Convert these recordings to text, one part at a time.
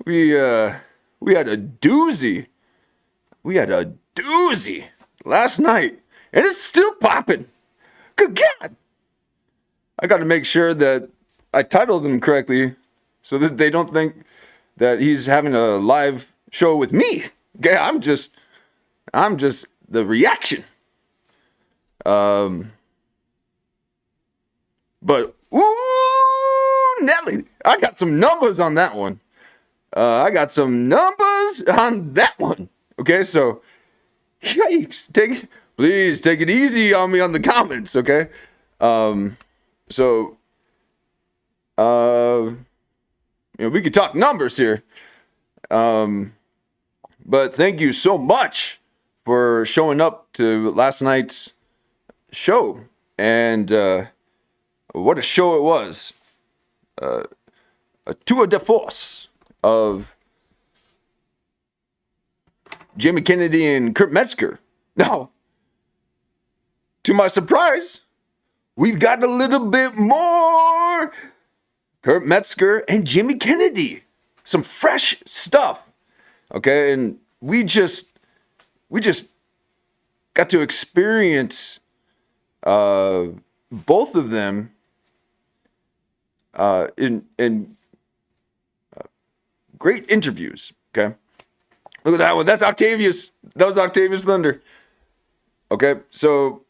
we had a doozy. We had a doozy last night, and it's still popping. Good God! I got to make sure that I titled them correctly, so that they don't think that he's having a live show with me. Okay, I'm just the reaction. But ooh, Nelly, I got some numbers on that one. Okay, so yikes, please take it easy on me on the comments, okay? We could talk numbers here. But thank you so much for showing up to last night's show. And what a show it was. A tour de force of Jamie Kennedy and Kurt Metzger. Now, to my surprise, we've got a little bit more Kurt Metzger and Jamie Kennedy. Some fresh stuff. Okay, and we just got to experience both of them in great interviews. Okay, look at that one. That's Octavius. That was Octavius Thunder. Okay, so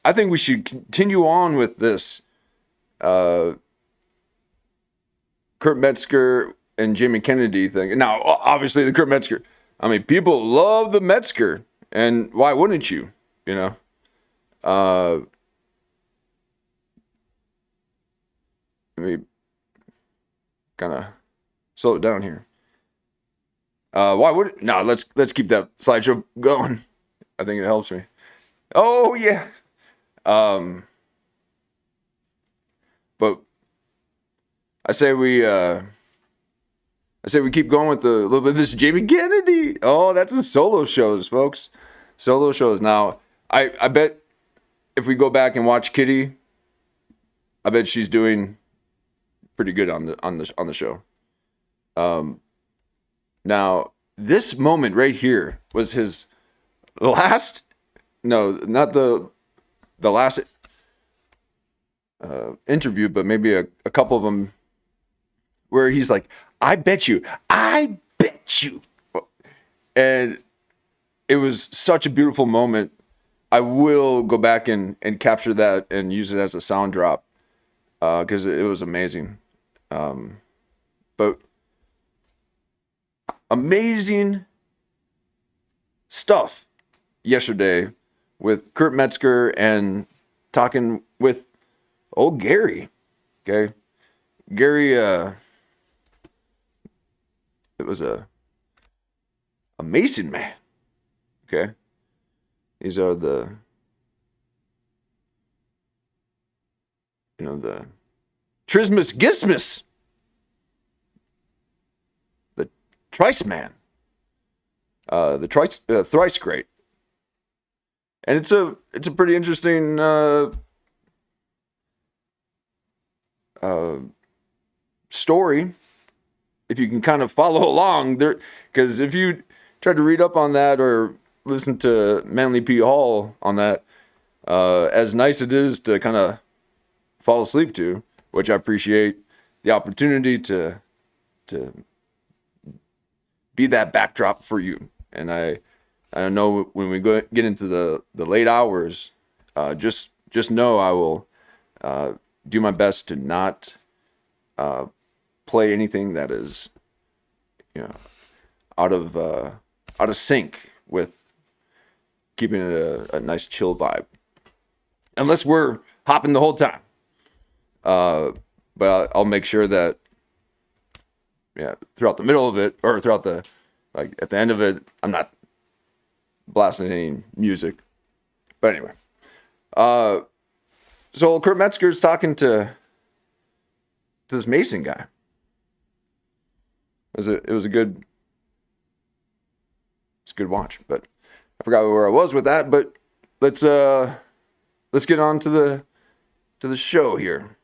I think we should continue on with this. Kurt Metzger and Jamie Kennedy thing. Now, obviously, the Kurt Metzger. I mean, people love the Metzger, and why wouldn't you? You know. Let me kind of slow it down here. Why would it? No, let's keep that slideshow going. I think it helps me. Oh yeah. But I say we keep going with a little bit of this Jamie Kennedy. Oh, that's in solo shows, folks. Solo shows. Now, I bet if we go back and watch Kitty, I bet she's doing pretty good on the show. Now, this moment right here was his last. No, not the last interview, but maybe a couple of them where he's like, I bet you. And it was such a beautiful moment. I will go back and capture that and use it as a sound drop because it was amazing. But amazing stuff yesterday with Kurt Metzger and talking with old Gary. Okay. Gary, it was a Mason man. Okay. These are the Trismus Gismus. The Trice man. The Thrice Great. And it's a pretty interesting story if you can kind of follow along there, because if you try to read up on that or listen to Manly P. Hall on that, as nice it is to kind of fall asleep to, which I appreciate the opportunity to be that backdrop for you. And I know when we get into the late hours, just know I will do my best to not play anything that is, out of sync with keeping it a nice chill vibe, unless we're hopping the whole time. But I'll make sure that throughout the middle of it, or throughout the at the end of it, I'm not blasting any music. But anyway, so Kurt Metzger's talking to this Mason guy. It was a good watch, but I forgot where I was with that. But let's get on to the show here.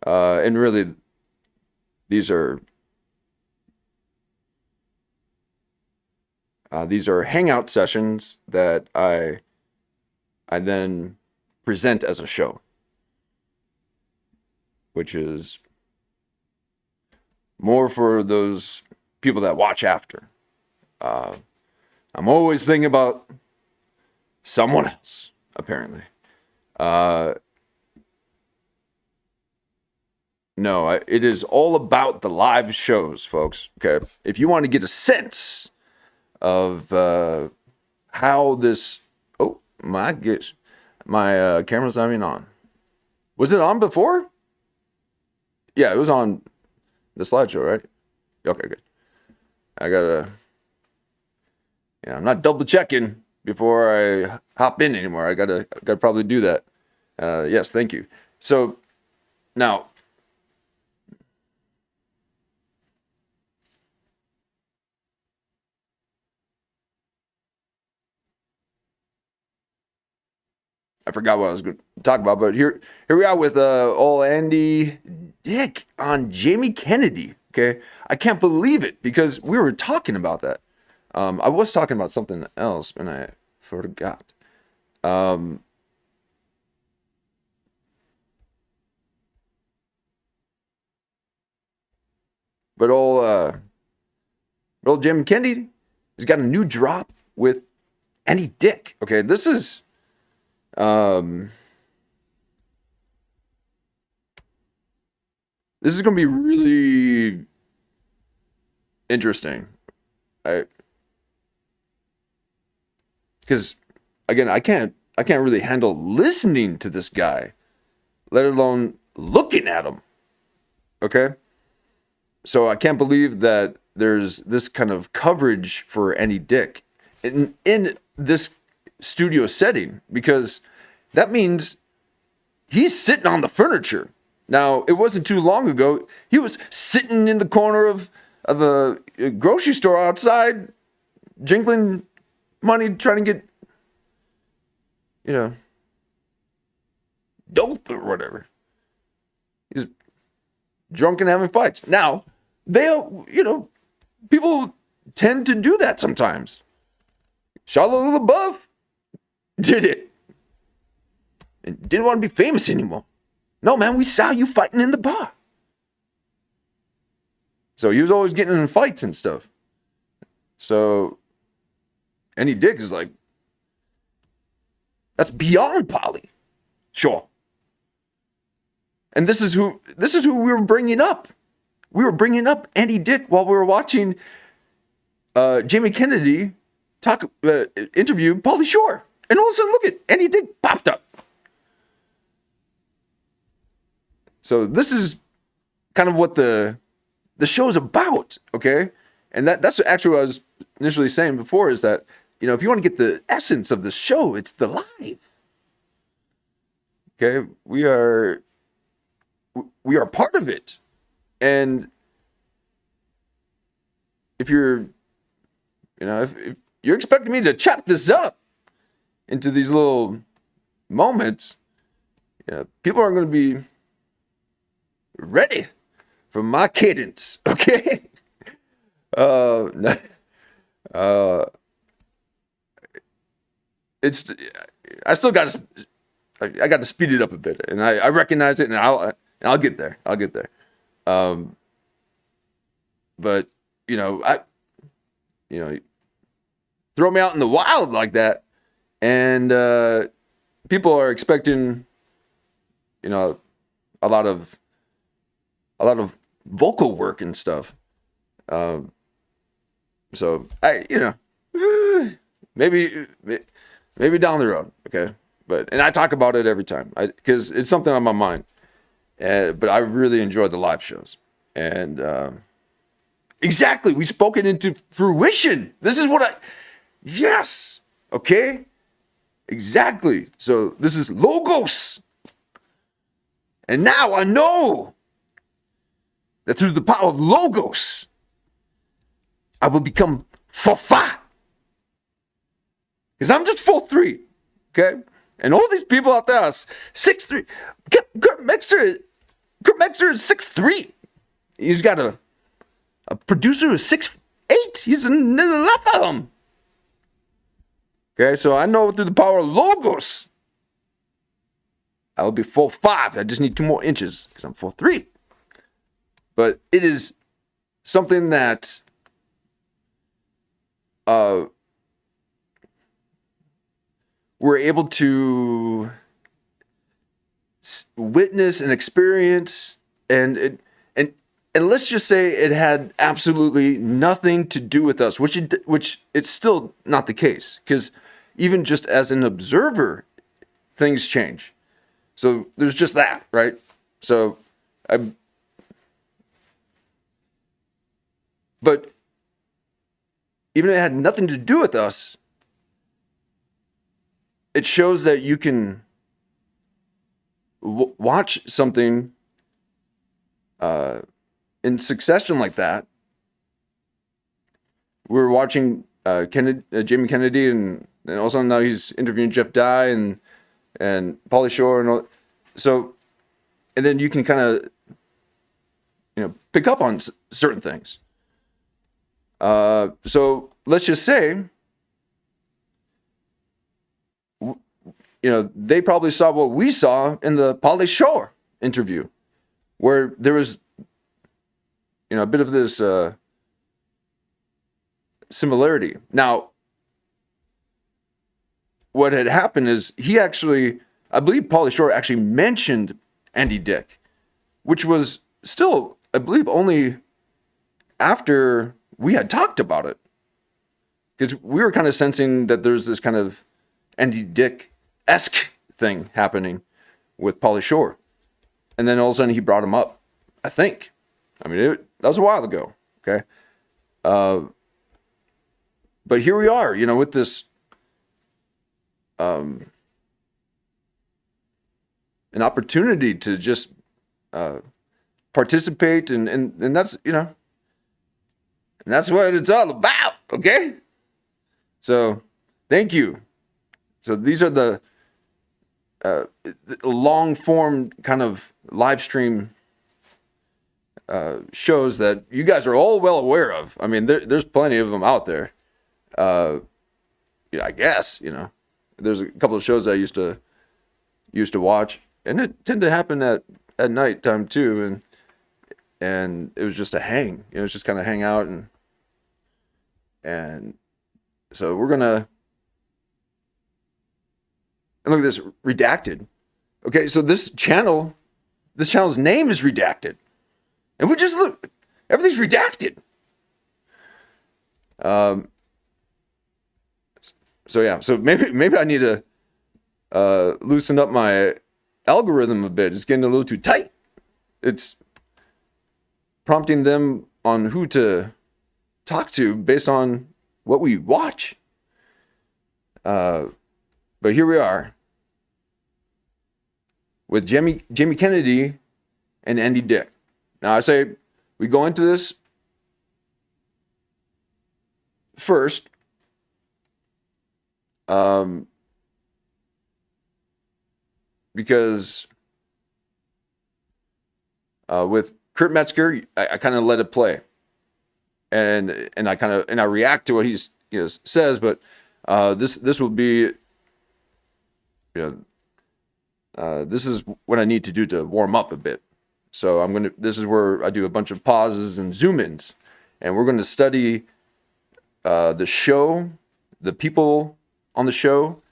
And really, these are hangout sessions that I then present as a show, which is more for those people that watch after. I'm always thinking about someone else, apparently. No, it is all about the live shows, folks. Okay, if you want to get a sense of how this... Oh, my gosh. My camera's not even on. Was it on before? Yeah, it was on the slideshow, right? Okay, good. I gotta... Yeah, I'm not double checking before I hop in anymore. I gotta probably do that. Yes, thank you. So, now... I forgot what I was going to talk about, but here we are with old Andy Dick on Jamie Kennedy. Okay, I can't believe it because we were talking about that. I was talking about something else and I forgot. But old Jamie Kennedy has got a new drop with Andy Dick. Okay, this is. This is going to be really interesting. Because again, I can't really handle listening to this guy, let alone looking at him. Okay? So I can't believe that there's this kind of coverage for Andy Dick in this studio setting, because that means he's sitting on the furniture. Now, it wasn't too long ago, he was sitting in the corner of a grocery store outside, jingling money, trying to get, dope or whatever. He's drunk and having fights. Now, people tend to do that sometimes. Shia LaBeouf did it. And didn't want to be famous anymore. No, man, we saw you fighting in the bar. So he was always getting in fights and stuff. So Andy Dick is like, that's beyond Polly. Sure. And this is who we were bringing up. We were bringing up Andy Dick while we were watching Jamie Kennedy interview Pauly Shore. And all of a sudden, look at Andy Dick popped up. So this is kind of what the show's about, okay? And that's actually what I was initially saying before, is that, if you want to get the essence of the show, it's the live. Okay? We are part of it. And if you're expecting me to chop this up into these little moments, people aren't going to be ready for my cadence, okay? I still got to speed it up a bit, and I recognize it, and I'll get there. But throw me out in the wild like that, and people are expecting, a lot of vocal work and stuff. So maybe down the road, okay. And I talk about it every time because it's something on my mind. But I really enjoy the live shows, and exactly, we spoke it into fruition. This is what yes, okay, exactly. So this is logos, and now I know that through the power of logos, I will become Fafa. Because I'm just 4'3", okay? And all these people out there are 6'3". Kurt Metzger is 6'3". he's got a producer who's 6'8". He's enough of them. Okay, so I know through the power of logos, I will be 4'5". I just need 2 more inches because I'm 4'3". But it is something that we're able to witness and experience, and let's just say it had absolutely nothing to do with us, which it's still not the case, because even just as an observer, things change. So there's just that, right? So but even if it had nothing to do with us, it shows that you can watch something in succession like that. We were watching Jamie Kennedy, and also now he's interviewing Jeff Dye and Pauly Shore, and all. So, and then you can kind of pick up on certain things. So let's just say, they probably saw what we saw in the Pauly Shore interview, where there was, a bit of this similarity. Now, what had happened is I believe Pauly Shore actually mentioned Andy Dick, which was still, I believe, only after we had talked about it. Because we were kind of sensing that there's this kind of Andy Dick-esque thing happening with Pauly Shore. And then all of a sudden he brought him up, I think. I mean, that was a while ago, okay? But here we are, with this an opportunity to just participate, and that's, and that's what it's all about, okay? So, thank you. So these are the long-form kind of live stream shows that you guys are all well aware of. I mean, there's plenty of them out there. I guess, there's a couple of shows I used to watch, and it tended to happen at night time too, and it was just a hang. It was just kind of hang out, and so we're gonna. And look at this, Redacted. Okay, so this channel's name is Redacted. And we just look, everything's redacted. So maybe I need to loosen up my algorithm a bit. It's getting a little too tight. It's prompting them on who to talk to based on what we watch. But here we are with Jamie Kennedy and Andy Dick. Now I say we go into this first because with Kurt Metzger, I kind of let it play, and I react to what he says, but this will be, this is what I need to do to warm up a bit. So this is where I do a bunch of pauses and zoom ins, and we're going to study the show, the people on the show,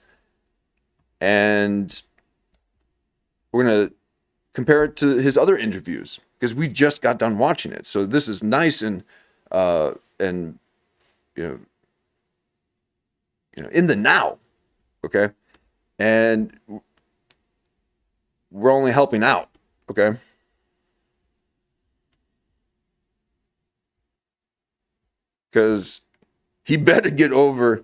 and we're going to compare it to his other interviews because we just got done watching it. So this is nice and in the now, okay? And we're only helping out, okay? Because he better get over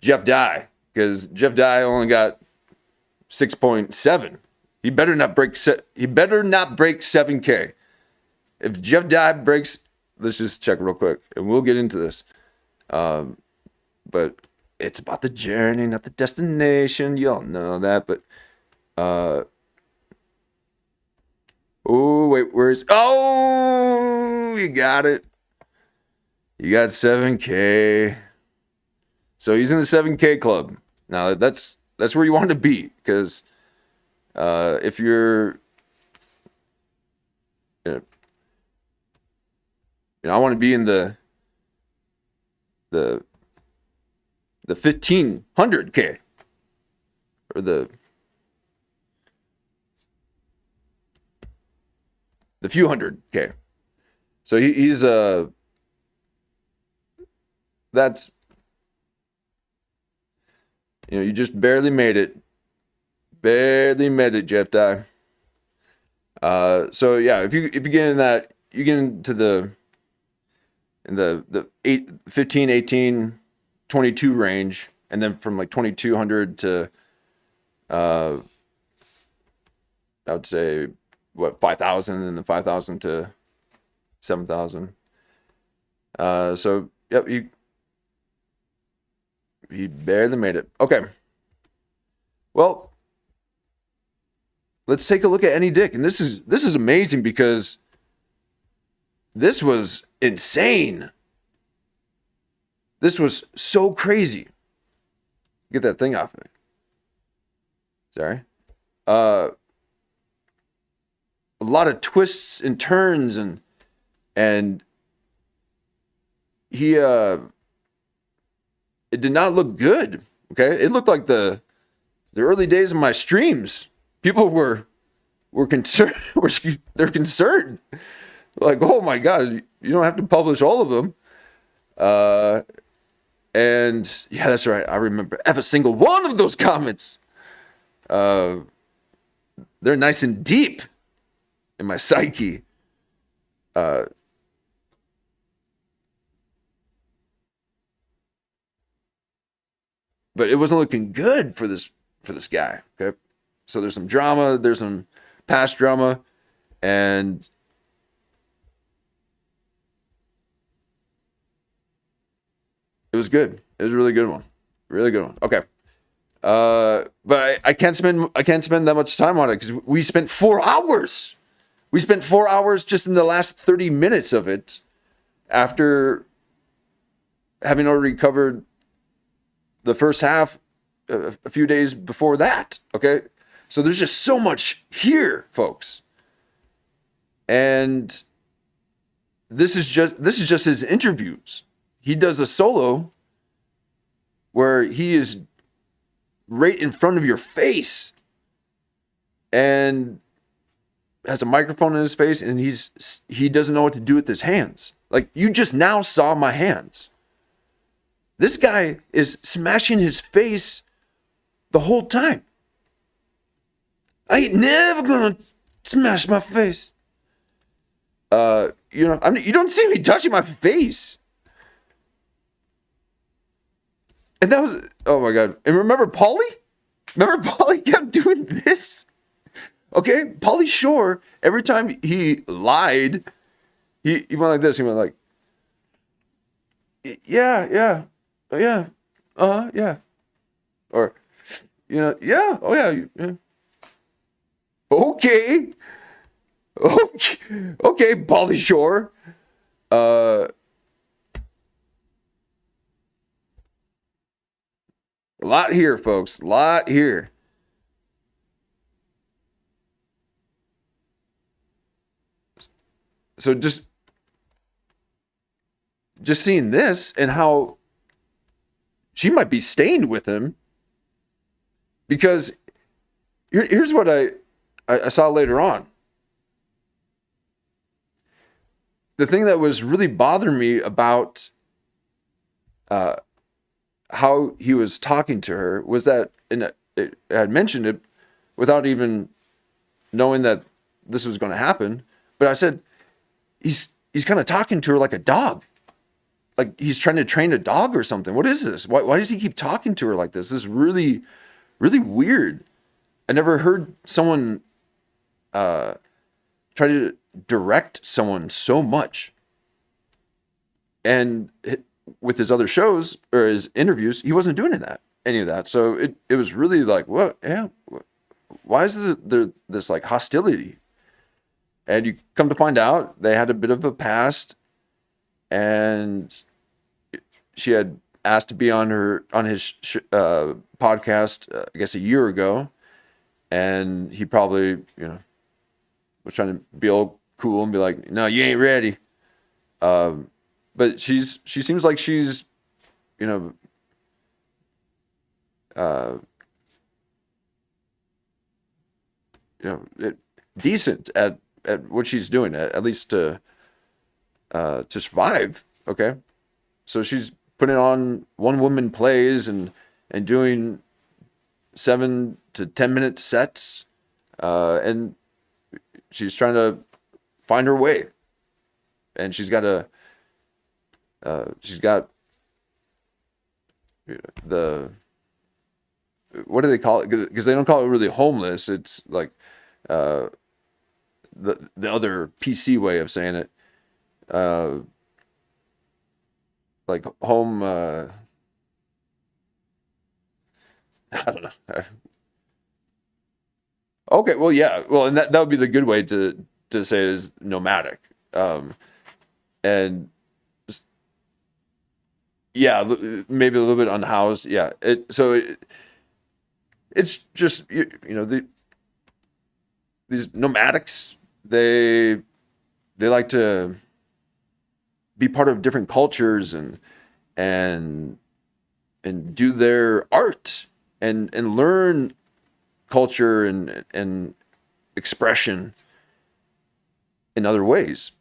Jeff Dye, because Jeff Dye only got 6.7. He better not break 7K. If Jeff Dye breaks, let's just check real quick, and we'll get into this. But it's about the journey, not the destination. You all know that, but Oh, wait, where's... Oh, you got it. You got 7K. So he's in the 7K club. Now, that's where you want to be, because if you're... I want to be in the 1500K, or the few hundred K. So he's that's, you just barely made it. Barely made it, Jeff Dye. So yeah, if you get in that, you get into the 15, 18, 22 range, and then from like 2200 to I would say 5,000, and then 5,000 to 7,000. So yep, you barely made it. Okay. Well, let's take a look at Any Dick, and this is amazing, because this was insane. This was so crazy. Get that thing off of me. Sorry. A lot of twists and turns, and he it did not look good. Okay, it looked like the early days of my streams. People were concerned. They're concerned. Like, oh my God, you don't have to publish all of them. And yeah, that's right. I remember every single one of those comments. They're nice and deep in my psyche. But it wasn't looking good for this guy. Okay, so there's some drama. There's some past drama, and it was good. It was a really good one. Really good one. Okay. But I can't spend that much time on it, because we spent 4 hours. We spent 4 hours just in the last 30 minutes of it, after having already covered the first half a few days before that. Okay. So there's just so much here, folks. And this is just his interviews. He does a solo where he is right in front of your face and has a microphone in his face, and he doesn't know what to do with his hands. Like, you just now saw my hands. This guy is smashing his face the whole time. I ain't never gonna smash my face. You don't see me touching my face. And that was, oh my God. And remember Pauly? Remember Pauly kept doing this? Okay, Pauly Shore, every time he lied, he went like this. He went like, yeah, yeah, yeah, yeah. Or, yeah, oh yeah, yeah. Okay, Pauly Shore. A lot here, folks. A lot here. So just seeing this, and how she might be stained with him, because here's what I saw later on. The thing that was really bothering me about how he was talking to her was that, and I had mentioned it without even knowing that this was going to happen, but I said, he's kind of talking to her like a dog. Like he's trying to train a dog or something. What is this? Why does he keep talking to her like this? This is really, really weird. I never heard someone try to direct someone so much. And with his other shows or his interviews, he wasn't doing any of that. So it was really like, what? Yeah. Why is there this like hostility? And you come to find out they had a bit of a past, and she had asked to be on his podcast, I guess a year ago, and he probably, was trying to be all cool and be like, "No, you ain't ready." But she seems like she's, you know, uh, decent at what she's doing, at least to survive. Okay, so she's putting on one woman plays and doing 7 to 10 minute sets, and she's trying to find her way, and she's got the, what do they call it? Because they don't call it really homeless. It's like the other PC way of saying it, like home. I don't know. Okay, well, yeah, well, and that would be the good way to say it is nomadic, and yeah, maybe a little bit unhoused. Yeah, it's just these nomadics, they like to be part of different cultures and do their art and learn culture and expression in other ways.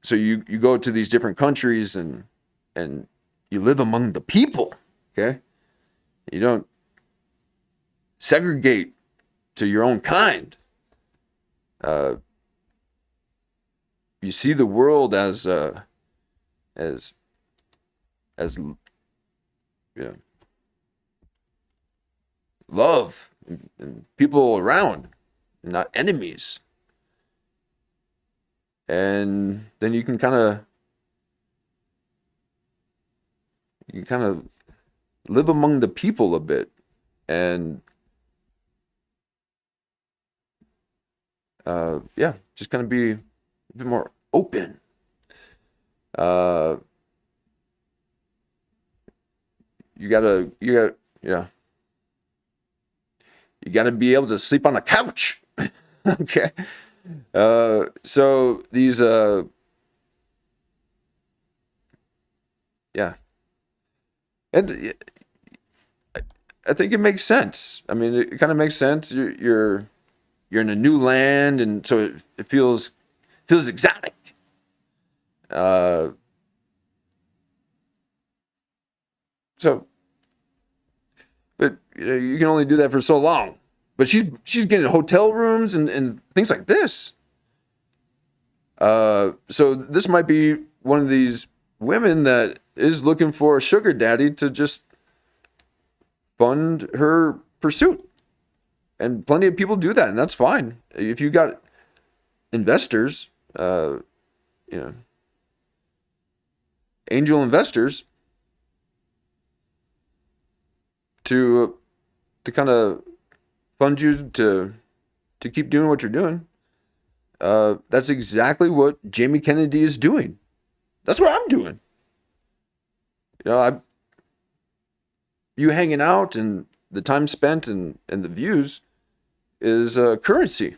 So you go to these different countries and you live among the people. Okay, you don't segregate to your own kind. You see the world as love and people around, and not enemies. And then you can kind of live among the people a bit, and just kind of be a bit more open. You gotta be able to sleep on a couch. Okay. So these and I think it makes sense. I mean, it kind of makes sense. You're in a new land, and so it feels exotic. So, but you can only do that for so long. But she's getting hotel rooms and things like this. So this might be one of these women that is looking for a sugar daddy to just fund her pursuit. And plenty of people do that, and that's fine. If you got investors, angel investors to kind of fund you to keep doing what you're doing. That's exactly what Jamie Kennedy is doing. That's what I'm doing. You hanging out and the time spent and the views is currency.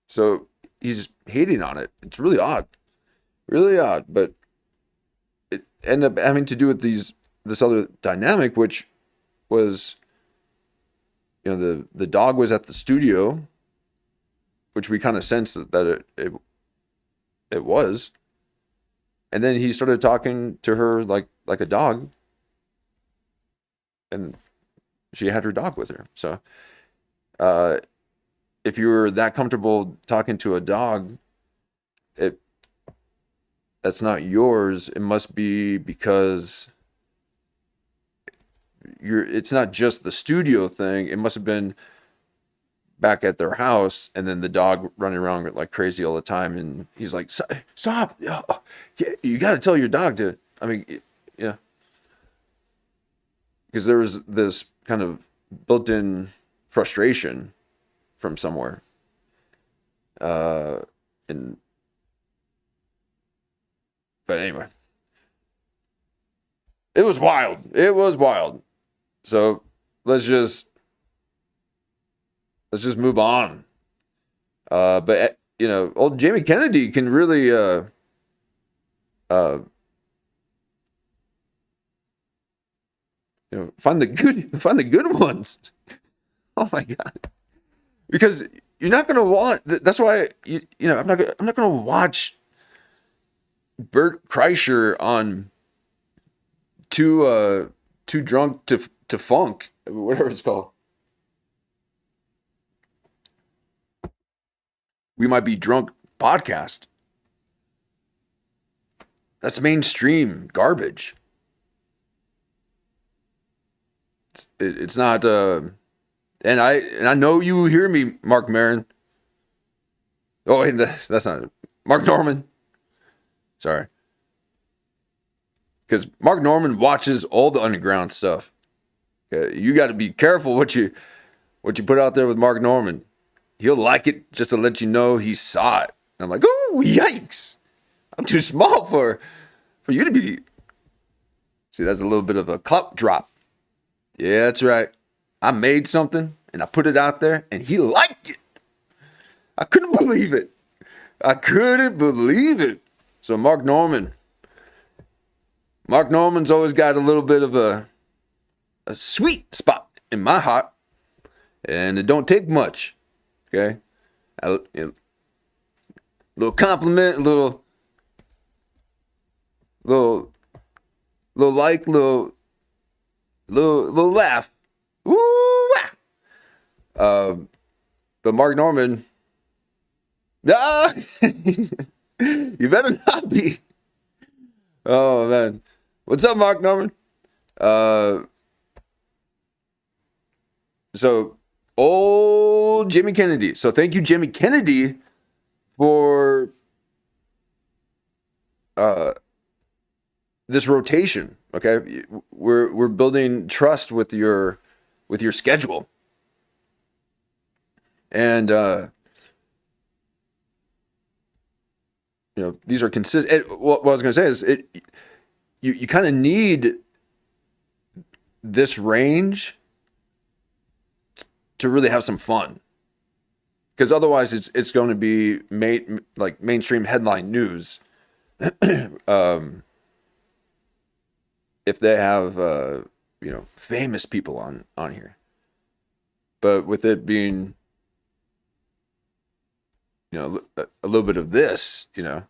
So he's hating on it. It's really odd, but it ended up having to do with this other dynamic, which was, the dog was at the studio, which we kind of sensed that it was, and then he started talking to her like a dog, and she had her dog with her. So, if you were that comfortable talking to a dog, that's not yours. It must be because it's not just the studio thing. It must have been back at their house, and then the dog running around like crazy all the time, and he's like, "Stop! You got to tell your dog to." I mean, because there was this kind of built-in frustration from somewhere. And but anyway, it was wild. It was wild. So let's just move on. But you know, old Jamie Kennedy can really you know, find the good ones. Oh my God. Because you're not going to want, that's why you know, I'm not going to watch Bert Kreischer on Too Drunk to Funk, whatever it's called. We Might Be Drunk podcast. That's mainstream garbage. It's not and I know you hear me, Mark Maron. Oh, wait, that's not it. Mark Norman. Sorry. Because Mark Norman watches all the underground stuff. Okay, you got to be careful what you put out there with Mark Norman. He'll like it just to let you know he saw it. And I'm like, oh, yikes. I'm too small for you to be. See, that's a little bit of a clout drop. Yeah, that's right. I made something and I put it out there and he liked it. I couldn't believe it. So Mark Norman's always got a little bit of a sweet spot in my heart, and it don't take much. Okay, little compliment, little like, little laugh. Woo! But Mark Norman, you better not be. Oh man, what's up, Mark Norman? So old Jimmy Kennedy. So thank you, Jimmy Kennedy, for this rotation. Okay, we're building trust with your schedule, and you know, these are consistent. What I was going to say is, you kind of need this range to really have some fun, because otherwise it's going to be mainstream headline news. If they have you know, famous people on here, but with it being, you know, a little bit of this, you know,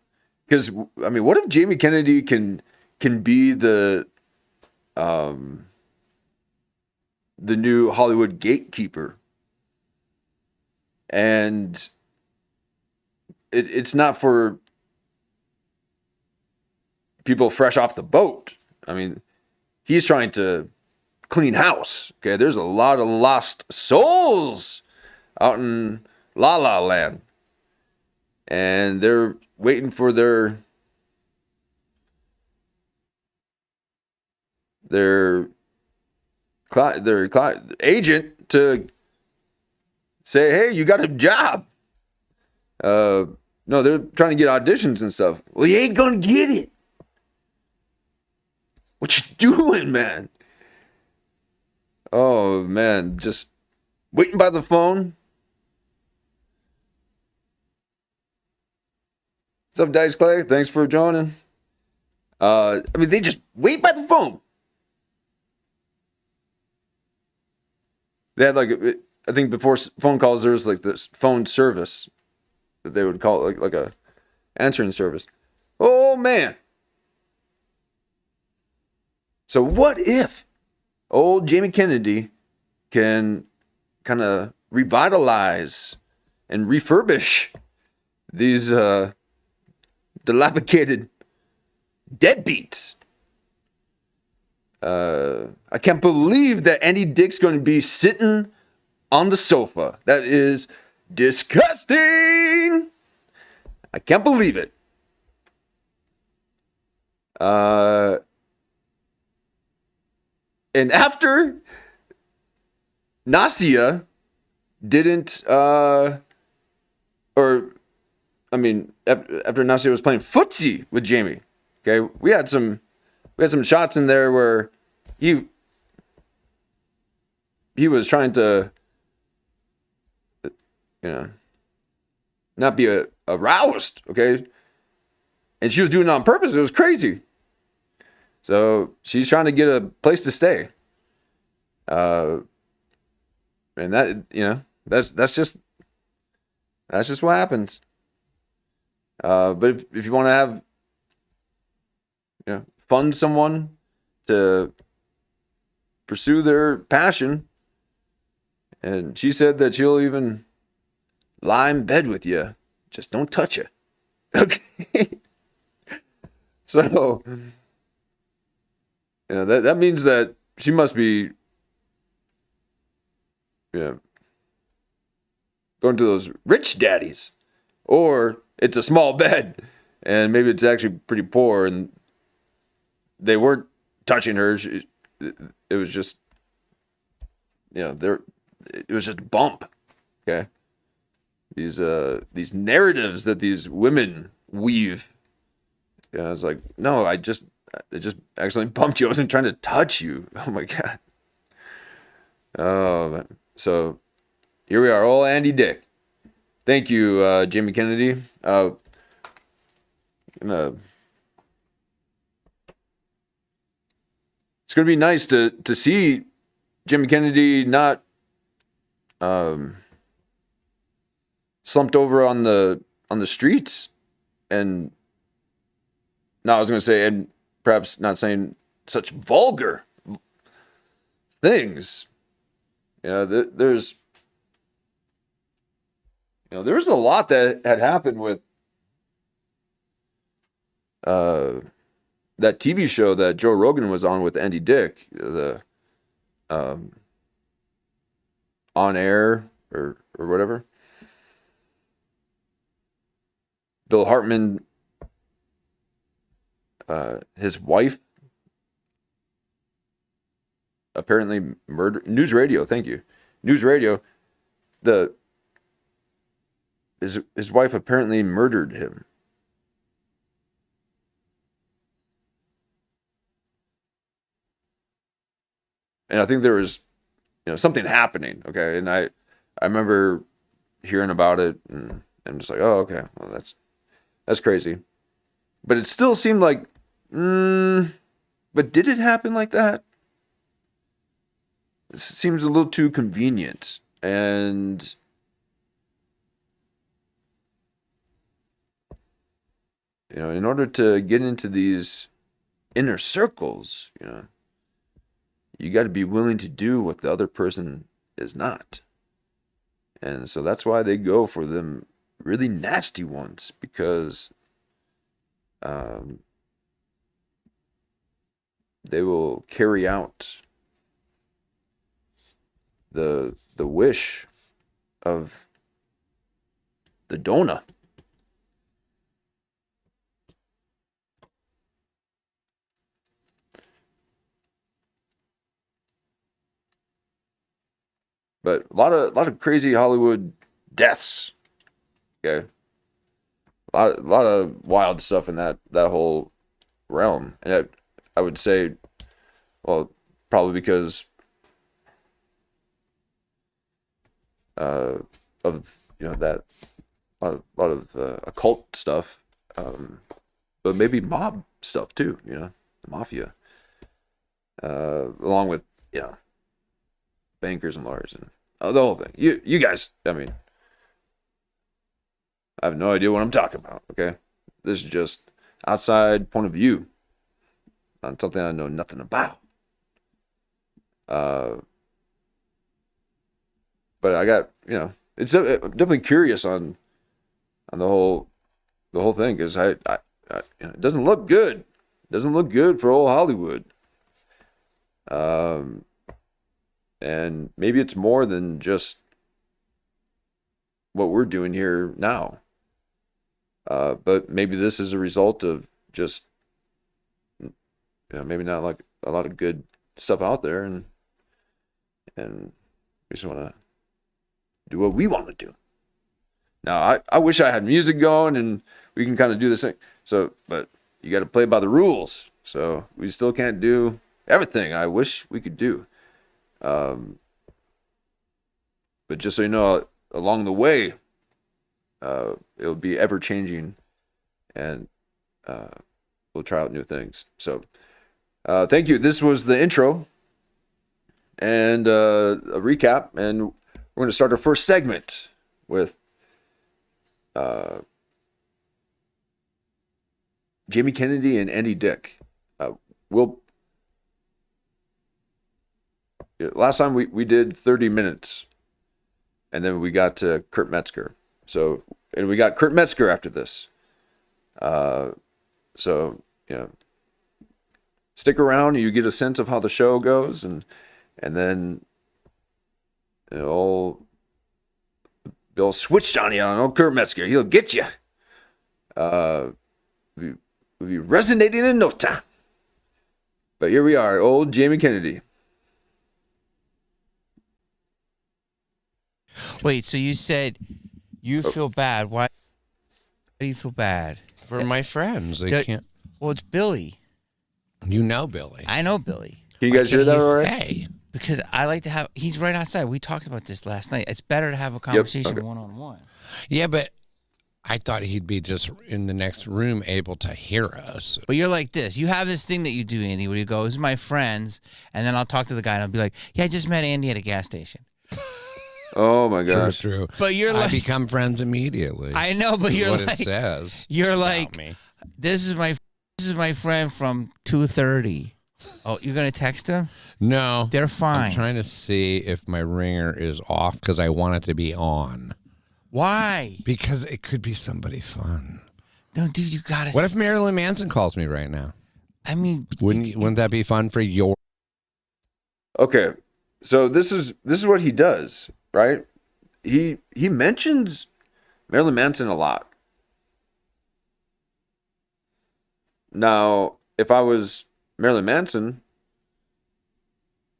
because I mean, what if Jamie Kennedy can be the new Hollywood gatekeeper, and it's not for people fresh off the boat. I mean, he's trying to clean house. Okay, there's a lot of lost souls out in La La Land, and they're waiting for their agent to say, "Hey, you got a job." No, they're trying to get auditions and stuff. Well, you ain't gonna get it. What you doing, man? Oh man, just waiting by the phone. What's up, Dice Clay? Thanks for joining. I mean, they just wait by the phone. They had I think before phone calls, there was like this phone service that they would call it, like a answering service. Oh man. So what if old Jamie Kennedy can kind of revitalize and refurbish these dilapidated deadbeats? I can't believe that Andy Dick's going to be sitting on the sofa. That is disgusting. I can't believe it. And after Nasia didn't, or I mean, after Nasir was playing footsie with Jamie, okay, we had some shots in there where he was trying to, not be aroused, okay, and she was doing it on purpose. It was crazy. So she's trying to get a place to stay, and that that's just what happens. But if you want to have, fund someone to pursue their passion, and she said that she'll even lie in bed with you, just don't touch her. Okay. So, that means that she must be, going to those rich daddies, or it's a small bed, and maybe it's actually pretty poor, and they weren't touching her. It was just, it was just a bump. Okay. These narratives that these women weave. It's like, no, it just accidentally bumped you. I wasn't trying to touch you. Oh my God. Oh, so here we are, old Andy Dick. Thank you, Jamie Kennedy. It's gonna be nice to see Jimmy Kennedy not slumped over on the streets, and now I was gonna say, and perhaps not saying such vulgar things. There's there was a lot that had happened with that TV show that Joe Rogan was on with Andy Dick, the On Air or whatever. Bill Hartman, his wife, apparently murdered. News Radio, thank you. News Radio. His wife apparently murdered him. And I think there was, something happening. Okay, and I remember hearing about it, and I'm just like, oh, okay, well, that's crazy. But it still seemed like, but did it happen like that? It seems a little too convenient. And in order to get into these inner circles, you got to be willing to do what the other person is not. And so that's why they go for them really nasty ones, because they will carry out the wish of the donor. But a lot of crazy Hollywood deaths. Okay. A lot of wild stuff in that whole realm. And I would say, well, probably because of that a lot of occult stuff, but maybe mob stuff too. The mafia, along with bankers and lawyers and the whole thing. You guys, I mean, I have no idea what I'm talking about. Okay, this is just outside point of view on something I know nothing about. But I got, it's definitely curious on the whole thing, because I it doesn't look good. It doesn't look good for old Hollywood. And maybe it's more than just what we're doing here now. But maybe this is a result of just, maybe not like a lot of good stuff out there, and we just want to do what we want to do. Now, I wish I had music going and we can kind of do this thing. So, but you got to play by the rules. So we still can't do everything I wish we could do. But just so you know, along the way, it'll be ever changing, and we'll try out new things. So, thank you. This was the intro and a recap, and we're going to start our first segment with Jamie Kennedy and Andy Dick. Last time we did 30 minutes, and then we got to Kurt Metzger. So, and we got Kurt Metzger after this. So, stick around. You get a sense of how the show goes, and then it'll switched on you on old Kurt Metzger. He'll get you. We'll be resonating in no time. But here we are, old Jamie Kennedy. Wait, so you said you feel bad. Why do you feel bad? For my friends. They can't. Well, it's Billy. You know Billy. I know Billy. Can you guys hear that all right? Stay? Because I like to have, he's right outside. We talked about this last night. It's better to have a conversation one-on-one. Yeah, but I thought he'd be just in the next room able to hear us. But you're like this. You have this thing that you do, Andy, where you go, "This is my friends," and then I'll talk to the guy and I'll be like, "Yeah, I just met Andy at a gas station." Oh my gosh. True. But you're like, I become friends immediately. I know, but you're what like, it says. You're like, about me. this is my friend from 2:30. Oh, you're gonna text him? No, They're fine. I'm trying to see if my ringer is off because I want it to be on. Why? Because it could be somebody fun. No, dude, you gotta. What if Marilyn Manson calls me right now? I mean, Wouldn't that be fun for your? Okay, so this is what he does, right? He mentions Marilyn Manson a lot. Now, if I was Marilyn Manson,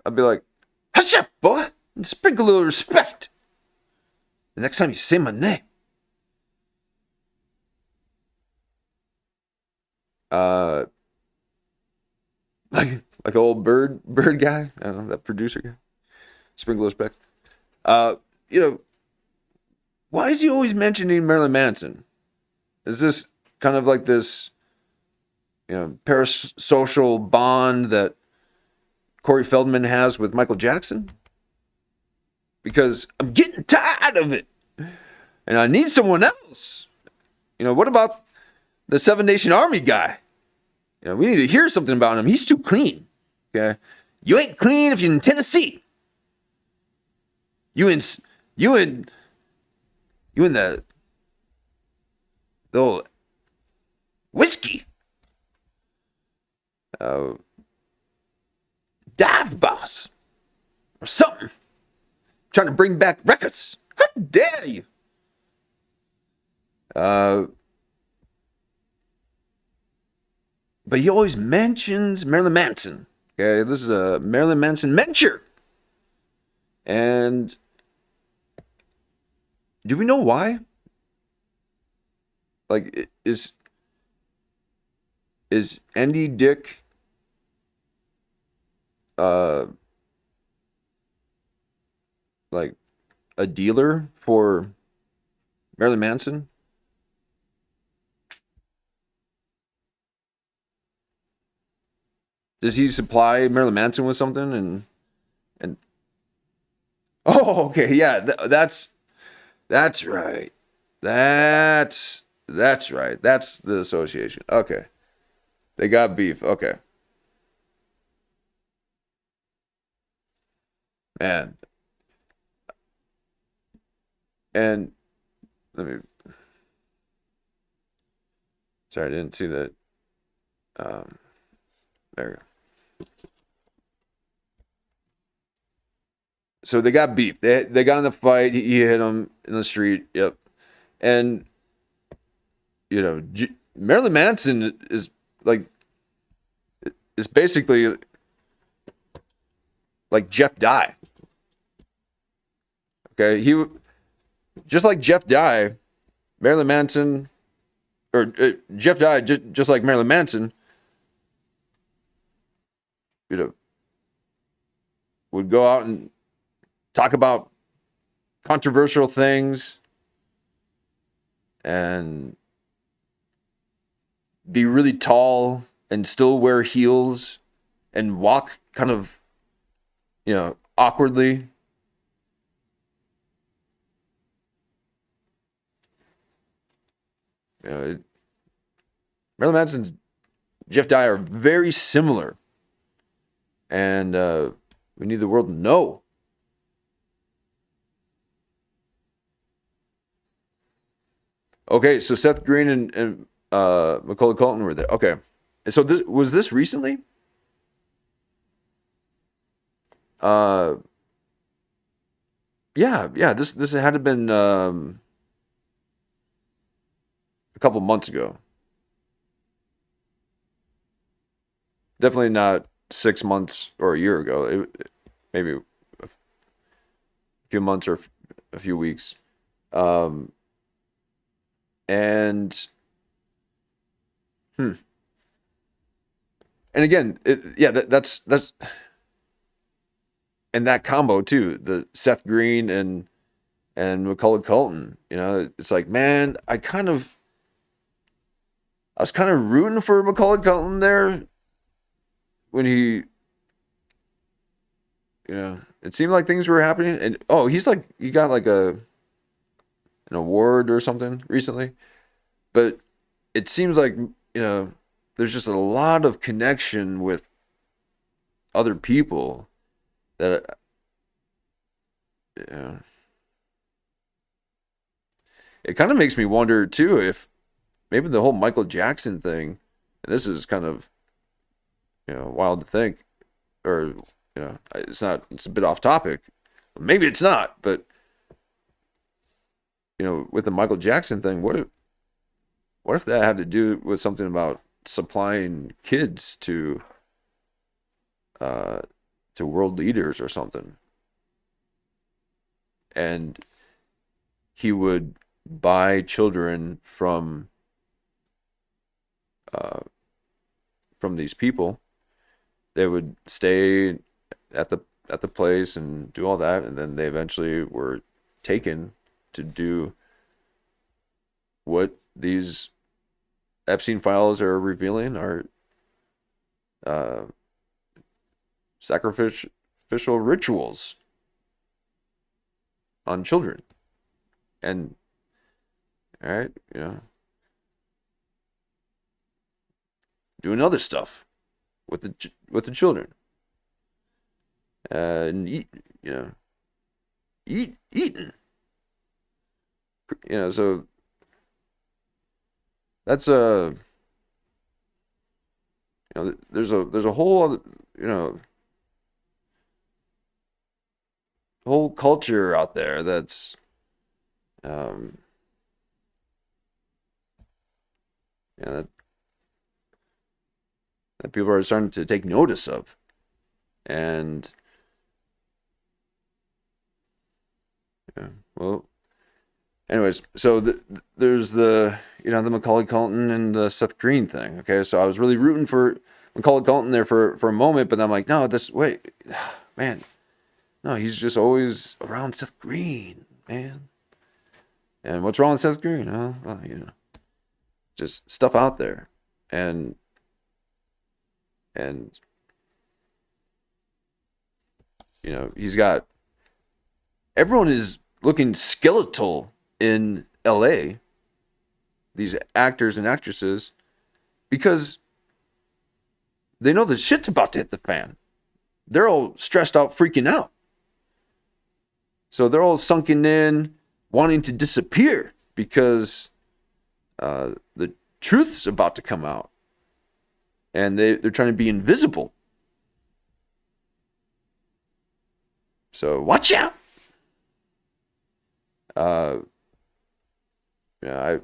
I'd be like, "Hush up, boy, and sprinkle a little respect the next time you say my name." Like the old bird guy, I don't know, that producer guy. Sprinkle respect. Why is he always mentioning Marilyn Manson? Is this kind of like this, parasocial bond that Corey Feldman has with Michael Jackson? Because I'm getting tired of it, and I need someone else. What about the Seven Nation Army guy? We need to hear something about him. He's too clean. Okay, you ain't clean if you're in Tennessee. You in the old whiskey. Dive boss or something. Trying to bring back records. How dare you? But he always mentions Marilyn Manson. Okay, this is a Marilyn Manson mention. And do we know why? Like, is Andy Dick like a dealer for Marilyn Manson? Does he supply Marilyn Manson with something? And oh, okay, yeah, that's right. That's right. That's the association. Okay, they got beef. Okay, man. And let me. Sorry, I didn't see that. There we go. So they got beef. They got in the fight. He hit him in the street. Yep. And Marilyn Manson is basically like Jeff Dye. Okay, just like Jeff Dye, Marilyn Manson, or Jeff Dye, just like Marilyn Manson, you know, would go out and talk about controversial things and be really tall and still wear heels and walk kind of, awkwardly. Marilyn Manson's Jeff Dye are very similar, and we need the world to know. Okay, so Seth Green and Macaulay Culkin were there. Okay, so was this recently? Uh, yeah. This had to been a couple months ago. Definitely not 6 months or a year ago. Maybe a few months or a few weeks. And and again, that's and that combo too, the Seth Green and Macaulay Culkin. It's like, man, I was kind of rooting for Macaulay Culkin there when he, it seemed like things were happening, and he got like an award or something recently, but it seems like there's just a lot of connection with other people that it kind of makes me wonder too if maybe the whole Michael Jackson thing, and this is kind of wild to think, or it's a bit off topic, maybe it's not, but with the Michael Jackson thing, what if that had to do with something about supplying kids to world leaders or something, and he would buy children from these people. They would stay at the place and do all that, and then they eventually were taken to do what these Epstein files are revealing are sacrificial rituals on children. And all right, doing other stuff with the children, and eating. So that's there's a whole other, whole culture out there that's that people are starting to take notice of. And well, anyways, so there's the Macaulay Culkin and the Seth Green thing. Okay, so I was really rooting for Macaulay Culkin there for a moment, but I'm like, no, man, no, he's just always around Seth Green, man. And what's wrong with Seth Green? Well, just stuff out there, and he's got, everyone is looking skeletal in LA, these actors and actresses, because they know the shit's about to hit the fan. They're all stressed out, freaking out. So they're all sunken in, wanting to disappear because the truth's about to come out. And they're trying to be invisible. So watch out. Yeah,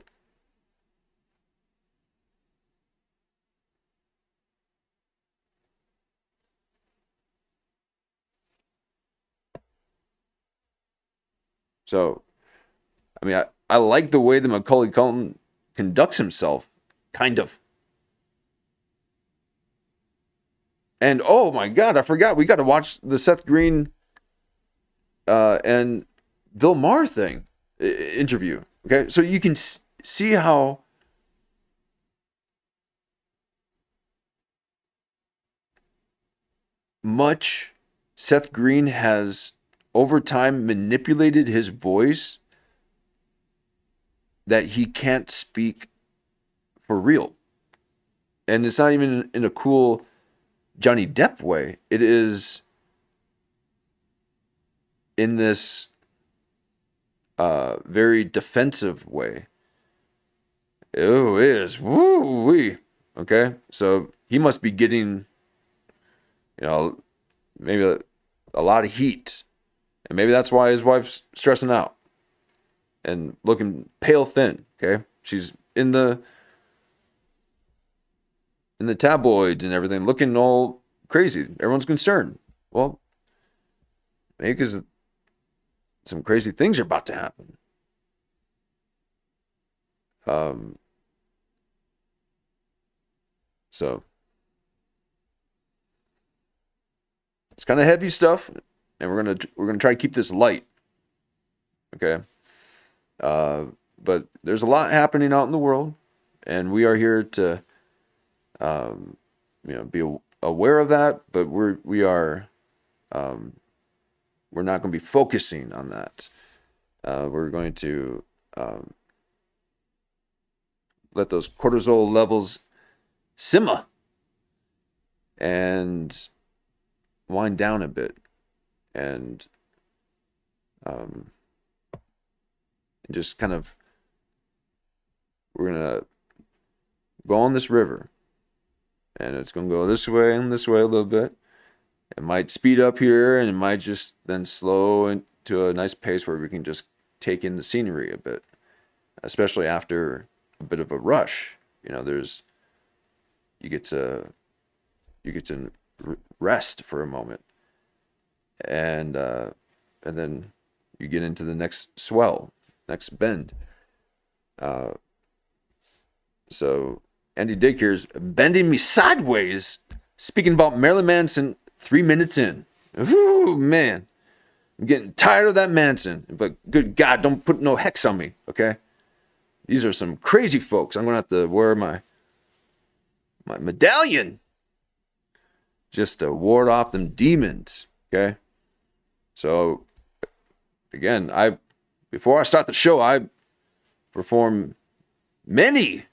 so I mean, I like the way that Macaulay Culkin conducts himself, kind of. And oh my God, I forgot, we got to watch the Seth Green and Bill Maher thing interview. Okay, so you can see how much Seth Green has over time manipulated his voice that he can't speak for real. And it's not even in a cool Johnny Depp way. It is in this very defensive way. Oh, it is. Woo-wee. Okay, so he must be getting, maybe a lot of heat. And maybe that's why his wife's stressing out and looking pale thin, okay? She's in the tabloids and everything, looking all crazy. Everyone's concerned. Well, maybe because some crazy things are about to happen. So it's kind of heavy stuff, and we're gonna try to keep this light. Okay. But there's a lot happening out in the world, and we are here to be aware of that, but we're not going to be focusing on that. We're going to let those cortisol levels simmer and wind down a bit, and just kind of, we're going to go on this river, and it's going to go this way and this way a little bit. It might speed up here, and it might just then slow into a nice pace where we can just take in the scenery a bit, especially after a bit of a rush. You get to rest for a moment, and then you get into the next swell, next bend. So Andy Dick here's bending me sideways, speaking about Marilyn Manson 3 minutes in. Ooh, man. I'm getting tired of that Manson. But good God, don't put no hex on me, okay? These are some crazy folks. I'm going to have to wear my medallion just to ward off them demons, okay? So, again, before I start the show, I perform many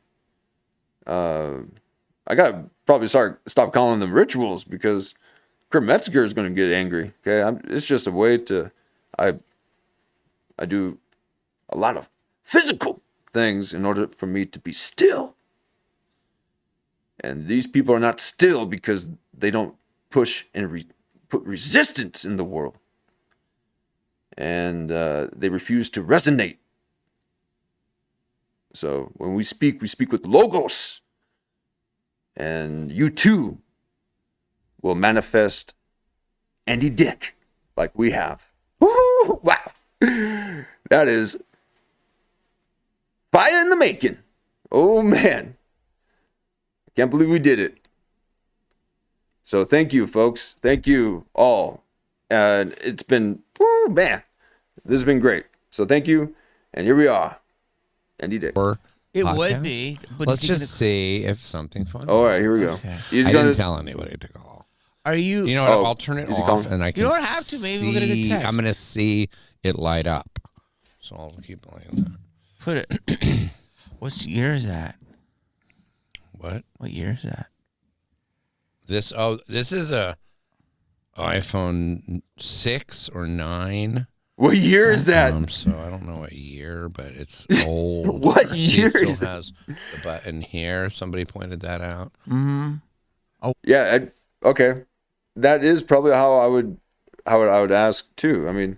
I gotta probably stop calling them rituals, because Kurt Metzger is going to get angry. Okay, it's just a way to I do a lot of physical things in order for me to be still. And these people are not still because they don't push and put resistance in the world, and they refuse to resonate. So when we speak with logos, and you too will manifest Andy Dick like we have. Woo-hoo! Wow. That is fire in the making. Oh man. I can't believe we did it. So thank you, folks. Thank you all. And it's been, man, this has been great. So thank you. And here we are. Andy Dick. It would be. But Let's just see if something's fun. All right, here we go. Okay. I didn't tell anybody to call. Are you? You know what? I'll turn it off, and I can. You don't have to. Maybe we'll get a good text. I'm going to see it light up. So I'll keep playing that. Put it. What year is that? What? What year is that? This is a iPhone 6 or 9. What year is that? So I don't know what year, but it's old. What year it is still it? has the button here. Somebody pointed that out. Mm-hmm. Oh yeah. Okay, that is probably how I would ask too. I mean,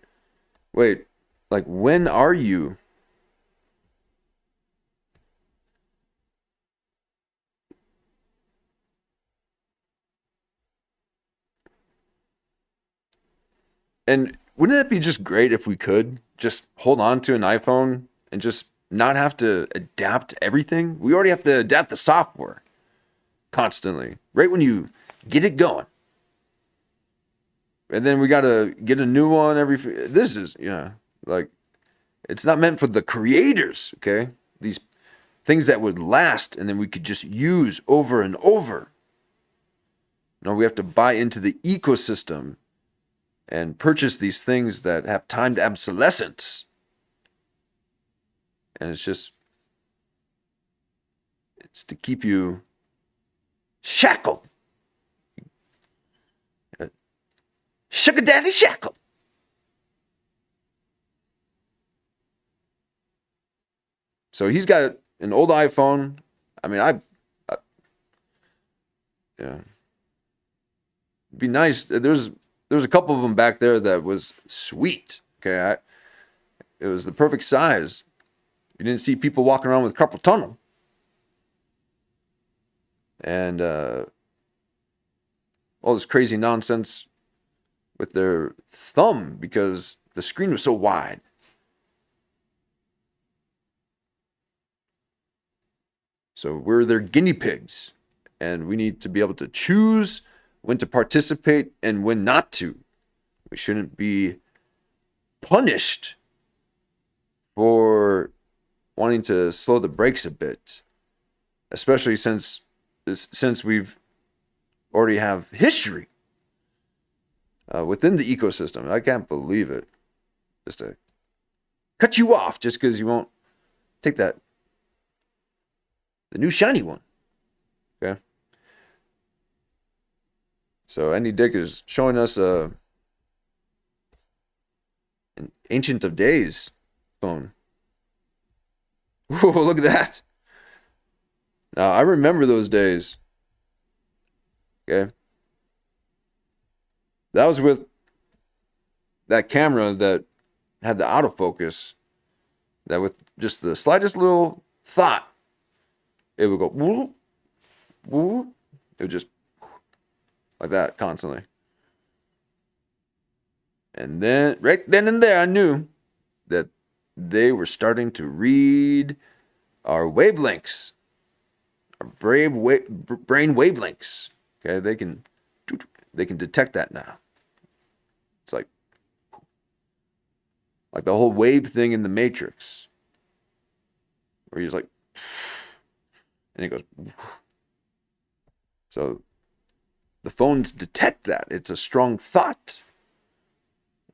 wait, like when are you? And wouldn't it be just great if we could just hold on to an iPhone and just not have to adapt everything. We already have to adapt the software constantly, right when you get it going. And then we got to get a new one this is, like, it's not meant for the creators, okay? These things that would last and then we could just use over and over. No, we have to buy into the ecosystem and purchase these things that have timed obsolescence. And it's to keep you shackled. Sugar daddy shackled. So he's got an old iPhone. I mean, yeah. It'd be nice. There's a couple of them back there that was sweet. Okay, it was the perfect size. You didn't see people walking around with carpal tunnel. And all this crazy nonsense with their thumb because the screen was so wide. So we're their guinea pigs, and we need to be able to choose when to participate and when not to. We shouldn't be punished for wanting to slow the brakes a bit, especially since we've already have history within the ecosystem. I can't believe it. Just to cut you off just because you won't take the new shiny one. Okay. So Andy Dick is showing us an Ancient of Days phone. Whoa, look at that. Now, I remember those days. Okay. That was with that camera that had the autofocus, that with just the slightest little thought, it would go whoop, whoop. It would just like that constantly. And then, right then and there, I knew that they were starting to read our wavelengths, our brain wavelengths. Okay, they can detect that now. It's like the whole wave thing in the Matrix, where he's like, and it goes. So the phones detect that. It's a strong thought.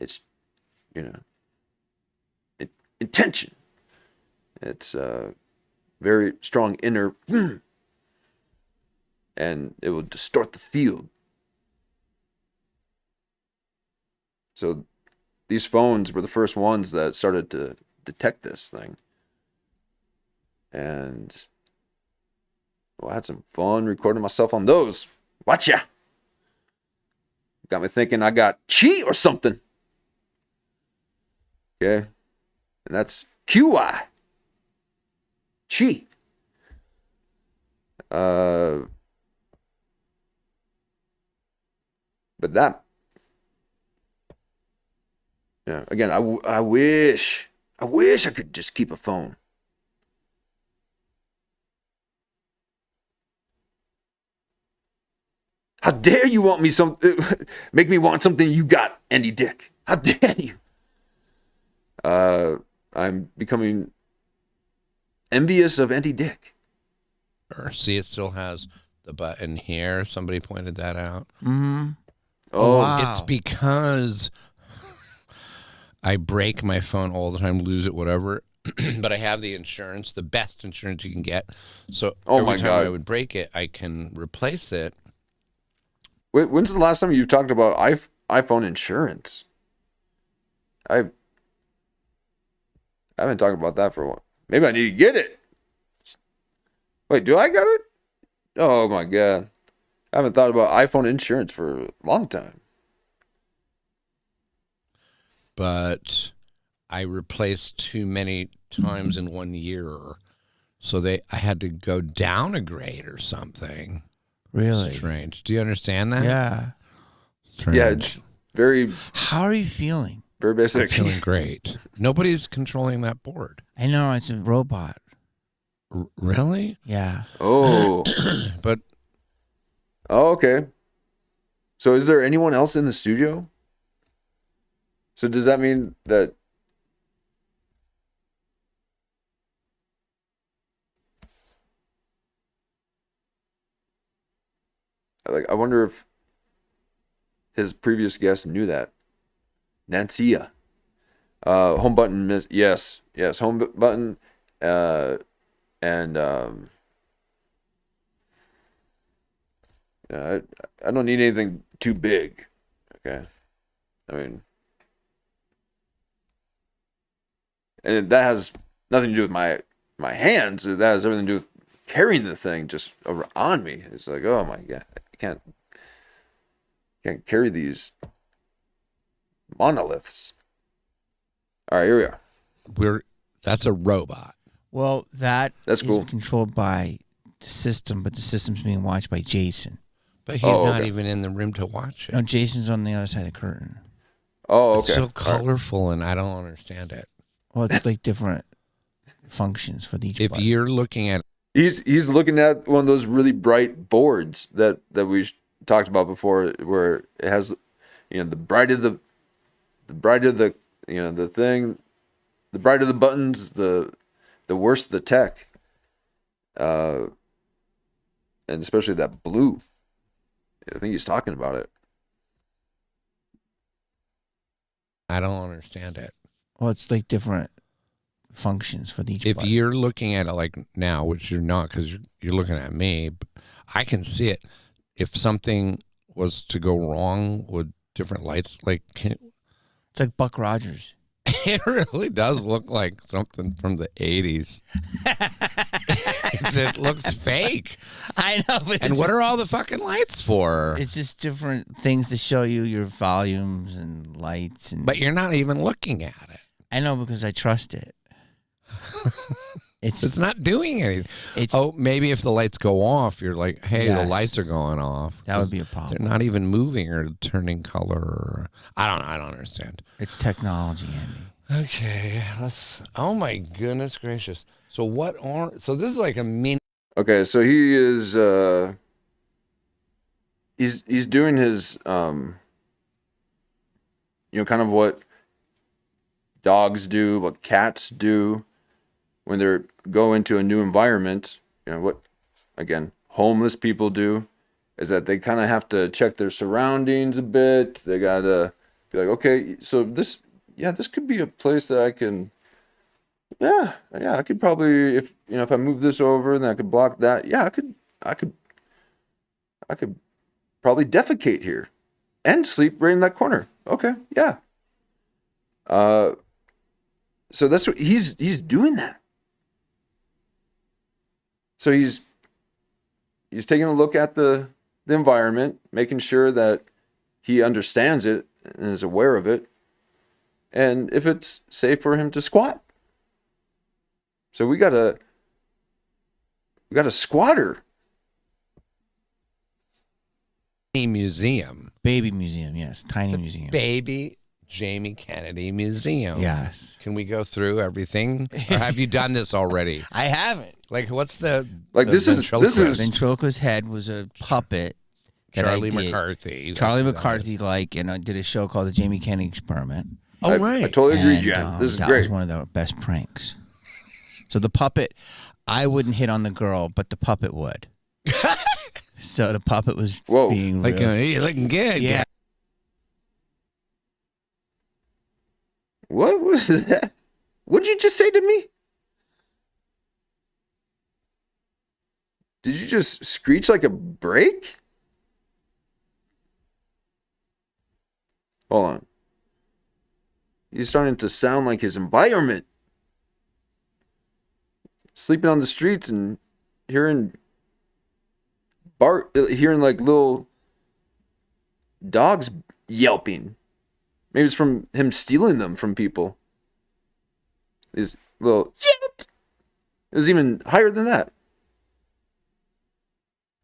It's, intention. It's a very strong inner, and it will distort the field. So these phones were the first ones that started to detect this thing. And I had some fun recording myself on those. Watch ya. Got me thinking I got chi or something. Okay. And that's QI. Chi. But that, again, I wish I could just keep a phone. How dare you want me make me want something you got, Andy Dick? How dare you? I'm becoming envious of Andy Dick. See, it still has the button here. Somebody pointed that out. Mm-hmm. Oh, wow. It's because I break my phone all the time, lose it, whatever. But I have the insurance, the best insurance you can get. So every time I would break it, I can replace it. When's the last time you talked about iPhone insurance? I haven't talked about that for a while. Maybe I need to get it. Wait, do I got it? Oh my God. I haven't thought about iPhone insurance for a long time. But I replaced too many times in 1 year. So I had to go down a grade or something. Really? Strange. Do you understand that? Yeah. Strange. Yeah, it's very... How are you feeling? Very I'm basic. feeling great. Nobody's controlling that board. I know it's a robot. Really? Yeah. Oh. But Oh, okay. So is there anyone else in the studio? So does that mean that I wonder if his previous guest knew that. Nancia. Home button yes. Yes, home button and I don't need anything too big. Okay. I mean, and that has nothing to do with my hands. That has everything to do with carrying the thing just over on me. It's like, oh my God, I can't carry these monoliths. All right, here we are. That's a robot. Well, that's cool. Controlled by the system, but the system's being watched by Jason. But he's not even in the room to watch it. No, Jason's on the other side of the curtain. Oh, okay. It's so colorful, and I don't understand it. Well, it's like different functions for each. If you're looking at, he's looking at one of those really bright boards that we talked about before, where it has, the brighter the the thing, the brighter the buttons, the worse the tech, and especially that blue. I think he's talking about it. I don't understand it. Well, it's like different functions for each. If you're looking at it like now, which you're not because you're looking at me, but I can see it. If something was to go wrong with different lights, it's like Buck Rogers. It really does look like something from the 80s. It looks fake. I know, but and what are all the fucking lights for? It's just different things to show you your volumes and lights. But you're not even looking at it. I know because I trust it. It's not doing anything. Maybe if the lights go off, you're like, hey, the lights are going off. That would be a problem. They're not even moving or turning color. I don't understand. It's technology, Andy. Okay. Oh my goodness gracious. So so this is like a mini. Okay, so he is he's doing his kind of what dogs do, what cats do when they go into a new environment. What, again, homeless people do is that they kind of have to check their surroundings a bit. They gotta be like, okay, so this could be a place that I can. Yeah, I could probably, if I move this over, then I could block that. Yeah, I could probably defecate here and sleep right in that corner. Okay, yeah. So that's what he's doing that. So he's taking a look at the environment, making sure that he understands it and is aware of it, and if it's safe for him to squat. So we got a squatter. Museum. Baby museum, yes. Tiny museum. Baby Jamie Kennedy Museum. Yes. Can we go through everything? Or have you done this already? I haven't. Like, what's the this is Ventriloquist's head was a puppet that Charlie I did. McCarthy. Charlie McCarthy, and I did a show called the Jamie Kennedy Experiment. Oh, right. I totally agree, Jen. This is that great. Was one of the best pranks. So the puppet, I wouldn't hit on the girl, but the puppet would. So the puppet was being you're looking good. Yeah. What was that? What'd you just say to me? Did you just screech like a brake? Hold on. He's starting to sound like his environment. Sleeping on the streets and hearing like little dogs yelping. Maybe it's from him stealing them from people. These little yelp. It was even higher than that.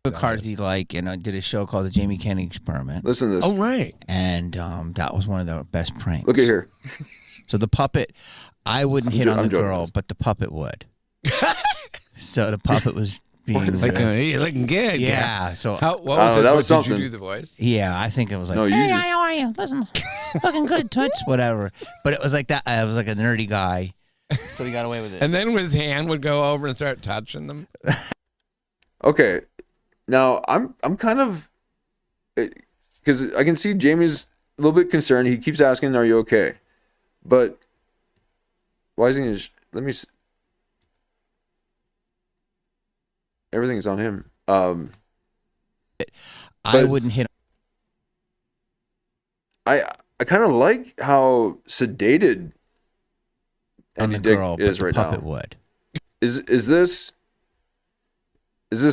McCarthy did a show called the Jamie Kennedy Experiment. Listen to this. Oh, right. And that was one of the best pranks. Look at here. So the puppet, I wouldn't hit on the girl, joking. but the puppet would. So the puppet was being looking good. Yeah. So what was that that? was something. Did you do the voice? yeah, I think it was like, No, hey, how are you? Listen, looking good, toots, whatever. But it was like that. I was like a nerdy guy, so he got away with it. And then his hand would go over and start touching them. Okay, now I'm kind of, because I can see Jamie's a little bit concerned. He keeps asking, "Are you okay?" But why is he? Let me. Everything's on him. I wouldn't hit. I kind of like how sedated On Andy the Dick girl, is but right the puppet now. would. Is this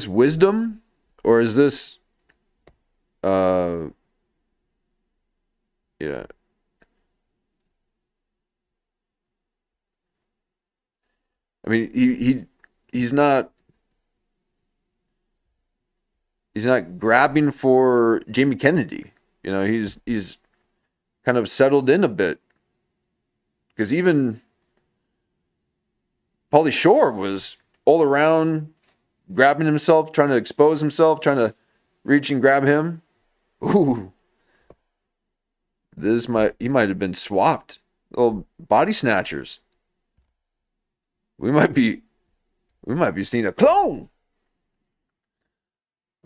wisdom, or is this yeah. I mean, he's not grabbing for Jamie Kennedy. You know, he's kind of settled in a bit, because even Pauly Shore was all around grabbing himself, trying to expose himself, trying to reach and grab him. Ooh. He might have been swapped. Little body snatchers. We might be seeing a clone.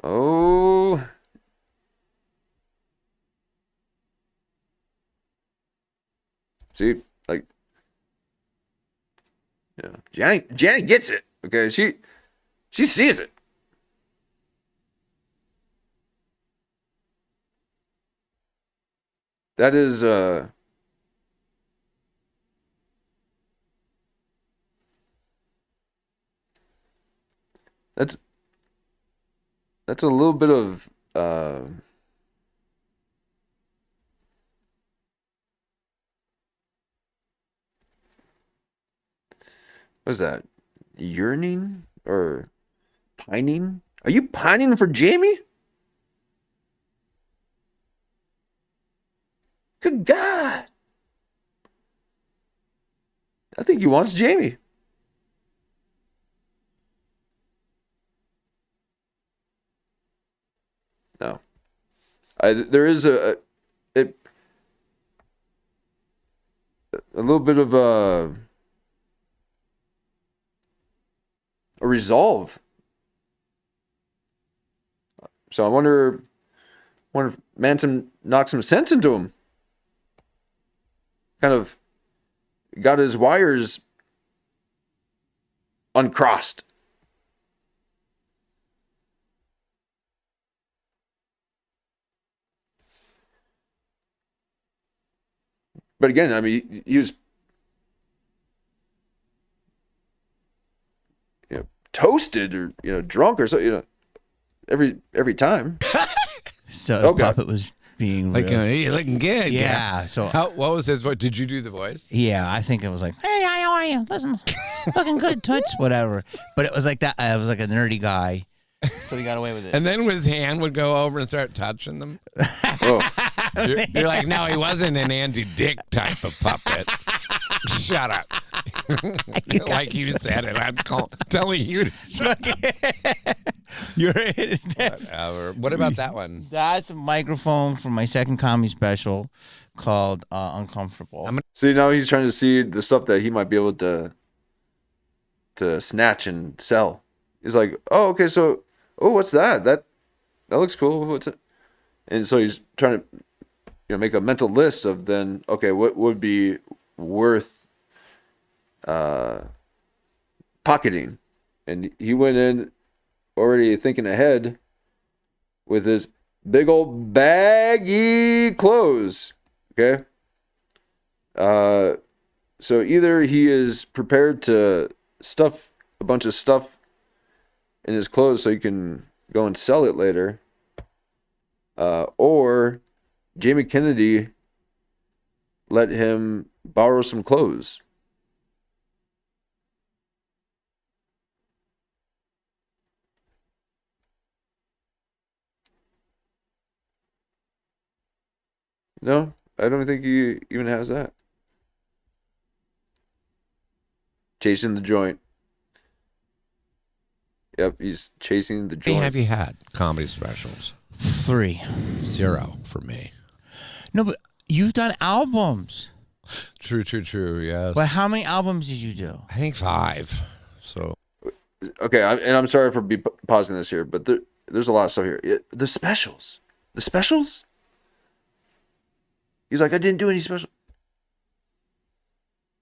Oh. See, like, yeah, Janet gets it. Okay, she sees it. That is that's a little bit of what is that? Yearning or pining? Are you pining for Jamie? Good God. I think he wants Jamie. No. There is a little bit of a resolve. So I wonder if Manson knocked some sense into him. Kind of got his wires uncrossed. But again, I mean, he was toasted or drunk or so, every time. So the puppet was being hey, looking good. Yeah. So what was his voice? Did you do the voice? Yeah, I think it was like, hey, how are you? Listen, looking good, toots, whatever. But it was like that. I was like a nerdy guy, so he got away with it. And then his hand would go over and start touching them. Oh. You're like, no, he wasn't an Andy Dick type of puppet. Shut up. Like you said it. I'm telling you to shut up. Whatever. What about that one? That's a microphone from my second comedy special called Uncomfortable. See, now he's trying to see the stuff that he might be able to snatch and sell. He's like, oh, okay, so, what's that? That looks cool. What's it? And so he's trying to make a mental list of then, okay, what would be worth pocketing. And he went in already thinking ahead with his big old baggy clothes. Okay. So either he is prepared to stuff a bunch of stuff in his clothes so he can go and sell it later, or Jamie Kennedy let him borrow some clothes. No, I don't think he even has that. Chasing the joint. Yep, he's chasing the How many joint. have you had comedy specials? 3. 0 for me. No, but you've done albums. True, yes. But how many albums did you do? I think 5. So Okay, and I'm sorry for pausing this here, but there's a lot of stuff here. The specials. The specials? He's like, I didn't do any special.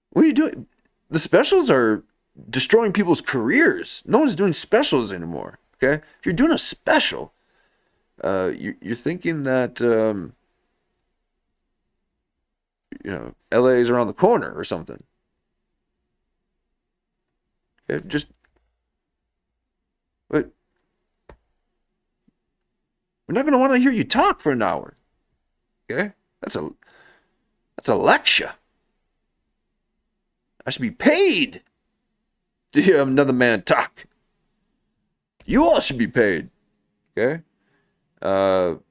What are you doing? The specials are destroying people's careers. No one's doing specials anymore. Okay, if you're doing a special, you're thinking that LA is around the corner or something. Okay, just but we're not going to want to hear you talk for an hour. Okay, that's a lecture. I should be paid to hear another man talk. You all should be paid. Okay? What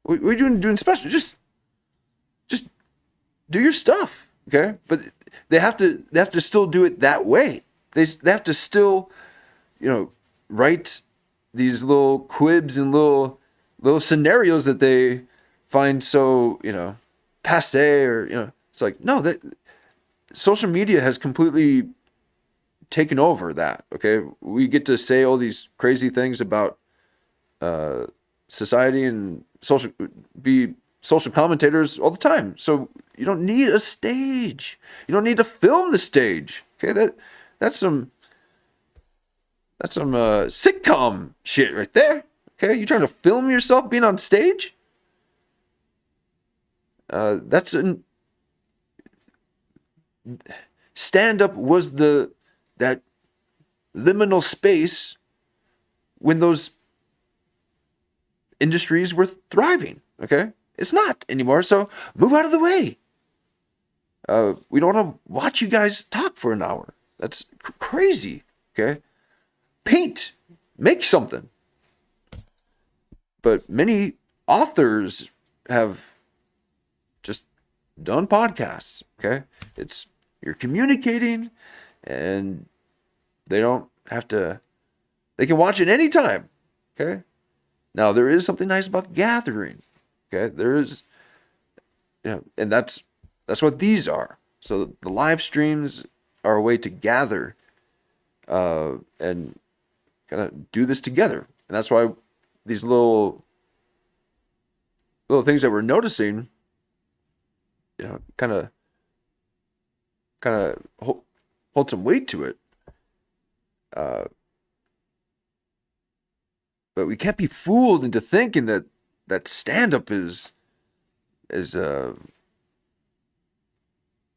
are you doing special? Just do your stuff. Okay? But they have to still do it that way. They have to still, write these little quibs and little scenarios that they find so, passe, or, it's like, no, that social media has completely taken over that. Okay. We get to say all these crazy things about, society and be social commentators all the time. So you don't need a stage. You don't need to film the stage. Okay. That's some sitcom shit right there. Okay. You trying to film yourself being on stage? Stand-up was that liminal space when those industries were thriving. Okay, it's not anymore. So move out of the way. We don't want to watch you guys talk for an hour. That's crazy. Okay, paint, make something. But many authors have just done podcasts. Okay, you're communicating, and they don't have to. They can watch it anytime. Okay. Now there is something nice about gathering. Okay, there is, and that's what these are. So the live streams are a way to gather, and kind of do this together. And that's why these little things that we're noticing, kind of hold some weight to it. But we can't be fooled into thinking that stand-up is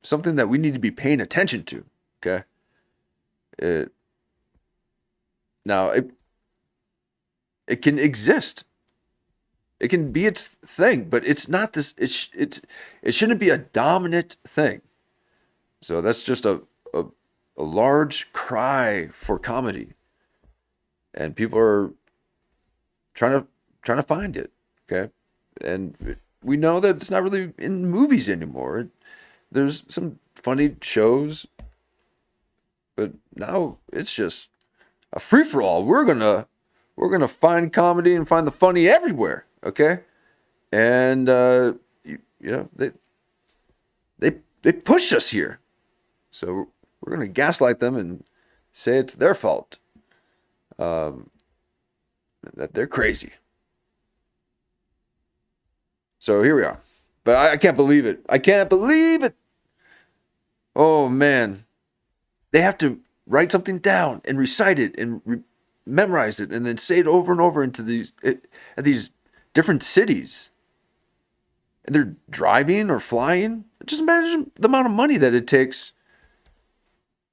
something that we need to be paying attention to. Okay. It can exist. It can be its thing, but it's not this. It shouldn't be a dominant thing. So that's just a large cry for comedy, and people are trying to find it. Okay, and we know that it's not really in movies anymore. There's some funny shows, but now it's just a free for all. We're gonna find comedy and find the funny everywhere. Okay, and they push us here, so we're gonna gaslight them and say it's their fault, that they're crazy. So here we are, but I can't believe it. I can't believe it. Oh man, they have to write something down and recite it and memorize it and then say it over and over into these different cities. And they're driving or flying. Just imagine the amount of money that it takes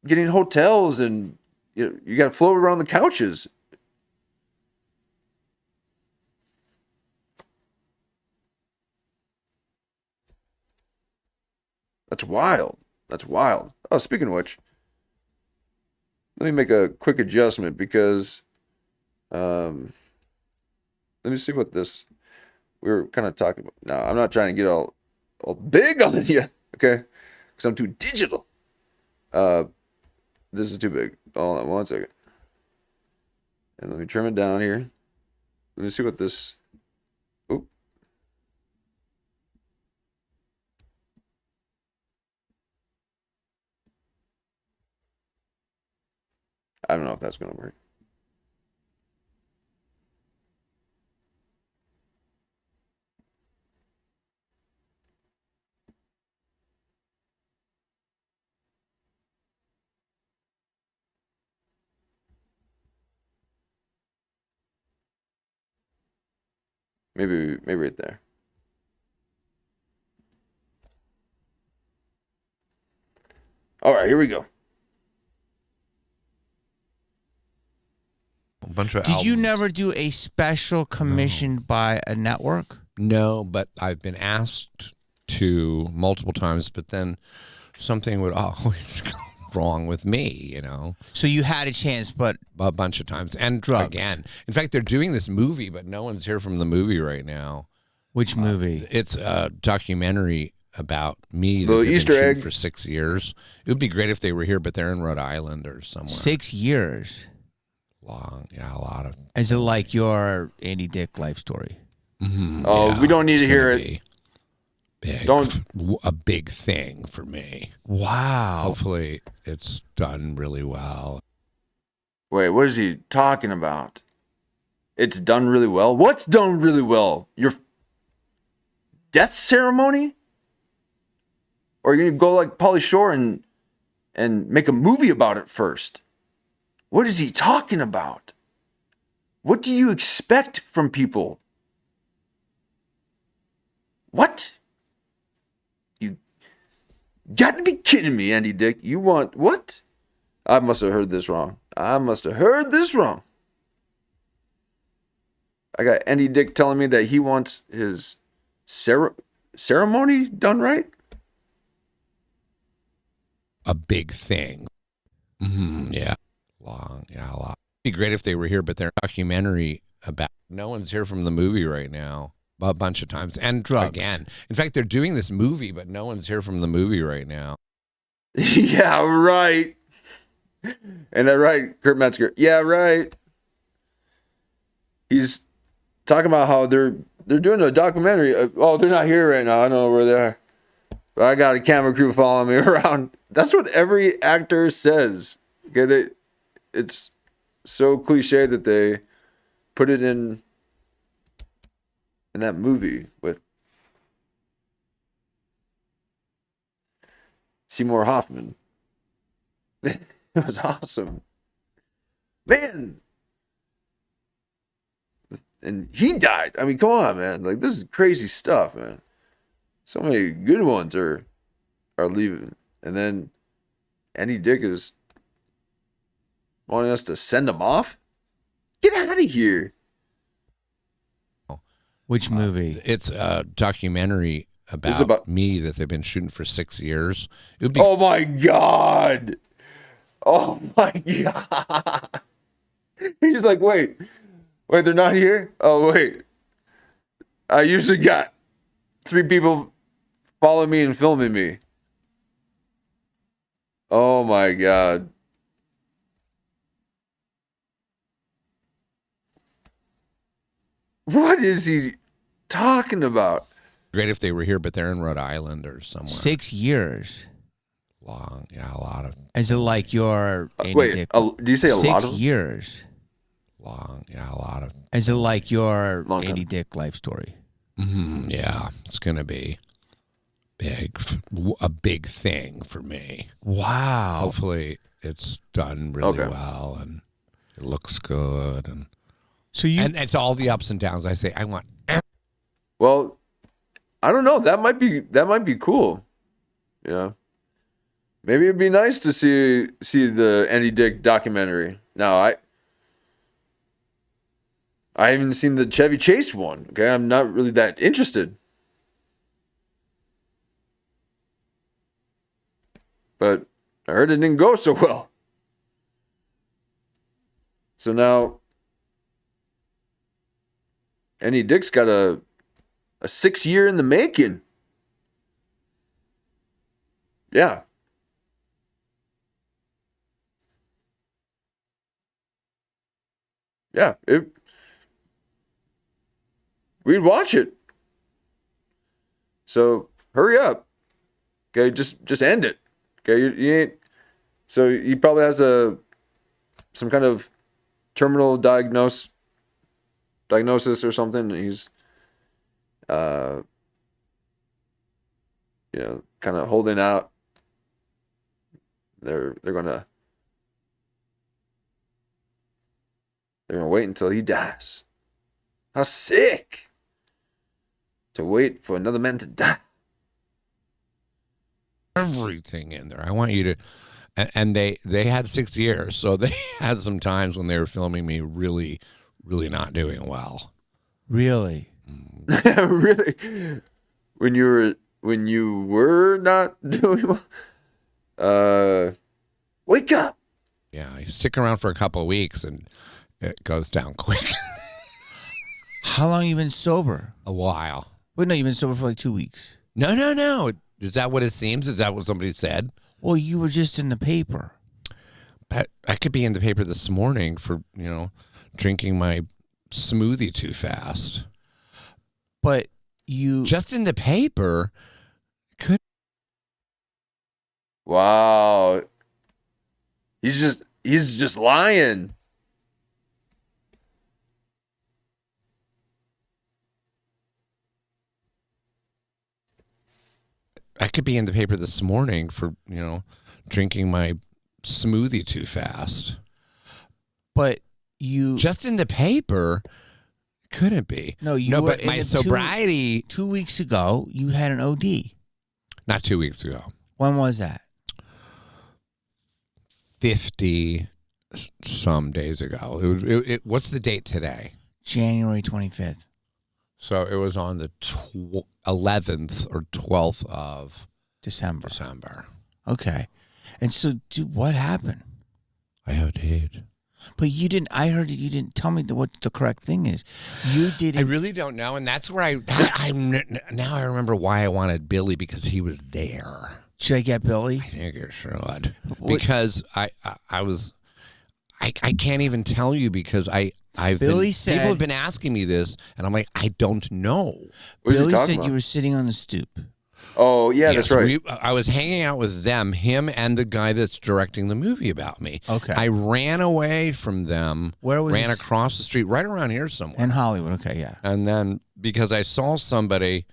getting hotels, and you got to float around the couches. That's wild. That's wild. Oh, speaking of which, let me make a quick adjustment because let me see what this. We were kind of talking about. No, I'm not trying to get all big on it yet. Okay, because I'm too digital. This is too big. Hold on 1 second. And let me trim it down here. Let me see what this. Oop. I don't know if that's going to work. Maybe right there. All right, here we go. A bunch of Did you albums. never do a special commissioned by a network? No, but I've been asked to multiple times, but then something would always go wrong with me, you know. So you had a chance, but A bunch of times. And drugs. again. In fact, they're doing this movie, but no one's here from the movie right now. Which movie? It's a documentary about me that Little they've Easter been shooting egg. for 6 years. It would be great if they were here, but they're in Rhode Island or somewhere. 6 years. Long, yeah, a lot of. Is it like your Andy Dick life story? Oh, we don't need to hear it. Big, Don't- a big thing for me. Wow. Hopefully, it's done really well. Wait, what is he talking about? It's done really well. What's done really well? Your death ceremony? Or you're gonna go like Pauly Shore and make a movie about it first? What is he talking about? What do you expect from people? What? You got to be kidding me, Andy Dick. You want what? I must have heard this wrong. I got Andy Dick telling me that he wants his ceremony done right. A big thing. Yeah. Long, yeah, a lot. It'd be great if they were here, but they're a documentary about. No one's here from the movie right now. A bunch of times. And drugs. Again. In fact, they're doing this movie, but no one's here from the movie right now. Yeah, right. And that right, Kurt Metzger. Yeah, right. He's talking about how they're doing a documentary. Oh, they're not here right now. I don't know where they are. But I got a camera crew following me around. That's what every actor says. Okay, it's so cliche that they put it in that movie with Seymour Hoffman. It was awesome. Man. And he died. I mean, come on, man. Like, this is crazy stuff, man. So many good ones are leaving. And then Andy Dick is wanting us to send them off? Get out of here. Which movie? It's a documentary about me that they've been shooting for 6 years. It would be. Oh my God. Oh my God. He's just like, wait, they're not here? Oh, wait. I usually got 3 people following me and filming me. Oh my God. What is he talking about? Great if they were here, but they're in Rhode Island or somewhere. 6 years. Long, yeah, a lot of. Is it like your Andy wait, Dick? do you say a lot of? 6 years. Long, yeah, a lot of. Is it like your Long Andy time. Dick life story? Yeah, it's gonna be big, a big thing for me. Wow. Hopefully, it's done really Okay. well and it looks good, and So you it's all the ups and downs. I say I want. Well, I don't know. That might be cool. You know, maybe it'd be nice to see the Andy Dick documentary. Now, I haven't seen the Chevy Chase one. Okay, I'm not really that interested. But I heard it didn't go so well. So now Andy Dick's got a 6-year in the making. Yeah. Yeah. We'd watch it. So hurry up. Okay, just end it. Okay, you ain't. So he probably has some kind of terminal diagnosis or something. He's kind of holding out. They're gonna wait until he dies. How sick to wait for another man to die. Everything in there. I want you to, and they had 6 years, so they had some times when they were filming me really, really not doing well. Really? Really? When you were not doing well? Wake up. Yeah, you stick around for a couple of weeks and it goes down quick. How long you been sober? A while. Wait, no, you've been sober for like 2 weeks. No. Is that what it seems? Is that what somebody said? Well, you were just in the paper. But I could be in the paper this morning for, drinking my smoothie too fast. But you... Just in the paper? Could... Wow. He's just lying. I could be in the paper this morning for, drinking my smoothie too fast. But you... Just in the paper? Couldn't be. No, but my sobriety... 2 weeks ago, you had an OD. Not 2 weeks ago. When was that? 50 some days ago. What's the date today? January 25th. So it was on the 11th or 12th of December. Okay. And so, dude, what happened? I OD'd. But you didn't. I heard that you didn't tell me what the correct thing is. You didn't. I really don't know, and that's where now I remember why I wanted Billy, because he was there. Should I get Billy? I think you should, because I can't even tell you, because people have been asking me this, and I'm like, I don't know. Billy said you were sitting on the stoop. Oh, yeah, yes, that's right. I was hanging out with him and the guy that's directing the movie about me. Okay. I ran away from them. Ran across the street, right around here somewhere. In Hollywood, okay, yeah. And then, because I saw somebody,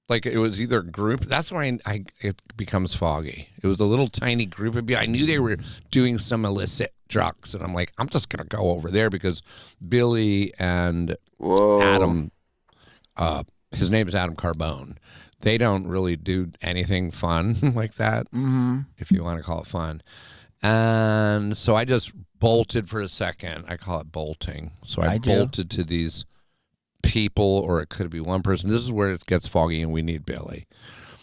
like it was either a group, that's where it becomes foggy. It was a little tiny group of people. I knew they were doing some illicit drugs, and I'm like, I'm just going to go over there, because Billy and Adam, his name is Adam Carbone. They don't really do anything fun like that, if you want to call it fun. And so I just bolted for a second. I call it bolting. So I bolted to these people, or it could be one person. This is where it gets foggy, and we need Billy.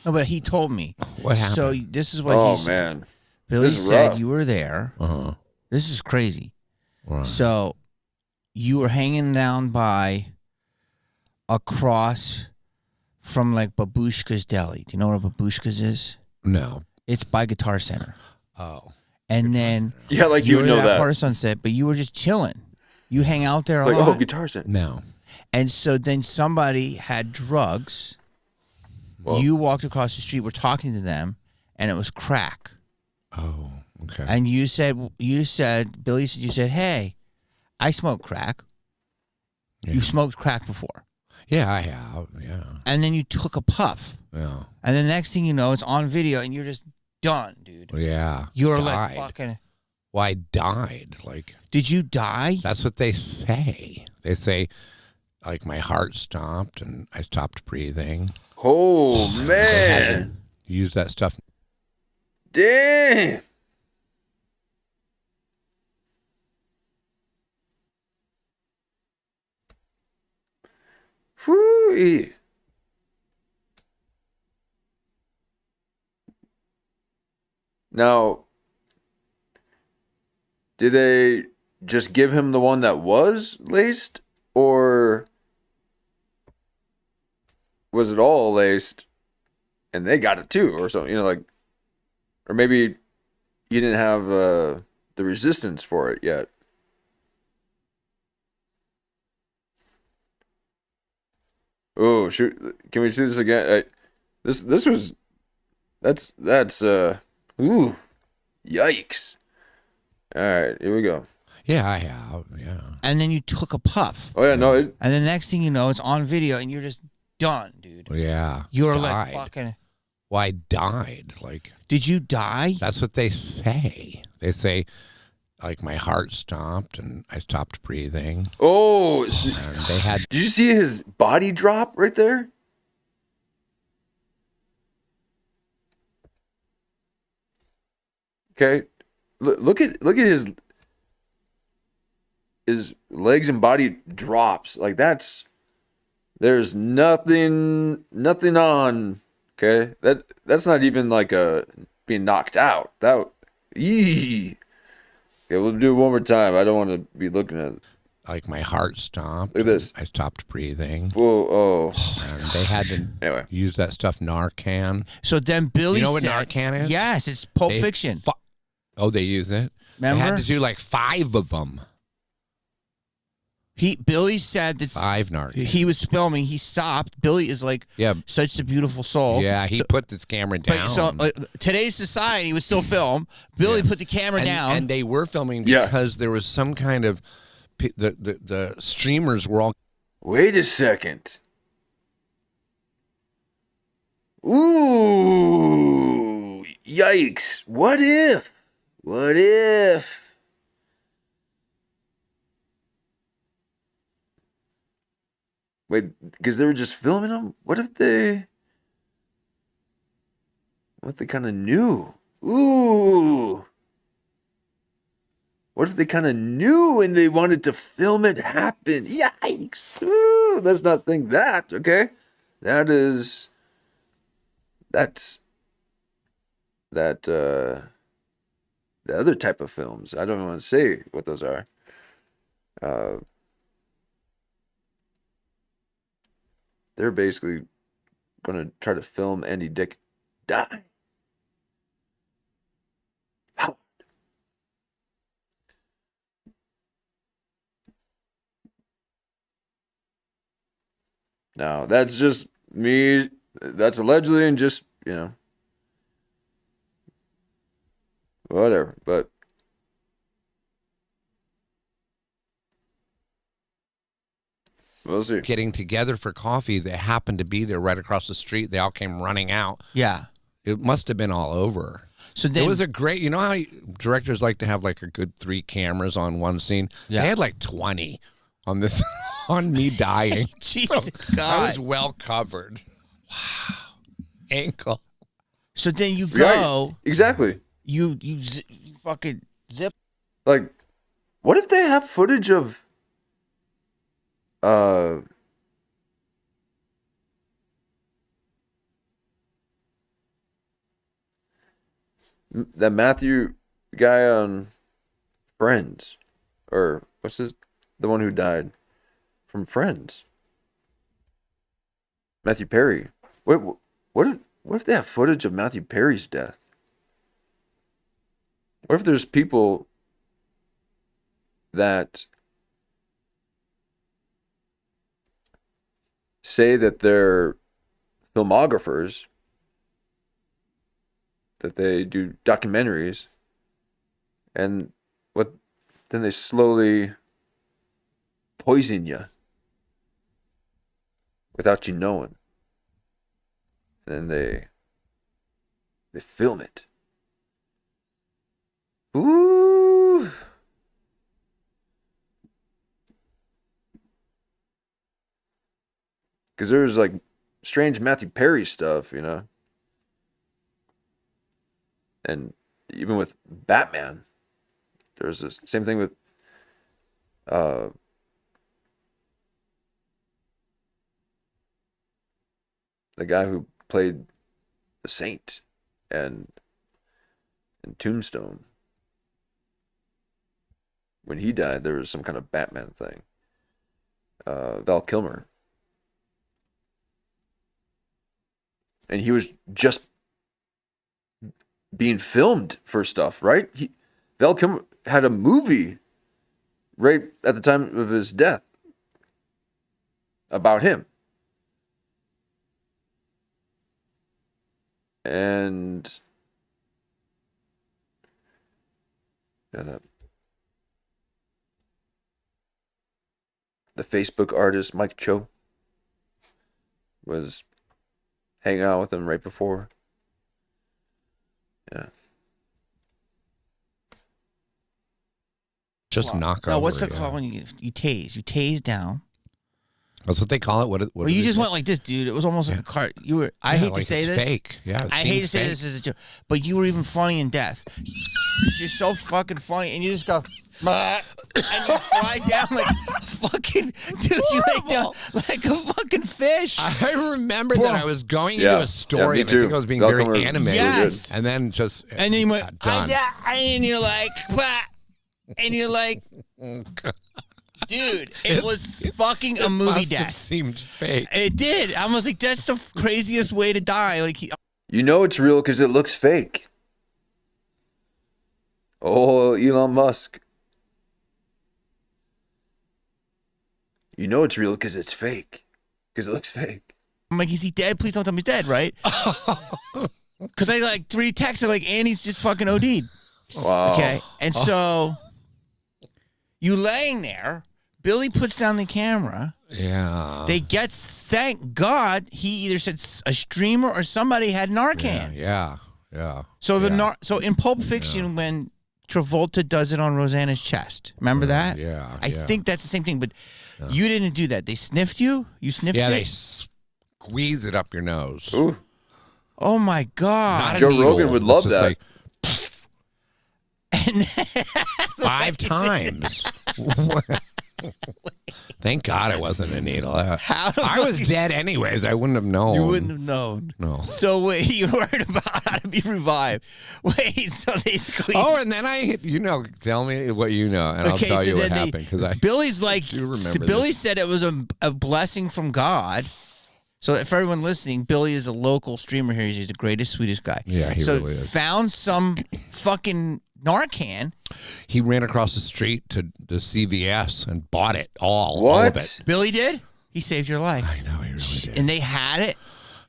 No, but he told me. What happened? So this is what he said. Oh, man. Billy said you were there. Uh-huh. This is crazy. Right. So you were hanging down by across from like Babushka's Deli. Do you know where Babushka's is? No. It's by Guitar Center. Oh. And then you were know that part of Sunset, but you were just chilling. You hang out there a like, lot. oh, Guitar Center. No. And so then somebody had drugs. Well, you walked across the street, were talking to them, and it was crack. Oh, okay. And Billy said, you said, hey, I smoke crack. Yeah. You've smoked crack before. Yeah, I have. Yeah. And then you took a puff. Yeah. And the next thing you know, it's on video, and you're just done, dude. Well, yeah. You're like fucking. Well, I died. Like. Did you die? That's what they say. They say, like, my heart stopped and I stopped breathing. Oh, man. Use that stuff. Damn. Whoo. Now, did they just give him the one that was laced, or was it all laced and they got it too or something, like, or maybe you didn't have the resistance for it yet. Oh shoot! Can we see this again? This was that's ooh, yikes! All right, here we go. Yeah, I have. Yeah. And then you took a puff. Oh yeah, no. And the next thing you know, it's on video, and you're just done, dude. Yeah. You're like fucking. Well, I died. Like. Did you die? That's what they say. They say, like, my heart stopped and I stopped breathing. Oh, and they had. Did you see his body drop right there? Okay, look at his legs and body drops. Like there's nothing on. Okay, that's not even like being knocked out. Okay, we'll do it one more time. I don't want to be looking at it. Like my heart stopped. Look at this. I stopped breathing. Whoa, oh. And they had to use that stuff, Narcan. So then Billy You know what said, Narcan is? Yes, it's Pulp Fiction. Oh, they use it? Remember? They had to do like 5 of them. Billy said that 5 Narcan. He was filming. He stopped. Billy is like such a beautiful soul. Yeah, he put this camera down. So today's society would still film. Billy put the camera down, and they were filming because there was some kind of the streamers were all. Wait a second. Ooh, yikes! What if? What if? Wait, because they were just filming them? What if they kind of knew? Ooh. What if they kind of knew and they wanted to film it happen? Yikes. Ooh, let's not think that, okay? That's the other type of films. I don't want to say what those are. They're basically going to try to film Andy Dick die. How? Now, that's just me. That's allegedly and just, whatever. But we'll see. Getting together for coffee. They happened to be there right across the street. They all came running out. Yeah. It must have been all over. So it was a great, you know how directors like to have like a good 3 cameras on one scene? Yeah. They had like 20 on this, on me dying. Jesus God. I was well covered. Wow. Ankle. So then you go. Right. Exactly. You fucking zip. Like, what if they have footage of that Matthew guy on Friends, or what's the one who died from Friends? Matthew Perry. What if they have footage of Matthew Perry's death? What if there's people that say that they're filmographers, that they do documentaries, and then they slowly poison you without you knowing, and then they film it. Ooh. Because there's like strange Matthew Perry stuff, and even with Batman, there's the same thing with the guy who played the Saint and Tombstone. When he died, there was some kind of Batman thing. Val Kilmer. and he was just being filmed for stuff, right? Val Kilmer had a movie right at the time of his death about him. And yeah, the Facebook artist Mike Cho was hanging out with him right before. Yeah. Just knock no, over. what's it called when you tase? You tase down. That's what they call it. What Well, you just went like this, dude. It was almost like a cart. You were. I hate like to say it's this. Fake. Yeah. I hate to say this as a joke, but you were even funny in death. You're so fucking funny, and you just go, "Bah," and you fly down like fucking dude. You lay down like a fucking fish. I remember that I was going into a story, and I think I was being Val very Kilmer animated. Yes. And then just And then you went, done. and you're like, "Bah," and you're like, dude, it was fucking a movie must have death. seemed fake. It did. I was like, that's the craziest way to die. Like, You know it's real because it looks fake. Oh, Elon Musk. You know it's real because it's fake. Because it looks fake. I'm like, is he dead? Please don't tell me he's dead, right? Because I like 3 texts are like, Annie's just fucking OD'd. Wow. Okay. And so you laying there, Billy puts down the camera. Yeah. They get, thank God, he either said a streamer or somebody had Narcan. Yeah. So so in Pulp Fiction, when Travolta does it on Rosanna's chest, remember that? Yeah. I think that's the same thing, but you didn't do that. They sniffed you? You sniffed it? Yeah, they squeeze it up your nose. Ooh. Oh my God. Not a Joe needle. Rogan would It's love just that. like, 5 times. Thank God it wasn't a needle. I was dead anyways. I wouldn't have known. You wouldn't have known. No. So wait, you heard about how to be revived. Wait, so they squeeze. Oh, and then tell me what you know, and I'll tell you what happened. Because Billy's like, do remember Billy said it was a blessing from God. So if everyone listening, Billy is a local streamer here. He's the greatest, sweetest guy. Yeah, he really is. Found some fucking Narcan. he ran across the street to the CVS and bought it all What? of it. Billy did? He saved your life. I know he really did. And they had it?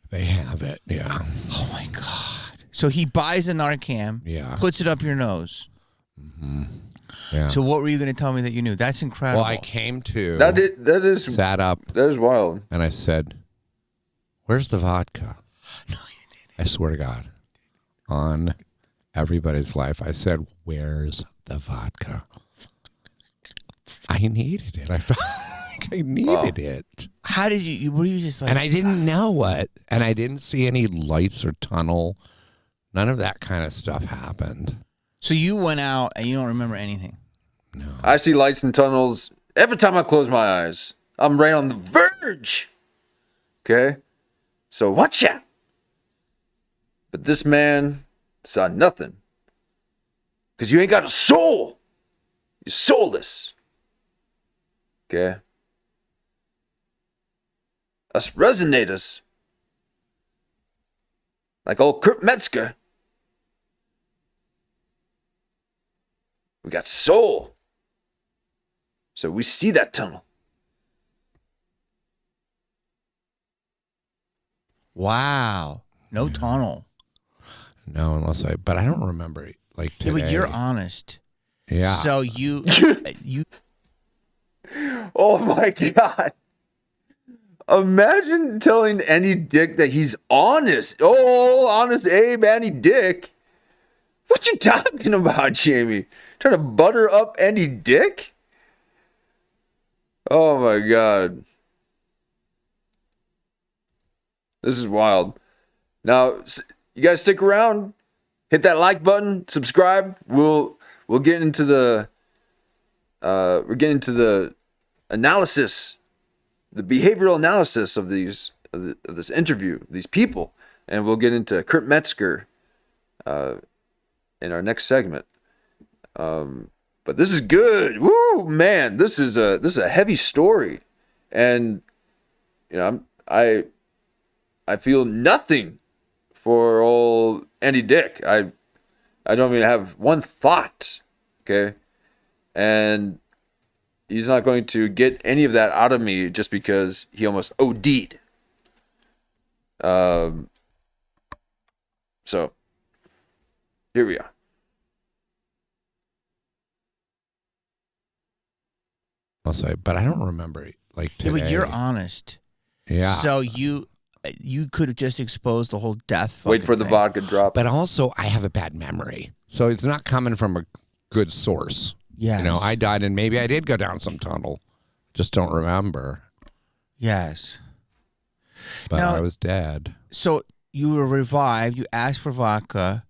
They have it. Yeah. Oh my God. So he buys a Narcan, puts it up your nose. Yeah. So what were you going to tell me that you knew? That's incredible. Well, I came to That is sat up that is wild. and I said, "Where's the vodka?" I swear to God, on everybody's life, I said, "Where's the vodka?" I needed it. I felt like I needed it. How did you were you just like... And I didn't know what. And I didn't see any lights or tunnel. None of that kind of stuff happened. So you went out and you don't remember anything? No. I see lights and tunnels every time I close my eyes. I'm right on the verge. Okay? So watch out. But this man saw nothing. Because you ain't got a soul. You're soulless. Okay? Us resonators. Like old Kurt Metzger. We got soul. So we see that tunnel. Wow. No tunnel. No, but I don't remember it like today. Yeah, but you're honest. Yeah. So you Oh my God. Imagine telling any dick that he's honest. Oh, honest Abe, any dick. What you talking about, Jamie? Trying to butter up any dick? Oh my God. This is wild. Now, you guys stick around. Hit that like button. Subscribe. We'll get into the we're getting into the analysis, the behavioral analysis of these of this interview, these people, and we'll get into Kurt Metzger in our next segment. But this is good. Woo, man! This is a heavy story, and you know I feel nothing for old Andy Dick. I don't even have one thought, okay? And he's not going to get any of that out of me just because he almost OD'd. So, here we are. I'll say, but I don't remember like today. Yeah, but you're honest. Yeah. So you could have just exposed the whole death. Wait for the thing. vodka drop. But also, I have a bad memory, so it's not coming from a good source. Yes. You know, I died, and maybe I did go down some tunnel. Just don't remember. Yes. But Now, I was dead. So you were revived. You asked for vodka,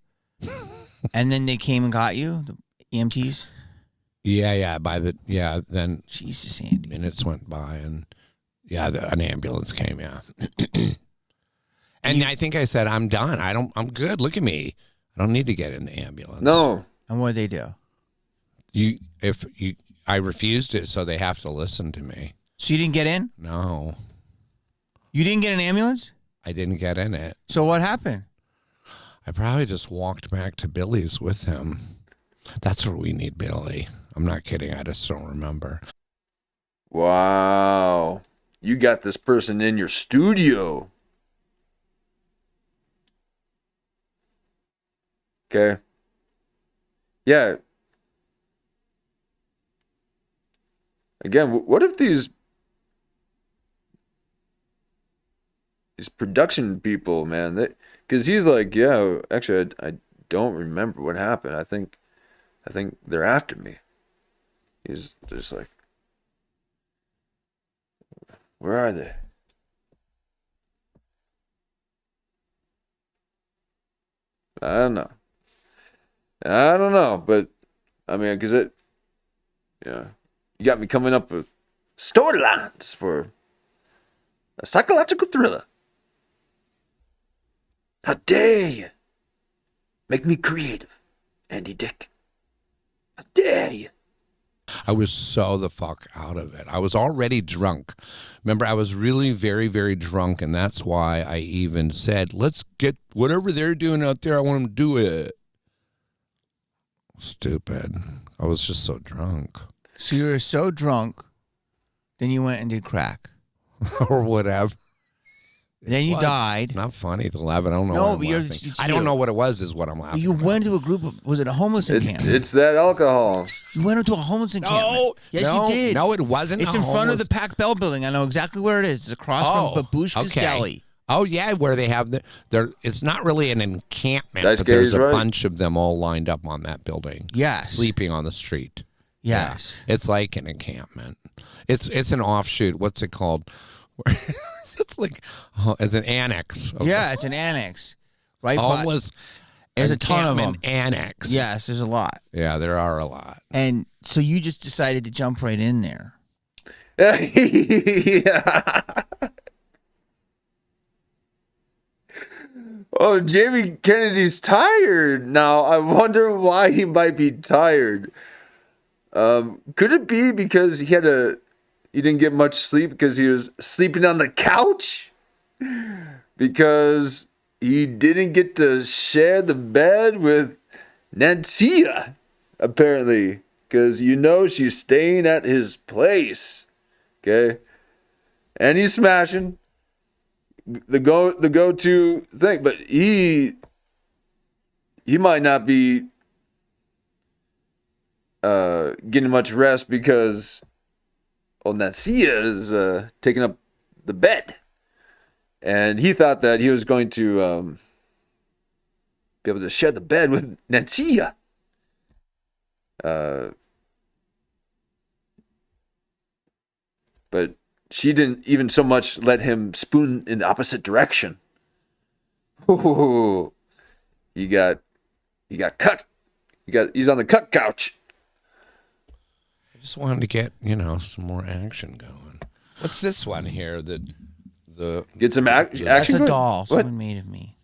and then they came and got you, the EMTs. Yeah. Then Jesus, Andy. minutes went by, and an ambulance came. Yeah. And I think I said, I'm done. I'm good. Look at me. I don't need to get in the ambulance. No. And what did they do? I refused it, so they have to listen to me. So you didn't get in? No. You didn't get an ambulance? I didn't get in it. So what happened? I probably just walked back to Billy's with him. That's where we need Billy. I'm not kidding. I just don't remember. Wow. You got this person in your studio. Okay. Yeah. Again, what if these production people, man, because he's like, yeah, actually, I don't remember what happened. I think they're after me. He's just like, where are they? I don't know, but I mean, because you got me coming up with storylines for a psychological thriller. How dare you make me creative, Andy Dick? How dare you? I was so the fuck out of it. I was already drunk. Remember, I was really very, very drunk, and that's why I even said, let's get whatever they're doing out there, I want them to do it. Stupid. I was just so drunk. So you were so drunk, then you went and did crack. Or whatever. Then you died. It's not funny to laugh. I don't know. No, why I'm but laughing. I don't know what it was. Is what I'm laughing. You about. went to a group of, was it a homeless encampment? It's that alcohol. You went into a homeless encampment. Yes, you did. No, it wasn't. It's in front of the Pac Bell building. I know exactly where it is. It's across from Babushka's Deli. Oh yeah, where they have it's not really an encampment, That's but there's a right. bunch of them all lined up on that building. Yes. Sleeping on the street. Yes. Yeah. It's like an encampment. It's an offshoot. What's it called? It's like it's an annex. Yeah, it's an annex. Right. Homeless. There's a ton of them. Annex. Yes, there's a lot. Yeah, there are a lot. And so you just decided to jump right in there. Yeah. Oh, Jamie Kennedy's tired now. I wonder why he might be tired. Could it be because he didn't get much sleep because he was sleeping on the couch? Because he didn't get to share the bed with Nancia, apparently. Because she's staying at his place. Okay? And he's smashing the go-to thing. But he might not be getting much rest because Nancia is taking up the bed. And he thought that he was going to be able to share the bed with Nancia. But she didn't even so much let him spoon in the opposite direction. Ooh, he got cut. He's on the cut couch. I just wanted to get some more action going. What's this one here? Get some action. That's a going? doll What? someone made of me.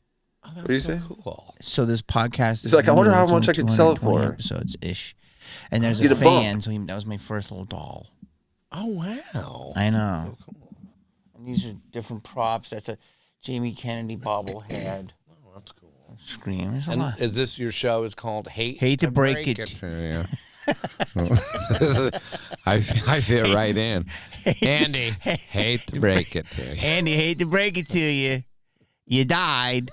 Oh, What do you say? Cool. So this podcast It's like, I wonder how it's only much I could sell it 220 for. episodes ish. And there's Get a a bump. fan, so that was my first little doll. Oh wow! I know. So cool. And these are different props. That's a Jamie Kennedy bobblehead. Oh, that's Scream. There's a And lot. is this your show? Is called Hate to break it to you. I fit right in. Andy, hate to break it to you. Andy, hate to break it to you. You died.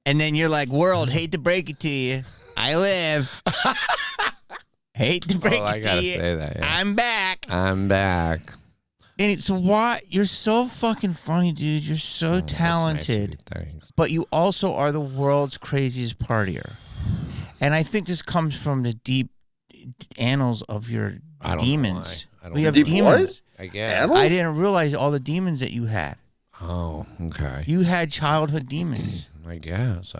And then you're like, world, hate to break it to you. I lived. Hate to break I it gotta to you. say that. Yeah. I'm back. I'm back. And so why? You're so fucking funny, dude. You're so talented. Nice, thanks. But you also are the world's craziest partier. And I think this comes from the deep annals of your demons. You have Deep demons. what? I guess. Annals? I didn't realize all the demons that you had. Oh, okay. You had childhood demons. I guess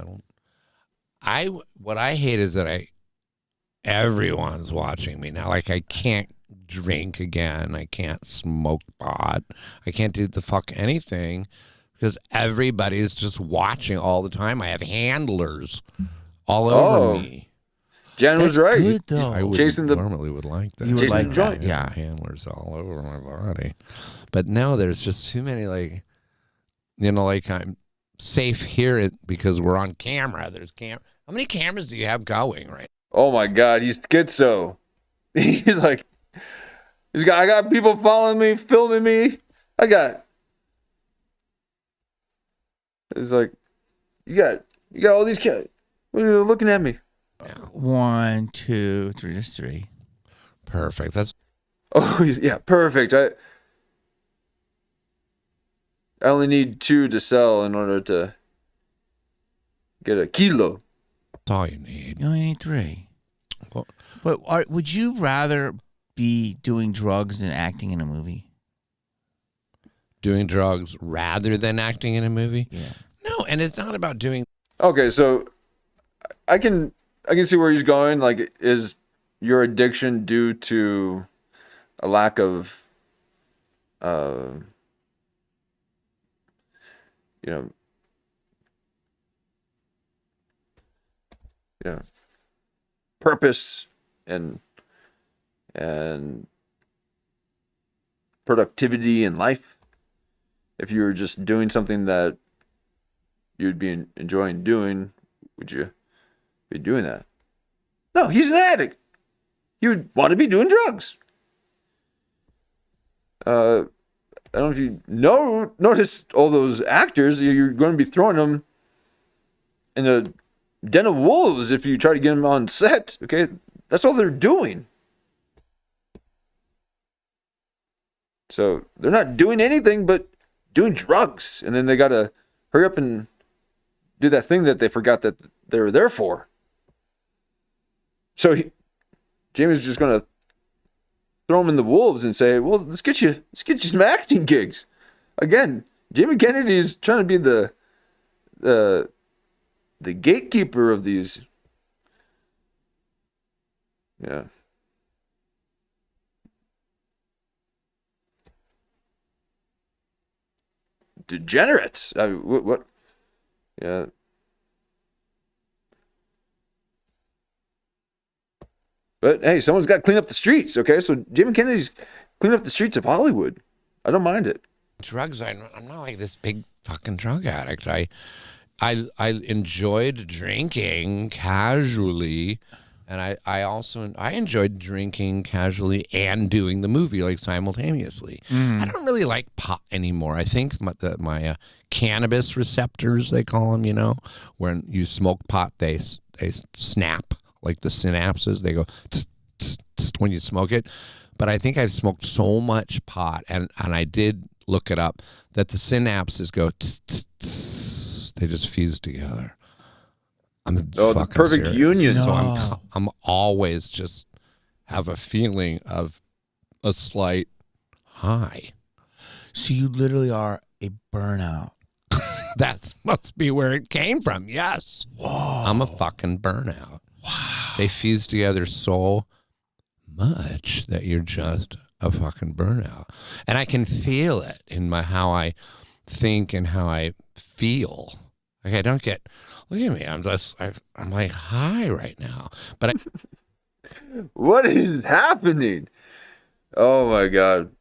what I hate is that everyone's watching me now. Like I can't drink again. I can't smoke pot. I can't do the fuck anything because everybody's just watching all the time. I have handlers all over me. Jan was That's right. good, though. I normally would like that. You would like that, yeah. Handlers all over my body. But no, there's just too many, like, like I'm safe here because we're on camera. How many cameras do you have going right now? Oh my God, he's schizo. He's like, I got people following me, filming me. It's like, you got all these kids. What are you looking at me? 1, 2, 3. There's 3. Perfect. Perfect. I only need 2 to sell in order to get a kilo. That's all you need. You only need 3. Well, but would you rather be doing drugs than acting in a movie? Doing drugs rather than acting in a movie? Yeah. No, and it's not about doing. Okay, so I can see where he's going. Like, is your addiction due to a lack of, purpose and productivity in life? If you were just doing something that you'd be enjoying doing, would you be doing that? No, he's an addict. He would want to be doing drugs. I don't know if you notice all those actors. You're going to be throwing them in a den of wolves if you try to get them on set. Okay, that's all they're doing. So they're not doing anything but doing drugs, and then they got to hurry up and do that thing that they forgot that they were there for. So Jamie's just going to throw him in the wolves and say, well, let's get you some acting gigs. Again, Jamie Kennedy's trying to be the gatekeeper of these. Yeah. Degenerates. I mean, what? Yeah. But hey, someone's got to clean up the streets, okay? So Jamie Kennedy's cleaning up the streets of Hollywood. I don't mind it. Drugs, I'm not like this big fucking drug addict. I enjoyed drinking casually, and I enjoyed drinking casually and doing the movie like simultaneously. I don't really like pot anymore. I think my cannabis receptors, they call them, when you smoke pot, they snap. Like the synapses, they go tss, tss, tss, when you smoke it. But I think I've smoked so much pot, and I did look it up, that the synapses go tss, tss, tss, they just fuse together. I'm the perfect serious. union. So I'm always just have a feeling of a slight high. So you literally are a burnout. That must be where it came from. Yes. Whoa. I'm a fucking burnout. Wow. They fuse together so much that you're just a fucking burnout. And I can feel it in how I think and how I feel. Like I don't get, look at me, I'm like high right now. But what is happening? Oh my God.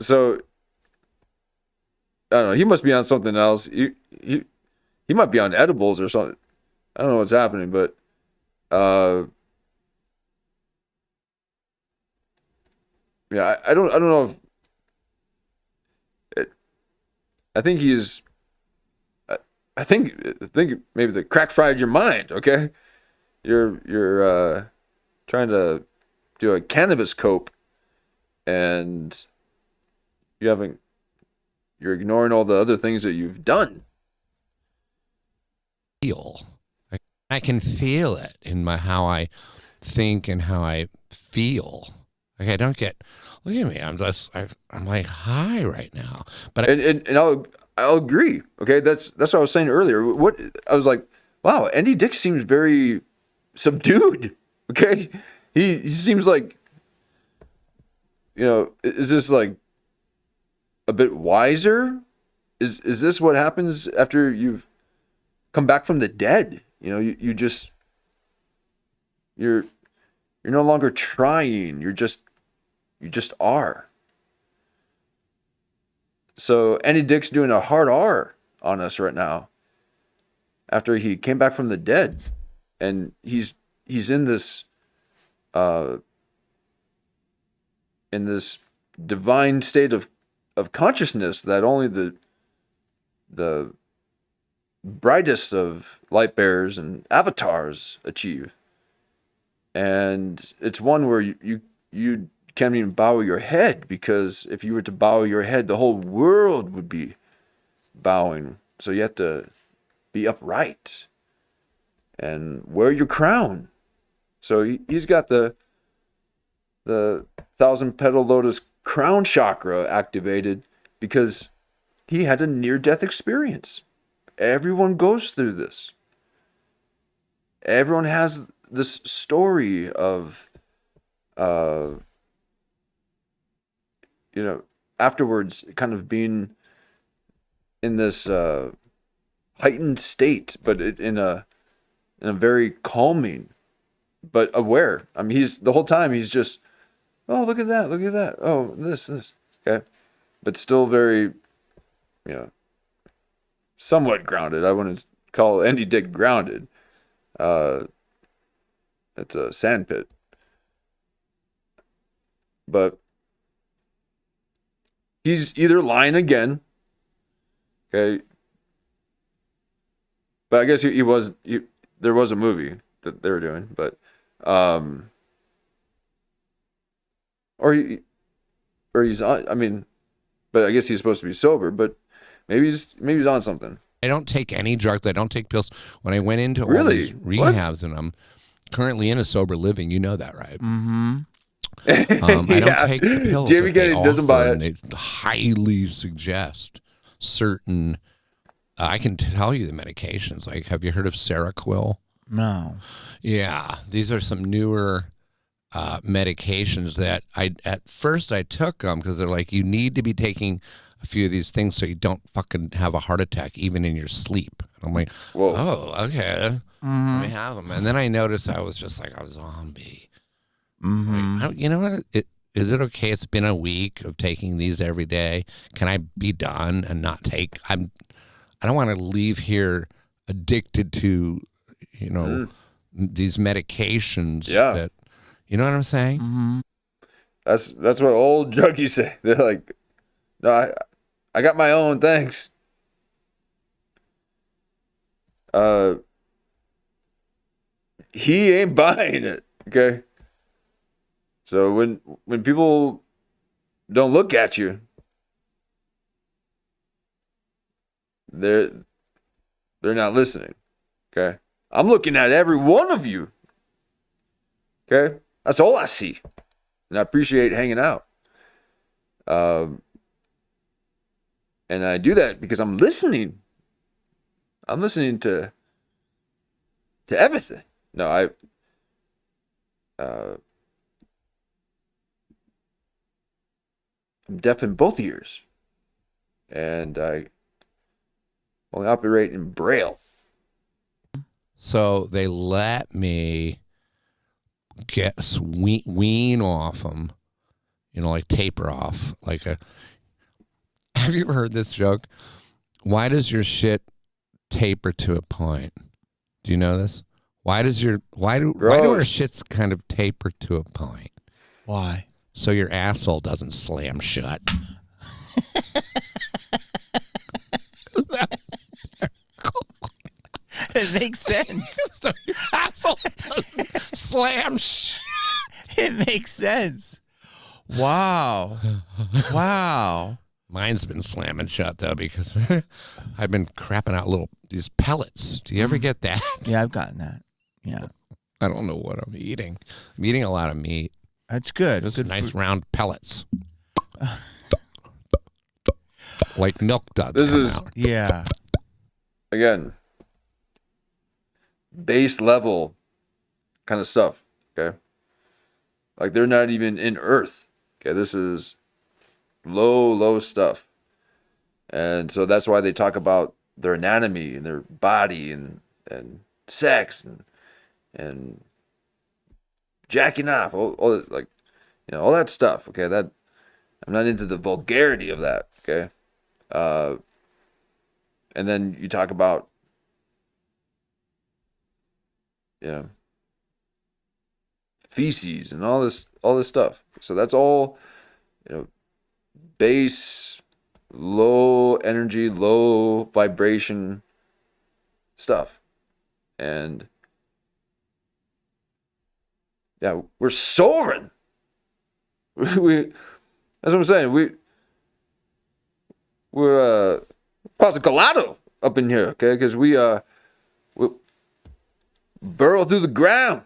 So, I don't know, he must be on something else. he might be on edibles or something. I don't know what's happening, but yeah, I don't know if I think he's I think maybe the crack fried your mind, okay? You're trying to do a cannabis cope and you're ignoring all the other things that you've done. I can feel it in how I think and how I feel. Like I don't get. Look at me. I'm like high right now. But I'll agree. Okay, that's what I was saying earlier. What I was like, wow, Andy Dick seems very subdued. Okay, he seems like, is this like a bit wiser? Is this what happens after you've come back from the dead? You're no longer trying. You just are. So Andy Dick's doing a hard R on us right now after he came back from the dead, and he's in this divine state of consciousness that only the brightest of light bearers and avatars achieve. And it's one where you can't even bow your head, because if you were to bow your head, the whole world would be bowing. So you have to be upright and wear your crown. So he's got the 1,000-petal lotus crown chakra activated because he had a near-death experience. Everyone goes through this. Everyone has this story of, afterwards kind of being in this heightened state, but in a very calming, but aware. I mean, the whole time he's just, oh, look at that. Oh, this, okay. But still very, somewhat grounded. I wouldn't call Andy Dick grounded. It's a sandpit. But he's either lying again, okay. But I guess there was a movie that they were doing, but or he's on. I mean, but I guess he's supposed to be sober. But maybe he's on something. I don't take any drugs. I don't take pills. When I went into all these rehabs, and I'm currently in a sober living, you know that, right? Mm-hmm. I don't take the pills. Jamie Kennedy doesn't buy it. They highly suggest certain. I can tell you the medications. Like, have you heard of Seroquel? No. Yeah, these are some newer medications that at first I took them because they're like, you need to be taking a few of these things so you don't fucking have a heart attack even in your sleep. And I'm like, whoa. Oh, okay. Mm-hmm. Let me have them. And then I noticed I was just like a zombie. Mm-hmm. Like, you know what? Is it okay? It's been a week of taking these every day. Can I be done and not take? I don't want to leave here addicted to, these medications. Yeah. That, you know what I'm saying? Mm-hmm. That's what old junkies say. They're like, no, I got my own, thanks. He ain't buying it, okay? So when people don't look at you, they're not listening, okay? I'm looking at every one of you, okay? That's all I see, and I appreciate hanging out. And I do that because I'm listening. I'm listening to everything. No, I'm deaf in both ears, and I only operate in Braille. So they let me wean off them, like taper off, like a. Have you ever heard this joke? Why does your shit taper to a point? Do you know this? Why do our shits kind of taper to a point? Why? So your asshole doesn't slam shut. It makes sense. So your asshole doesn't slam shut. It makes sense. Wow. Wow. Mine's been slamming shut though because I've been crapping out these pellets. Do you ever get that? Yeah, I've gotten that. Yeah. I don't know what I'm eating. I'm eating a lot of meat. That's good. Just good nice round pellets. Like milk duds. This is out. Yeah. Again, base level kind of stuff. Okay. Like they're not even in Earth. Okay. This is low stuff. And so that's why they talk about their anatomy and their body and sex and jacking off, all that, like, all that stuff. Okay. That I'm not into the vulgarity of that. Okay. And then you talk about, feces and all this stuff. So that's all, base, low energy, low vibration stuff. And yeah, we're soaring. That's what I'm saying. We're causing colado up in here, okay? Because we burrow through the ground,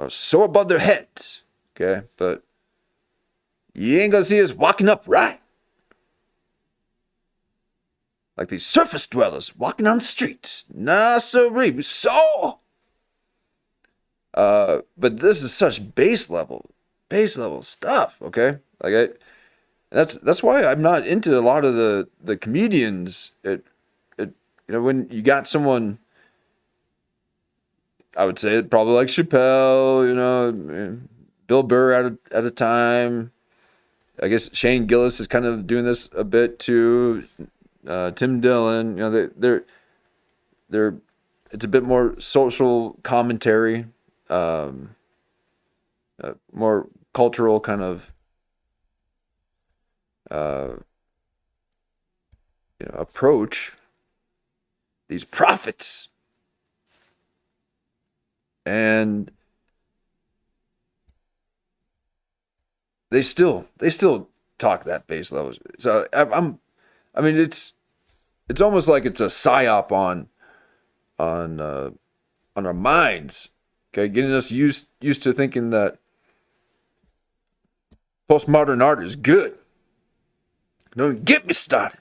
so above their heads, okay? But you ain't gonna see us walking upright like these surface dwellers walking on the streets. Nah, we soar. But this is such base level stuff, okay? Like that's why I'm not into a lot of the comedians. When you got someone, I would say probably like Chappelle, Bill Burr at a time. I guess Shane Gillis is kind of doing this a bit too. Tim Dillon, they're it's a bit more social commentary, more cultural kind of approach. These prophets, and they still talk that base level. So it's almost like it's a psyop on our minds, okay, getting us used to thinking that postmodern art is good. Don't get me started.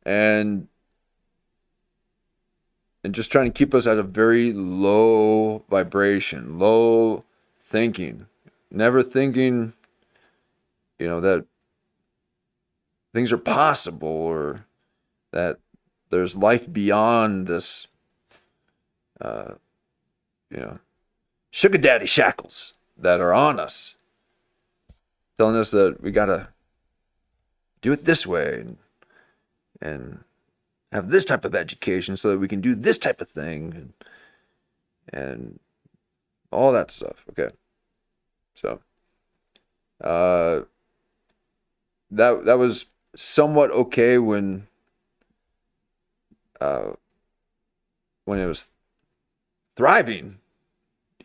And just trying to keep us at a very low vibration, low thinking, never thinking, that things are possible or that there's life beyond this, sugar daddy shackles that are on us, telling us that we gotta do it this way and have this type of education so that we can do this type of thing and all that stuff. Okay. So, that was somewhat okay when it was thriving,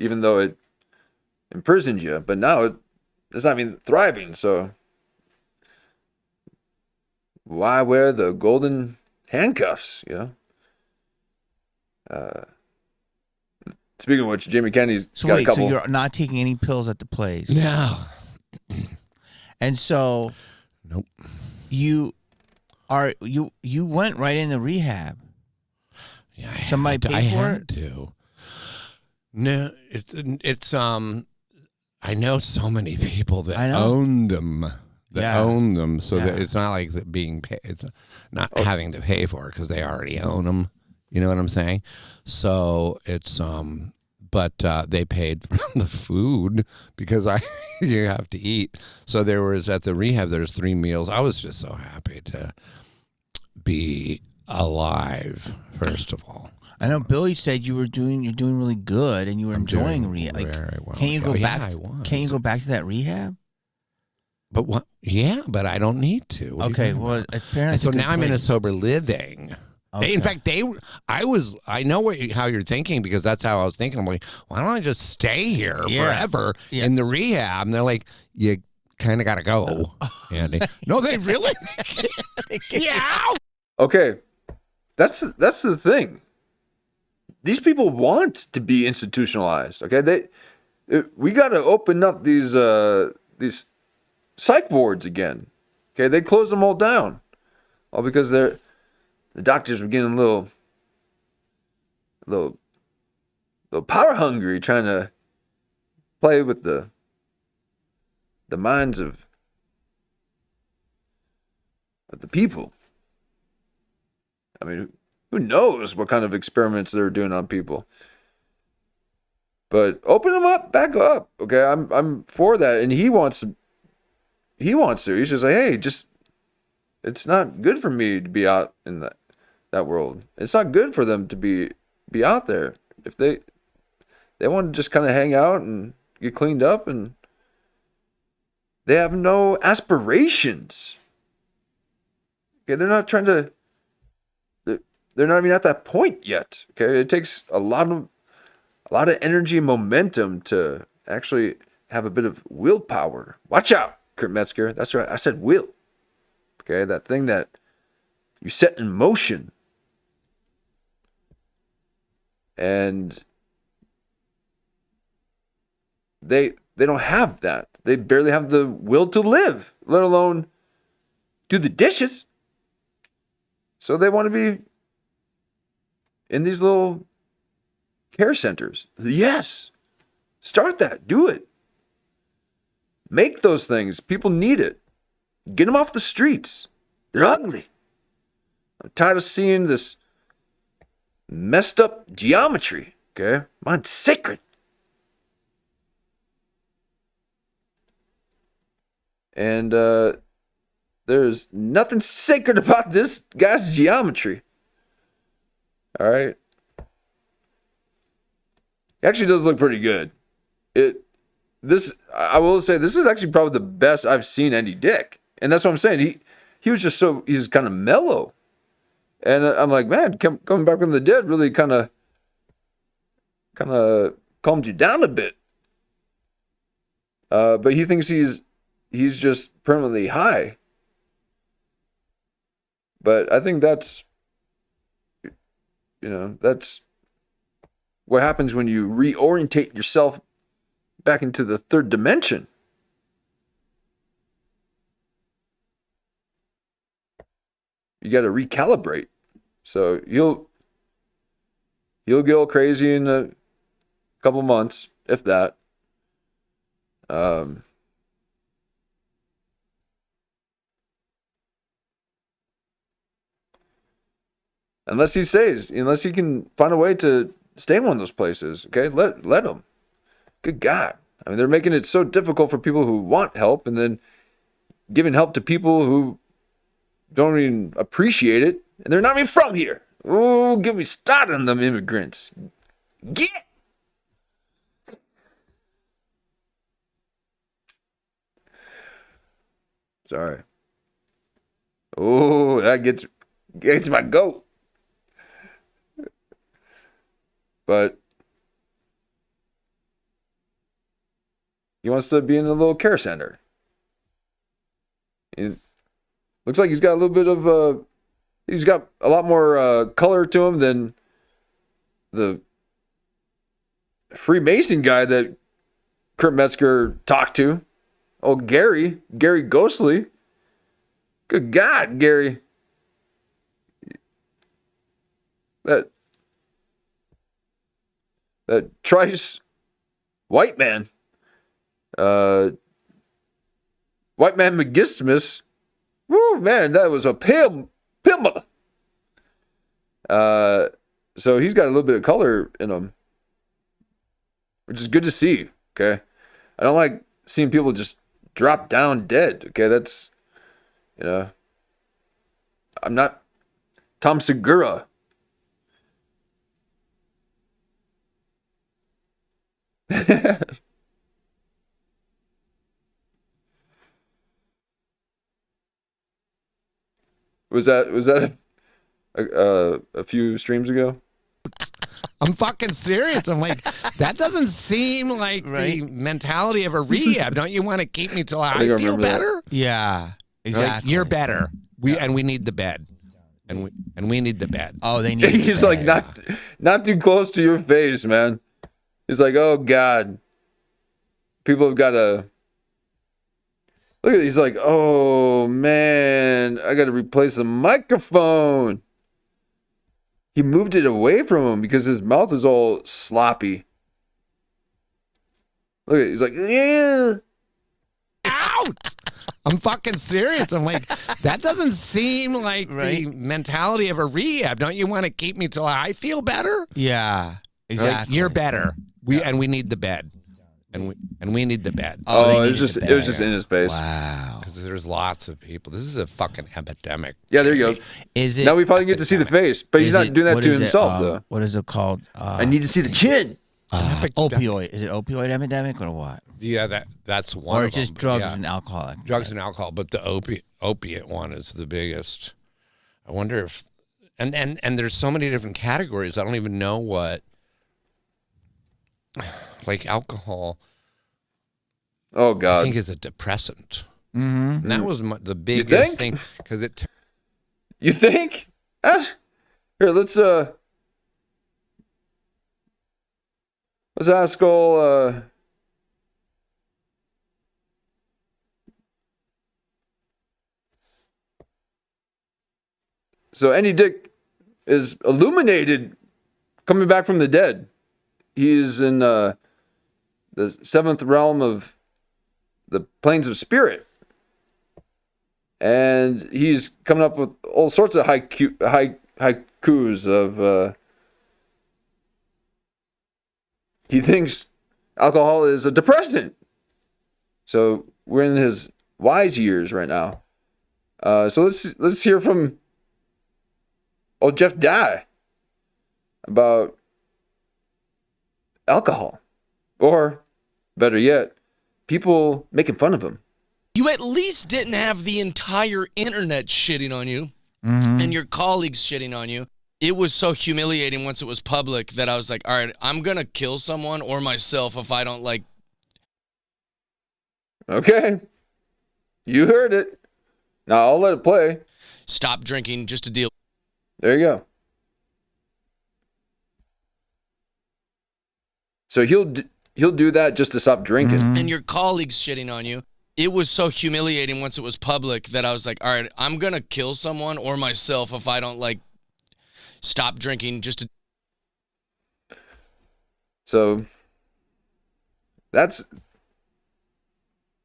even though it imprisoned you. But now it's not even thriving. So why wear the golden handcuffs? Speaking of which, Jamie Kennedy's got a couple. So you're not taking any pills at the place? No. And so, nope. You went right into rehab. Yeah, somebody paid for it. To. No, it's I know so many people that own them. Own them, so that it's not like being paid. It's not having to pay for it because they already own them. You know what I'm saying? So it's but they paid from the food because you have to eat. So there was at the rehab. There's 3 meals. I was just so happy to be alive, first of all. I know Billy said you're doing really good and you were enjoying doing rehab. Like, very well. can you go back? I was. Can you go back to that rehab? But what? Yeah, but I don't need to. What are you Okay, talking well, about? apparently, So now I'm in a sober living. Okay. In fact, I know how you're thinking, because that's how I was thinking. I'm like, why don't I just stay here forever in the rehab? And they're like, you kind of got to go, Andy. No, they really? Yeah. Okay, that's the thing. These people want to be institutionalized. Okay, we got to open up these psych wards again. Okay, they closed them all down, all because the doctors were getting a little power hungry, trying to play with the minds of the people. I mean, who knows what kind of experiments they're doing on people? But open them up, back up. Okay, I'm for that, and he wants to. He's just like, hey, it's not good for me to be out in that world. It's not good for them to be out there. If they want to just kind of hang out and get cleaned up, and they have no aspirations. Okay, they're not trying to. They're not even at that point yet. Okay, it takes a lot of energy and momentum to actually have a bit of willpower. Watch out, Kurt Metzger. That's right. I said will. Okay, that thing that you set in motion. And they don't have that. They barely have the will to live, let alone do the dishes. So they want to be in these little care centers. Yes. Start that. Do it. Make those things. People need it. Get them off the streets. They're ugly. I'm tired of seeing this messed up geometry. Okay? Mine's sacred. And there's nothing sacred about this guy's geometry. All right. It actually does look pretty good. I will say, this is actually probably the best I've seen Andy Dick. And that's what I'm saying. He was just he's kind of mellow. And I'm like, man, coming back from the dead really kind of calmed you down a bit. But he thinks he's just permanently high. But I think that's what happens when you reorientate yourself back into the third dimension. You got to recalibrate. So you'll get all crazy in a couple months, if that. Unless he can find a way to stay in one of those places. Okay, let him. Good God. I mean, they're making it so difficult for people who want help, and then giving help to people who don't even appreciate it, and they're not even from here. Ooh, get me started on them immigrants. Get. Sorry. Oh, that gets my goat. But he wants to be in a little care center. It looks like he's got a little bit of he's got a lot more color to him than the Freemason guy that Kurt Metzger talked to. Oh, Gary Ghostly. Good God, Gary. That Trice white man. White man McGistimus. Woo, man, that was a pale mother. So he's got a little bit of color in him, which is good to see. Okay, I don't like seeing people just drop down dead. Okay, that's I'm not Tom Segura. Was that a few streams ago? I'm fucking serious. I'm like, that doesn't seem like the mentality of a rehab. Don't you want to keep me till I feel better? Yeah, exactly. Like, you're better. We need the bed, and we need the bed. Oh, they need. He's like not too close to your face, man. He's like, oh God, people have got to. Look at. He's like, oh man, I got to replace the microphone. He moved it away from him because his mouth is all sloppy. Look at. He's like, yeah. Out. I'm fucking serious. I'm like, that doesn't seem like the mentality of a rehab. Don't you want to keep me till I feel better? Yeah, exactly. Like, you're better. We need the bed, and we need the bed. Oh, it was just in his face. Wow. Because there's lots of people. This is a fucking epidemic. Yeah, there you go. Is it now we finally get to see the face, but he's not doing that to himself though. What is it called? I need to see the chin. Opioid. Is it opioid epidemic or what? Yeah, that's one. Or of just them. drugs Yeah. and alcohol. Drugs and alcohol, but the opiate one is the biggest. I wonder if, and there's so many different categories. I don't even know what, like alcohol. Oh God! I think is a depressant. Mm-hmm. And that was the biggest thing because it. You think? Here, let's ask all. So Andy Dick is illuminated, coming back from the dead. He's in the seventh realm of the planes of spirit, and he's coming up with all sorts of haikus of. He thinks alcohol is a depressant. So we're in his wise years right now. So let's hear from old Jeff Dye about alcohol, or better yet, people making fun of him. You at least didn't have the entire internet shitting on you and your colleagues shitting on you. It was so humiliating once it was public that I was like, all right, I'm going to kill someone or myself if I don't like. Okay. You heard it. Now I'll let it play. Stop drinking just to deal. There you go. So he'll do that just to stop drinking. And your colleagues shitting on you. It was so humiliating once it was public that I was like, all right, I'm going to kill someone or myself if I don't like stop drinking just to. So that's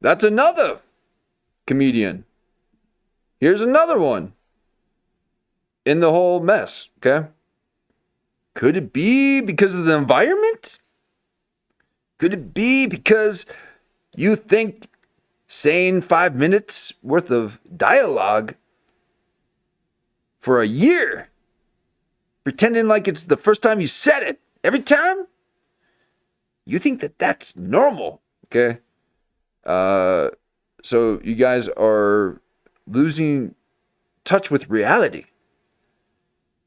another comedian. Here's another one in the whole mess, okay? Could it be because of the environment? Could it be because you think saying 5 minutes worth of dialogue for a year, pretending like it's the first time you said it, every time, you think that that's normal, okay? So you guys are losing touch with reality.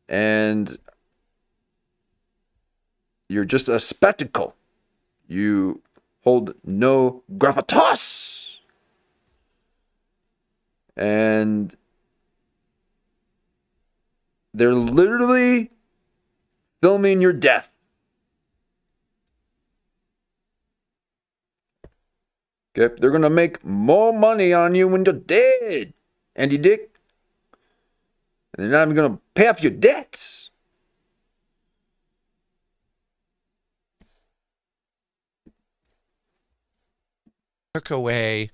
And you're just a spectacle. You hold no gravitas. And they're literally filming your death. Okay, they're gonna make more money on you when you're dead, Andy Dick. And they're not even gonna pay off your debts. Took away,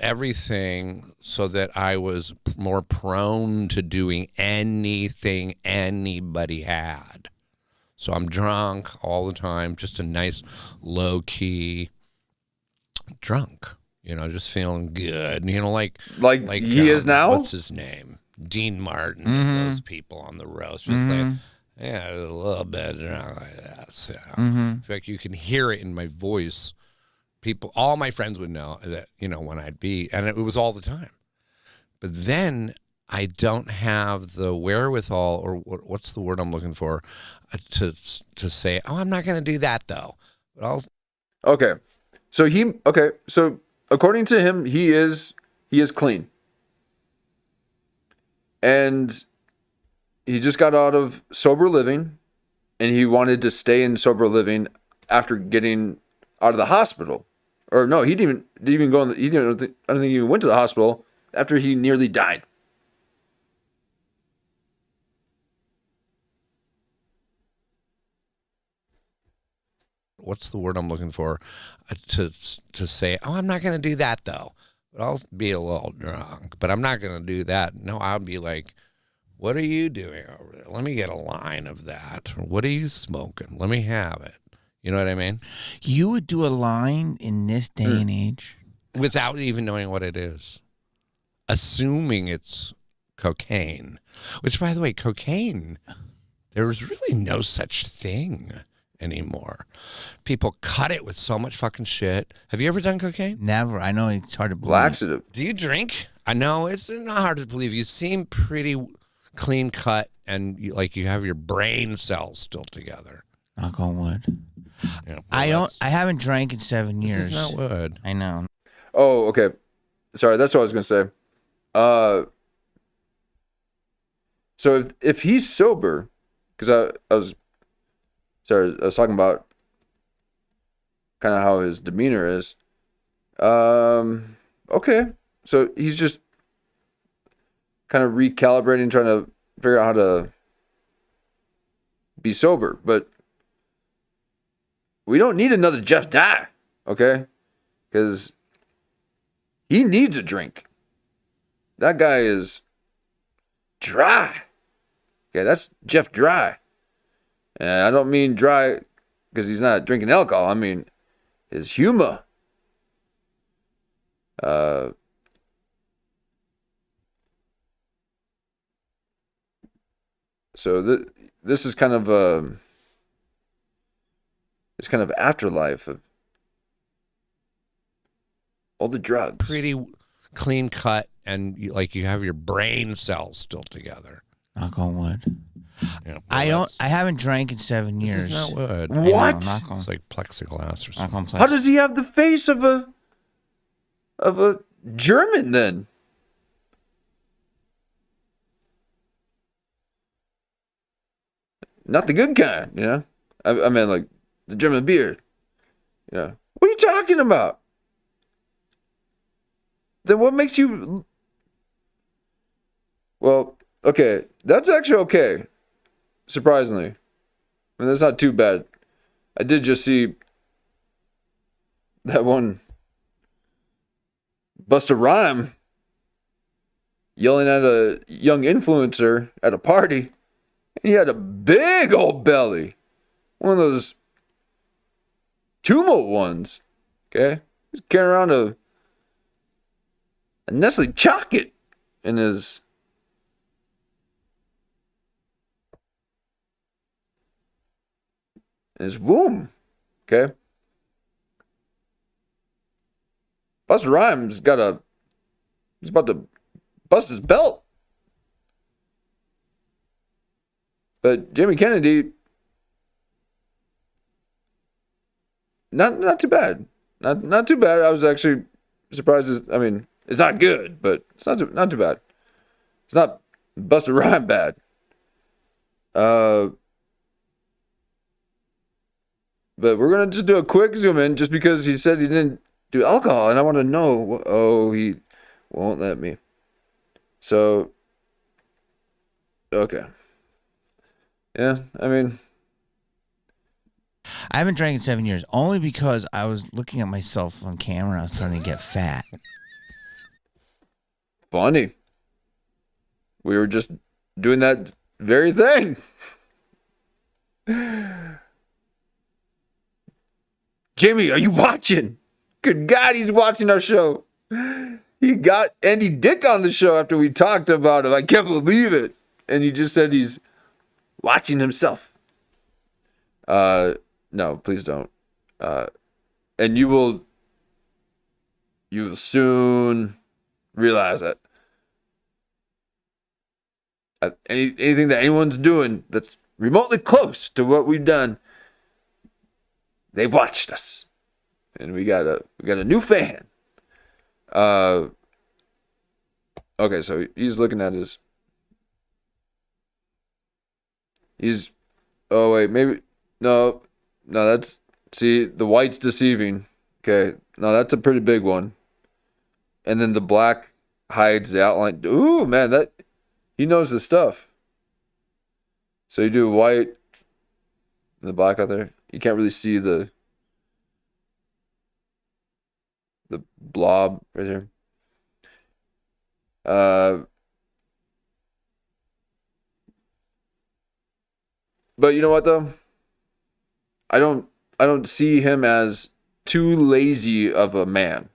everything so that I was more prone to doing anything anybody had. So I'm drunk all the time, just a nice low-key drunk, just feeling good. Like he is now? What's his name? Dean Martin and those people on the roast. Just like, yeah, a little bit drunk like that. So. In fact, you can hear it in my voice. People, all my friends would know that, when I'd be, and it was all the time. But then I don't have the wherewithal, or what's the word I'm looking for, to say, oh, I'm not going to do that though. But I'll. Okay, so according to him, he is clean, and he just got out of sober living, and he wanted to stay in sober living after getting out of the hospital. Or no, he didn't even go. I don't think he even went to the hospital after he nearly died. What's the word I'm looking for, to say, oh, I'm not going to do that though. But I'll be a little drunk. But I'm not going to do that. No, I'll be like, what are you doing over there? Let me get a line of that. What are you smoking? Let me have it. You know what I mean? You would do a line in this day and age without even knowing what it is, assuming it's cocaine. Which, by the way, cocaine, there is really no such thing anymore. People cut it with so much fucking shit. Have you ever done cocaine? Never. I know it's hard to believe. Laxative. Do you drink? I know it's not hard to believe. You seem pretty clean cut, and you have your brain cells still together. Knock on wood. Yeah, I haven't drank in 7 years. This is not wood. I know. Oh, okay. Sorry, that's what I was gonna say. So if he's sober, because I was talking about kind of how his demeanor is. Okay, so he's just kind of recalibrating, trying to figure out how to be sober, but we don't need another Jeff Dye, okay? Because he needs a drink. That guy is dry. Okay, that's Jeff Dry. And I don't mean dry because he's not drinking alcohol. I mean his humor. So this is kind of this kind of afterlife of all the drugs. Pretty clean cut, and you have your brain cells still together. Knock on wood. Yeah, I haven't drank in 7 years. This is not wood. What? It's like plexiglass or something. How does he have the face of a German then? Not the good kind, you know? I mean, like, the German beer. You know? What are you talking about? Then what makes you... Well, okay, that's actually okay. Surprisingly. I mean, that's not too bad. I did just see that one Busta Rhyme yelling at a young influencer at a party. And he had a big old belly. One of those tumult ones. Okay? He's carrying around a Nestle chocolate in his womb. Okay? Busta Rhymes he's about to bust his belt. But Jamie Kennedy, not too bad. Not too bad. I was actually surprised. I mean, it's not good, but it's not too bad. It's not Busta Rhymes bad. But we're gonna just do a quick zoom in, just because he said he didn't do alcohol, and I want to know. Oh, he won't let me. So, okay. Yeah, I mean, I haven't drank in 7 years, only because I was looking at myself on camera and I was starting to get fat. Funny. We were just doing that very thing. Jimmy, are you watching? Good God, he's watching our show. He got Andy Dick on the show after we talked about him. I can't believe it. And he just said he's watching himself. No, please don't. And you will soon realize that anything that anyone's doing that's remotely close to what we've done, they've watched us. And we got a new fan. Okay, so he's looking at his. Oh wait, maybe no. That's the white's deceiving. Okay, no, that's a pretty big one. And then the black hides the outline. Ooh, man, he knows his stuff. So you do white, and the black out there. You can't really see the blob right here. But you know what though? I don't see him as too lazy of a man.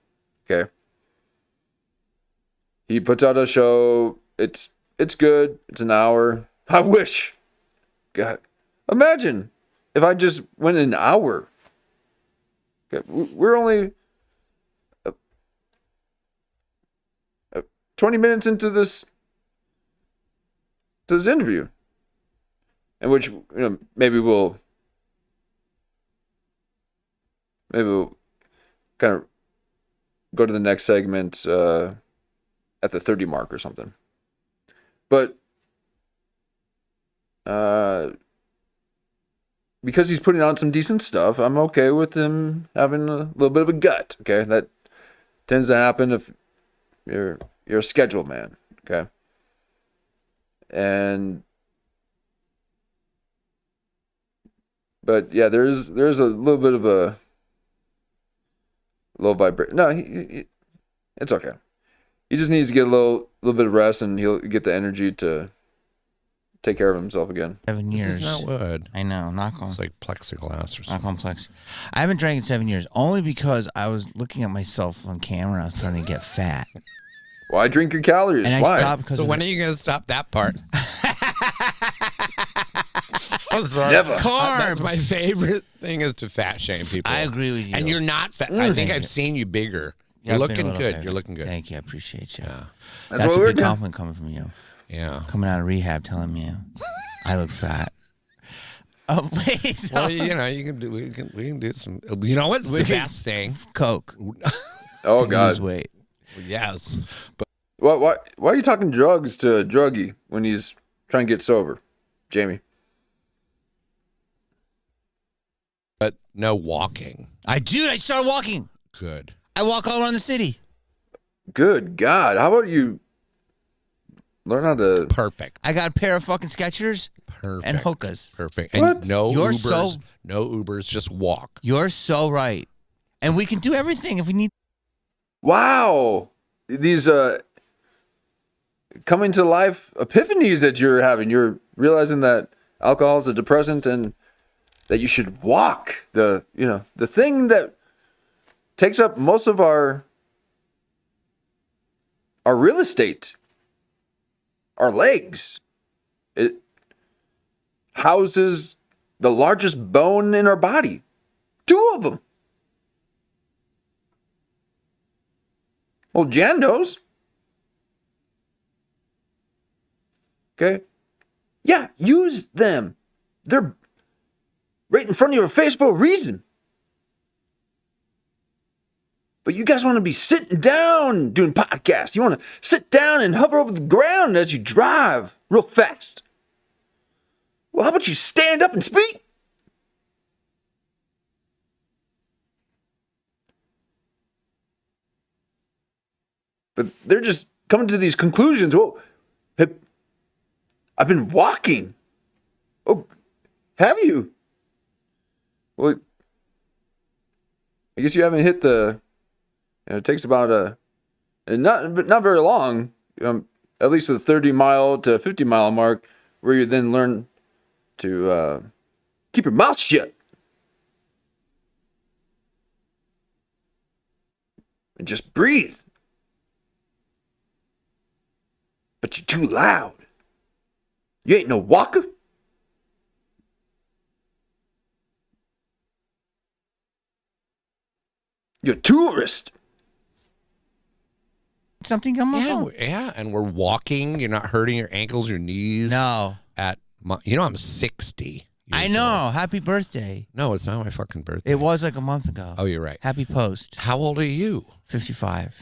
Okay. He puts out a show. It's good. It's an hour. I wish. God, imagine if I just went an hour. Okay, we're only 20 minutes into this interview, in which maybe we'll kind of go to the next segment at the 30 mark or something. But because he's putting out some decent stuff, I'm okay with him having a little bit of a gut. Okay, that tends to happen if you're a scheduled man. Okay, but yeah, there's a little bit of a low vibration. No, it's okay. He just needs to get a little bit of rest, and he'll get the energy to take care of himself again. 7 years. This is not wood. I know. Knock on. It's like plexiglass or something. Not complex. I haven't drank in 7 years, only because I was looking at myself on camera. I was starting to get fat. Why drink your calories? And Why? I stopped because. So when are you going to stop that part? Never. That's my favorite thing is to fat shame people. I agree with you. And you're not fat. I think I've seen you bigger. You're looking good. Better. You're looking good. Thank you. I appreciate you. Yeah. That's what a we're big doing. compliment coming from you. Yeah. Coming out of rehab, telling me I look fat. Oh wait. So Well, you can do. We can do some. You know what's the best thing? Coke. Oh to God. lose weight. Yes. But Why are you talking drugs to a druggie when he's trying to get sober, Jamie? no walking. I started walking. Good. I walk all around the city. Good God. How about you learn how to... Perfect. I got a pair of fucking Skechers Perfect. and hookahs. Perfect. What? And no You're Ubers. No Ubers. Just walk. You're so right. And we can do everything if we need. Wow. These coming to life epiphanies that you're having. You're realizing that alcohol is a depressant and that you should walk. The thing that takes up most of our real estate, our legs. It houses the largest bone in our body. 2 of them. Well, Jan knows. Okay? Yeah, use them. They're right in front of your face for a reason. But you guys want to be sitting down doing podcasts. You want to sit down and hover over the ground as you drive real fast. Well, how about you stand up and speak? But they're just coming to these conclusions. Oh, I've been walking. Oh, have you? Well, I guess you haven't hit the... it takes about not very long, at least the 30-mile to 50-mile mark, where you then learn to keep your mouth shut. And just breathe. but you're too loud. You ain't no walker. You're a tourist. Something on my Yeah, phone. and we're walking. You're not hurting your ankles, your knees. No. I'm 60. I know. Happy birthday. No, it's not my fucking birthday. It was like a month ago. Oh, you're right. Happy post. How old are you? 55.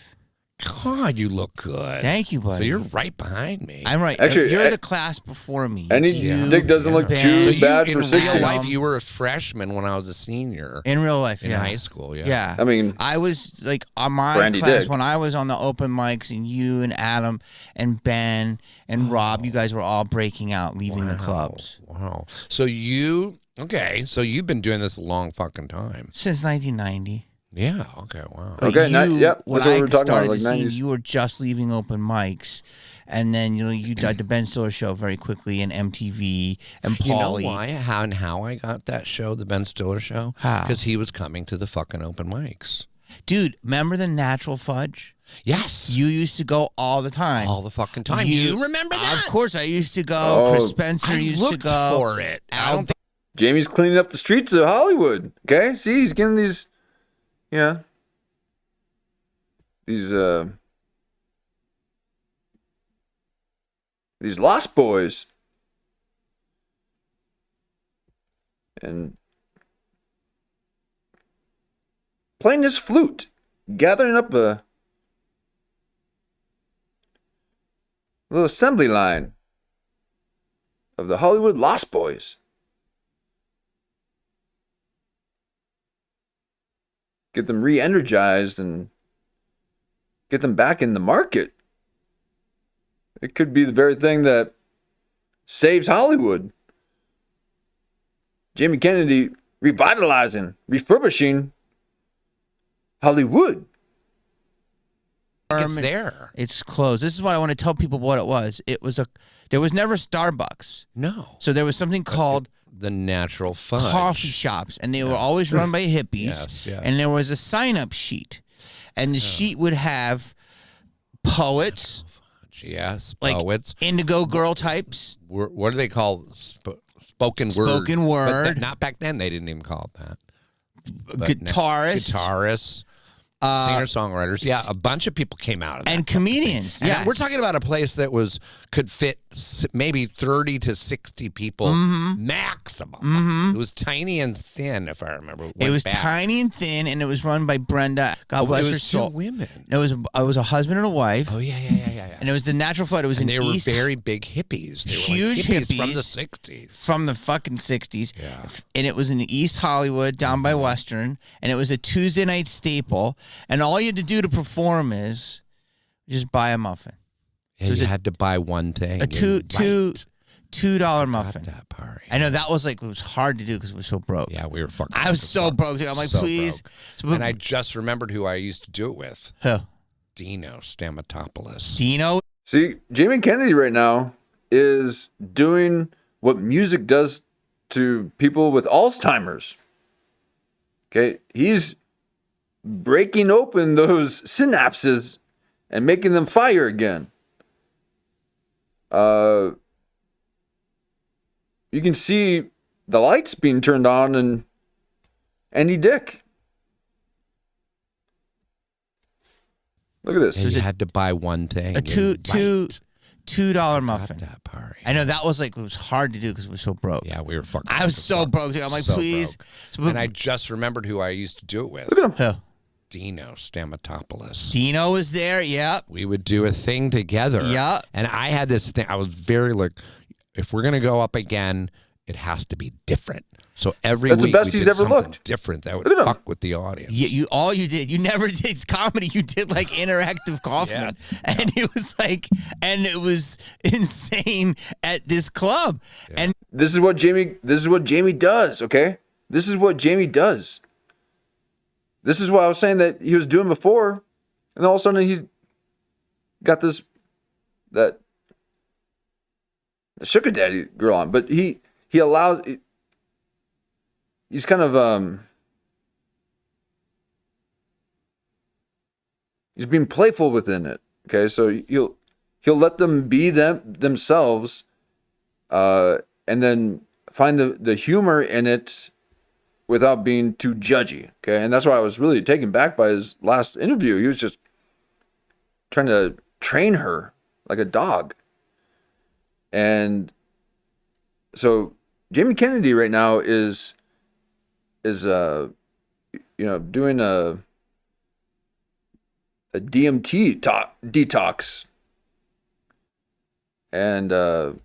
God, you look good. Thank you, buddy. So you're right behind me. I'm right. Actually, you're the class before me. Any dick doesn't look Ben. too bad in for real 60. life, you were a freshman when I was a senior In real life, in yeah. high school. Yeah. Yeah. I mean, I was like on my Brandy class did. when I was on the open mics, and you and Adam and Ben and Rob, you guys were all breaking out, leaving the clubs. Wow. So you've been doing this a long fucking time. Since 1990. Yeah. Okay. Wow. But Okay, you, yep, when that's what I we were talking about, started like the scene, 90s. you were just leaving open mics, and then you did the Ben Stiller show very quickly, and MTV, and You know Pauly. why? How I got that show, the Ben Stiller show? How? Because he was coming to the fucking open mics. Dude, remember the Natural Fudge? Yes. You used to go all the time. All the fucking time. You remember that? Of course, I used to go. Oh, Chris Spencer I used to looked go. for it. I don't think Jamie's cleaning up the streets of Hollywood. Okay, see, he's getting these, these lost boys, and playing his flute, gathering up a little assembly line of the Hollywood Lost Boys. Get them re-energized and get them back in the market. It could be the very thing that saves Hollywood. Jamie Kennedy revitalizing, refurbishing Hollywood. it's there. It's closed. This is what I want to tell people what it was. There was never Starbucks. No. So there was something called The Natural Fudge. coffee shops, and they were always run by hippies. Yes. And there was a sign-up sheet, and the sheet would have poets, Yes. like Poets. indigo girl types, What do they call spoken word? Spoken word. But not back then. They didn't even call it that. But guitarists, Guitarists. Singer-songwriters. Yeah, a bunch of people came out of that. and comedians. And Yeah, we're talking about a place that could fit maybe 30 to 60 people maximum. It was tiny and thin, if I remember. It was tiny and thin, and it was run by Brenda. God bless it her was soul. two women. It was a husband and a wife. Oh, yeah. And it was the Natural Fudge. It was And in they were East, very big hippies. They were Huge like hippies from hippies. the 60s. from the fucking 60s. Yeah. And it was in East Hollywood, down by Western. And it was a Tuesday night staple. And all you had to do to perform is just buy a muffin. Yeah, was you a- had to buy one thing. A $2 Got muffin. that party. I know that was like, it was hard to do because we were so broke. Yeah, we were fucking. I was so broke. I'm like, So please. broke. And I just remembered who I used to do it with. Who? Dino Stamatopoulos. Dino? See, Jamie Kennedy right now is doing what music does to people with Alzheimer's. Okay, he's breaking open those synapses and making them fire again. You can see the lights being turned on in Andy Dick. Look at this. And you had to buy one thing. A $2 muffin. That party. I know that was like, it was hard to do because we were so broke. Yeah, we were fucking. I was so broke. I'm like, So please. broke. And I just remembered who I used to do it with. Look at him. Who? Dino Stamatopoulos. Dino was there. Yep. We would do a thing together. Yeah. And I had this thing. I was very like, if we're gonna go up again, it has to be different. So every That's the week best we he's did ever something looked. different that would Look at him. fuck with the audience. All you did, you never did comedy. You did like interactive Kaufman, and it was like, and it was insane at this club. And This is what Jamie does, okay? This is what Jamie does. This is what I was saying that he was doing before, and all of a sudden he's got that sugar daddy girl on. But he allows, he's kind of he's being playful within it. Okay, so he'll let them be themselves, and then find the humor in it without being too judgy. Okay, and that's why I was really taken back by his last interview. He was just trying to train her like a dog. And so Jamie Kennedy right now is doing a DMT detox, and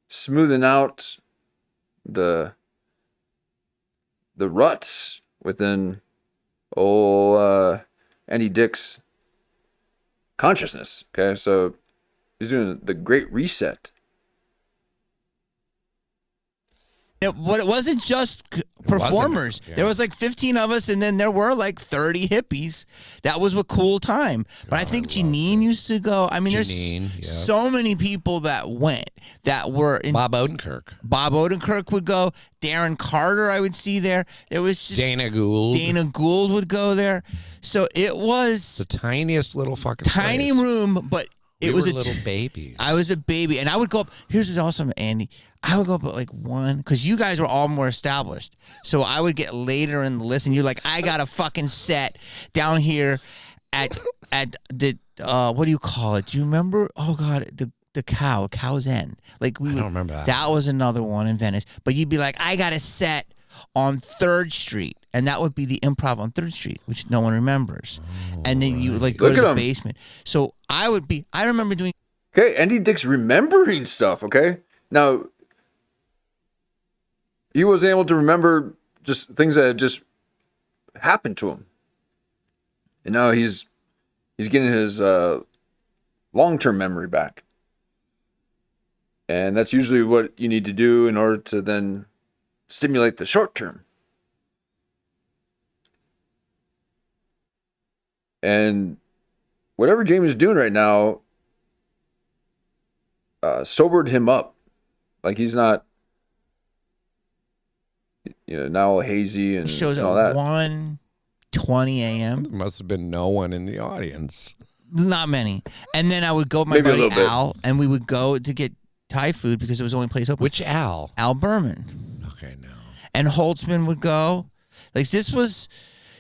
smoothing out the ruts within old Andy Dick's consciousness. Okay, so he's doing the Great Reset. It wasn't just performers. There was like 15 of us, and then there were like 30 hippies. That was a cool time. But I think Janine used to go. I mean, there's so many people that went that were in. Bob Odenkirk. Bob Odenkirk would go. Darren Carter, I would see there. There was just Dana Gould. Dana Gould would go there. So it was the tiniest little fucking tiny place. room, but it was a little baby. I was a baby, and I would go up. Here's what's awesome, Andy. I would go up at like 1, because you guys were all more established. So I would get later in the list, and you're like, I got a fucking set down here at the what do you call it? Do you remember? Oh God, the Cow's End. Like I don't remember that. That was another one in Venice. But you'd be like, I got a set on 3rd Street, and that would be the Improv on 3rd Street, which no one remembers. And then you would like go to the basement. So I remember doing. Okay, Andy Dick's remembering stuff. Okay, now he was able to remember just things that had just happened to him, and now he's getting his long-term memory back, and that's usually what you need to do in order to then stimulate the short term. And whatever Jamie's doing right now sobered him up. Like he's not, now all hazy and shows all at that. 1:20 a.m. There must have been no one in the audience. Not many. And then I would go with my buddy Al, and we would go to get Thai food because it was the only place open. Which Al? Al Berman. Okay, no. And Holtzman would go. Like this was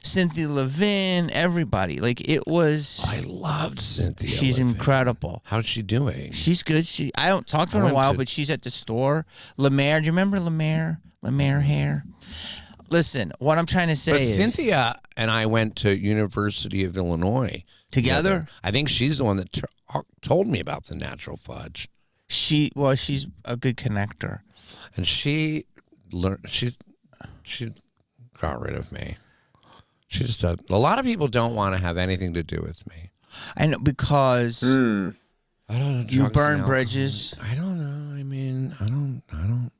Cynthia Levin, everybody. Like it was. I loved Cynthia. She's Levin. incredible. How's she doing? She's good. I don't talk to her in a while, but she's at the store. Lemaire, do you remember Lemaire? Lemaire hair. Listen, what I'm trying to say is Cynthia and I went to University of Illinois together. I think she's the one that told me about the natural fudge. She's a good connector, and she learned. She got rid of me. She just a lot of people don't want to have anything to do with me. I know because I don't know. You burn bridges. I don't know. I mean, I don't.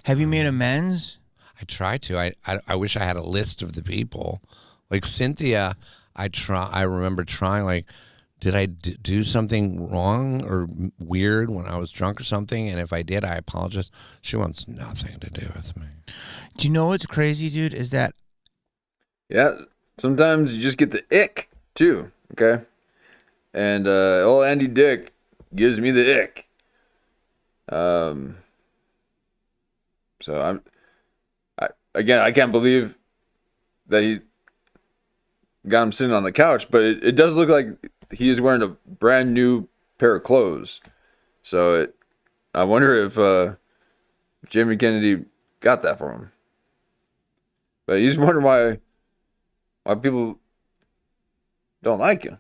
Have you made amends? I try to. I wish I had a list of the people. Like Cynthia, I remember trying. Like, did I do something wrong or weird when I was drunk or something? And if I did, I apologize. She wants nothing to do with me. Do you know what's crazy, dude? Is that sometimes you just get the ick too. Okay, and old Andy Dick gives me the ick. So I can't believe that he got him sitting on the couch, but it does look like he is wearing a brand new pair of clothes. So I wonder if Jamie Kennedy got that for him. But he's wondering why people don't like you.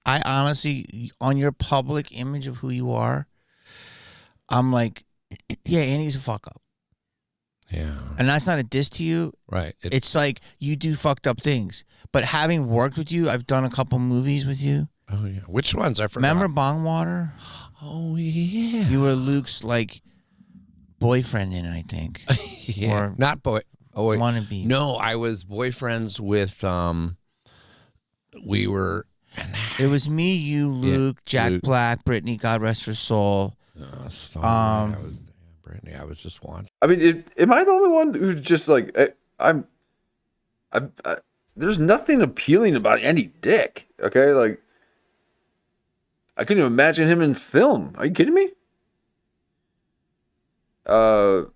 I honestly, on your public image of who you are, I'm like, yeah, Andy's a fuck up. Yeah. And that's not a diss to you. Right. It's like you do fucked up things. But having worked with you, I've done a couple movies with you. Oh, yeah. Which ones? I forgot. Remember Bongwater? Oh, yeah. You were Luke's, like, boyfriend in it, I think. Yeah. Or not boy. Oh, wait. Wannabe. No, I was boyfriends with, we were. It was me, you, Luke, Jack Luke. Black, Brittany, God rest her soul. Brittany, I was just watching. I mean, am I the only one who's just like there's nothing appealing about Andy Dick? Okay, like I couldn't even imagine him in film. Are you kidding me? I've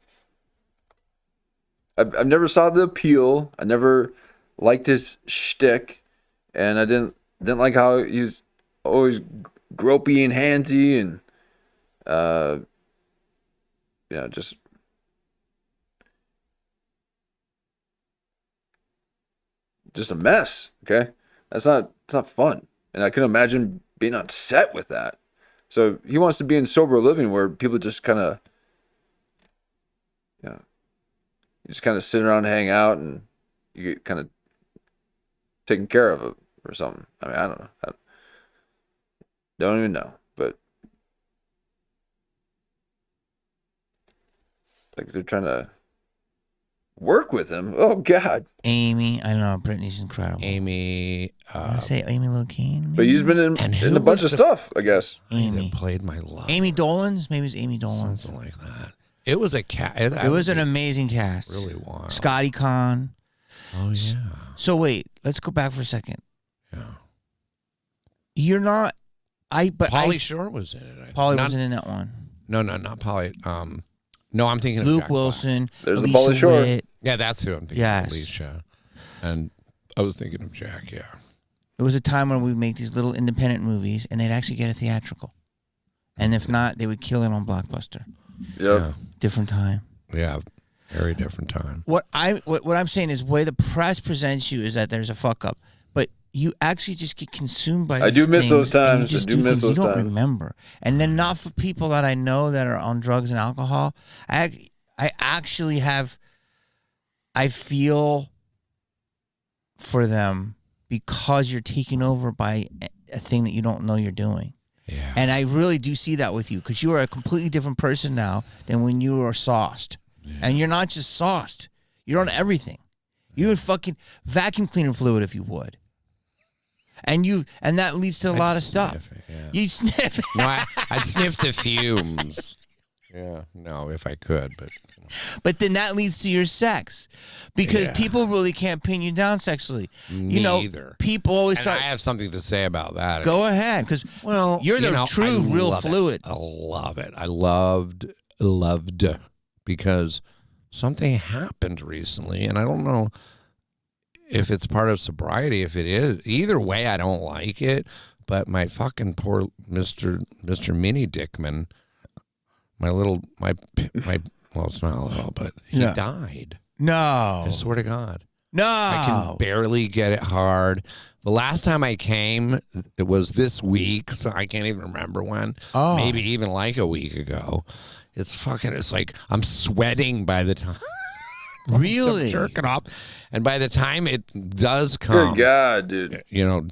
never saw the appeal. I never liked his shtick, and I didn't like how he was always gropey and handsy, and just a mess. Okay, it's not fun, and I couldn't imagine being on set with that. So he wants to be in sober living, where people just kind of, you just kind of sit around and hang out, and you get kind of taken care of it or something. I mean, I don't know. I don't even know, but like they're trying to work with him. Oh God. Amy, I know Brittany's incredible. Amy, I say Amy Locane. But he's been in a bunch of stuff, I guess. Amy that played my love. Amy Dolan's, maybe it's Amy Dolan's. Something like that. It was a cast. It was an amazing cast. Really wild. Scotty Conn. Oh yeah. So wait, let's go back for a second. Yeah. You're not. Pauly Shore was in it. Pauly wasn't in that one. No, not Pauly. No, I'm thinking of Luke Jack Wilson. Black. There's Alicia the Pauly Shore. Witt. Yeah, that's who I'm thinking. Yes. Of, Alicia. And I was thinking of Jack. Yeah. It was a time when we would make these little independent movies, and they'd actually get a theatrical. And if not, they would kill it on Blockbuster. Yep. Yeah. Different time. Yeah. Very different time. What I'm saying is, the way the press presents you is that there's a fuck up, but you actually just get consumed by. I do miss those times. You don't remember, and then not for people that I know that are on drugs and alcohol. I actually have. I feel for them because you're taken over by a thing that you don't know you're doing. Yeah. And I really do see that with you, because you are a completely different person now than when you were sauced. Yeah. And you're not just sauced. You're on everything. You're in fucking vacuum cleaner fluid if you would. And that leads to a lot of stuff. Yeah. You sniff it. No, I'd sniff the fumes. Yeah, no, if I could, but. But then that leads to your sex, because people really can't pin you down sexually. Neither. People always and talk. I have something to say about that. Go ahead, because you're the true, real fluid. I love it. I loved because something happened recently, and I don't know if it's part of sobriety. If it is, either way, I don't like it. But my fucking poor Mr. Mini Dickman. Well, it's not a little, but he died. No. I swear to God. No. I can barely get it hard. The last time I came, it was this week, so I can't even remember when. Oh. Maybe even like a week ago. It's like I'm sweating by the time. Really? I'm jerking off. And by the time it does come. Good God, dude.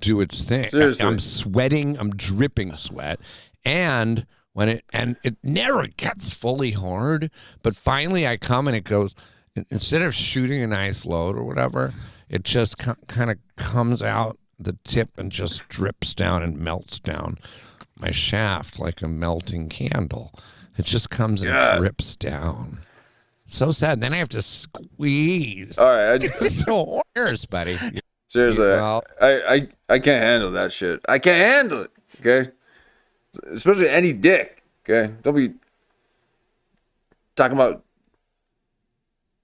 Do its thing. Seriously. I'm sweating. I'm dripping sweat. And it never gets fully hard, but finally I come and it goes, instead of shooting a nice load or whatever, it just kind of comes out the tip and just drips down and melts down my shaft like a melting candle. It just comes and drips down. So sad. Then I have to squeeze. All right. It's so worse, buddy. Seriously, Well, I can't handle that shit. I can't handle it, okay? Especially any dick, okay? Don't be talking about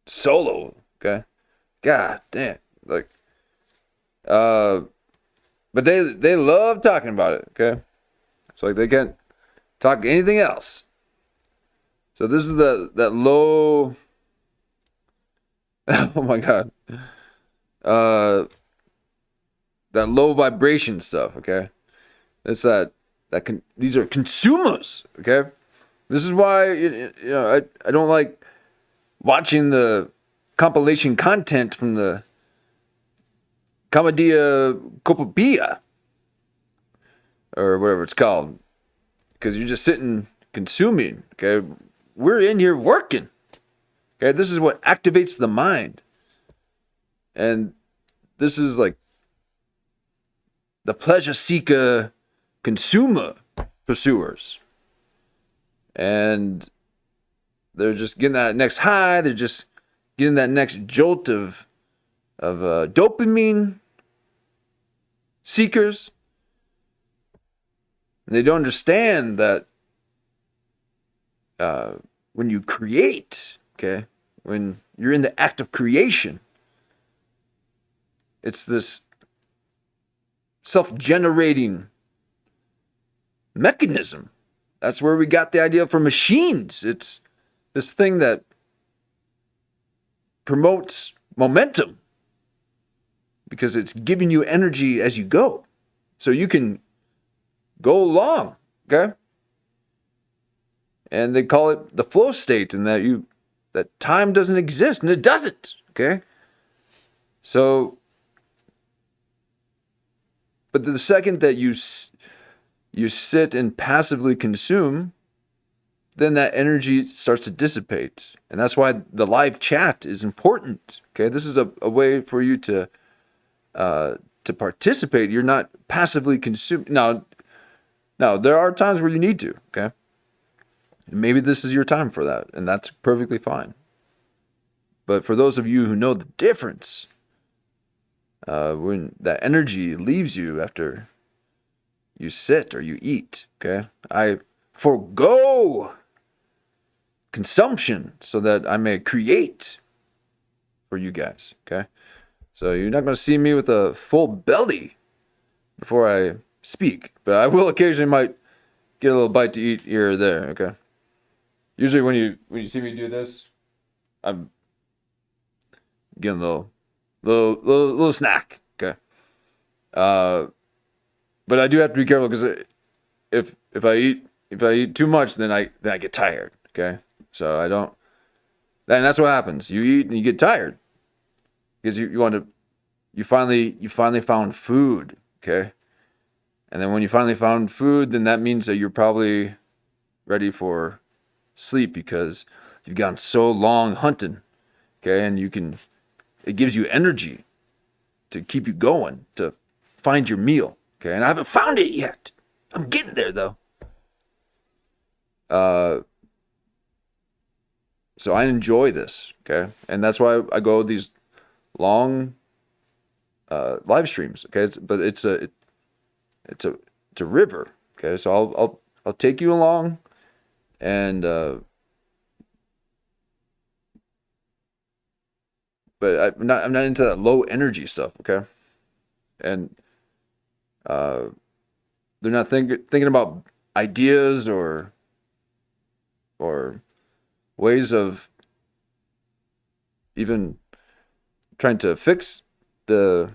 solo, okay? God damn. Like, but they love talking about it, okay? It's like they can't talk anything else. So this is that low, oh my God. That low vibration stuff, okay? It's these are consumers, okay? This is why I don't like watching the compilation content from the Commedia Copopia or whatever it's called, because you're just sitting consuming, okay? We're in here working, okay? This is what activates the mind, and this is like the pleasure seeker consumer pursuers, and they're just getting that next high. They're just getting that next jolt of dopamine seekers. And they don't understand that when you create, okay, when you're in the act of creation, it's this self-generating mechanism. That's where we got the idea for machines. It's this thing that promotes momentum because it's giving you energy as you go. So you can go along, okay? And they call it the flow state, and that time doesn't exist, and it doesn't, okay? So, but the second that you sit and passively consume, then that energy starts to dissipate. And that's why the live chat is important, okay? This is a way for you to participate. You're not passively consuming. Now, there are times where you need to, okay? Maybe this is your time for that, and that's perfectly fine. But for those of you who know the difference, when that energy leaves you after you sit or you eat, okay? I forego consumption so that I may create for you guys, okay? So you're not going to see me with a full belly before I speak, but I will occasionally might get a little bite to eat here or there, okay? Usually when you see me do this, I'm getting a little snack, okay? But I do have to be careful because if I eat too much, then I get tired, okay? So I don't. And that's what happens. You eat and you get tired because you finally found food, okay? And then when you finally found food, then that means that you're probably ready for sleep because you've gone so long hunting, okay? And it gives you energy to keep you going, to find your meal, okay? And I haven't found it yet. I'm getting there though. So I enjoy this, okay? And that's why I go these long live streams, okay? But it's a river, okay? So I'll take you along, and but I'm not into that low energy stuff, okay? And they're not thinking about ideas or ways of even trying to fix the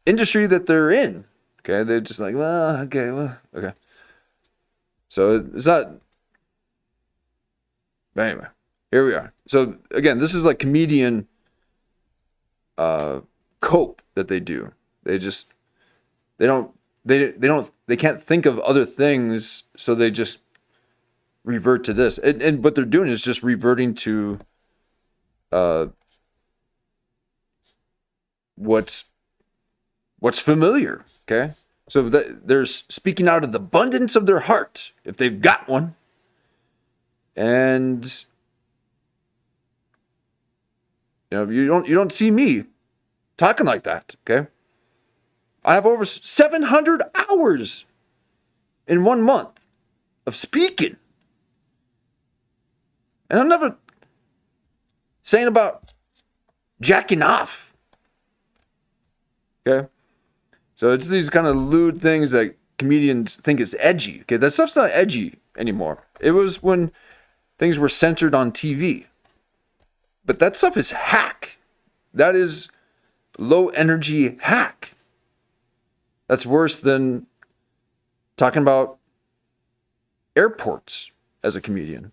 industry that they're in. Okay, they're just like, okay. So it's not. But anyway, here we are. So again, this is like comedian cope that they do. They can't think of other things, so they just revert to this. And what they're doing is just reverting to what's familiar, okay? So they're speaking out of the abundance of their heart, if they've got one. And you don't see me talking like that, okay? I have over 700 hours in 1 month of speaking. And I'm never saying about jacking off. Okay? So it's these kind of lewd things that comedians think is edgy. Okay, that stuff's not edgy anymore. It was when things were censored on TV. But that stuff is hack. That is low energy hack. That's worse than talking about airports as a comedian.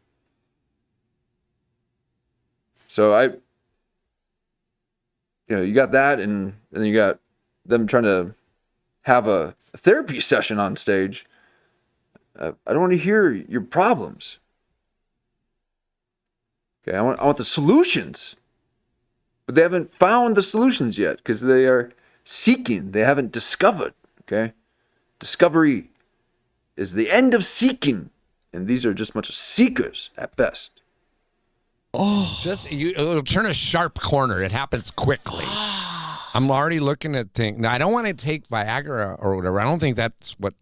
So you got that, and then you got them trying to have a therapy session on stage. I don't want to hear your problems. Okay, I want the solutions. But they haven't found the solutions yet because they are seeking. They haven't discovered. Okay? Discovery is the end of seeking. And these are just a bunch of seekers at best. Oh, it'll turn a sharp corner. It happens quickly. I'm already looking at things. Now, I don't want to take Viagra or whatever. I don't think that's what.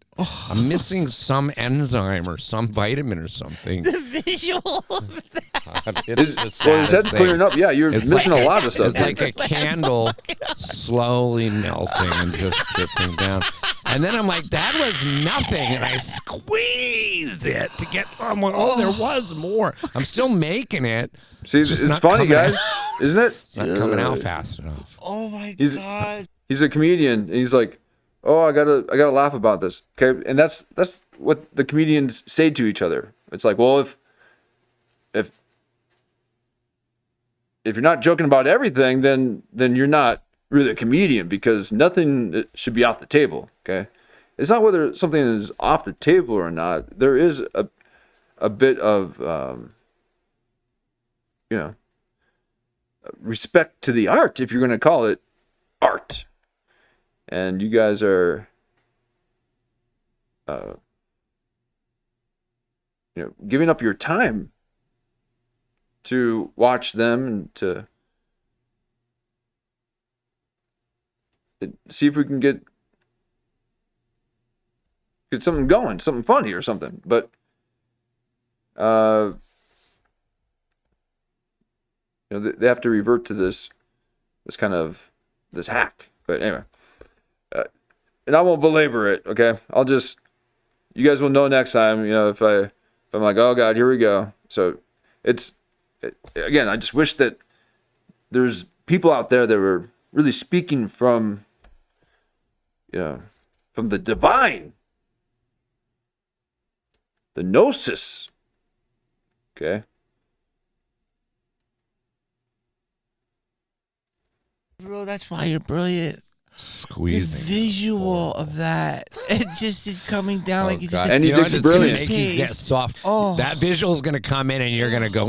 I'm missing some enzyme or some vitamin or something. The visual of that. It's the Well, his saddest head's thing. clearing up. Yeah, you're missing a lot of stuff. It's like a candle slowly melting and just dripping down. And then I'm like, that was nothing. And I squeezed it to get, oh, there was more. I'm still making it. See, just it's not funny, coming guys, out. isn't it? It's not coming out fast enough. Oh my He's- god. He's a comedian, and he's like, "Oh, I gotta laugh about this." Okay, and that's what the comedians say to each other. It's like, well, if you're not joking about everything, then you're not really a comedian, because nothing should be off the table. Okay, it's not whether something is off the table or not. There is a bit of respect to the art, if you're going to call it art. And you guys are, giving up your time to watch them and to see if we can get something going, something funny or something. But they have to revert to this kind of this hack. But anyway. And I won't belabor it, okay? You guys will know next time, if I'm like, oh God, here we go. So again, I just wish that there's people out there that were really speaking from the divine, the gnosis, okay? Bro, that's why you're brilliant. Squeezing. The visual of that, it just is coming down like it's just And he thinks it's brilliant. gonna make you get soft. Oh. That visual is going to come in and you're going to go.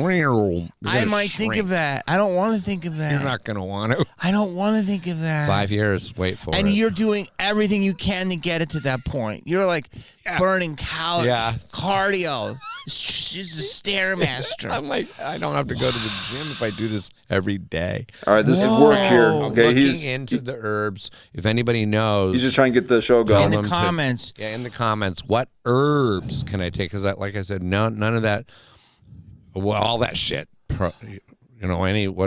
I might think of that. I don't want to think of that. You're not going to want to. I don't want to think of that. 5 years. Wait for it. And you're doing everything you can to get it to that point. You're like burning calories, cardio. It's a stairmaster. I'm like, I don't have to go to the gym if I do this every day. All right, this is work here. I'm Okay, looking into the herbs. If anybody knows, he's just trying to get the show going. In the comments. In the comments, what herbs can I take? Because, like I said, none of that. Well, all that shit. What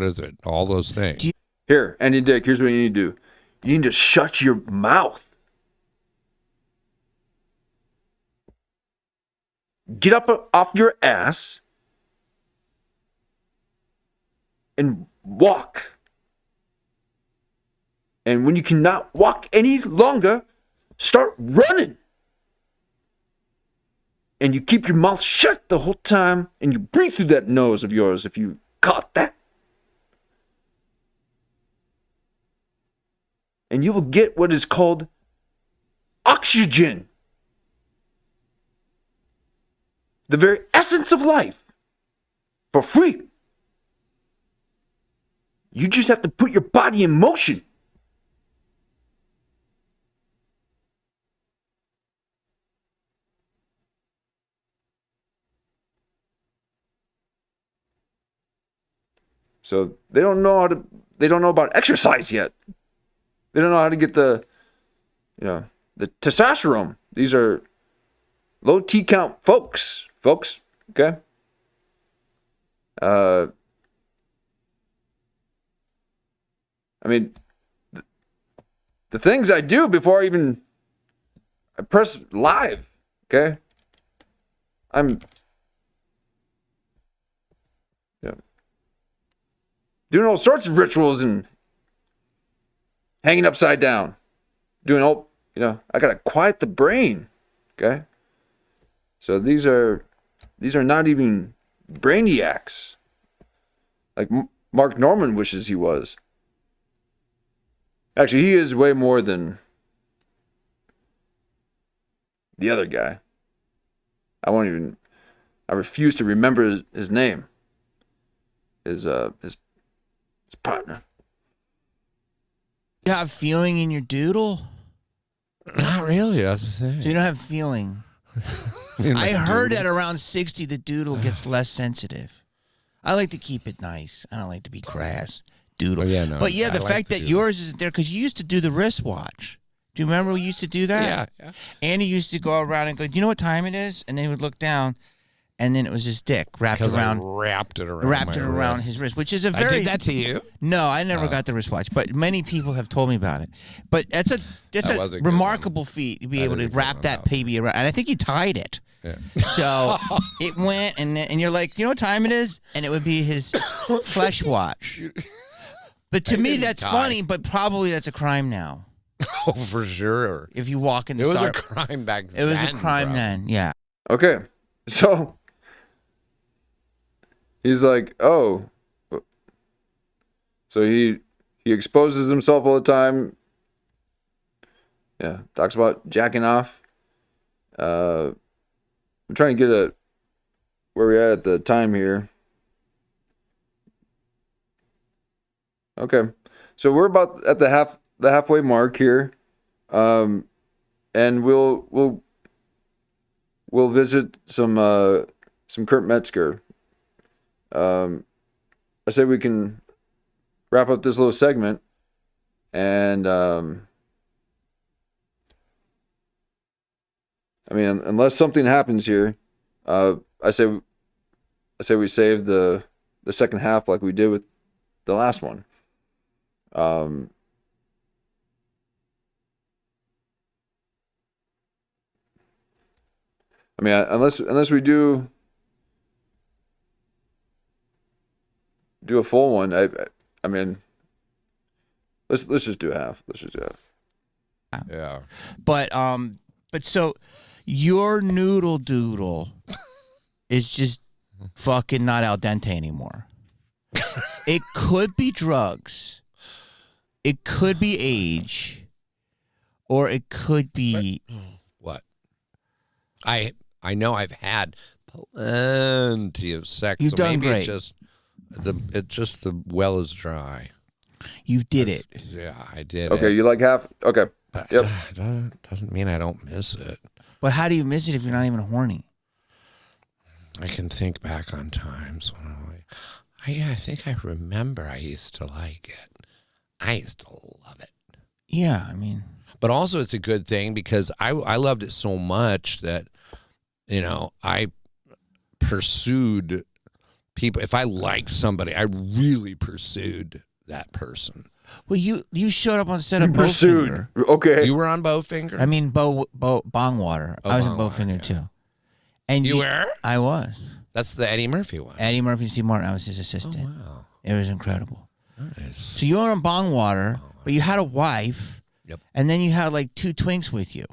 is it? All those things. Here, Andy Dick, here's what you need to do. You need to shut your mouth. Get up off your ass and walk. And when you cannot walk any longer, start running. And you keep your mouth shut the whole time, and you breathe through that nose of yours if you caught that. And you will get what is called oxygen. The very essence of life, for free. You just have to put your body in motion. So they don't know about exercise yet. They don't know how to get the testosterone. These are low T count folks, okay? I mean, the things I do before I press live, okay? I'm doing all sorts of rituals and hanging upside down, doing all, I gotta quiet the brain, okay? So these are not even brainiacs, like Mark Norman wishes he was. Actually, he is way more than the other guy. I refuse to remember his name. His partner. You have feeling in your doodle? Not really. That's the thing. So you don't have feeling. I heard that around 60, the doodle gets less sensitive. I like to keep it nice. I don't like to be crass. doodle. Oh, yeah, no, but yeah, I the like fact the that doodle. yours isn't there because you used to do the wristwatch. Do you remember we used to do that? Yeah. Andy used to go around and go, "Do you know what time it is?" And then he would look down, and then it was his dick wrapped around. I wrapped it around His wrist, which is a very. I did that to you? No, I never got the wristwatch, but many people have told me about it. But that's a was a good remarkable feat to be able is to a good wrap one, that though. baby around. And I think you tied it. Yeah. So it went, and you're like, you know what time it is? And it would be his flesh watch. But to me, didn't that's tie. funny, but probably that's a crime now. Oh, for sure. If you walk in the It was store, a crime back then. it was a crime bro. then, yeah. Okay, so he's like, oh, so he exposes himself all the time. Yeah, talks about jacking off. I'm trying to get at where we're at the time here. Okay, so we're about at the halfway mark here, and we'll visit some Kurt Metzger. I say we can wrap up this little segment, and I mean, unless something happens here, I say we save the second half like we did with the last one. I mean, unless we do a full one, I mean, let's just do half. Let's just do half. Yeah. But so your noodle doodle is just fucking not al dente anymore. It could be drugs. It could be age. Or it could be What? I know I've had plenty of sex. You've so done maybe great. It's just the well is dry. you did it. Yeah, I did. Okay, it. you like half? Okay. But Yep. doesn't mean I don't miss it. But how do you miss it if you're not even horny? I can think back on times when I'm like, I think I remember I used to like it. I used to love it. Yeah, I mean, But also it's a good thing because I loved it so much that, I pursued people. If I liked somebody, I really pursued that person. well, you showed up on the set of Pursued. Bowfinger. Okay. You were on Bowfinger? I mean, Bongwater. Oh, I was in Bongwater, Bowfinger yeah. too. And You were? I was. That's the Eddie Murphy one. Eddie Murphy and Steve Martin. I was his Oh, assistant. wow. It was incredible. Nice. So you were on Bongwater, but you had a wife. Yep. And then you had like 2 twinks with you.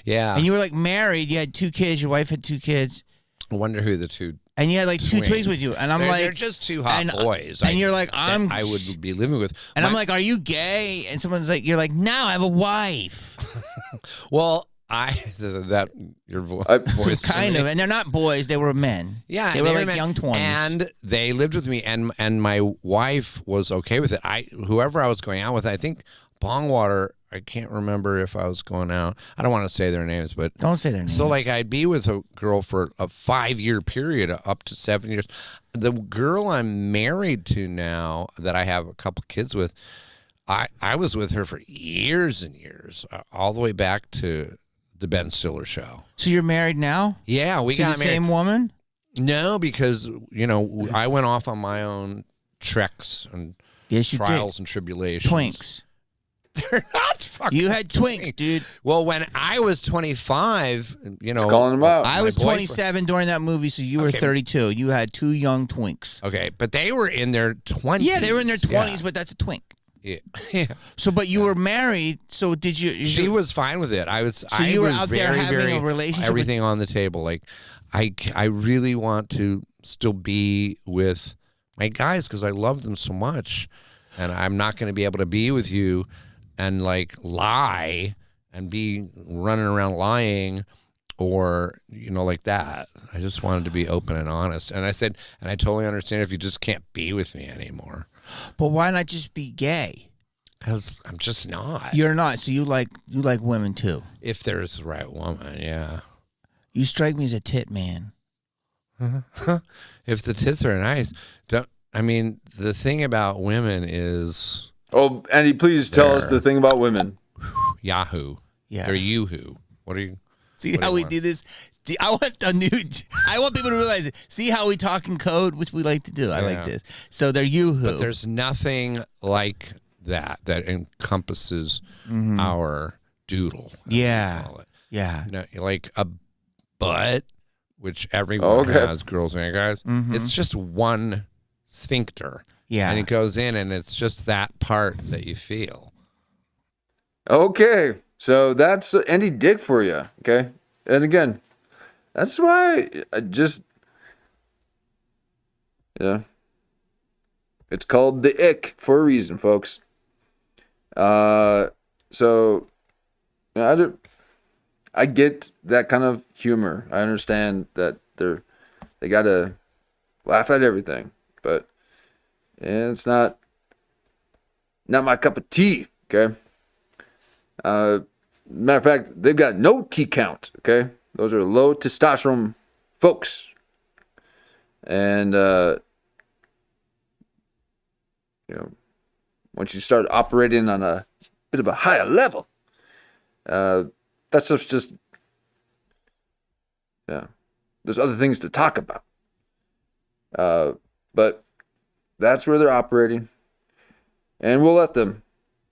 Yeah. And you were like married. You had 2 kids. Your wife had 2 kids. I wonder who the two. And you had like 2 twinks with you. And I'm they're like, just two hot and- boys. and you're like, that I would be living with. and I'm like, are you gay? And someone's like, you're like, no, I have a wife. well, that your voice Kind of. And they're not boys. They were men. Yeah, They were like men. young 20s. and they lived with me, and my wife was okay with it. Whoever I was going out with, I think Bongwater. I can't remember if I was going out. I don't want to say their names, but Don't say their name. so like I'd be with a girl for a 5-year period, up to 7 years. The girl I'm married to now, that I have a couple kids with, I was with her for years and years, all the way back to the Ben Stiller show. So you're married now? Yeah, we To got the married. same woman? No, because I went off on my own treks and Yes, you trials and tribulations. did. Twinks. They're not fucking. You had twinks, dude. Well, when I was 25, calling them out. I my was boyfriend- 27 during that movie, so you were Okay. 32. You had 2 young twinks. Okay, but they were in their 20s. Yeah, they were in their 20s, Yeah. but that's a twink. Yeah. Yeah. So, but you were married, so did you? She was fine with it. I was. So you I were was out there very, having very, a relationship with- Everything on the table. Like, I really want to still be with my guys because I love them so much, and I'm not going to be able to be with you and like lie and be running around lying or like that. I just wanted to be open and honest. And I said, and I totally understand if you just can't be with me anymore. But why not just be gay? Because I'm just not. You're not. So you like women too. If there's the right woman, yeah. You strike me as a tit man. If the tits are nice, I mean, the thing about women is Oh, Andy, please tell us the thing about women. Yahoo. Yeah. They're Yoo-hoo. What are you? See how we do this? I want people to realize it. See how we talk in code, which we like to do. I like this. So they're Yoo-hoo. But there's nothing like that encompasses our doodle. Yeah. Call it. Yeah. You know, like a butt, which everyone has, girls and guys. It's just one sphincter. Yeah. And it goes in, and it's just that part that you feel. Okay, so that's Andy Dick for you. Okay, and again, that's why I just, it's called the ick for a reason, folks. So I get that kind of humor. I understand that they gotta laugh at everything, but it's not my cup of tea. Okay. Matter of fact, they've got no T count. Okay, those are low testosterone folks, and once you start operating on a bit of a higher level, that stuff's just there's other things to talk about. But that's where they're operating, and we'll let them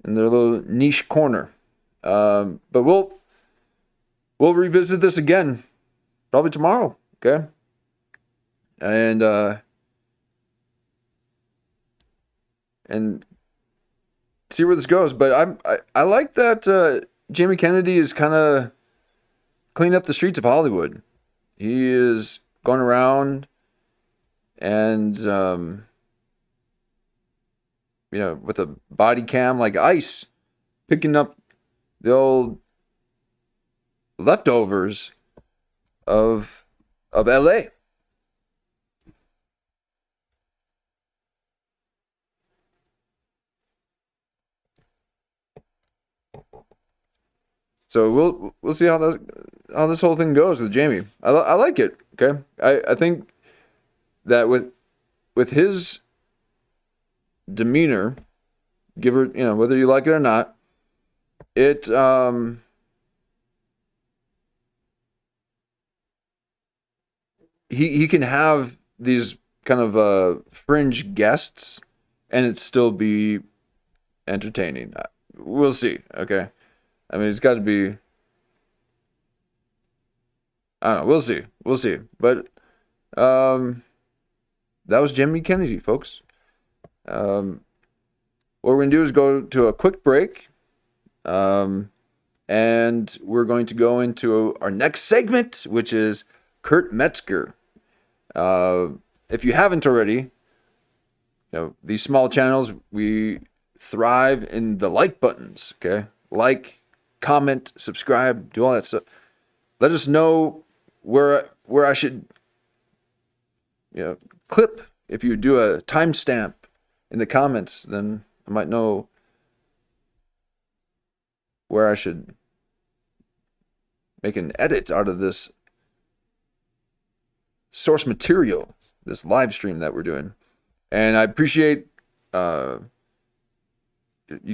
in their little niche corner. But we'll revisit this again, probably tomorrow. Okay, and see where this goes. But I like that Jamie Kennedy is kind of cleaning up the streets of Hollywood. He is going around and with a body cam like ICE, picking up the old leftovers of LA. So we'll see how this whole thing goes with Jamie. I like it. Okay, I think that with his demeanor, whether you like it or not, it he can have these kind of fringe guests and it still be entertaining. We'll see. Okay, I mean, it's got to be. I don't know. We'll see. But that was Jamie Kennedy, folks. What we're going to do is go to a quick break. And we're going to go into our next segment, which is Kurt Metzger. If you haven't already, these small channels, we thrive in the like buttons. Okay, like, comment, subscribe, do all that stuff. Let us know where I should, clip. If you do a timestamp in the comments, then I might know where I should make an edit out of this source material, this live stream that we're doing. And I appreciate you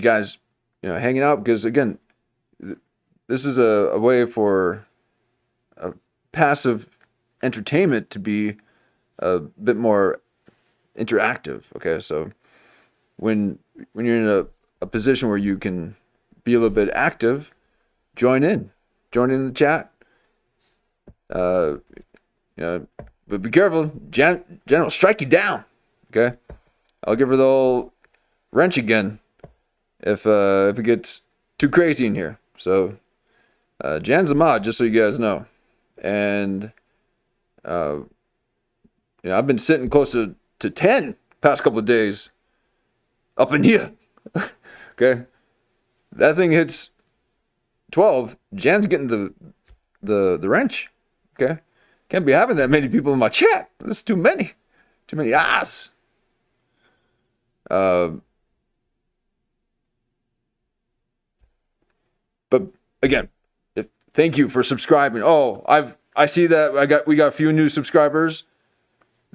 guys, hanging out, because again, this is a way for a passive entertainment to be a bit more interactive. Okay, so when you're in a position where you can be a little bit active, join in the chat. But be careful, Jen will strike you down. Okay, I'll give her the old wrench again if it gets too crazy in here. So Jan's a mod, just so you guys know, and I've been sitting close to 10 past couple of days up in here. Okay, that thing hits 12. Jan's getting the wrench. Okay, can't be having that many people in my chat. That's too many eyes. But again, thank you for subscribing. Oh, I see that we got a few new subscribers.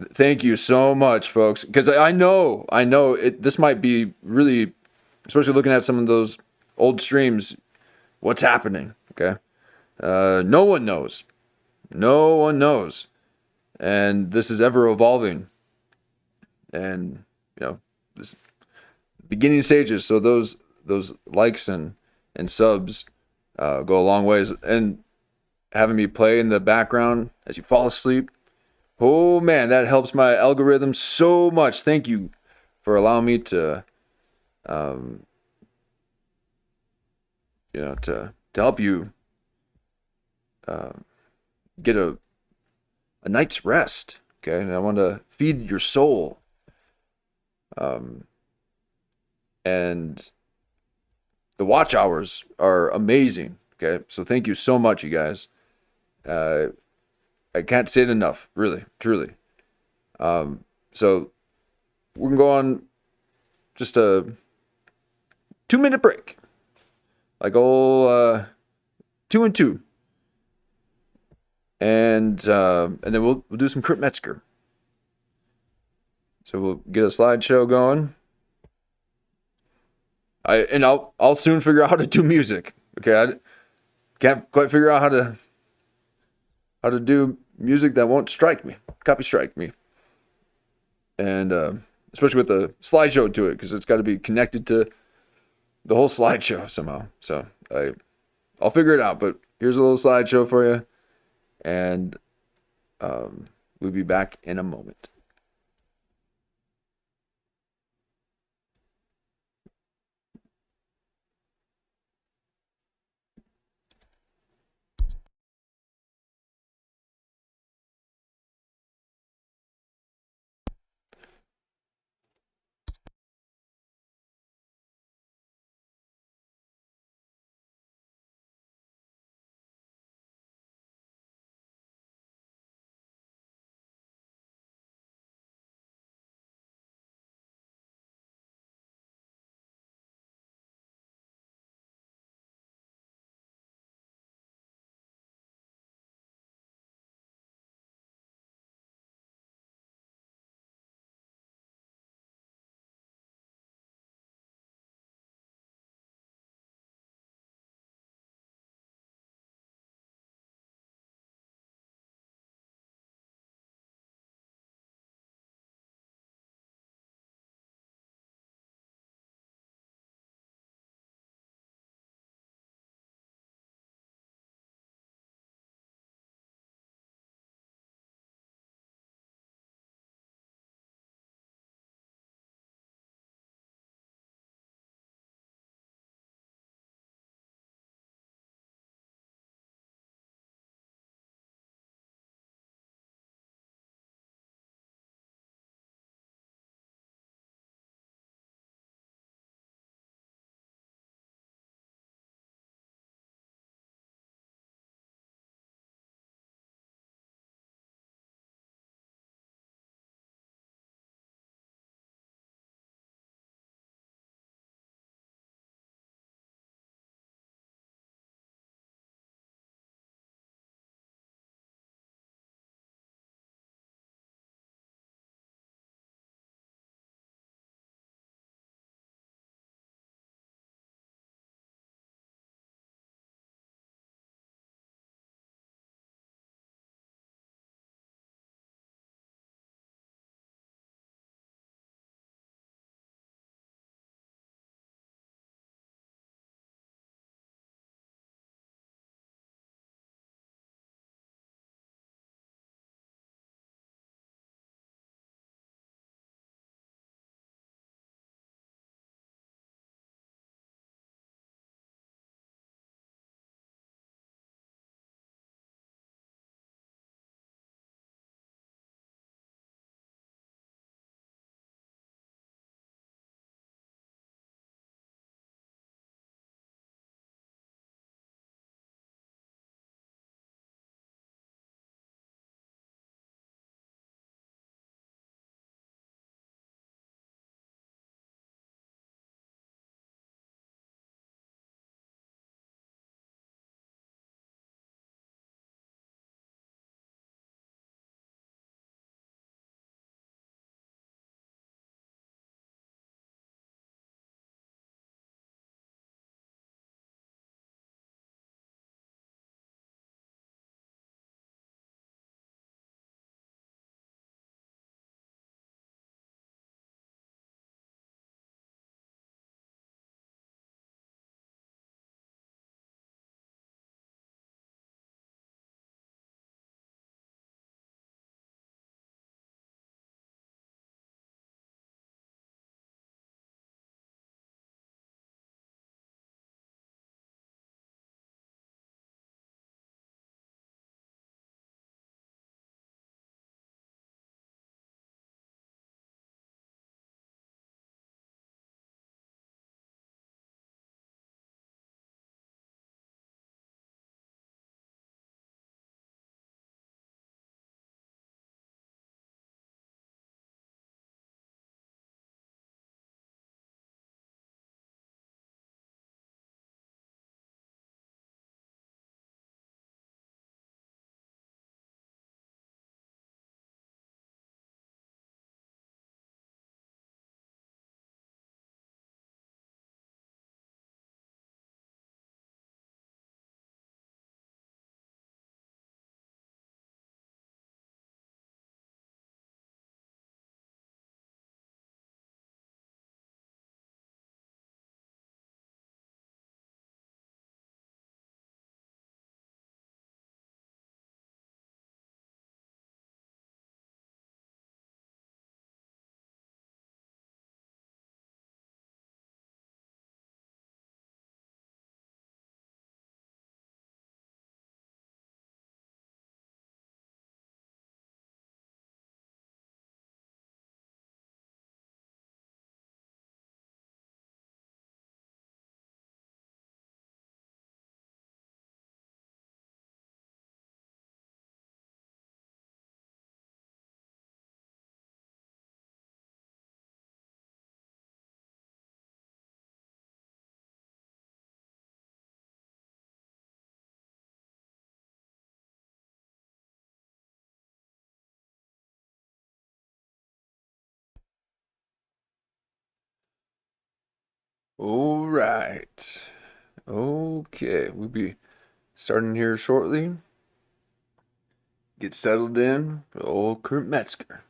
Thank you so much, folks. Because I know this might be really, especially looking at some of those old streams, what's happening. Okay, no one knows. No one knows, and this is ever evolving. And this beginning stages. So those likes and subs go a long ways. And having me play in the background as you fall asleep. Oh man, that helps my algorithm so much. Thank you for allowing me to, to help you get a night's rest. Okay, and I want to feed your soul. And the watch hours are amazing. Okay, so thank you so much, you guys. I can't say it enough, really, truly. So we're gonna go on just a 2-minute break, like 2 and 2, and then we'll do some Kurt Metzger. So we'll get a slideshow going. I'll soon figure out how to do music. Okay, I can't quite figure out how to do music that won't copy strike me, and especially with the slideshow to it, because it's got to be connected to the whole slideshow somehow. So I'll figure it out. But here's a little slideshow for you, and we'll be back in a moment. All right. Okay, we'll be starting here shortly. Get settled in for old Kurt Metzger.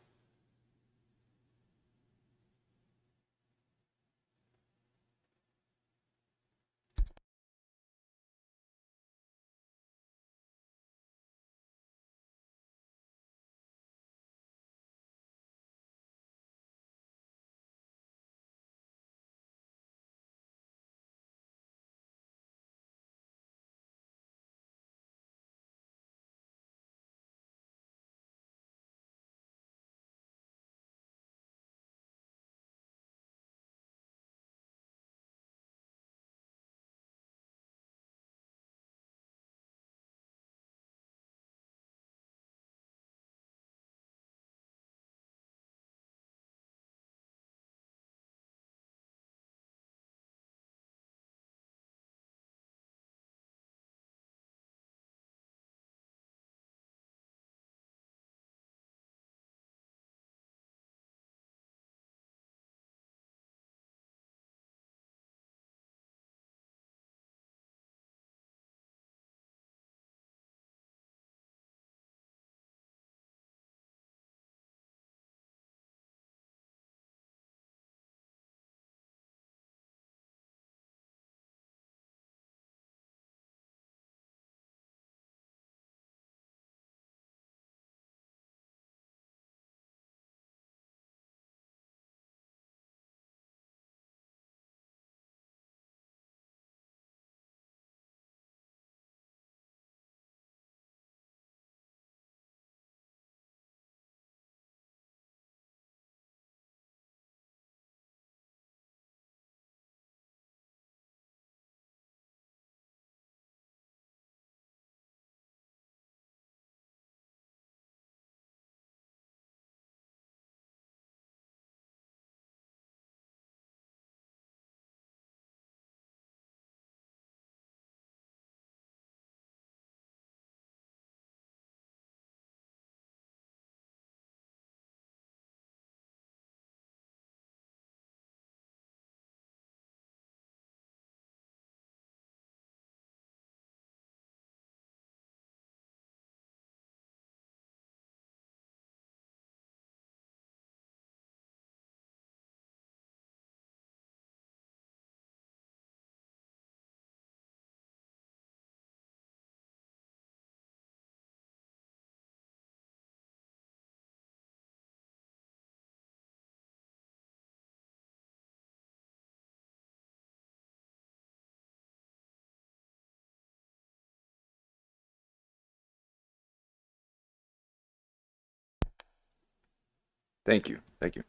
Thank you. Thank you.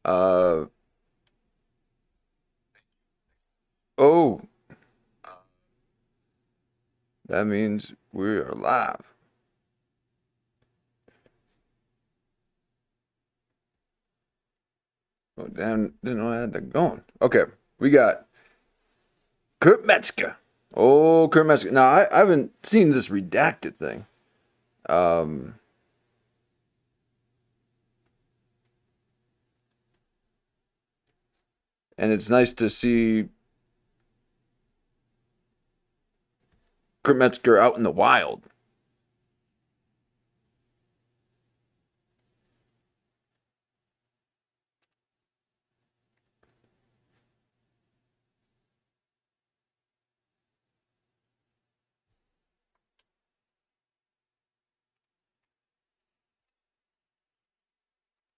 Uh, oh, that means we are live. Oh, damn, didn't know I had that going. Okay, we got Kurt Metzger. Oh, Kurt Metzger. Now, I haven't seen this redacted thing. And it's nice to see Kurt Metzger out in the wild.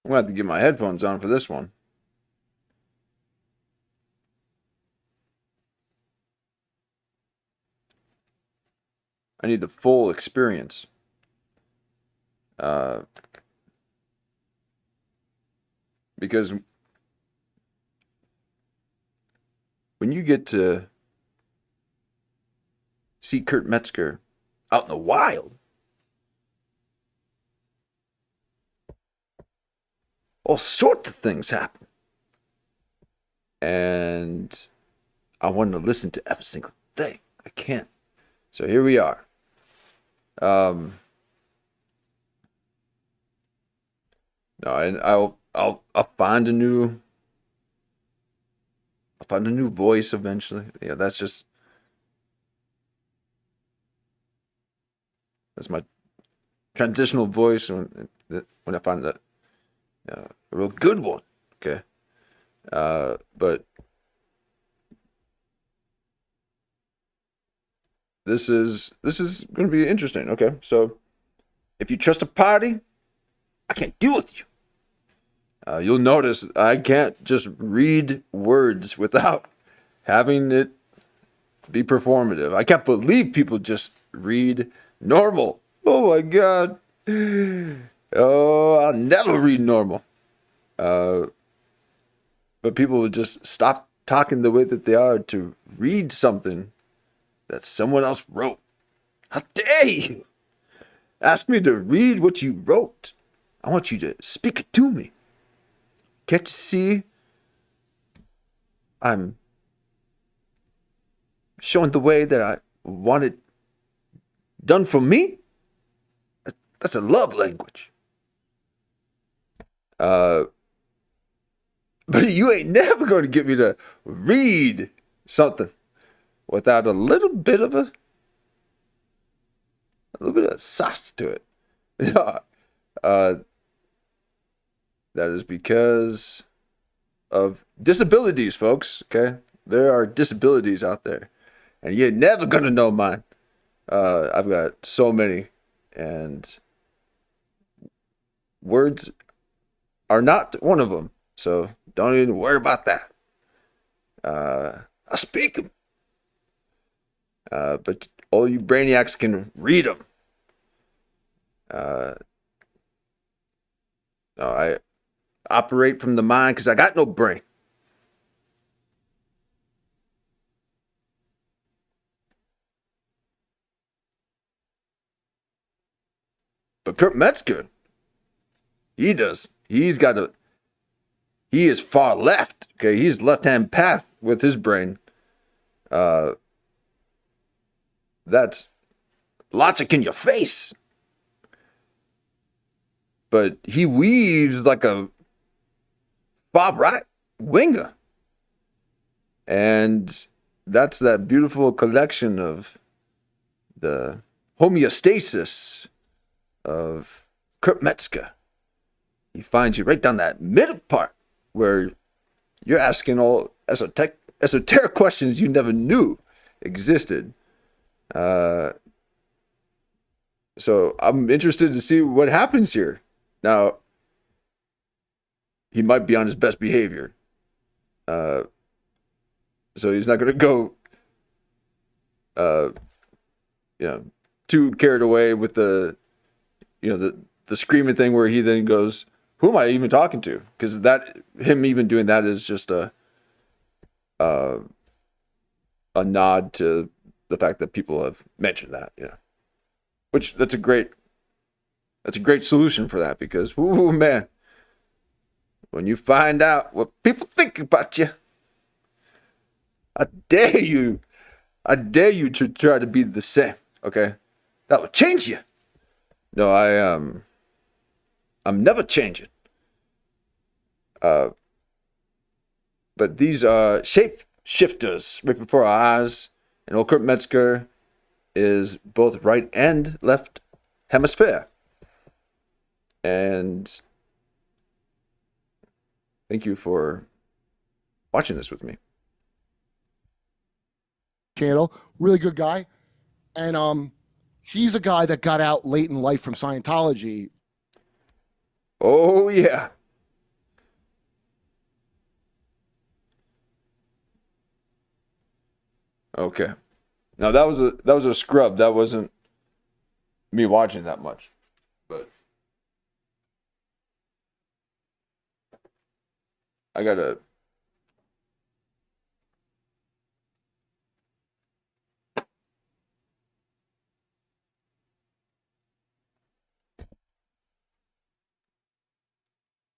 I'm gonna have to get my headphones on for this one. I need the full experience. Because when you get to see Kurt Metzger out in the wild, all sorts of things happen. And I wanted to listen to every single thing. I can't. So here we are. No, and I'll find a new find a new voice eventually. Yeah, that's my transitional voice when I find a real good one. Okay, but this is going to be interesting. Okay, so if you trust a party, I can't deal with you. You'll notice I can't just read words without having it be performative. I can't believe people just read normal. Oh my God. Oh, I'll never read normal. But people would just stop talking the way that they are to read something that someone else wrote. How dare you? Ask me to read what you wrote. I want you to speak it to me. Can't you see? I'm showing the way that I want it done for me. That's a love language. But you ain't never going to get me to read something without a little bit of sauce to it. That is because of disabilities, folks. Okay, there are disabilities out there, and you're never gonna know mine. I've got so many, and words are not one of them. So don't even worry about that. I speak them, but all you brainiacs can read them. No, I operate from the mind because I got no brain. But Kurt Metzger, he does. He is far left. Okay, he's left-hand path with his brain. That's logic in your face. But he weaves like a far right winger. And that's that beautiful collection of the homeostasis of Kurt Metzger. He finds you right down that middle part where you're asking all esoteric questions you never knew existed. So I'm interested to see what happens here. Now, he might be on his best behavior. So he's not going to go, too carried away with the screaming thing where he then goes, who am I even talking to? Because him even doing that is just a nod to the fact that people have mentioned that, which that's a great solution for that, because, ooh, man, when you find out what people think about you, I dare you to try to be the same, okay? That will change you. No, I'm never changing. But these are shape shifters right before our eyes, and old Kurt Metzger is both right and left hemisphere. And thank you for watching this with me. Channel, really good guy, and he's a guy that got out late in life from Scientology. Oh yeah. Okay. Now that was a scrub. That wasn't me watching that much, but I gotta.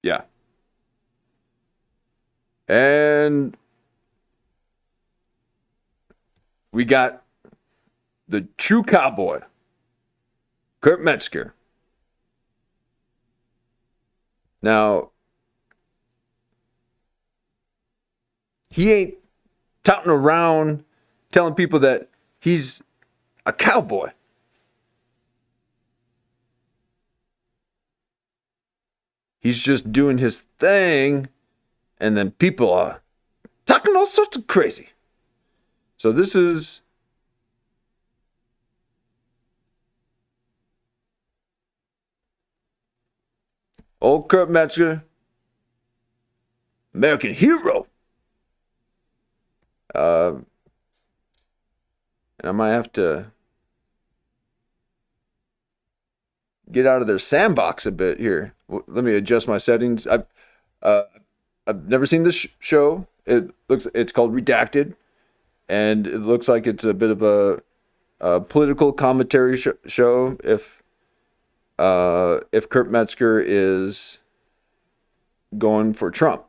Yeah. And we got the true cowboy, Kurt Metzger. Now, he ain't touting around, telling people that he's a cowboy. He's just doing his thing, and then people are talking all sorts of crazy. So this is old Kurt Metzger, American hero. I might have to get out of their sandbox a bit here. Let me adjust my settings. I've never seen this show. It's called Redacted, and it looks like it's a bit of a political commentary show. If Kurt Metzger is going for Trump,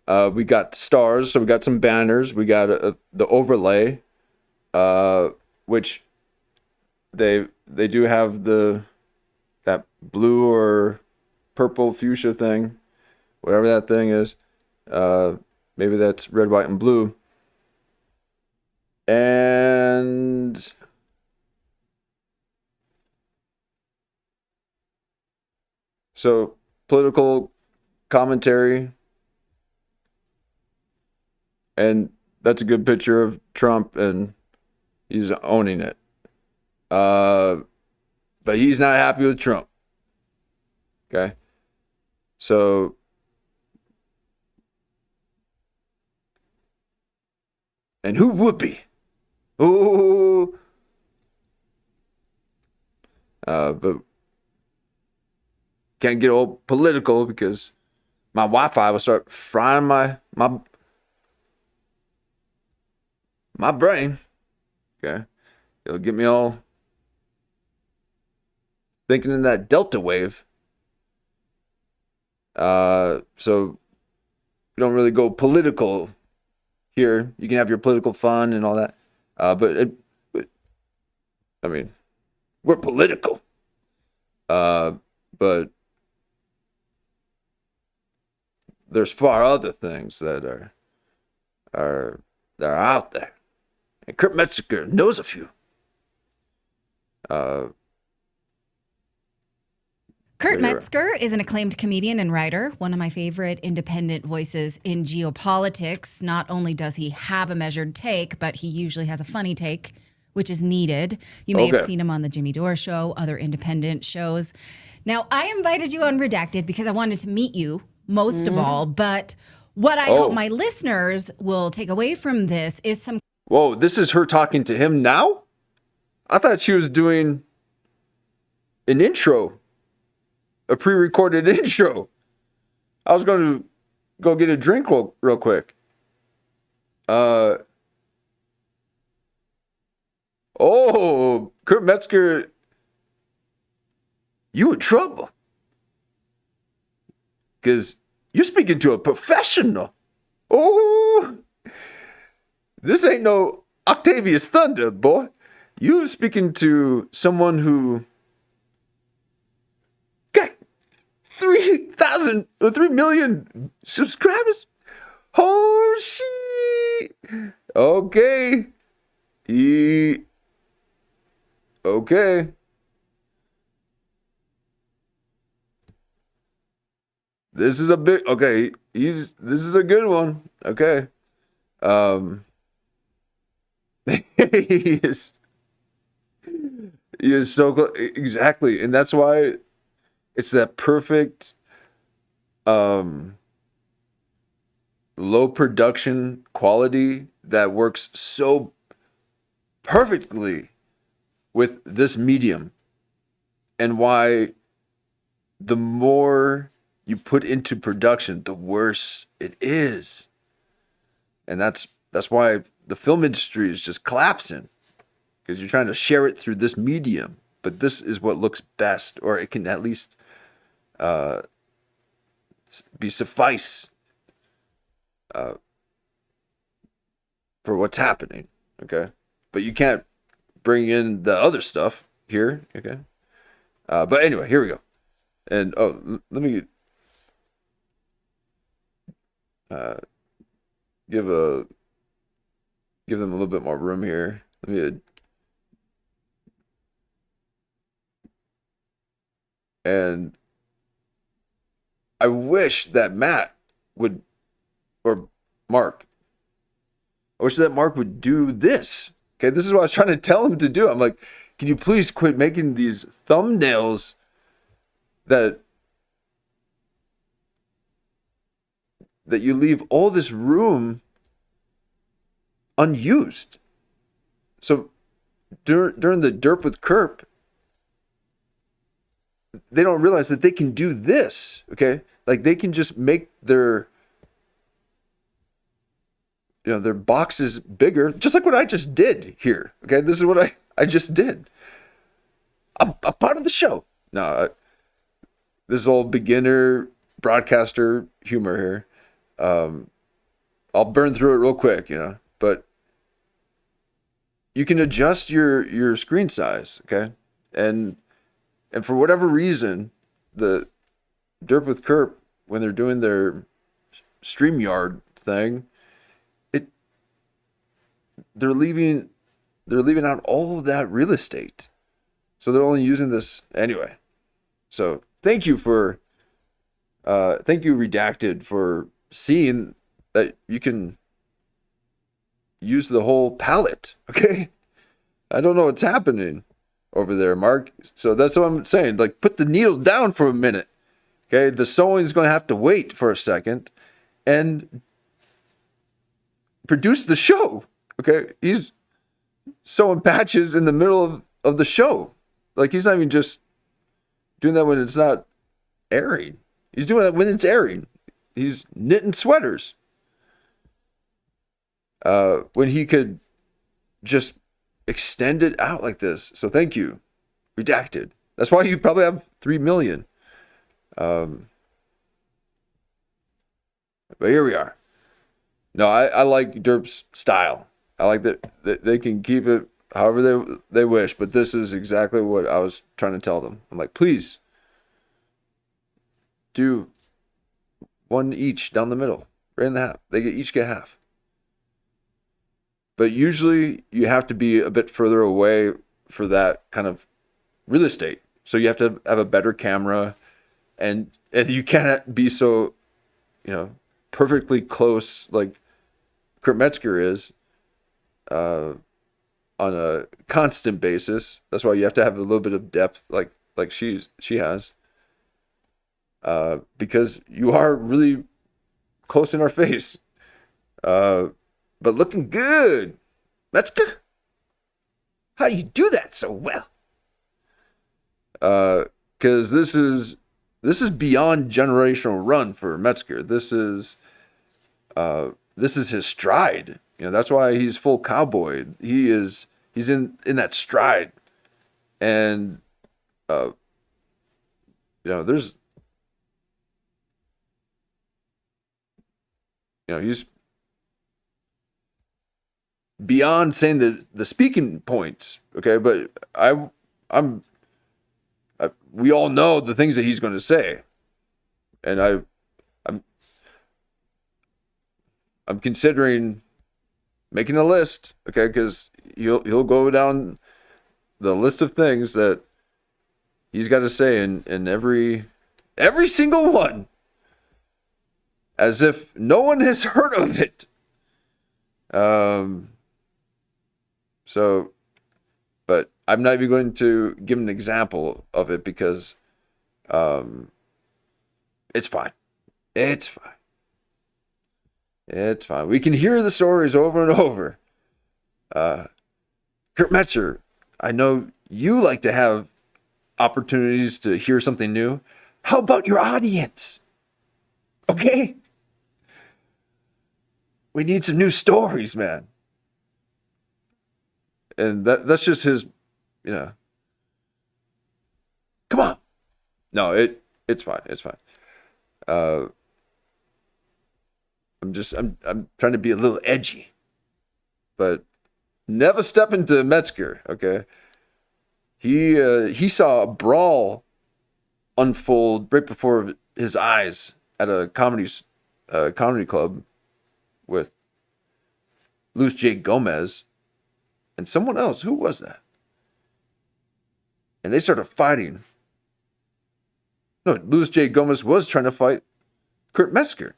we got stars, so we got some banners. We got the overlay, which they do have that blue or purple fuchsia thing, whatever that thing is. Maybe that's red, white, and blue. And so political commentary. And that's a good picture of Trump, and he's owning it. But he's not happy with Trump. Okay? So and who would be? Ooh. But can't get all political because my Wi-Fi will start frying my brain. Okay? It'll get me all thinking in that delta wave. So we don't really go political here. You can have your political fun and all that. But I mean, we're political. But there's far other things that are out there. And Kurt Metzger knows a few. Kurt Metzger is an acclaimed comedian and writer, one of my favorite independent voices in geopolitics. Not only does he have a measured take, but he usually has a funny take, which is needed. You may have seen him on the Jimmy Dore Show, other independent shows. Now, I invited you on Redacted because I wanted to meet you, most of all, but what I hope my listeners will take away from this is some... Whoa, this is her talking to him now? I thought she was doing an intro. A pre-recorded intro. I was going to go get a drink real quick. Kurt Metzger, you in trouble. Because you're speaking to a professional. Oh, this ain't no Octavius Thunder, boy. You're speaking to someone who got 3 million subscribers. Oh, shit. Okay. Okay. This is a big, okay. This is a good one. Okay. He is so close. Exactly. And that's why it's that perfect low production quality that works so perfectly with this medium, and why the more you put into production, the worse it is. And that's why the film industry is just collapsing, because you're trying to share it through this medium. But this is what looks best, or it can at least be suffice for what's happening. Okay, but you can't bring in the other stuff here. Okay, but anyway, here we go. And let me give a give them a little bit more room here. Let me. And I wish that Matt would, or Mark, I wish that Mark would do this. Okay, this is what I was trying to tell him to do. I'm like, can you please quit making these thumbnails that you leave all this room unused. So during the Derp with Kurt, they don't realize that they can do this, okay? Like they can just make their boxes bigger, just like what I just did here, okay? This is what I just did. I'm a part of the show. No, this is all beginner broadcaster humor here. I'll burn through it real quick, but you can adjust your screen size, okay? And for whatever reason, the Derp with Kurt, when they're doing their StreamYard thing, they're leaving out all of that real estate. So they're only using this anyway. So thank you Redacted, for seeing that you can use the whole palette, okay? I don't know what's happening over there, Mark. So that's what I'm saying. Like, put the needle down for a minute, okay? The sewing's going to have to wait for a second and produce the show, okay? He's sewing patches in the middle of the show. Like, he's not even just doing that when it's not airing. He's doing it when it's airing. He's knitting sweaters. When he could just extend it out like this. So thank you, Redacted. That's why you probably have 3 million. But here we are. No, I like Derp's style. I like that they can keep it however they wish, but this is exactly what I was trying to tell them. I'm like, please do one each down the middle, right in the half. They each get half. But usually you have to be a bit further away for that kind of real estate. So you have to have a better camera, and you can't be so, perfectly close like Kurt Metzger is on a constant basis. That's why you have to have a little bit of depth like she has. Because you are really close in our face. But looking good. Metzger, how do you do that so well? Because this is beyond generational run for Metzger. This is his stride. That's why he's full cowboy. He's in that stride, and there's he's beyond saying the speaking points, okay? But we all know the things that he's going to say, and I'm considering making a list, okay? Because he'll go down the list of things that he's got to say in every single one, as if no one has heard of it. So, but I'm not even going to give an example of it because it's fine. It's fine. It's fine. We can hear the stories over and over. Kurt Metzger, I know you like to have opportunities to hear something new. How about your audience? Okay? We need some new stories, man. And that's just his, Come on. No, it's fine. It's fine. I'm trying to be a little edgy, but never step into Metzger, okay? He saw a brawl unfold right before his eyes at a comedy club with Luis J. Gomez and someone else. Who was that? And they started fighting. No, Luis J. Gomez was trying to fight Kurt Metzger.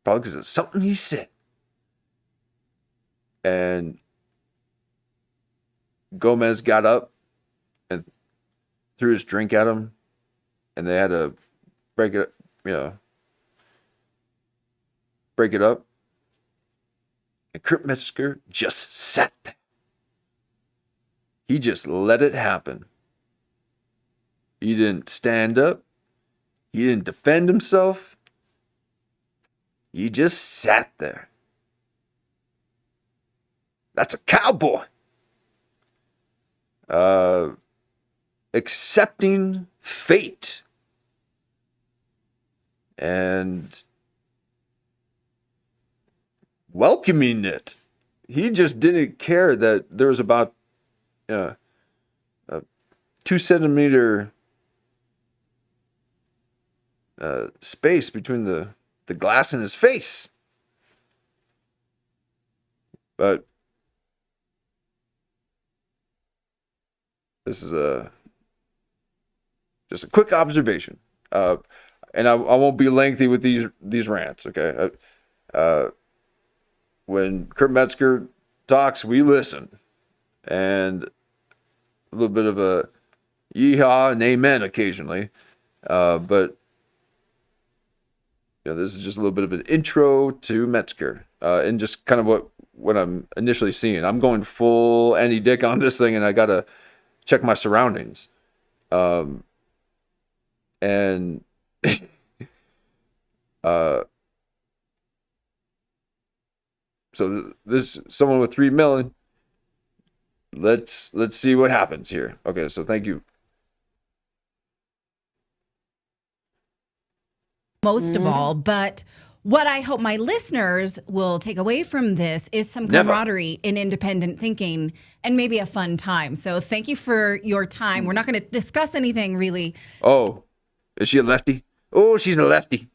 Probably because of something he said. And Gomez got up and threw his drink at him. And they had to break it, break it up. And Kurt Metzger just sat there. He just let it happen. He didn't stand up. He didn't defend himself. He just sat there. That's a cowboy. Accepting fate. And welcoming it. He just didn't care that there was about a 2 centimeter space between the glass and his face. But this is just a quick observation, and I won't be lengthy with these rants. Okay, when Kurt Metzger talks, we listen, and a little bit of a yeehaw and amen occasionally, but this is just a little bit of an intro to Metzger, and just kind of what I'm initially seeing. I'm going full Andy Dick on this thing, and I gotta check my surroundings. And so this someone with 3 million. Let's see what happens here. Okay, so thank you. Most of all, but what I hope my listeners will take away from this is some camaraderie in independent thinking and maybe a fun time. So thank you for your time. We're not going to discuss anything really. Oh, is she a lefty? Oh, she's a lefty.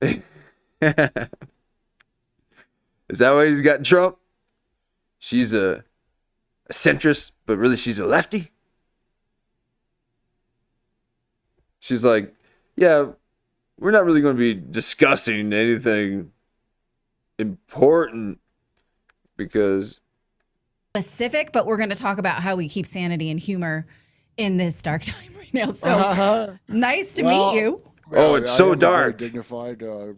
Is that why he's got Trump? She's a centrist, but really she's a lefty? She's like, yeah, we're not really going to be discussing anything important because... Specific, but we're going to talk about how we keep sanity and humor in this dark time right now. So nice to meet you. Oh, it's so dark. Dignified. Are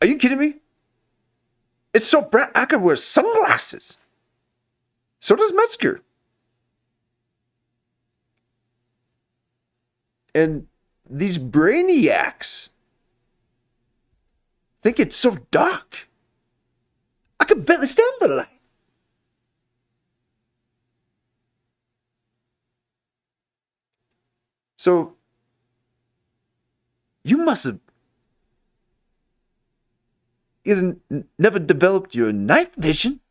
you kidding me? It's so bright. I could wear sunglasses. So does Metzger. And these brainiacs think it's so dark. I could barely stand the light. So, you must have either never developed your night vision,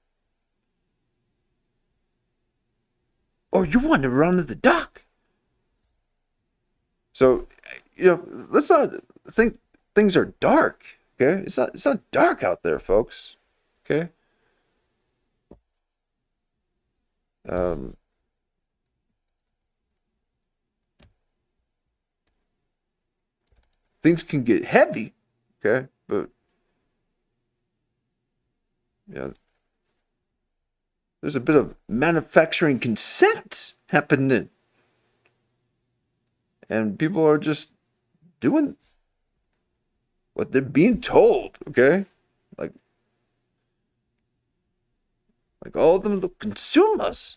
or you want to run in the dark. So, let's not think things are dark, okay? It's not dark out there, folks, okay? Things can get heavy, okay? But, there's a bit of manufacturing consent happening. And people are just doing what they're being told, okay? Like all of them will consume us.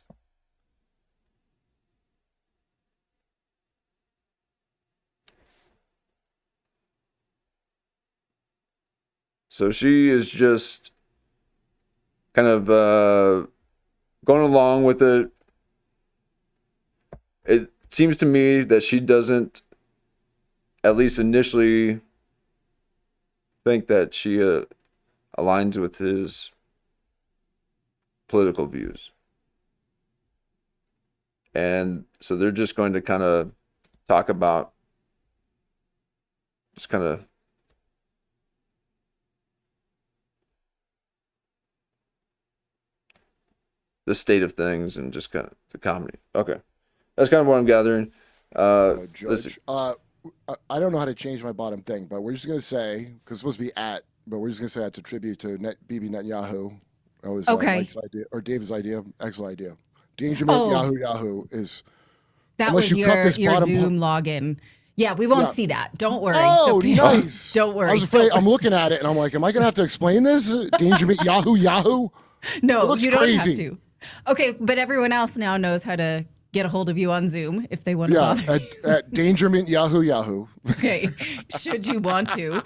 So she is just kind of going along with it. It seems to me that she doesn't, at least initially, think that she aligns with his political views. And so they're just going to kind of talk about just kind of the state of things and just kind of the comedy. Okay, that's kind of what I'm gathering. Judge, I don't know how to change my bottom thing, but we're just gonna say because it's supposed to be at, but we're just gonna say it's a tribute to Bibi Netanyahu. That was Mike's idea or Dave's idea. Excellent idea. Dangerment Yahoo is. That was your Zoom login. Yeah, we won't see that. Don't worry. Oh, nice. Don't worry. I was afraid. I'm looking at it and I'm like, am I going to have to explain this? Dangerment Yahoo? No, you don't crazy. have to. Okay, but everyone else now knows how to get a hold of you on Zoom if they want to bother. At Dangerment Yahoo. Okay, should you want to.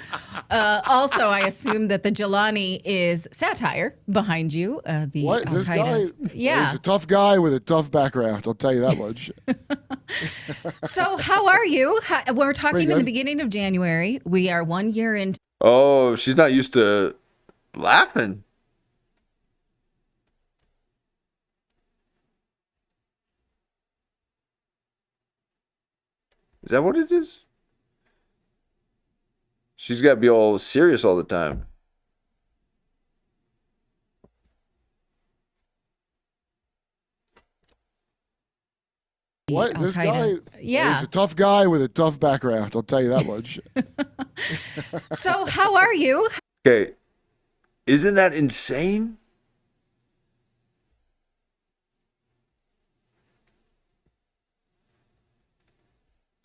Also, I assume that the Jelani is satire behind you. What? This guy? Yeah. He's a tough guy with a tough background. I'll tell you that much. So how are you? We're talking in the beginning of January. We are 1 year into. Oh, she's not used to laughing. Is that what it is? She's got to be all serious all the time. What? This guy? Yeah. He's a tough guy with a tough background. I'll tell you that much. So how are you? Okay. Isn't that insane?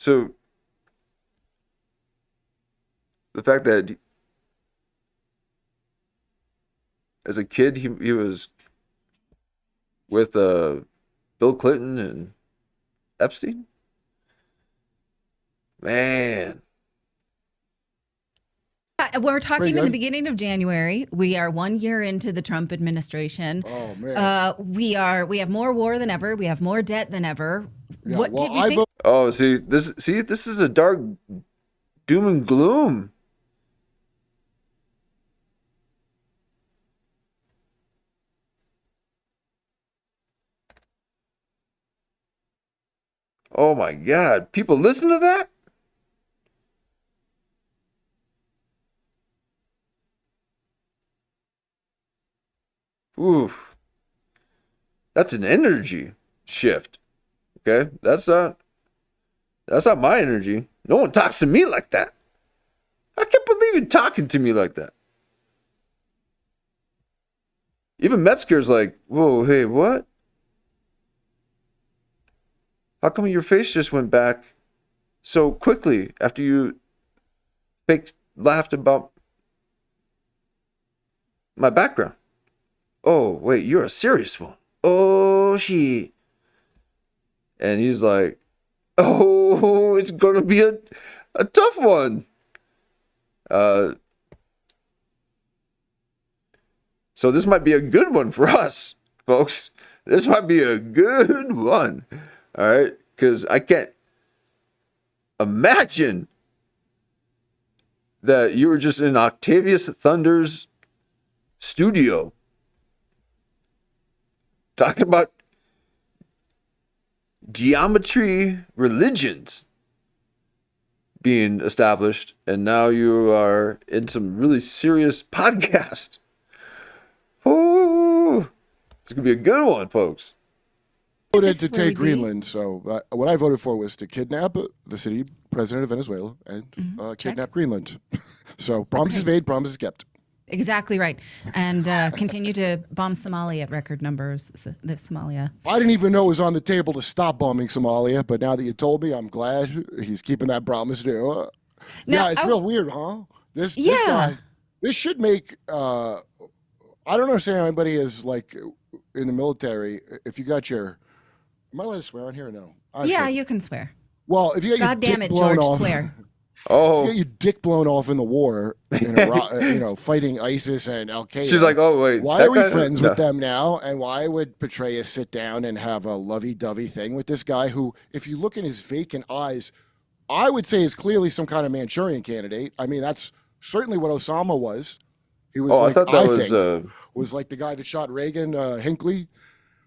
So, the fact that as a kid he was with Bill Clinton and Epstein? Man. We're talking in the beginning of January. We are 1 year into the Trump administration. Oh, man. We have more war than ever. We have more debt than ever. Yeah, What did you think? Oh, this is a dark doom and gloom. Oh my God. People listen to that? Oof. That's an energy shift. Okay? That's not my energy. No one talks to me like that. I can't believe you're talking to me like that. Even Metzger's like, whoa, hey, what? How come your face just went back so quickly after you laughed about my background? Oh, wait, you're a serious one. Oh, shit. And he's like, oh, it's going to be a tough one. So this might be a good one for us, folks. This might be a good one. All right? Because I can't imagine that you were just in Octavius Thunder's studio talking about geometry religions being established, and now you are in some really serious podcast. Oh, it's going to be a good one, folks. Voted to take Greenland, so what I voted for was to kidnap the city president of Venezuela and kidnap Greenland. So promises made, promises kept. Exactly right. And continue to bomb Somalia at record numbers. Somalia. I didn't even know it was on the table to stop bombing Somalia, but now that you told me, I'm glad he's keeping that promise too. Yeah, it's real weird, huh? This guy, this should make, I don't understand how anybody is like in the military, if you got your, am I allowed to swear on here or no? You can swear. Well, if you got God your damn dick it, blown George, off, swear. Oh, you get your dick blown off in the war, in Iraq, fighting ISIS and Al Qaeda. She's like, oh wait, why are we friends with them now? And why would Petraeus sit down and have a lovey-dovey thing with this guy who, if you look in his vacant eyes, I would say is clearly some kind of Manchurian candidate. I mean, that's certainly what Osama was. He was I thought that was like the guy that shot Reagan, Hinckley.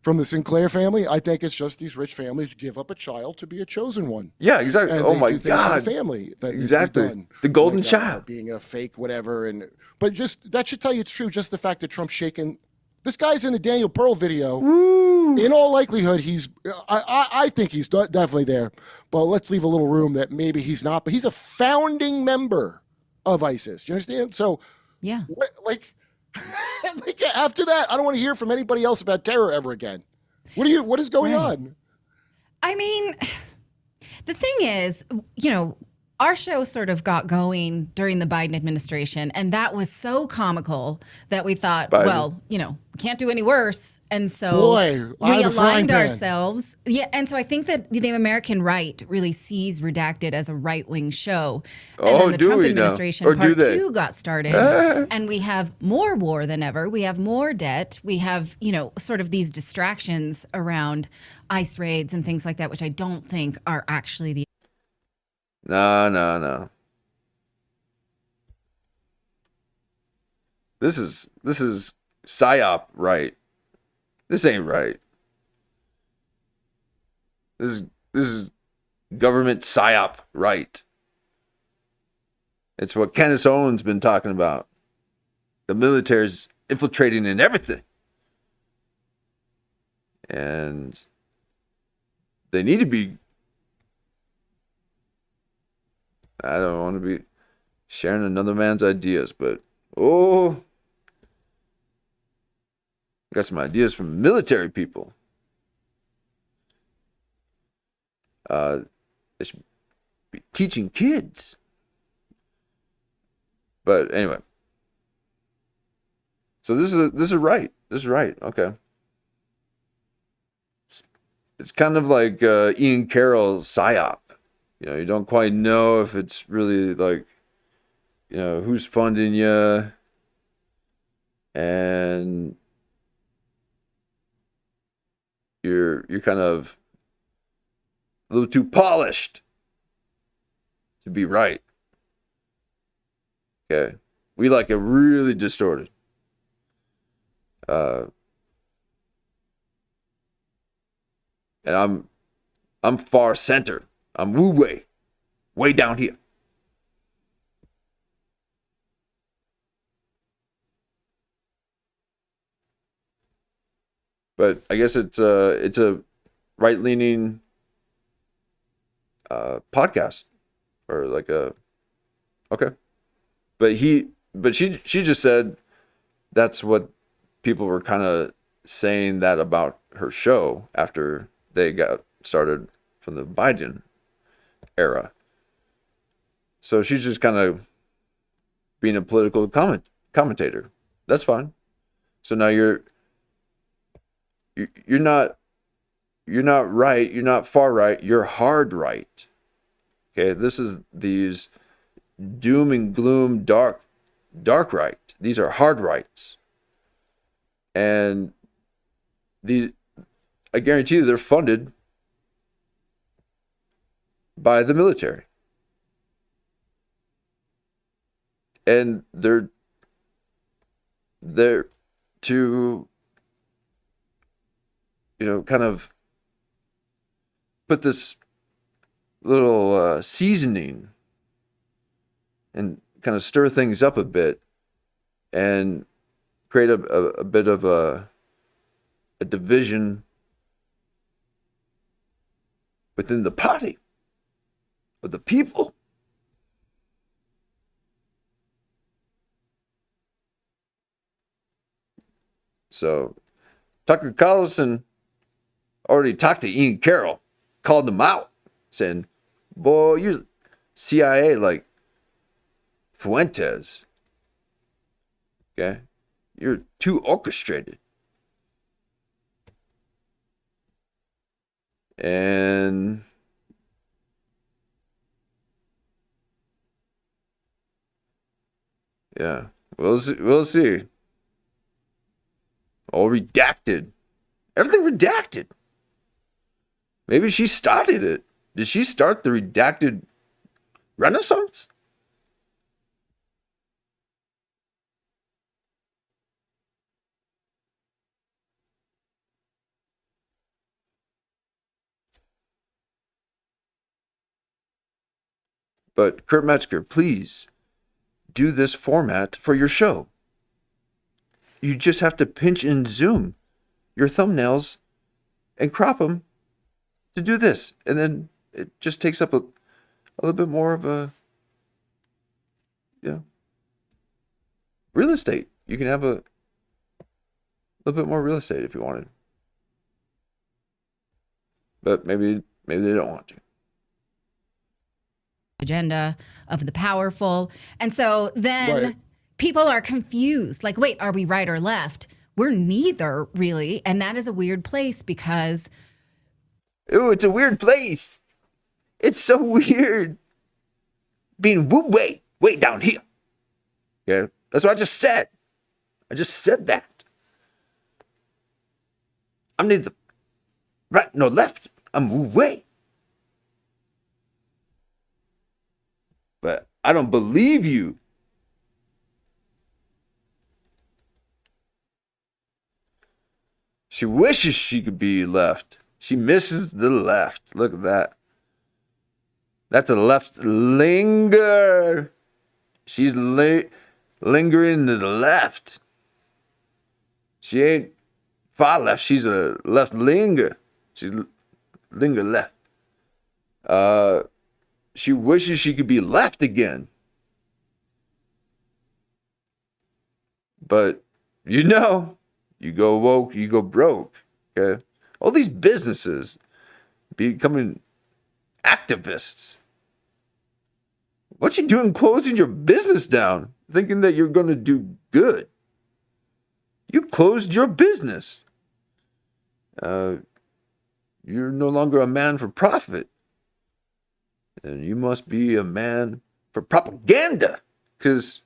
From the Sinclair family, I think it's just these rich families give up a child to be a chosen one. Yeah, exactly. And oh my God, the family that exactly. The golden child being a fake whatever, but just that should tell you it's true. Just the fact that Trump's shaking This guy's in the Daniel Pearl video. Woo. In all likelihood, I think he's definitely there. But let's leave a little room that maybe he's not. But he's a founding member of ISIS. Do you understand? So, yeah. Like after that, I don't want to hear from anybody else about terror ever again. What is going on? I mean, the thing is, our show sort of got going during the Biden administration, and that was so comical that we thought, well, we can't do any worse. And so we aligned ourselves. Yeah, and so I think that the American right really sees Redacted as a right-wing show. And then the Trump administration part 2 got started, and we have more war than ever. We have more debt. We have, sort of these distractions around ICE raids and things like that, which I don't think are actually the No. This is psyop right. This ain't right. This is government psyop right. It's what Candace Owens been talking about. The military's infiltrating in everything. And they need to be. I don't want to be sharing another man's ideas, but I got some ideas from military people. They should be teaching kids. But anyway. So this is right. This is right. Okay. It's kind of like Ian Carroll's psyop. You don't quite know if it's really like, who's funding you, and you're kind of a little too polished to be right. Okay, we like it really distorted. And I'm far center. I'm way down here. But I guess it's a right-leaning podcast, or like okay. But she just said that's what people were kind of saying that about her show after they got started from the Biden era. So she's just kind of being a political commentator. That's fine. So now you're not right, you're not far right, you're hard right. Okay, this is these doom and gloom dark right. These are hard rights. And these, I guarantee you, they're funded by the military. And they're to, kind of put this little seasoning and kind of stir things up a bit and create a bit of a division within the party of the people. So Tucker Carlson already talked to Ian Carroll, called him out, saying, boy, you're CIA like Fuentes. Okay? You're too orchestrated. And yeah, we'll see. All redacted. Everything redacted. Maybe she started it. Did she start the redacted renaissance? But Kurt Metzger, please do this format for your show. you just have to pinch and zoom your thumbnails and crop them to do this. And then it just takes up a little bit more of a, real estate. You can have a little bit more real estate if you wanted. But maybe they don't want to. Agenda of the powerful. And so then people are confused. Like, wait, are we right or left? We're neither, really. And that is a weird place because... Ooh, it's a weird place. It's so weird. Being way down here. Yeah, that's what I just said. I just said that. I'm neither right nor left. I'm way. But I don't believe you. She wishes she could be left. She misses the left. Look at that. That's a left linger. She's lingering to the left. She ain't far left. She's a left linger. She's linger left. She wishes she could be left again. But, you go woke, you go broke. Okay? All these businesses becoming activists. What you doing closing your business down, thinking that you're going to do good? You closed your business. You're no longer a man for profit. And you must be a man for propaganda. Because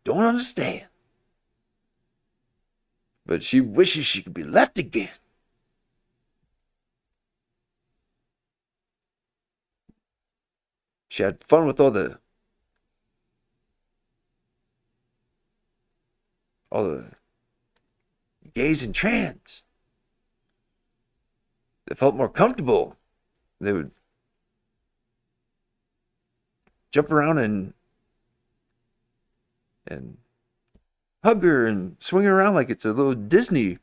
don't understand. But she wishes she could be left again. She had fun with all the gays and trans. They felt more comfortable. They would jump around and hug her and swing her around like it's a little Disney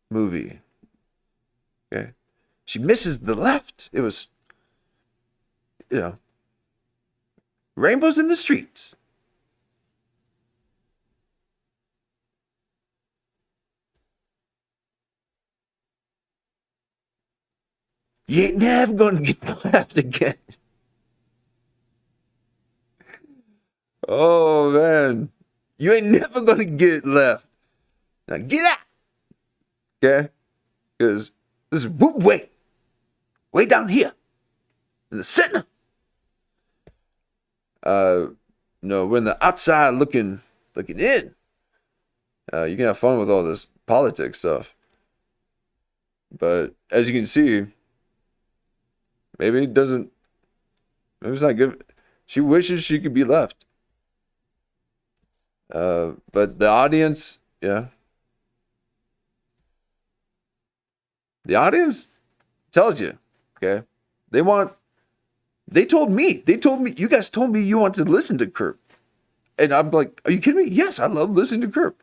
movie. Okay. She misses the left. It was, rainbows in the streets. You ain't never gonna get the left again. Oh, man. You ain't never gonna get left. Now get out. Okay? Because this is way down here. In the center. We're in the outside looking in. You can have fun with all this politics stuff. But as you can see, maybe it's not good. She wishes she could be left. But the audience, the audience tells you, okay? They told me, you guys told me you want to listen to Kurt. And I'm like, are you kidding me? Yes, I love listening to Kurt.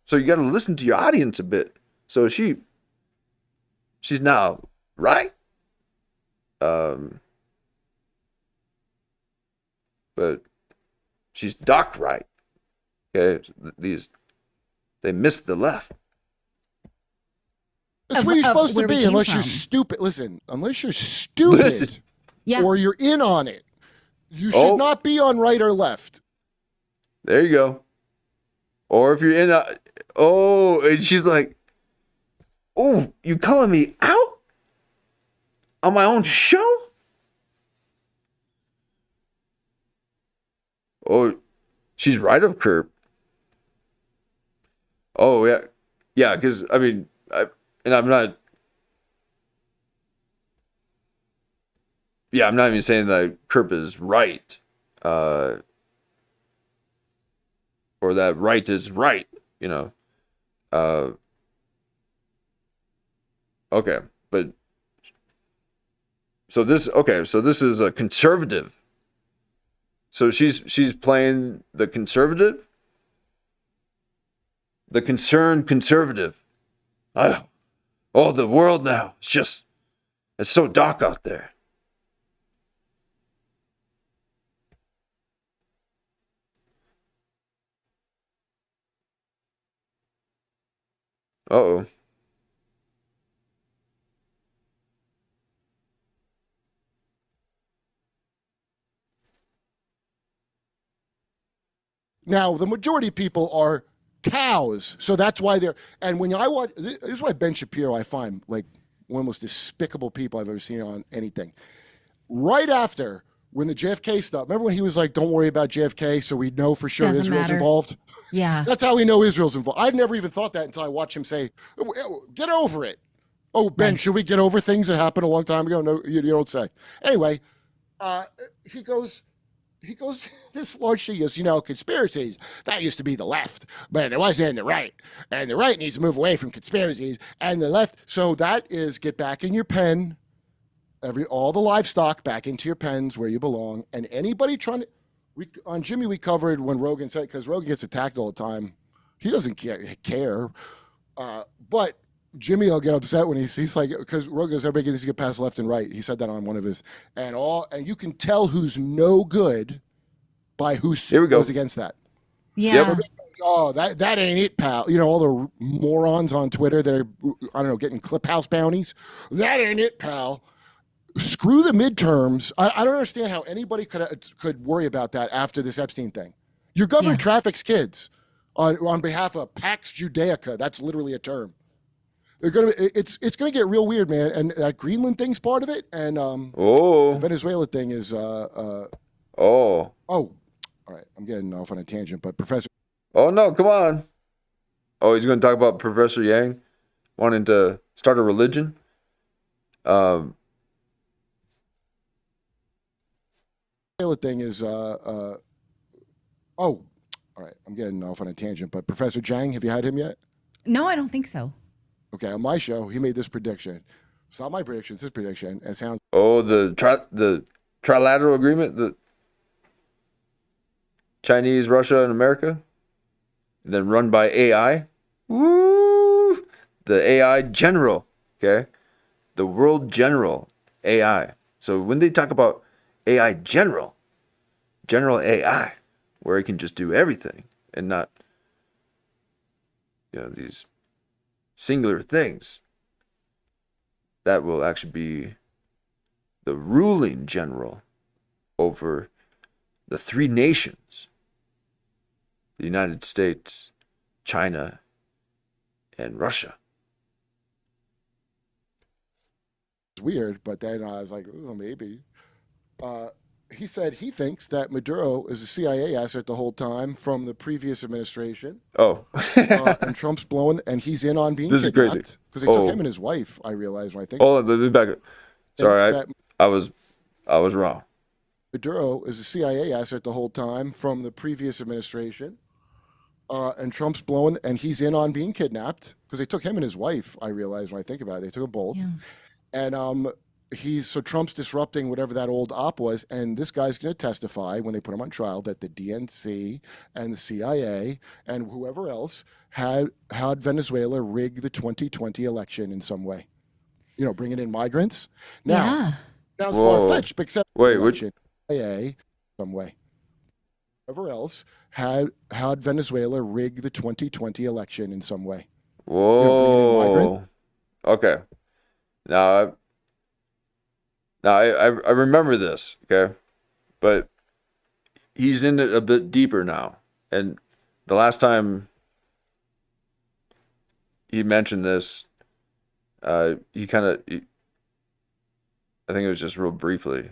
So you got to listen to your audience a bit. So she's now right. But she's dark right. Okay, they missed the left. That's where you're supposed to be, unless you're stupid. Listen, unless you're stupid, or you're in on it, you should not be on right or left. There you go. Or if you're in and she's like, oh, you calling me out on my own show? Oh, she's right of Kurt. Oh, yeah. Yeah, because, I mean, I'm not even saying that Kurt is right. Or that right is right, Okay, but So this is a conservative. So she's playing the conservative, the concerned conservative. Oh, the world now. It's so dark out there. Uh-oh. Now, the majority of people are cows, so that's why they're. And when I watch, this is why Ben Shapiro I find like one of the most despicable people I've ever seen on anything. Right after when the JFK stuff, remember when he was like, "Don't worry about JFK," so we know for sure Doesn't Israel's matter. involved. Yeah. That's how we know Israel's involved. I'd never even thought that until I watched him say, "Get over it." Oh, Ben, should we get over things that happened a long time ago? No, you don't say. Anyway, he goes, this large she goes, conspiracies, that used to be the left, but it wasn't in the right. And the right needs to move away from conspiracies and the left. So that is get back in your pen, all the livestock back into your pens where you belong. And anybody trying to, on Jimmy, we covered when Rogan said, because Rogan gets attacked all the time. He doesn't care. But Jimmy will get upset when he sees because Rogan goes, everybody needs to get past left and right. He said that on one of his, and you can tell who's no good by who goes against that. Yeah. Oh, that ain't it, pal. All the morons on Twitter that are, I don't know, getting clip house bounties. That ain't it, pal. Screw the midterms. I don't understand how anybody could worry about that after this Epstein thing. Your governor traffics kids on behalf of Pax Judaica. That's literally a term. It's gonna get real weird, man. And that Greenland thing's part of it, and the Venezuela thing is all right. I'm getting off on a tangent, but Professor. Oh no, come on. Oh, he's gonna talk about Professor Yang wanting to start a religion. Thing is all right. I'm getting off on a tangent, but Professor Zhang, have you had him yet? No, I don't think so. Okay, on my show, he made this prediction. It's not my prediction; it's his prediction. It sounds. Oh, the trilateral agreement, the Chinese, Russia, and America, and then run by AI. Woo! The AI general, okay, the world general AI. So when they talk about AI general AI, where it can just do everything and not, these singular things, that will actually be the ruling general over the three nations: the United States, China, and Russia. It's weird, but then I was like, oh, maybe. He said he thinks that Maduro is a CIA asset the whole time from the previous administration. Oh. And Trump's blowing, and he's in on being This is kidnapped. crazy. Because they took him and his wife, I realized when I think. Oh, let me back up. Sorry, I was wrong. Maduro is a CIA asset the whole time from the previous administration. And Trump's blowing, and he's in on being kidnapped because they took him and his wife, I realized when I think about it. They took them both. Yeah. And so Trump's disrupting whatever that old op was, and this guy's going to testify when they put him on trial that the DNC and the CIA and whoever else had Venezuela rig the 2020 election in some way. Bringing in migrants. Now, sounds far-fetched, except which CIA some way. Whoever else had Venezuela rig the 2020 election in some way. Whoa. Okay. Now I remember this, okay? But he's in it a bit deeper now. And the last time he mentioned this, I think it was just real briefly.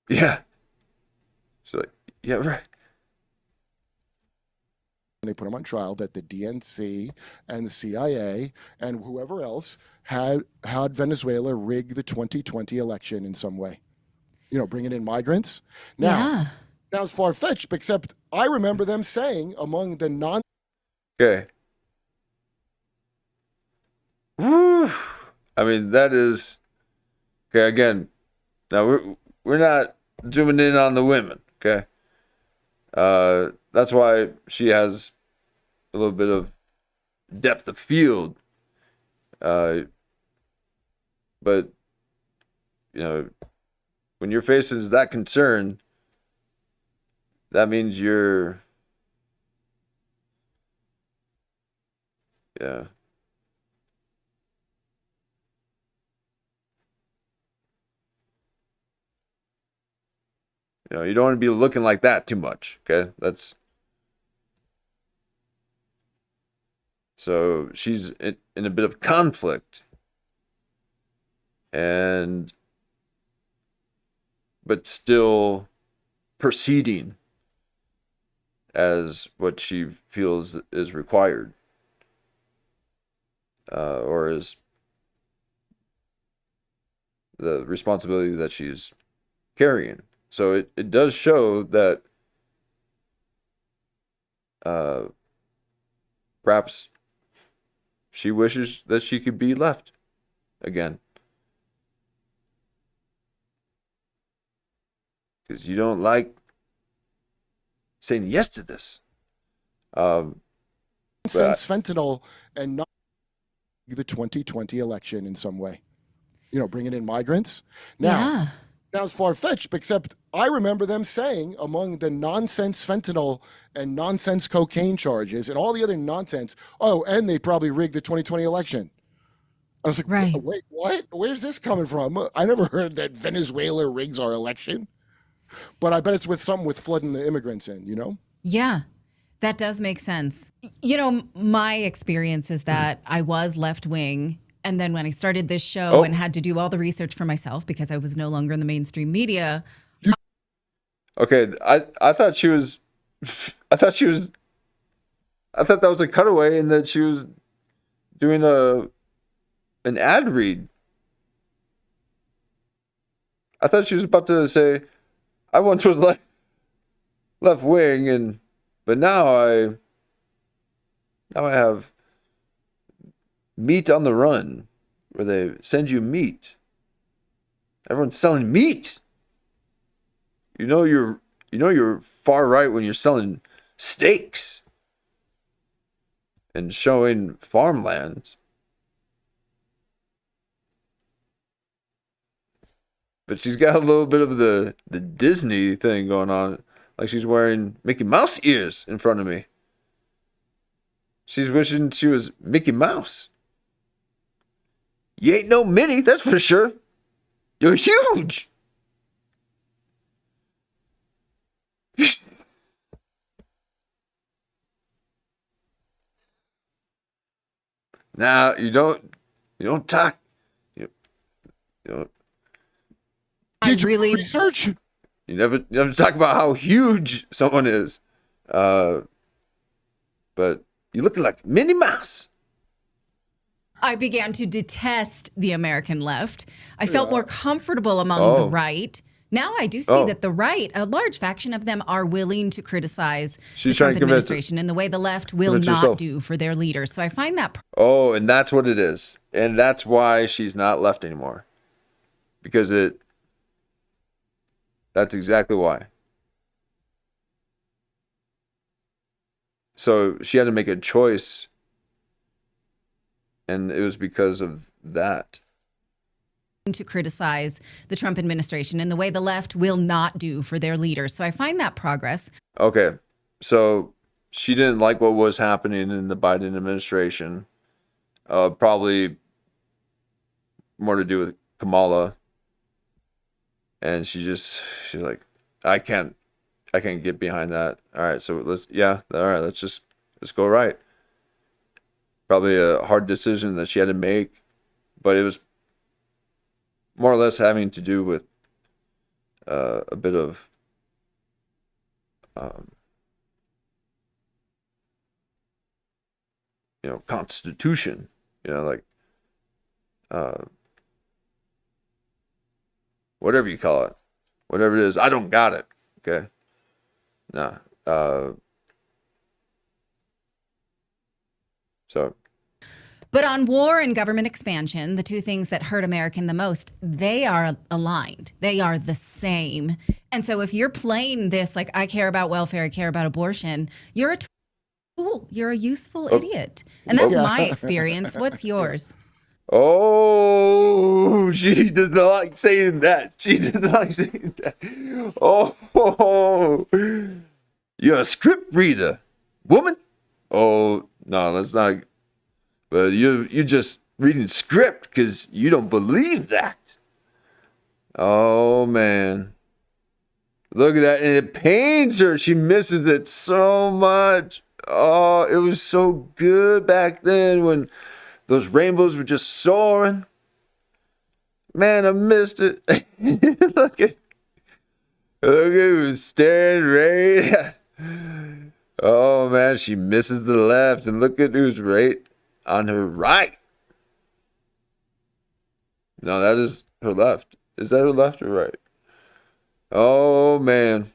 Yeah. So, yeah, right. They put him on trial that the DNC and the CIA and whoever else had Venezuela rig the 2020 election in some way. Bringing in migrants. Now, sounds far-fetched, except I remember them saying among the Okay. Woo. I mean, that is okay. Again, now we're not zooming in on the women. Okay, that's why she has a little bit of depth of field. But you know, when your face is that concerned, that means you're, yeah. You know, you don't want to be looking like that too much, okay? So she's in a bit of conflict. But still proceeding as what she feels is required. Or is the responsibility that she's carrying. So it does show that perhaps she wishes that she could be left again. Because you don't like saying yes to this. Since fentanyl and not the 2020 election in some way. You know, bringing in migrants. Now, sounds far-fetched, except I remember them saying among the nonsense fentanyl and nonsense cocaine charges and all the other nonsense, oh, and they probably rigged the 2020 election. I was like, wait, what? Where's this coming from? I never heard that Venezuela rigs our election. But I bet it's with something with flooding the immigrants in, you know? Yeah, that does make sense. You know, my experience is that I was left-wing. And then when I started this show and had to do all the research for myself because I was no longer in the mainstream media. Okay, I thought she was, I thought that was a cutaway and that she was doing an ad read. I thought she was about to say, I once was left wing, but now I have meat on the run, where they send you meat. Everyone's selling meat. You know you're far right when you're selling steaks and showing farmlands. But she's got a little bit of the Disney thing going on. Like she's wearing Mickey Mouse ears in front of me. She's wishing she was Mickey Mouse. You ain't no Minnie, that's for sure. You're huge. Now you don't talk. You don't. Did you really research? You never talk about how huge someone is. But you look like Minnie Mouse. I began to detest the American left. I felt more comfortable among the right. Now I do see that the right, a large faction of them, are willing to criticize the Trump administration in the way the left will not do for their leaders. So I find that. And that's what it is. And that's why she's not left anymore. Because that's exactly why. So she had to make a choice. And it was because of that. To criticize the Trump administration in the way the left will not do for their leaders. So I find that progress. Okay. So she didn't like what was happening in the Biden administration. Probably more to do with Kamala. And she's like, I can't get behind that. All right. So let's go right. Probably a hard decision that she had to make, but it was more or less having to do with a bit of constitution, whatever you call it, whatever it is. I don't got it. Okay. Nah. So. But on war and government expansion, the two things that hurt American the most, they are aligned. They are the same. And so if you're playing this, like, I care about welfare, I care about abortion, you're a tool. You're a useful idiot. And that's my experience. What's yours? Oh, she does not like saying that. She does not like saying that. Oh, you're a script reader, woman? Oh, no, that's not. But you're just reading script because you don't believe that. Oh, man. Look at that. And it pains her. She misses it so much. Oh, it was so good back then when those rainbows were just soaring. Man, I missed it. Look at who's staring right at. Oh, man, she misses the left. And look at who's right on her right. No, that is her left. Is that her left or right? Oh, man.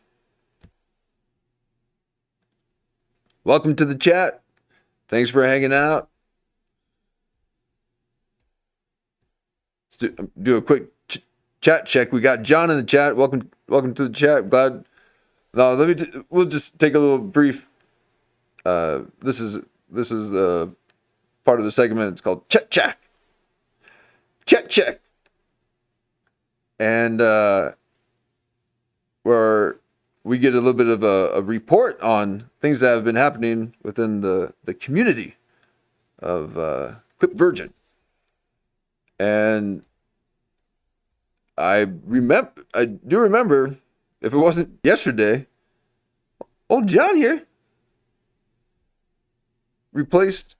Welcome to the chat. Thanks for hanging out. Let's do a quick chat check. We got John in the chat. Welcome to the chat. Glad. No, we'll just take a little brief. This is part of the segment. It's called Chat Check. Chat Check. And where we get a little bit of a report on things that have been happening within the community of Clip Virgin. And I do remember, if it wasn't yesterday, old John here replaced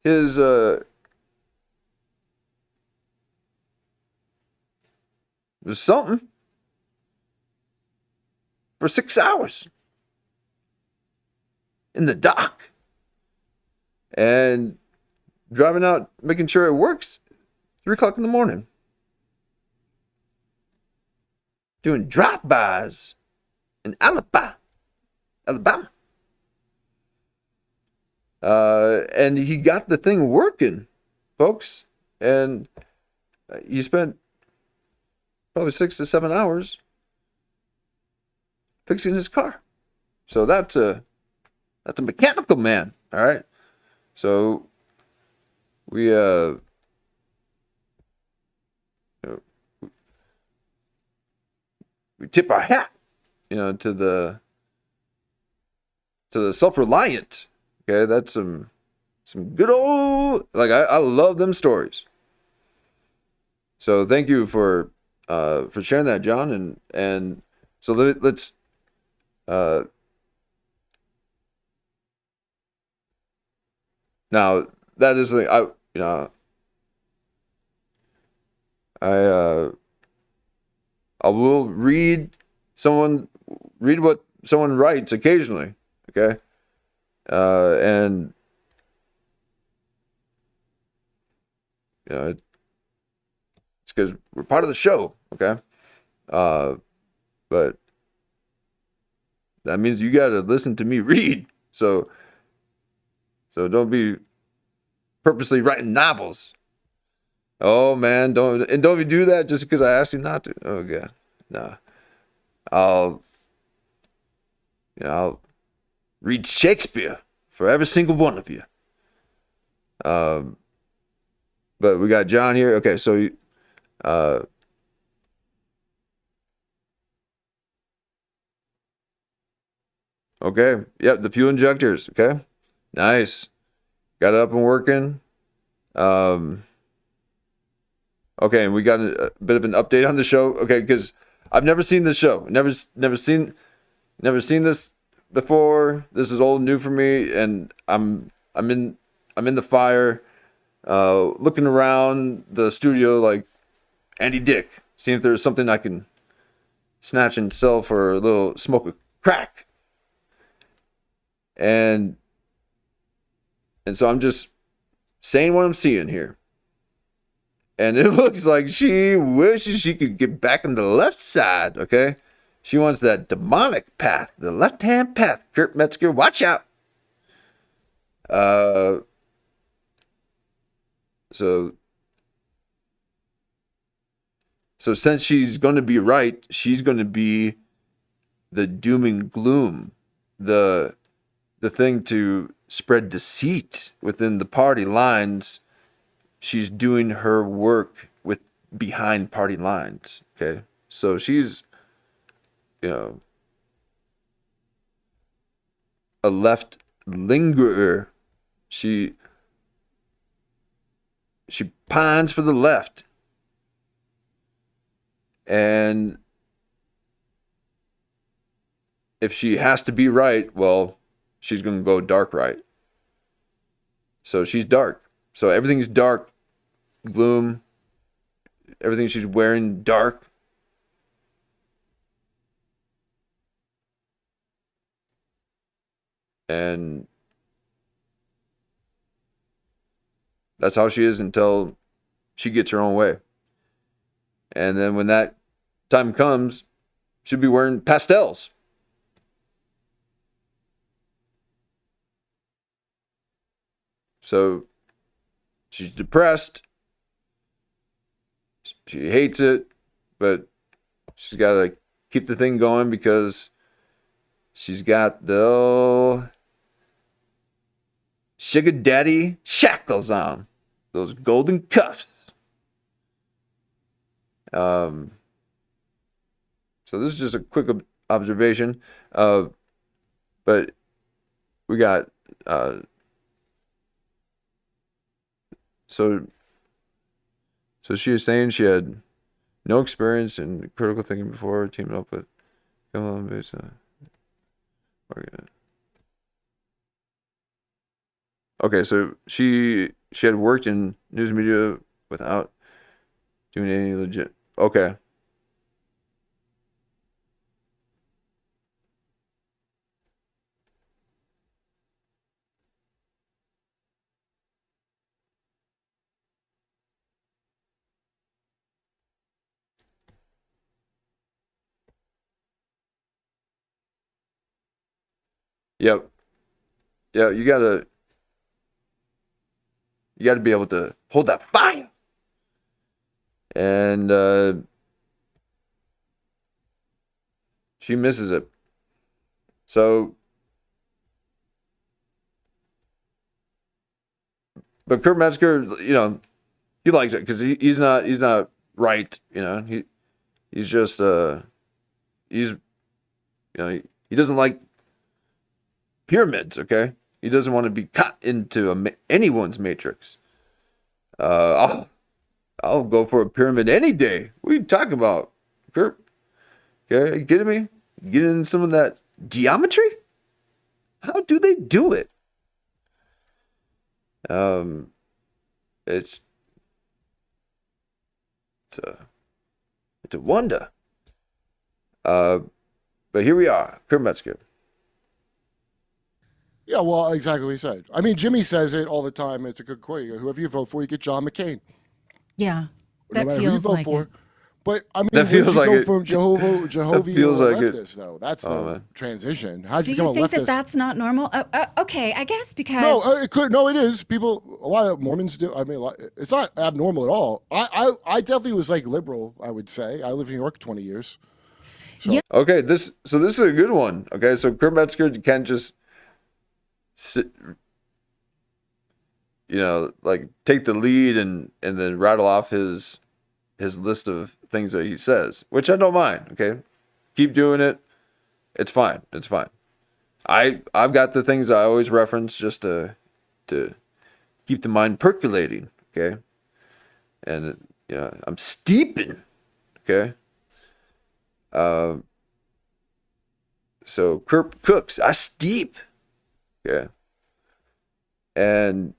his there's something for 6 hours in the dock and driving out, making sure it works. 3 o'clock in the morning, doing drive-bys in Alabama. And he got the thing working, folks. And he spent probably 6 to 7 hours fixing his car. So that's a mechanical man. All right. So we we tip our hat, to the self-reliant. Okay, that's some good old, like, I love them stories. So thank you for sharing that, John, and so let's now that is like I will read what someone writes occasionally, okay, and it's because we're part of the show, okay, but that means you got to listen to me read, so don't be purposely writing novels. Oh man, don't you do that just because I asked you not to. Oh god, no. I'll read Shakespeare for every single one of you. But we got John here. Okay, so okay, yep, the fuel injectors. Okay, nice, got it up and working. Okay, and we got a bit of an update on the show. Okay, because I've never seen this show. Never seen this before. This is all new for me, and I'm in the fire, looking around the studio like Andy Dick, seeing if there's something I can snatch and sell for a little smoke of crack. And so I'm just saying what I'm seeing here. And it looks like she wishes she could get back on the left side, okay? She wants that demonic path, the left-hand path. Kurt Metzger, watch out. So since she's going to be right, she's going to be the doom and gloom, the thing to spread deceit within the party lines. She's doing her work with behind party lines. Okay, so she's, a left lingerer. She pines for the left. And if she has to be right, well, she's going to go dark right. So she's dark. So everything's dark, gloom. Everything she's wearing, dark. And that's how she is until she gets her own way. And then when that time comes, she'll be wearing pastels. So she's depressed. She hates it, but she's got to keep the thing going because she's got the sugar daddy shackles on, those golden cuffs. So this is just a quick observation, but we got so she was saying she had no experience in critical thinking before teaming up with okay, so she had worked in news media without doing any legit. Okay. Yep. Yeah, you gotta be able to hold that fire. And she misses it. So, but Kurt Metzger, he likes it because he's not right. He's just he doesn't like pyramids. Okay, he doesn't want to be cut into anyone's matrix. I'll go for a pyramid any day. What are you talking about, Kurt? Okay, are you kidding me? Get in some of that geometry? How do they do it? It's a wonder. But here we are, Kurt Metzger. Yeah, well, exactly what he said. I mean, Jimmy says it all the time. It's a good quote. Whoever you vote for, you get John McCain. Yeah, no matter who you vote for. It. But I mean, that feels like go from Jehovah to leftist, though. That's the man. transition. How'd Do you become you a leftist? think that that's not normal? Okay, I guess because no, it could. No, it is. People, a lot of Mormons do. I mean, it's not abnormal at all. I definitely was like liberal. I would say I lived in New York 20 years. So. Yeah. Okay, this is a good one. Okay, so Kurt Metzger can't just sit, like take the lead and then rattle off his list of things that he says, which I don't mind. Okay, keep doing it. It's fine. It's fine. I've got the things I always reference just to keep the mind percolating. Okay, and I'm steeping. Okay. So Kurt cooks. I steep. Okay. And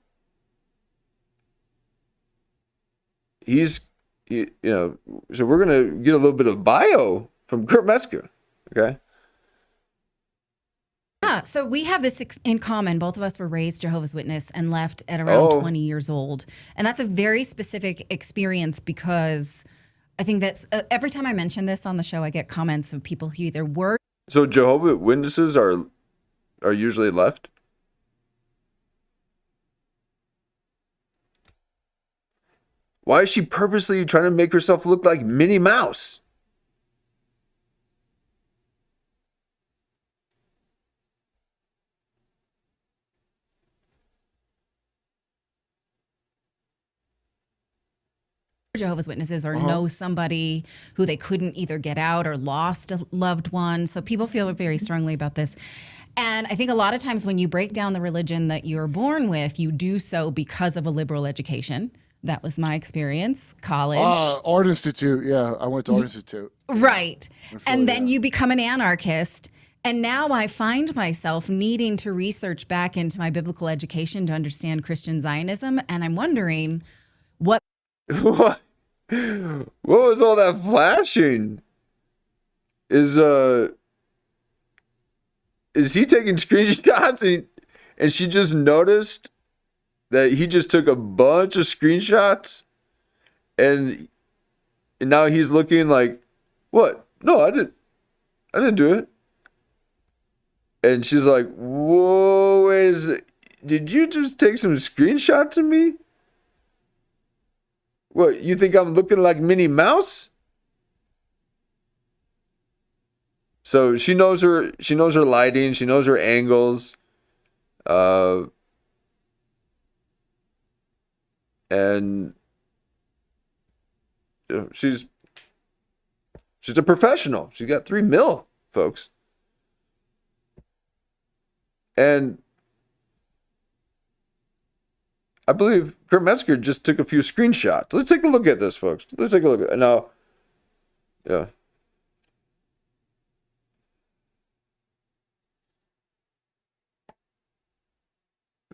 so we're going to get a little bit of bio from Kurt Metzger. Okay. Yeah, so we have this in common. Both of us were raised Jehovah's Witness and left at around 20 years old. And that's a very specific experience because I think that's every time I mention this on the show, I get comments of people who either were. So Jehovah's Witnesses are usually left? Why is she purposely trying to make herself look like Minnie Mouse? Jehovah's Witnesses or know somebody who they couldn't either get out or lost a loved one. So people feel very strongly about this. And I think a lot of times when you break down the religion that you're born with, you do so because of a liberal education. That was my experience. College. Art Institute. Yeah, I went to Art Institute. Right. And then you become an anarchist. And now I find myself needing to research back into my biblical education to understand Christian Zionism. And I'm wondering what. What was all that flashing? Is he taking screenshots and she just noticed that he just took a bunch of screenshots and now he's looking like, what? No, I didn't do it. And she's like, whoa, did you just take some screenshots of me? What, you think I'm looking like Minnie Mouse? So she knows her lighting, she knows her angles. And she's a professional. She got 3 mil, folks. And I believe Kurt Metzger just took a few screenshots. Let's take a look at this, folks. Let's take a look at it. Now, yeah.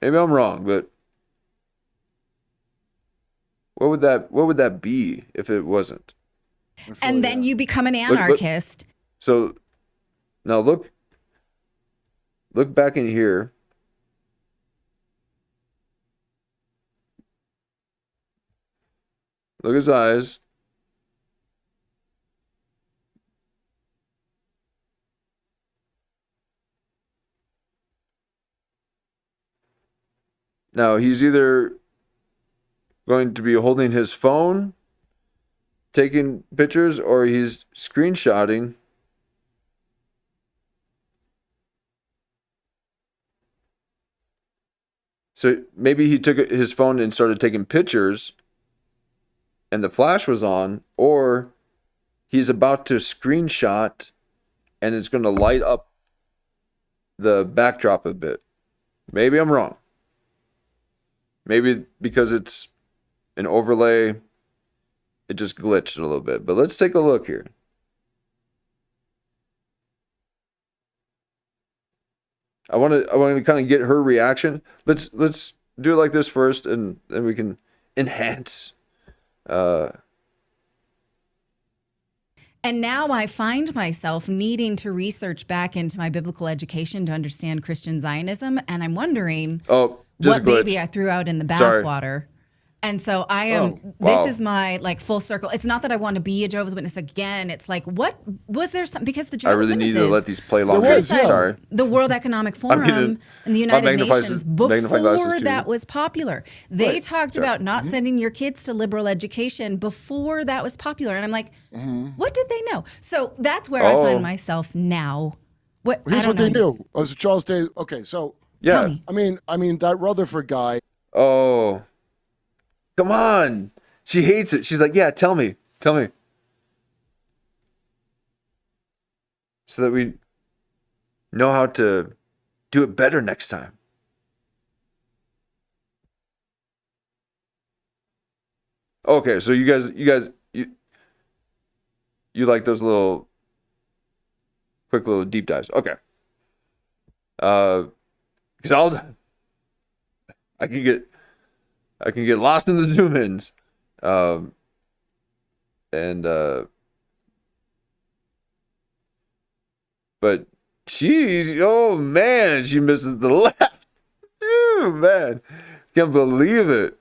Maybe I'm wrong, but what would that be if it wasn't? And then you become an anarchist. So now look back in here. Look at his eyes. Now he's either going to be holding his phone, taking pictures, or he's screenshotting. So maybe he took his phone and started taking pictures and the flash was on, or he's about to screenshot and it's going to light up the backdrop a bit. Maybe I'm wrong. Maybe because it's an overlay, it just glitched a little bit. But let's take a look here. I want to kind of get her reaction. Let's do it like this first, and then we can enhance. And now I find myself needing to research back into my biblical education to understand Christian Zionism, and I'm wondering what baby I threw out in the bathwater. And so I am, this is my like full circle. It's not that I want to be a Jehovah's Witness again. It's like, what was there some, because the Jehovah's Witnesses. I really need to let these play longer. Sorry. The World Economic Forum and the United Nations, before that was popular. They talked about not sending your kids to liberal education before that was popular. And I'm like, what did they know? So that's where I find myself now. Here's what they knew. Oh, so Charles Day. Okay, so yeah. I mean that Rutherford guy. Oh. Come on. She hates it. She's like, yeah, tell me. So that we know how to do it better next time. Okay, so you guys like those little quick little deep dives. Okay. Because I can get lost in the zoom ins. But oh man, she misses the left. Oh man, can't believe it.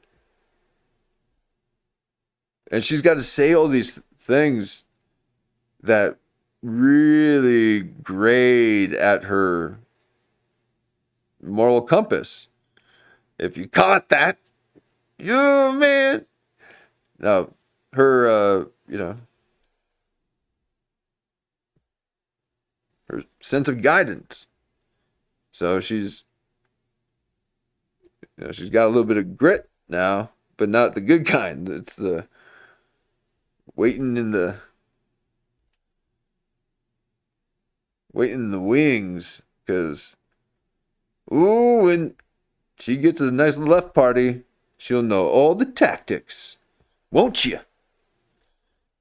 And she's got to say all these things that really grade at her moral compass. If you caught that, you man. Now, her, her sense of guidance. So she's got a little bit of grit now, but not the good kind. It's the waiting in the wings, because when she gets a nice left party, she'll know all the tactics, won't you?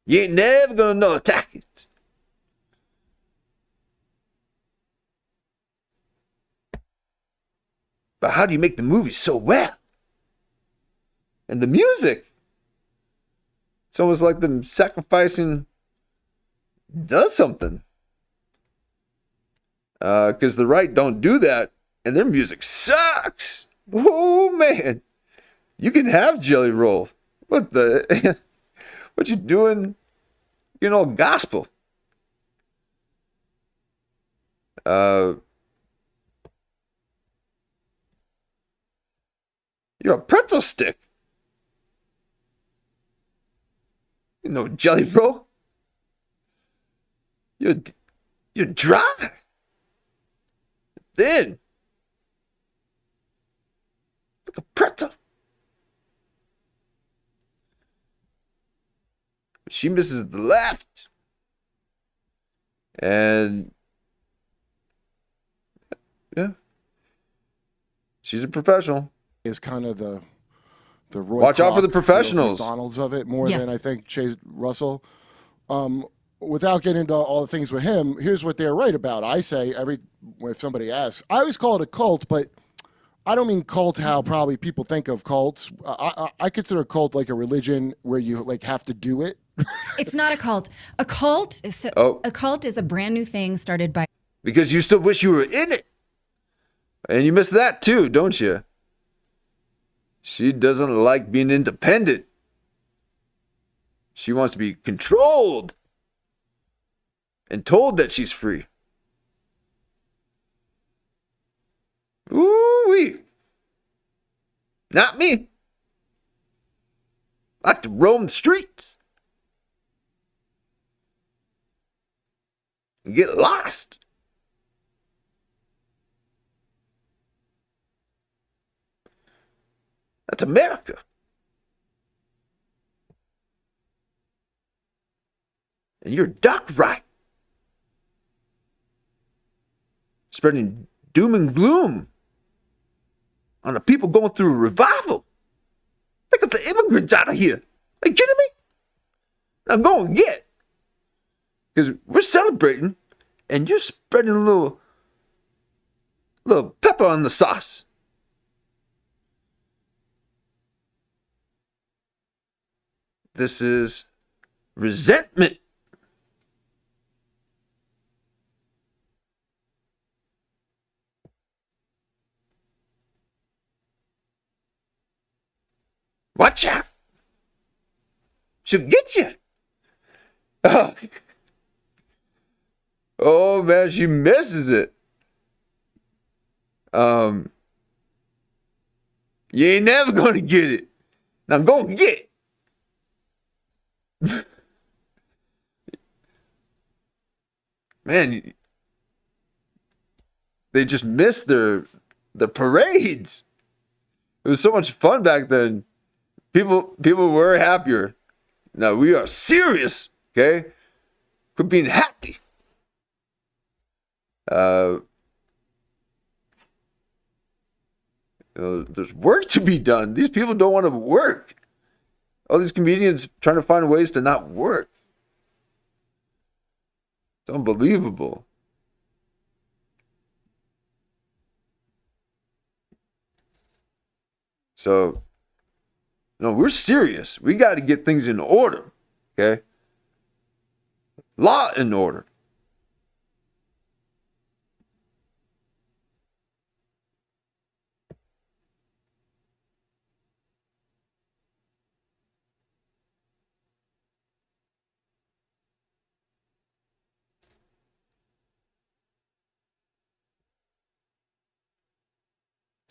You ain't never gonna know the tactics. But how do you make the movie so well? And the music, it's almost like them sacrificing does something. Because the right don't do that, and their music sucks. Oh man, you can have Jelly Roll. What the? What you doing? Gospel. You're a pretzel stick. Jelly Roll. You're dry. Thin. Like a pretzel. She misses the left. And yeah. She's a professional. Is kind of the Roy Watch out Kroc, for the professionals. McDonald's of it more than I think Chase Russell. Without getting into all the things with him, here's what they're right about. I say if somebody asks, I always call it a cult, but I don't mean cult how probably people think of cults. I consider a cult like a religion where you like have to do it. It's not a cult. A cult is a brand new thing started by. Because you still wish you were in it. And you miss that too, don't you? She doesn't like being independent. She wants to be controlled and told that she's free. Ooh-wee. Not me. I like to roam the streets and get lost. That's America. And you're duck right. Spreading doom and gloom on the people going through a revival. Look at the immigrants out of here. Are you kidding me? I'm going to get. Because we're celebrating and you're spreading a little pepper on the sauce. This is resentment. Watch out. She'll get you. Oh man, she misses it. You ain't never gonna get it. Now go get it. Man, they just missed the parades. It was so much fun back then. People were happier. Now we are serious, okay? Quit being happy. There's work to be done. These people don't want to work. All these comedians trying to find ways to not work. It's unbelievable. So, no, we're serious. We got to get things in order, okay? Law in order.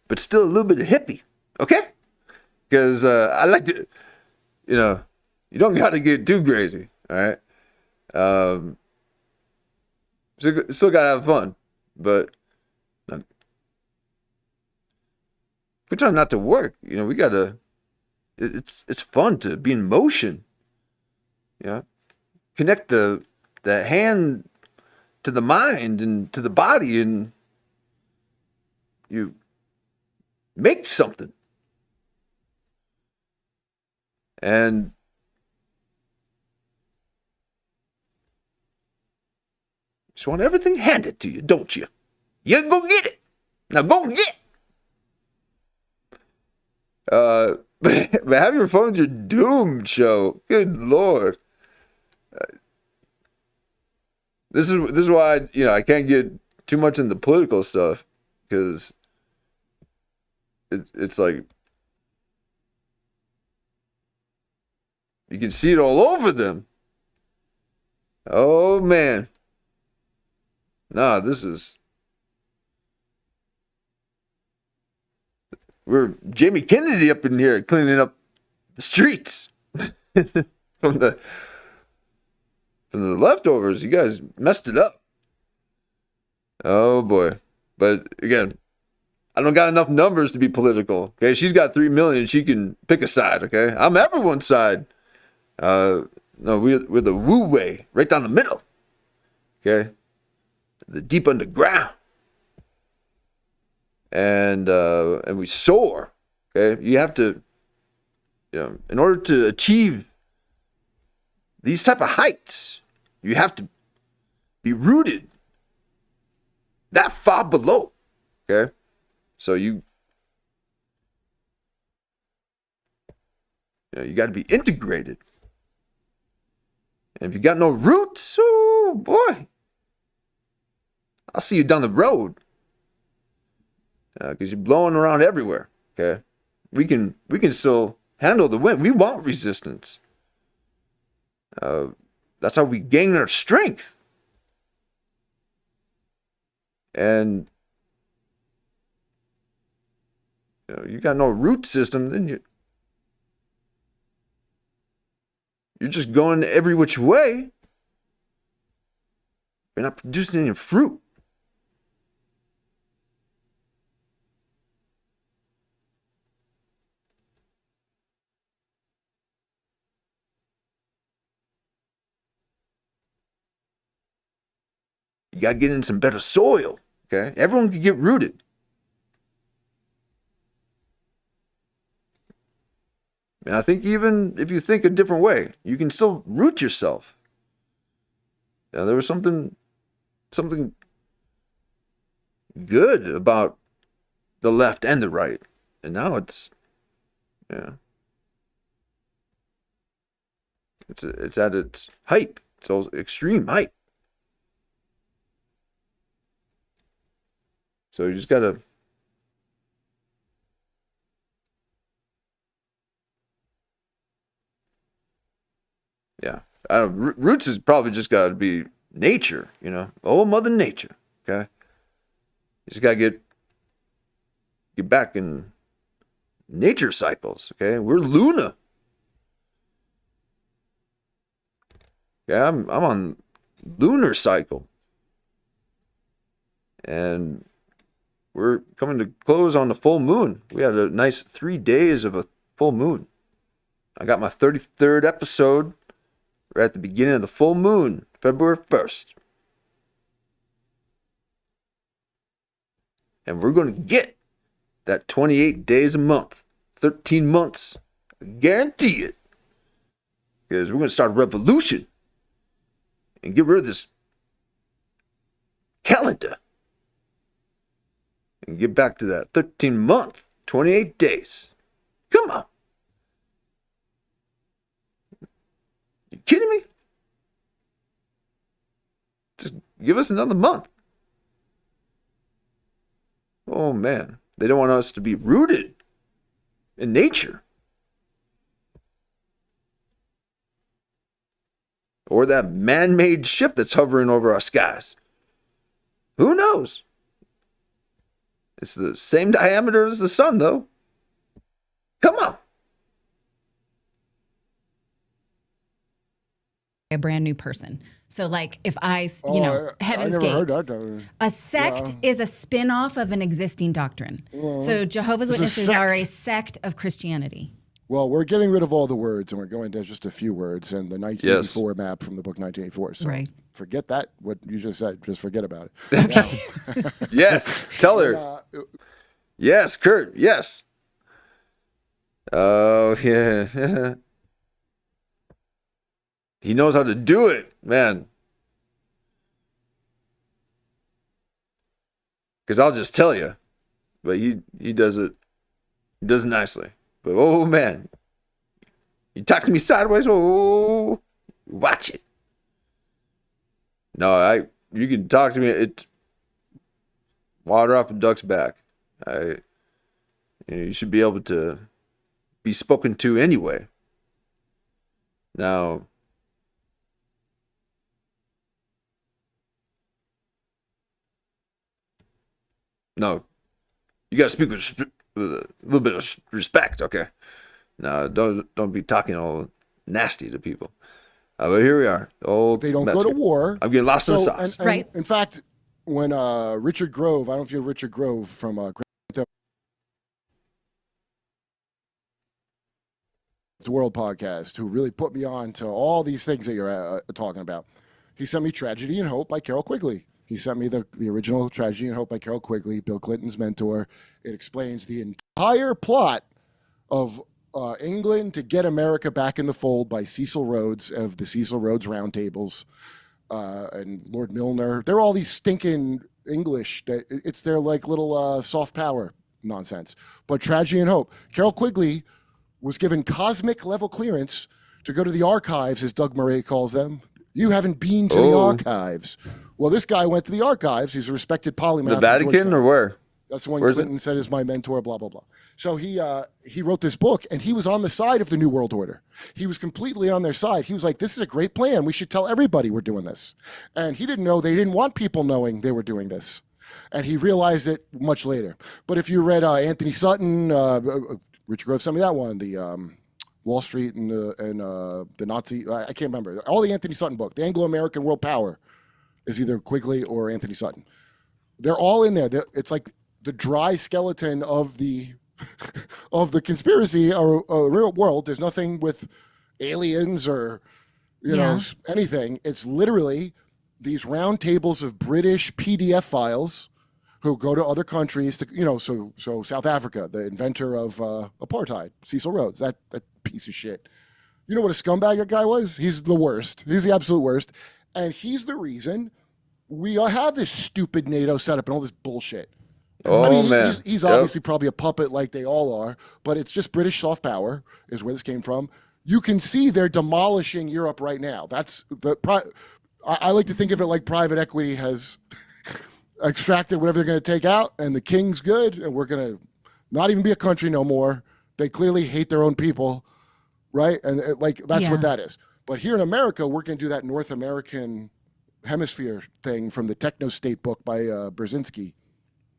But still a little bit of hippie, okay? Because I like to, You don't got to get too crazy, all right? Still got to have fun, but we're trying not to work. You know, we got to, it's fun to be in motion. You know, connect the hand to the mind and to the body, and you make something. And you just want everything handed to you, don't you? You go get it. Now go get it. But have your fun with your Doom show. Good Lord. This is why I can't get too much into political stuff, because it's like you can see it all over them. Oh man. Nah, we're Jamie Kennedy up in here cleaning up the streets from the leftovers. You guys messed it up. Oh boy. But again, I don't got enough numbers to be political. Okay, she's got 3 million. She can pick a side. Okay, I'm everyone's side. No, we're the woo way, right down the middle. Okay, the deep underground, and we soar. Okay, you have to, in order to achieve these type of heights, you have to be rooted that far below. Okay, so you got to be integrated. And if you got no roots, oh boy, I'll see you down the road. Because you're blowing around everywhere. Okay, we can still handle the wind. We want resistance. That's how we gain our strength. And you got no root system, then you're just going every which way. You're not producing any fruit. You got to get in some better soil. Okay? Everyone can get rooted. And I think even if you think a different way, you can still root yourself. There was something good about the left and the right. And now it's at its height. It's all extreme height. So you just gotta roots is probably just gotta be nature, old Mother Nature. Okay, you just gotta get back in nature cycles. Okay, we're Luna. Yeah, I'm on lunar cycle, and we're coming to close on the full moon. We had a nice 3 days of a full moon. I got my 33rd episode right at the beginning of the full moon, February 1st. And we're going to get that 28 days a month, 13 months. I guarantee it. Because we're going to start a revolution and get rid of this calendar. And get back to that 13 month, 28 days. Come on. You kidding me? Just give us another month. Oh man, they don't want us to be rooted in nature. Or that man-made ship that's hovering over our skies. Who knows? It's the same diameter as the sun, though. Come on. a brand new person. So like if Heaven's Gate, a sect is a spin-off of an existing doctrine. So Jehovah's Witnesses are a sect of Christianity. Well, we're getting rid of all the words, and we're going to just a few words and the 1984 map from the book 1984. So forget that, what you just said. Just forget about it. Okay. Yes, tell her. Yes, Kurt, yes. Oh, yeah. He knows how to do it, man. Because I'll just tell you. But he does it. He does it nicely. But, oh, man. You talk to me sideways. Oh, watch it. No, you can talk to me. It's water off a duck's back. You should be able to be spoken to anyway. Now, no, you gotta speak with a little bit of respect, okay? Now, don't be talking all nasty to people. But here we are. They don't go to war. I'm getting lost in the sauce. Right. In fact, when Richard Grove, I don't know if you have Richard Grove from the World podcast, who really put me on to all these things that you're talking about. He sent me Tragedy and Hope by Carol Quigley. He sent me the original Tragedy and Hope by Carol Quigley, Bill Clinton's mentor. It explains the entire plot of England to get America back in the fold by Cecil Rhodes of the Cecil Rhodes Roundtables and Lord Milner. They're all these stinking English. It's their like little soft power nonsense. But Tragedy and Hope. Carol Quigley was given cosmic level clearance to go to the archives, as Doug Murray calls them. You haven't been to the archives. Well, this guy went to the archives. He's a respected polymath. The Vatican or where? That's the one Clinton said is my mentor, blah, blah, blah. So he wrote this book, and he was on the side of the New World Order. He was completely on their side. He was like, this is a great plan. We should tell everybody we're doing this. And he didn't know they didn't want people knowing they were doing this. And he realized it much later. But if you read Anthony Sutton, Richard Grove sent me that one, the Wall Street and the Nazi, I can't remember. All the Anthony Sutton book, the Anglo-American World Power is either Quigley or Anthony Sutton. They're all in there. It's like the dry skeleton of the conspiracy or real world. There's nothing with aliens or anything. It's literally these round tables of British PDF files who go to other countries to, so South Africa, the inventor of apartheid, Cecil Rhodes, that piece of shit. You know what a scumbag that guy was? He's the worst. He's the absolute worst. And he's the reason we have this stupid NATO setup and all this bullshit. Oh, I mean, man. He's obviously probably a puppet like they all are, but it's just British soft power is where this came from. You can see they're demolishing Europe right now. That's I like to think of it like private equity has extracted whatever they're going to take out, and the king's good, and we're going to not even be a country no more. They clearly hate their own people, right? And that's what that is. But here in America, we're going to do that North American hemisphere thing from the Techno State book by Brzezinski.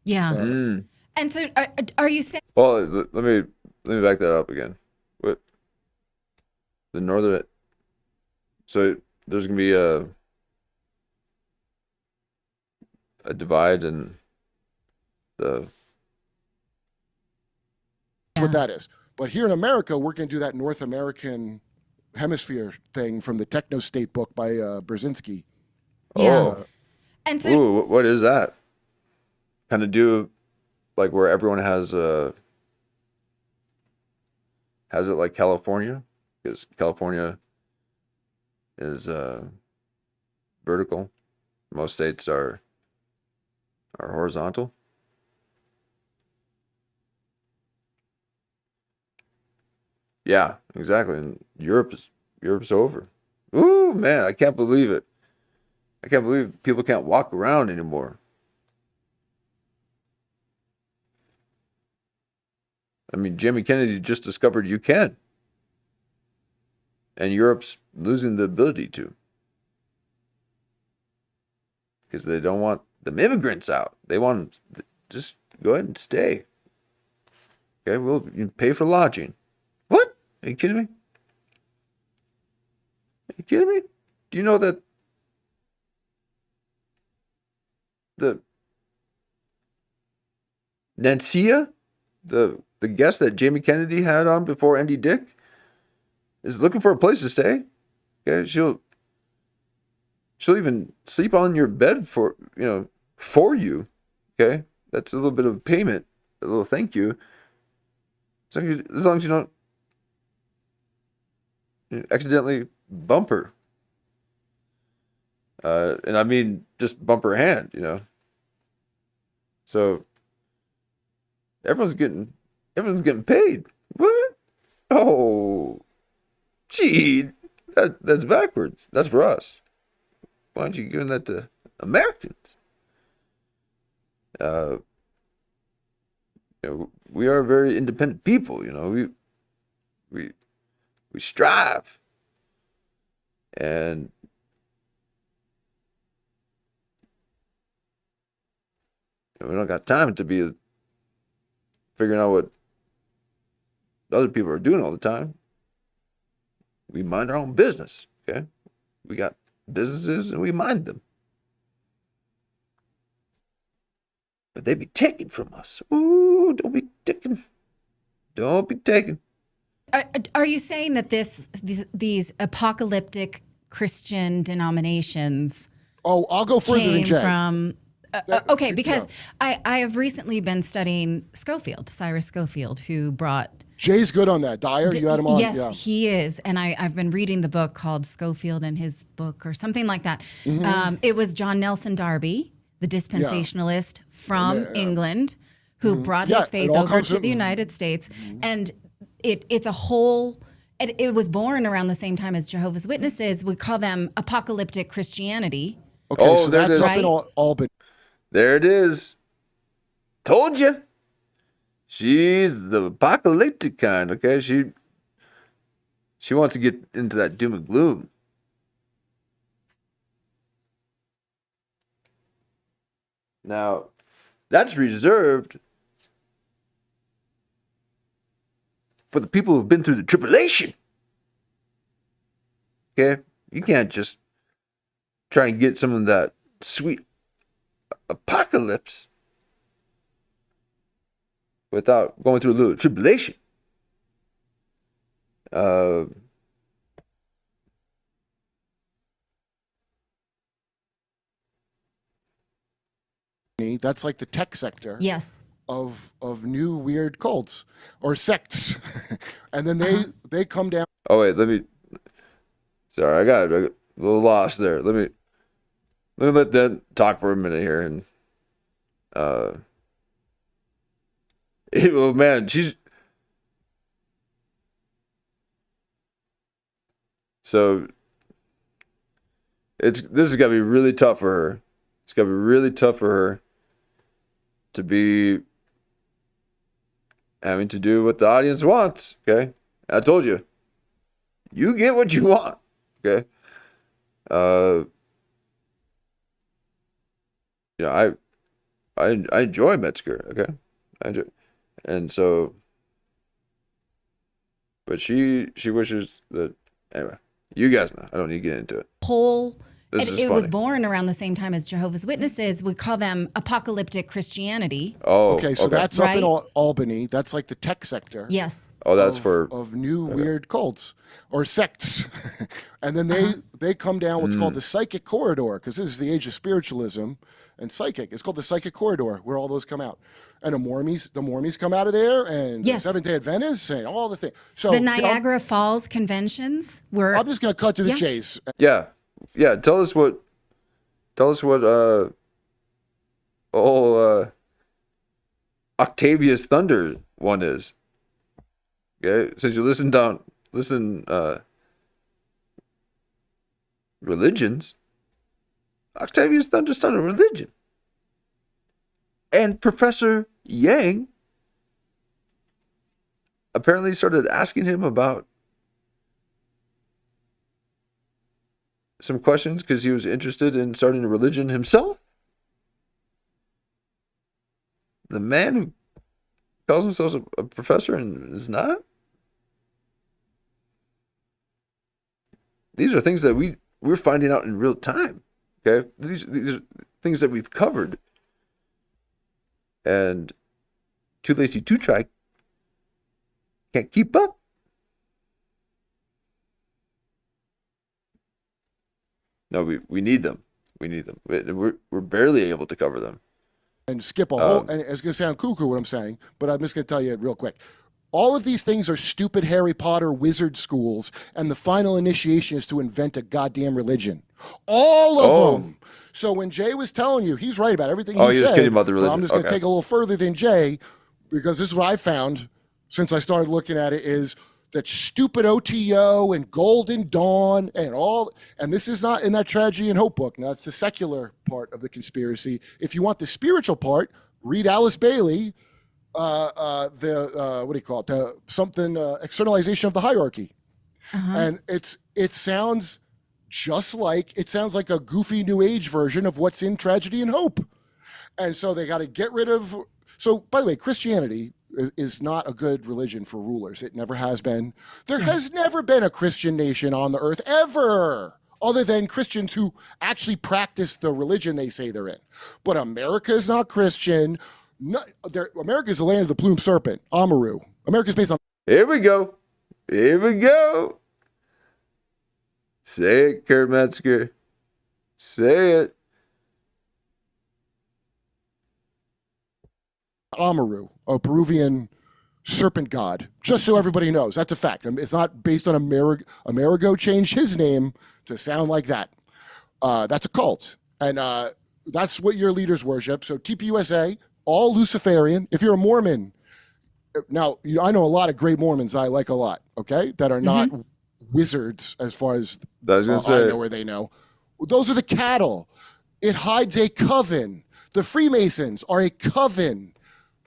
Yeah. And so are you saying... Well, let me back that up again. What? The northern... So there's going to be a divide in the... That's what that is. But here in America, we're going to do that North American hemisphere thing from the Techno State book by Brzezinski. Yeah. And so... Ooh, what is that? Kind of do like where everyone has it like California, because California is vertical. Most states are horizontal. Yeah, exactly. And Europe's over. Ooh, man, I can't believe it. I can't believe people can't walk around anymore. I mean, Jamie Kennedy just discovered you can. And Europe's losing the ability to. Because they don't want the immigrants out. They want them to just go ahead and stay. Okay, we'll pay for lodging. What? Are you kidding me? Are you kidding me? Do you know that the Nancia, the guest that Jamie Kennedy had on before Andy Dick, is looking for a place to stay? Okay, she'll even sleep on your bed for you. Okay, that's a little bit of payment, a little thank you. So as long as you don't accidentally bump her, and I mean just bump her hand, So everyone's getting paid. What? Oh, gee, that's backwards. That's for us. Why aren't you giving that to Americans? We are very independent people. We strive, and we don't got time to be figuring out what other people are doing all the time. We mind our own business. Okay, we got businesses and we mind them. But they be taken from us. Ooh, don't be taken. Don't be taken. Are you saying that these apocalyptic Christian denominations? Oh, I'll go further than Jay. From okay, because I have recently been studying Cyrus Scofield, who brought. Jay's good on that. Dyer, you had him on. Yes, he is, and I've been reading the book called Scofield and his book or something like that. Mm-hmm. It was John Nelson Darby, the dispensationalist from England, who brought his faith over to the United States, and it's a whole. It was born around the same time as Jehovah's Witnesses. We call them apocalyptic Christianity. Okay, so that's up in Albany. There it is. Told you. She's the apocalyptic kind, okay? She wants to get into that doom and gloom. Now, that's reserved for the people who've been through the tribulation. Okay? You can't just try and get some of that sweet apocalypse without going through a little tribulation. That's like the tech sector. Yes. Of new weird cults or sects, and then they come down. Oh wait, Sorry, I got a little lost there. Let me let that talk for a minute here, and oh man, so this is gotta be really tough for her. It's gotta be really tough for her to be having to do what the audience wants. Okay, I told you, you get what you want. Okay, I enjoy Metzger. Okay, I enjoy, and so, but she wishes that anyway. You guys know. I don't need to get into it. It was born around the same time as Jehovah's Witnesses. We call them apocalyptic Christianity. Oh, okay. So that's up in Albany. That's like the tech sector. Yes. Oh, that's of new weird cults or sects, and then they come down what's called the psychic corridor, because this is the age of spiritualism and psychic. It's called the psychic corridor, where all those come out, and the Mormons come out of there, and the Seventh-day Adventists, and all the things. So the Niagara Falls conventions were. I'm just gonna cut to the chase. Yeah. Tell us what Octavius Thunder one is. Okay, since you listen religions, Octavius Thunder started a religion, and Professor Yang apparently started asking him about some questions because he was interested in starting a religion himself. The man who calls himself a professor and is not. These are things that we we're finding out in real time. Okay, these are things that we've covered, and Too Lazy to Try can't keep up. No, we need them. We need them. We're barely able to cover them. And skip a whole, and it's going to sound cuckoo what I'm saying, but I'm just going to tell you real quick. All of these things are stupid Harry Potter wizard schools, and the final initiation is to invent a goddamn religion. All of them. So when Jay was telling you, he's right about everything he said. Just kidding about the religion. I'm just going to take a little further than Jay, because this is what I found since I started looking at it, is that stupid OTO and Golden Dawn and all, and this is not in that Tragedy and Hope book. Now, it's the secular part of the conspiracy. If you want the spiritual part, read Alice Bailey, what do you call it? Externalization of the hierarchy. And it sounds just like, it sounds like a goofy new age version of what's in Tragedy and Hope. And so they got to get rid of, so by the way, Christianity is not a good religion for rulers. It never has been. There has never been a Christian nation on the earth ever, other than Christians who actually practice the religion they say they're in. But America is not Christian. America is the land of the plumed serpent, Amaru. America is based on. Here we go. Here we go. Say it, Kurt Metzger. Say it. Amaru, a Peruvian serpent god, just so everybody knows. That's a fact. It's not based on Amerigo changed his name to sound like that. That's a cult. And that's what your leaders worship. So TPUSA, all Luciferian. If you're a Mormon, now, I know a lot of great Mormons I like a lot, okay, that are not wizards as far as I know where they know. Those are the cattle. It hides a coven. The Freemasons are a coven.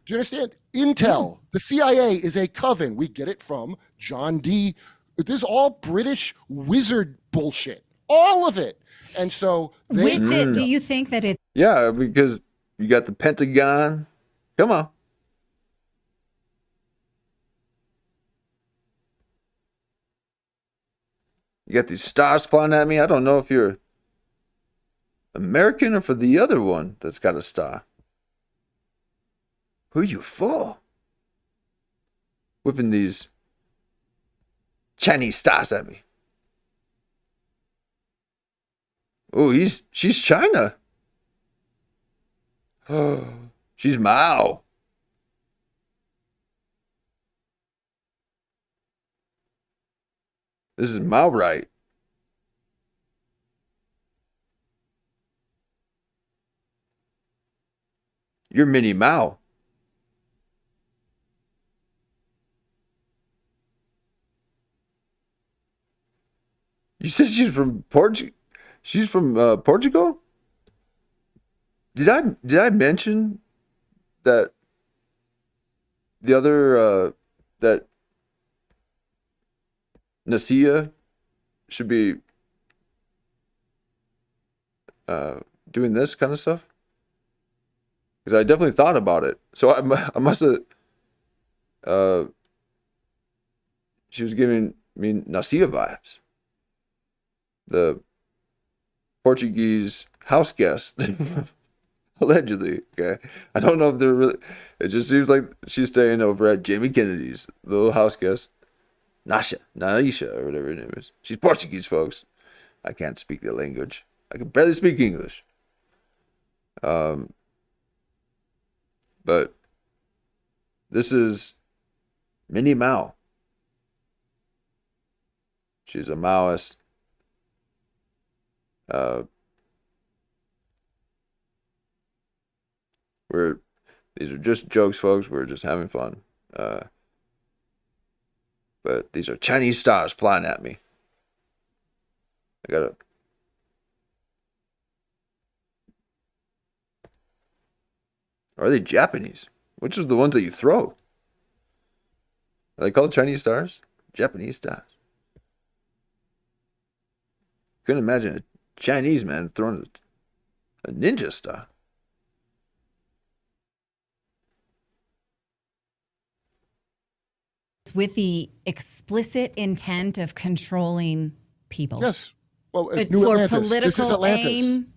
Do you understand? Intel, the CIA is a coven. We get it from John D. This is all British wizard bullshit. All of it. And so with it, do you think that it's... Yeah, because you got the Pentagon. Come on. You got these stars flying at me. I don't know if you're American or for the other one that's got a star. Who are you for? Whipping these Chinese stars at me. Oh, she's China. Oh, she's Mao. This is Mao right. You're Minnie Mao. You said she's from Portugal? She's from Portugal? Did I mention that the other that Nasia should be doing this kind of stuff? Because I definitely thought about it. So I must have. She was giving me Nasia vibes. The Portuguese house guest, allegedly. Okay, I don't know if they're really. It just seems like she's staying over at Jamie Kennedy's, the little house guest, Naisha, or whatever her name is. She's Portuguese, folks. I can't speak the language. I can barely speak English. But this is Minnie Mao. She's a Maoist. These are just jokes, folks. We're just having fun. But these are Chinese stars flying at me. Or are they Japanese? Which are the ones that you throw? Are they called Chinese stars? Japanese stars. Couldn't imagine a Chinese man throwing a ninja star. With the explicit intent of controlling people. Yes. Well, But New for Atlantis. political This is Atlantis. aim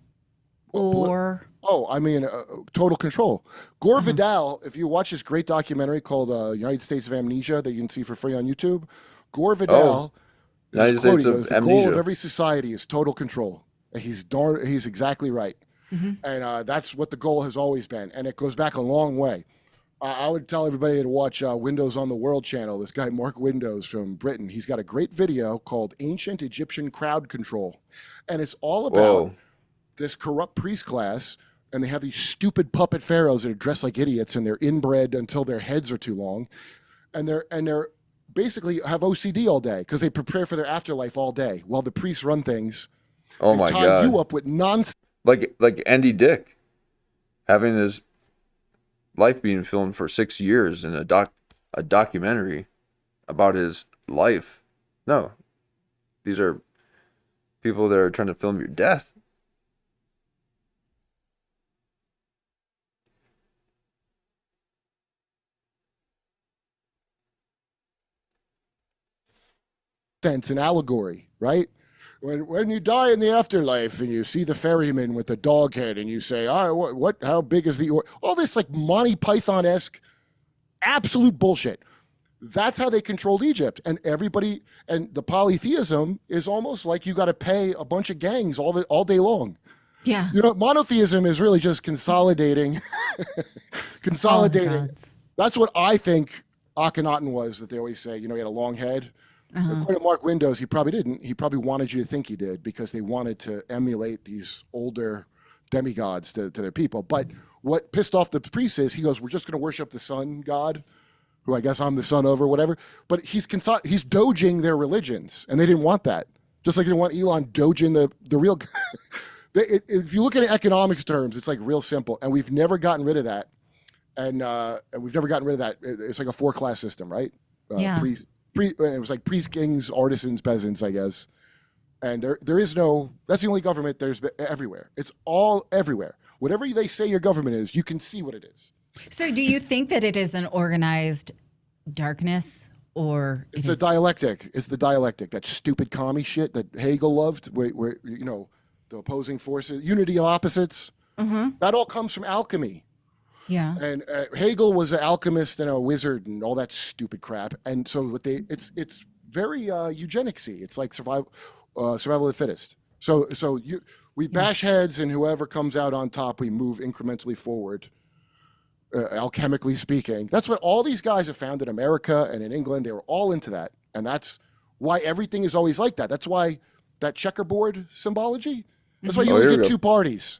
or... I mean, total control. Gore Vidal, if you watch this great documentary called United States of Amnesia that you can see for free on YouTube, Gore Vidal United States of the goal of every society is total control. He's exactly right. And that's what the goal has always been. And it goes back a long way. I would tell everybody to watch Windows on the World channel. This guy, Mark Windows from Britain, he's got a great video called Ancient Egyptian Crowd Control. And it's all about this corrupt priest class. And they have these stupid puppet pharaohs that are dressed like idiots, and they're inbred until their heads are too long. And they're basically have OCD all day because they prepare for their afterlife all day while the priests run things. Oh my God. You up with nonsense. Like Andy Dick having his life being filmed for 6 years in a documentary about his life. No, these are people that are trying to film your death. Sense and allegory, right? When you die in the afterlife and you see the ferryman with the dog head and you say, what how big is the all this like Monty Python-esque absolute bullshit. That's how they controlled Egypt. And everybody, and the polytheism is almost like you got to pay a bunch of gangs all day long. Yeah. You know, monotheism is really just consolidating. Consolidating. That's what I think Akhenaten was, that they always say, you know, he had a long head. According to Mark Windows, he probably didn't. He probably wanted you to think he did because they wanted to emulate these older demigods to their people. But what pissed off the priests is he goes, we're just going to worship the sun god, who I guess I'm the son of or whatever. But he's doging their religions, and they didn't want that. Just like they didn't want Elon doging the real. If you look at it in economics terms, it's like real simple, and we've never gotten rid of that. And we've never gotten rid of that. It's like a 4-class system, right? It was like priests, kings, artisans, peasants, I guess. And there is no, that's the only government there's everywhere. It's all everywhere. Whatever they say your government is, you can see what it is. So do you think that it is an organized darkness, or it's a dialectic? It's the dialectic, that stupid commie shit that Hegel loved, where you know, the opposing forces, unity of opposites. That all comes from alchemy. Yeah. And Hegel was an alchemist and a wizard and all that stupid crap. And so it's very eugenicsy. It's like survival of the fittest. So we bash heads, and whoever comes out on top, we move incrementally forward, alchemically speaking. That's what all these guys have found in America and in England. They were all into that. And that's why everything is always like that. That's why that checkerboard symbology, that's why you only get 2 parties,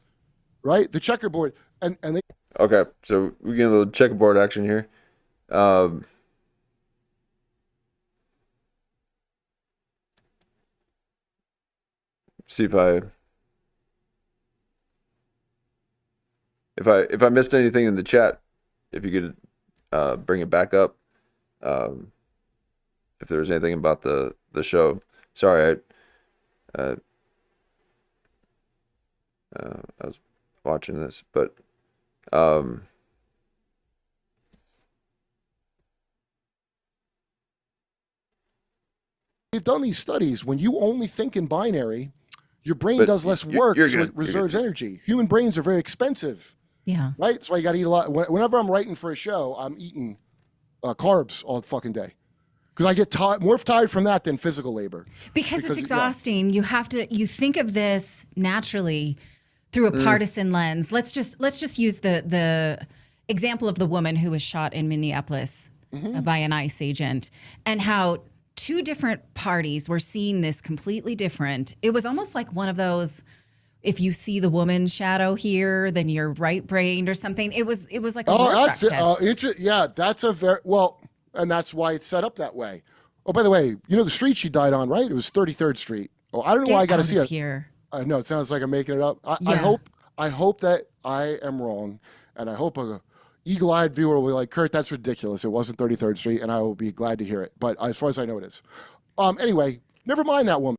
right? The checkerboard. And they. Okay, so we get a little checkerboard action here. See if I missed anything in the chat, if you could bring it back up. If there was anything about the show. Sorry, I was watching this, but we've done these studies. When you only think in binary, your brain does less work, so it reserves energy. Human brains are very expensive. Yeah. Right? That's why you got to eat a lot. Whenever I'm writing for a show, I'm eating carbs all the fucking day. Because I get more tired from that than physical labor. Because it's exhausting. You have to, you think of this naturally through a partisan lens. Let's just use the example of the woman who was shot in Minneapolis by an ICE agent, and how 2 different parties were seeing this completely different. It was almost like one of those, if you see the woman's shadow here, then you're right-brained or something. It was like a Rorschach test. Yeah, that's a very, well, and that's why it's set up that way. Oh, by the way, you know the street she died on, right? It was 33rd Street. Oh, I don't know why I got to see it. Here. I know it sounds like I'm making it up. I hope that I am wrong, and I hope a eagle-eyed viewer will be like, Kurt, that's ridiculous. It wasn't 33rd Street, and I will be glad to hear it. But as far as I know, it is. Anyway, never mind that woman.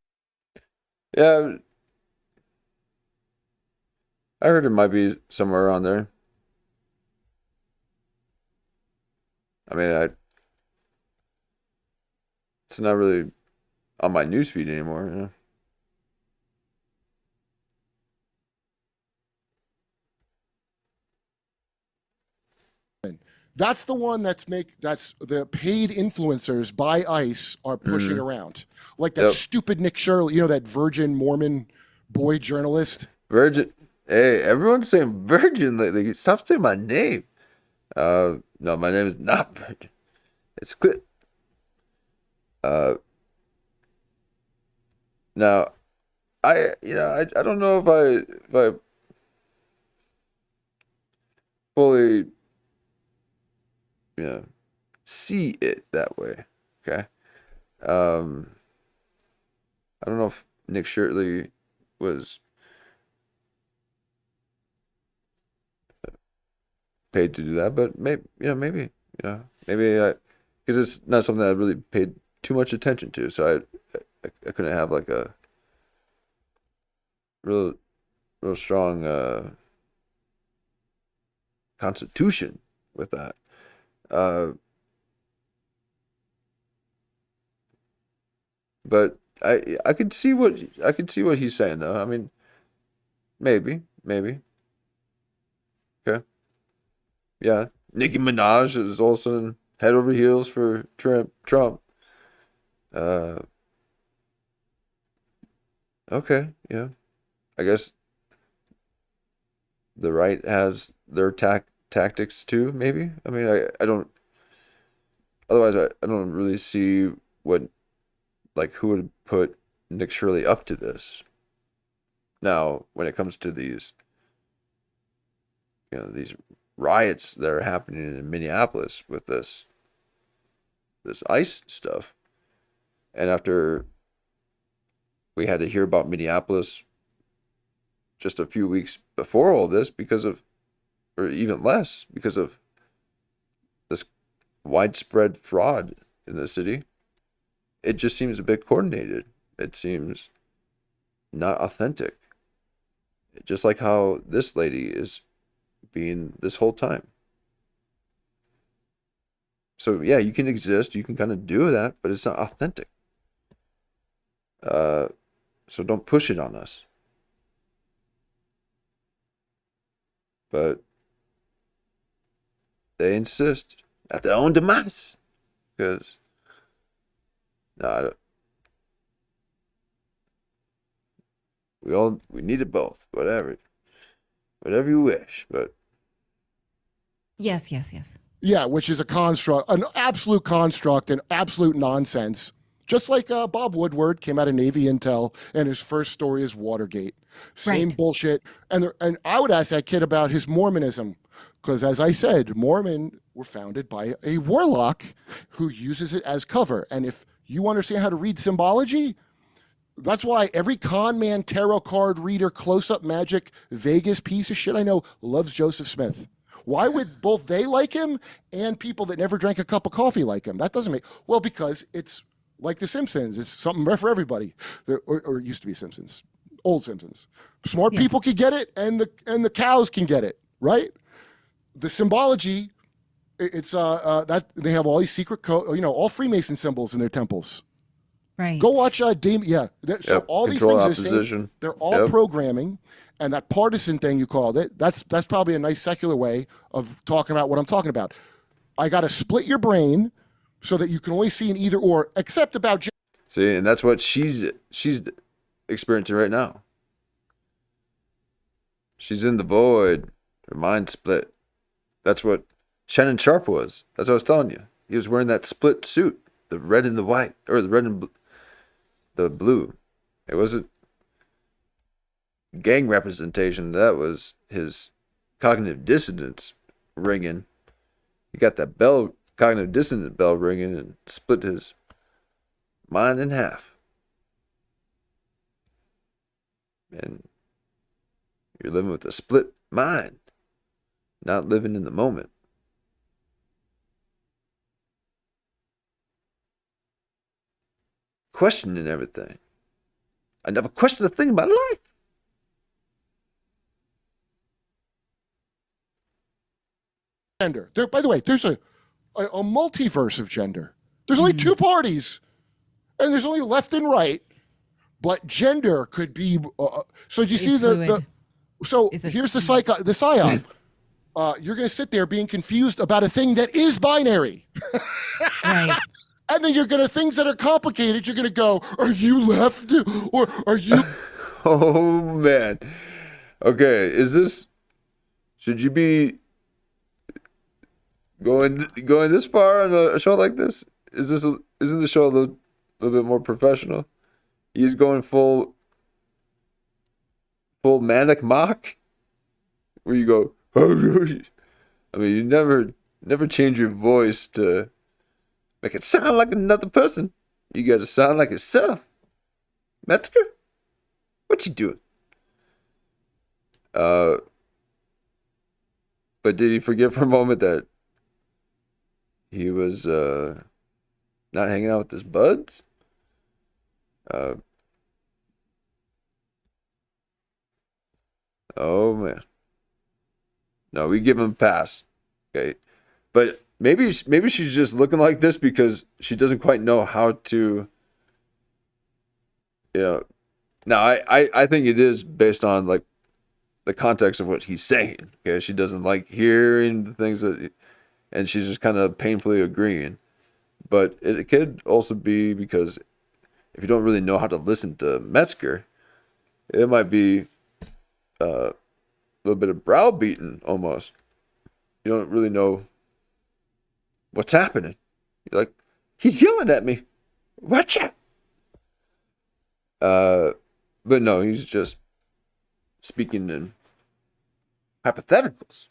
Yeah, I heard it might be somewhere around there. I mean, it's not really on my newsfeed anymore, you know. That's the one that's the paid influencers by ICE are pushing around. Like that stupid Nick Shirley, that virgin Mormon boy journalist. Virgin. Hey, everyone's saying virgin lately. Stop saying my name. No, my name is not virgin. It's Clip. Now, I don't know if I fully, see it that way. Okay. I don't know if Nick Shirley was paid to do that, but maybe, maybe because it's not something I really paid too much attention to, so I couldn't have like a real strong constitution with that. But I could see what he's saying though. I mean, maybe. Okay. Yeah, Nicki Minaj is also head over heels for Trump. Okay, yeah. I guess the right has their tactics too, maybe. I mean, I don't. Otherwise, I don't really see who would put Nick Shirley up to this. Now, when it comes to these riots that are happening in Minneapolis with this ICE stuff, and after we had to hear about Minneapolis just a few weeks before all this or even less, because of this widespread fraud in the city, it just seems a bit coordinated. It seems not authentic. Just like how this lady is being this whole time. So yeah, you can exist, you can kind of do that, but it's not authentic. So don't push it on us. But they insist at their own demise, because we needed both. Whatever you wish, but yes. Yeah, which is a construct, an absolute construct, and absolute nonsense. Just like Bob Woodward came out of Navy Intel, and his first story is Watergate. Same bullshit. And I would ask that kid about his Mormonism, because as I said, Mormon were founded by a warlock who uses it as cover. And if you understand how to read symbology, that's why every con man, tarot card reader, close-up magic, Vegas piece of shit I know loves Joseph Smith. Why would both they like him and people that never drank a cup of coffee like him? That doesn't make... Well, because it's like The Simpsons. It's something for everybody. Or it used to be Simpsons. Old Simpsons. Smart people can get it, and the cows can get it, right? The symbology, it's that they have all these secret code, all Freemason symbols in their temples. Right. Go watch Dame. Yeah. So all these things are saying, they're all programming, and that partisan thing you called it. That's probably a nice secular way of talking about what I'm talking about. I got to split your brain so that you can only see an either or, except about. See, and that's what she's experiencing right now. She's in the void. Her mind split. That's what Shannon Sharp was. That's what I was telling you. He was wearing that split suit, the red and the white, or the red and the blue. It wasn't gang representation. That was his cognitive dissonance ringing. He got that cognitive dissonance bell ringing, and split his mind in half. And you're living with a split mind, not living in the moment. Questioning everything. I never questioned a thing in my life. Gender. By the way, there's a multiverse of gender. There's only two parties, and there's only left and right. But gender could be. So do you see the? So here's the psyop. you're going to sit there being confused about a thing that is binary. Right. And then you're going to, things that are complicated, you're going to go, are you left or are you? Oh, man. Okay, should you be going this far on a show like this? Isn't the show a little bit more professional? He's going full manic mock, where you go, I mean, you never change your voice to make it sound like another person. You gotta sound like yourself. Metzger? What you doing? But did he forget for a moment that he was not hanging out with his buds? Oh man. No, we give him a pass. Okay. But maybe she's just looking like this because she doesn't quite know how to, Now I think it is based on like the context of what he's saying. Okay. She doesn't like hearing the things and she's just kind of painfully agreeing. But it could also be because if you don't really know how to listen to Metzger, it might be a little bit of browbeating almost. You don't really know what's happening. You're like, he's yelling at me. Watch out. But no, he's just speaking in hypotheticals.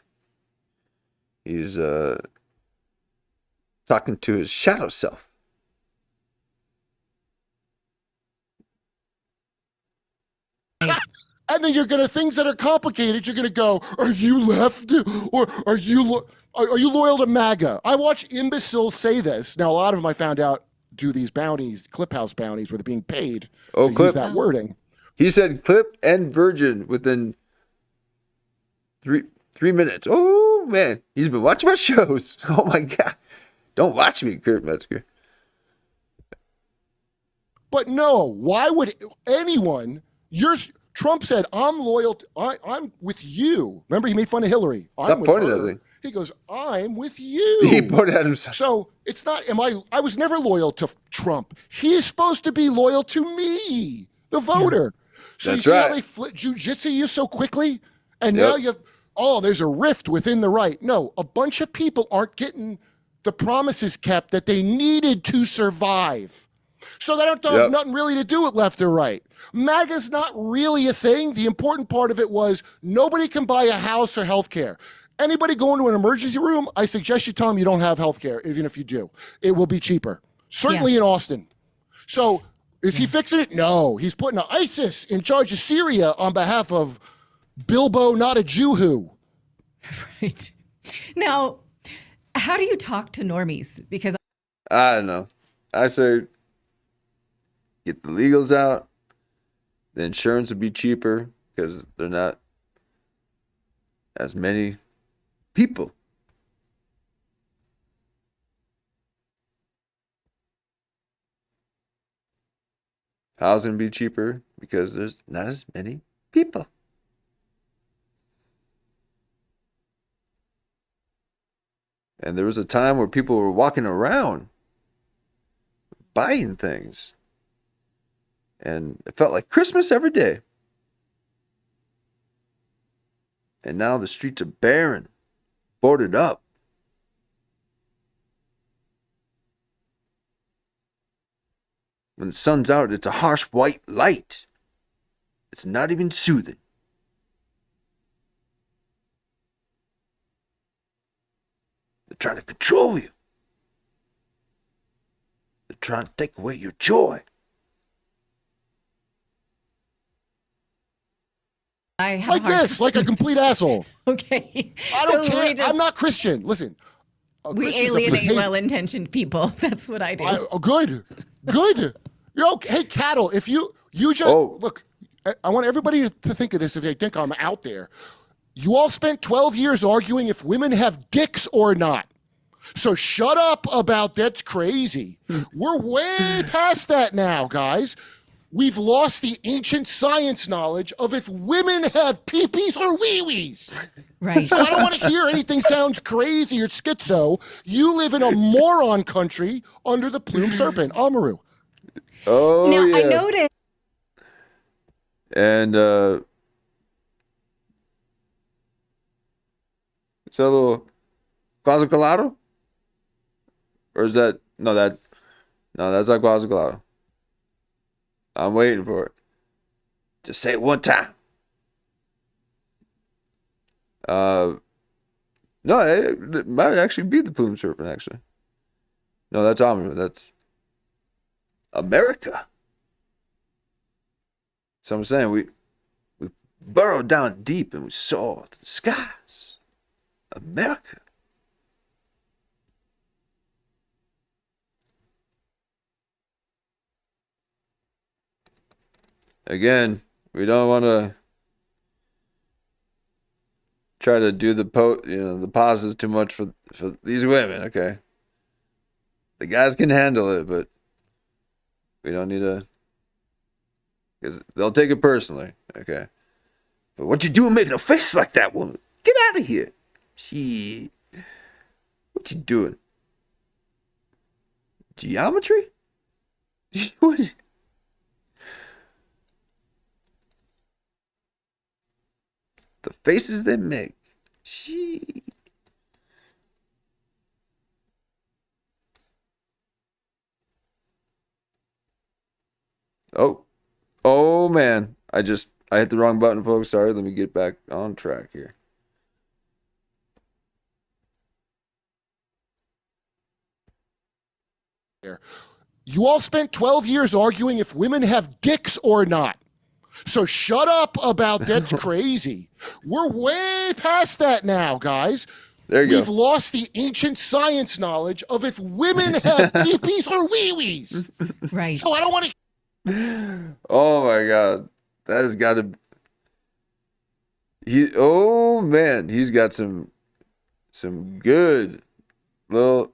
He's talking to his shadow self. And then you're going to, things that are complicated, you're going to go, are you left or are you loyal to MAGA? I watch imbeciles say this. Now, a lot of them I found out do these bounties, Clip House bounties, where they're being paid to use that wording. He said Clip and Virgin within three minutes. Oh, man. He's been watching my shows. Oh, my God. Don't watch me, Kurt Metzger. But no, why would anyone... Trump said, I'm loyal. I'm with you. Remember, he made fun of Hillary. Stop pointing at me. He goes, I'm with you. He pointed at himself. So it's not, I was never loyal to Trump. He is supposed to be loyal to me, the voter. Yeah. So That's you see right. how they jujitsu you so quickly? And now there's a rift within the right. No, a bunch of people aren't getting the promises kept that they needed to survive. So they don't have nothing really to do with left or right. MAGA's not really a thing. The important part of it was nobody can buy a house or health care. Anybody going to an emergency room, I suggest you tell them you don't have health care, even if you do. It will be cheaper. Certainly in Austin. So is he fixing it? No. He's putting ISIS in charge of Syria on behalf of Bilbo, not a Jew who. Right. Now, how do you talk to normies? Because I don't know. I say get the legals out. The insurance would be cheaper because they're not as many people. Housing would be cheaper because there's not as many people. And there was a time where people were walking around buying things. And it felt like Christmas every day. And now the streets are barren, boarded up. When the sun's out, it's a harsh white light. It's not even soothing. They're trying to control you. They're trying to take away your joy. Like this, like a complete asshole. Okay. I don't care. I'm not Christian. Listen. We alienate well-intentioned people. That's what I do. Good. Hey, Cattle, if you just, look, I want everybody to think of this if they think I'm out there. You all spent 12 years arguing if women have dicks or not. So shut up about that's crazy. We're way past that now, guys. we've lost the ancient science knowledge of if women have pee-pees or wee-wees. Right. So I don't want to hear anything sounds crazy or schizo. You live in a moron country under the plume serpent, Amaru. Oh, now, yeah. I noticed. And, is that a little Quasi Colado? Or is that, no, that's not Quasi Colado. I'm waiting for it. Just say it one time. No, it might actually be the plume serpent, actually. No, that's Amaru. That's America. So I'm saying we burrowed down deep and we saw the skies. America. Again, we don't want to try to do the pauses too much for these women, okay? The guys can handle it, but we don't need to, because they'll take it personally, okay? But what you doing making a face like that, woman? Get out of here. What you doing? Geometry? What? The faces they make. Oh man. I hit the wrong button, folks. Sorry, let me get back on track here. You all spent 12 years arguing if women have dicks or not. So shut up about that's crazy. We're way past that now, guys. There you We've go. lost the ancient science knowledge of if women have pee-pees or wee-wees. Right. So I don't want to. Oh my God. That has got to. Oh man, he's got some good little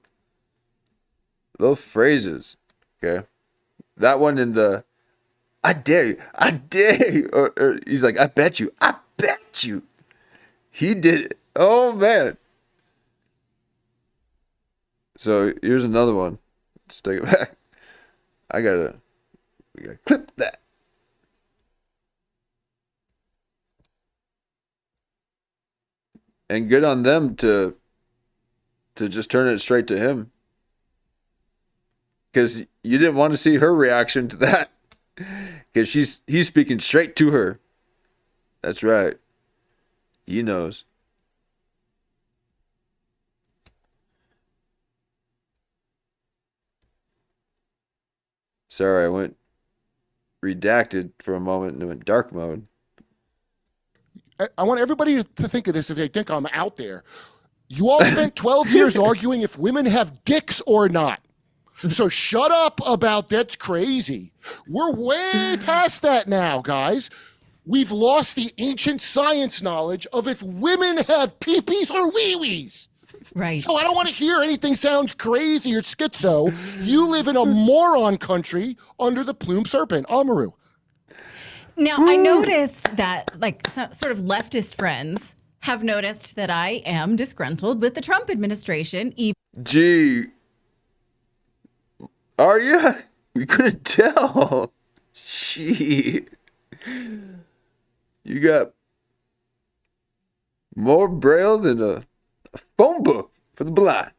phrases. Okay. That one in the I dare you. Or he's like, I bet you. He did it. Oh, man. So here's another one. Let's take it back. We gotta clip that. And good on them to just turn it straight to him. Because you didn't want to see her reaction to that. Because he's speaking straight to her. That's right. He knows. Sorry, I went redacted for a moment and went dark mode. I want everybody to think of this if they think I'm out there. You all spent 12 years arguing if women have dicks or not. So shut up about that's crazy. We're way past that now, guys. We've lost the ancient science knowledge of if women have pee-pees or wee-wees. Right. So I don't want to hear anything sounds crazy or schizo. You live in a moron country under the plume serpent, Amaru. Now, I noticed that, sort of leftist friends have noticed that I am disgruntled with the Trump administration. Gee. Are you? We couldn't tell. Gee. You got more braille than a phone book for the blind.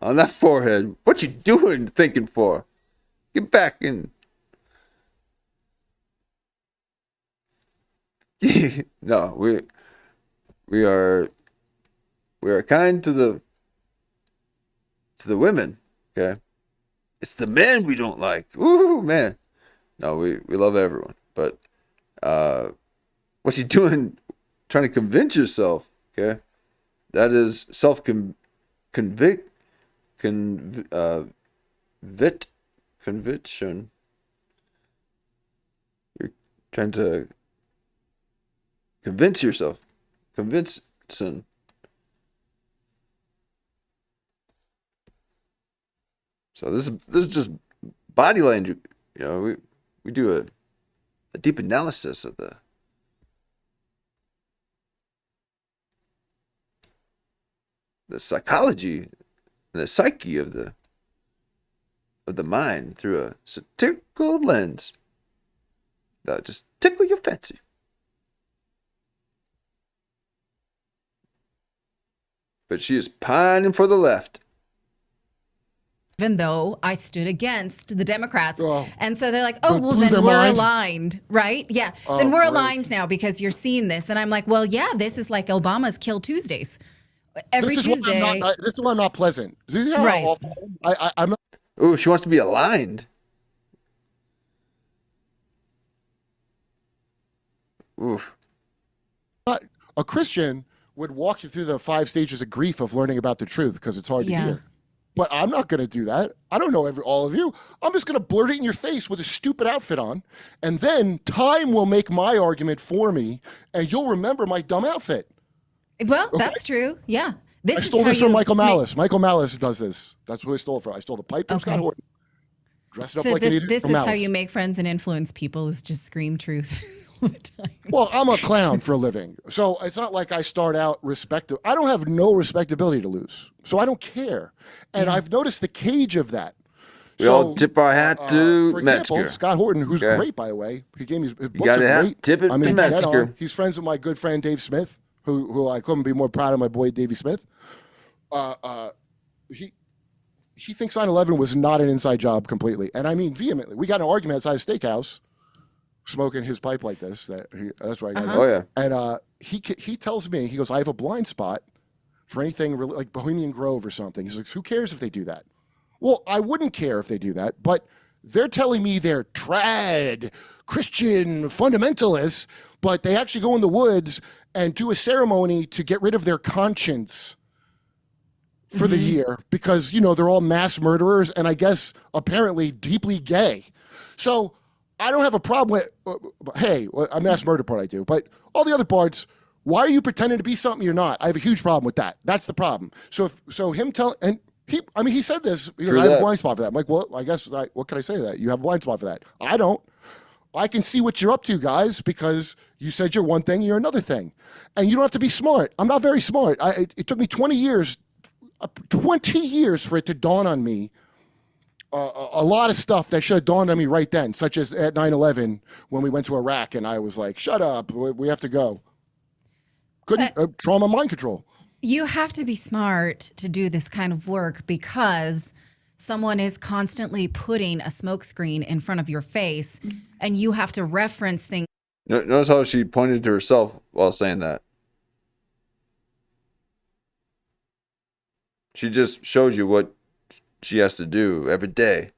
On that forehead. What you doing thinking for? Get back in. No, we are kind to the women, okay? It's the men we don't like. Ooh, man. No, we love everyone. But what you doing trying to convince yourself, okay? That is conviction. You're trying to convince yourself. Convincing. So this is just body language. You know, we do a deep analysis of the psychology and the psyche of the mind through a satirical lens that'll just tickle your fancy. But she is pining for the left. Even though I stood against the Democrats. Oh. And so they're like, oh, well, then we're aligned, right? Yeah. Oh, then we're great. aligned now because you're seeing this. And I'm like, well, yeah, this is like Obama's Kill Tuesdays. Every Tuesday. This is why I'm not pleasant. See how Right. awful I'm not. Oh, she wants to be aligned. Oof. A Christian would walk you through the 5 stages of grief of learning about the truth because it's hard to hear. But I'm not going to do that. I don't know all of you. I'm just going to blurt it in your face with a stupid outfit on, and then time will make my argument for me, and you'll remember my dumb outfit. Well, that's true. Yeah. I stole this from Michael Malice. Michael Malice does this. That's who I stole it from. I stole the pipe from Scott Horton. Dressed it up like an idiot. This from is Malice. how you make friends and influence people, is just scream truth all the time. Well, I'm a clown for a living. So it's not like I start out respectable. I don't have no respectability to lose. So I don't care. And I've noticed the cage of that. We all tip our hat to for example, Metzger. Scott Horton, who's Okay. great, by the way. He gave me his books gotta are have- great. tip it to dead Metzger. on. He's friends with my good friend Dave Smith, who I couldn't be more proud of my boy Davey Smith. He thinks 9/11 was not an inside job completely, and I mean vehemently. We got an argument outside a steakhouse, smoking his pipe like this. That's why I got. Oh yeah. And he tells me, he goes, I have a blind spot for anything really, like Bohemian Grove or something. He's like, who cares if they do that? Well, I wouldn't care if they do that, but they're telling me they're trad Christian fundamentalists, but they actually go in the woods and do a ceremony to get rid of their conscience for the year because, they're all mass murderers and I guess apparently deeply gay. So I don't have a problem with, a mass murder part I do, but all the other parts, why are you pretending to be something you're not? I have a huge problem with that. That's the problem. He said this, I have a blind spot for that. I'm like, well, I guess, what can I say to that? You have a blind spot for that. I don't. I can see what you're up to, guys, because you said you're one thing, you're another thing. And you don't have to be smart. I'm not very smart. It took me 20 years for it to dawn on me a lot of stuff that should have dawned on me right then, such as at 9/11 when we went to Iraq and I was like, shut up, we have to go. Couldn't, trauma mind control. You have to be smart to do this kind of work because someone is constantly putting a smokescreen in front of your face and you have to reference things. Notice how she pointed to herself while saying that. She just shows you what she has to do every day.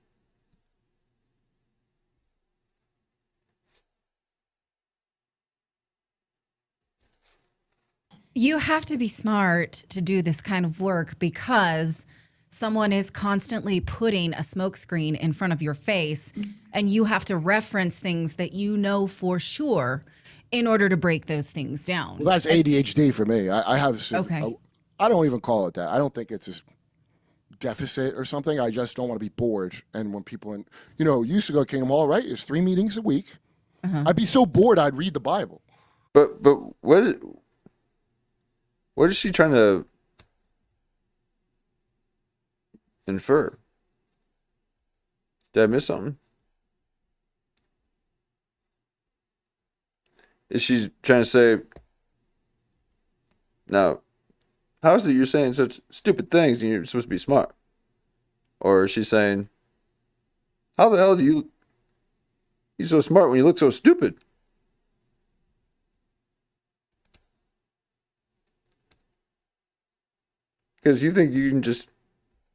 You have to be smart to do this kind of work because someone is constantly putting a smokescreen in front of your face and you have to reference things that you know for sure in order to break those things down. Well, that's ADHD for me. I have. Okay. I don't even call it that. I don't think it's a deficit or something. I just don't want to be bored. And when people, used to go to Kingdom Hall, right? It's 3 meetings a week. I'd be so bored I'd read the Bible. But what is she trying to infer? Did I miss something? Is she trying to say, now, how is it you're saying such stupid things and you're supposed to be smart? Or is she saying, how the hell you're so smart when you look so stupid? Because you think you can just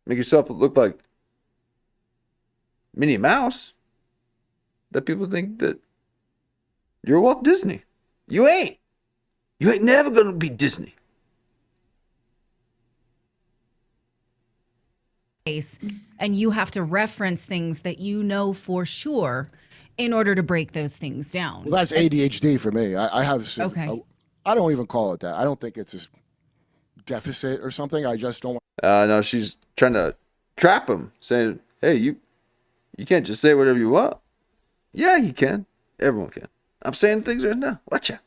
make yourself look like Minnie Mouse, that people think that you're Walt Disney. You ain't. You ain't never gonna be Disney. And you have to reference things that you know for sure in order to break those things down. Well, that's ADHD for me. I have. Okay. I don't even call it that. I don't think it's a deficit or something. I just don't. No, she's trying to trap him, saying, "Hey, you can't just say whatever you want. Yeah, you can. Everyone can. I'm saying things right now. Watch out.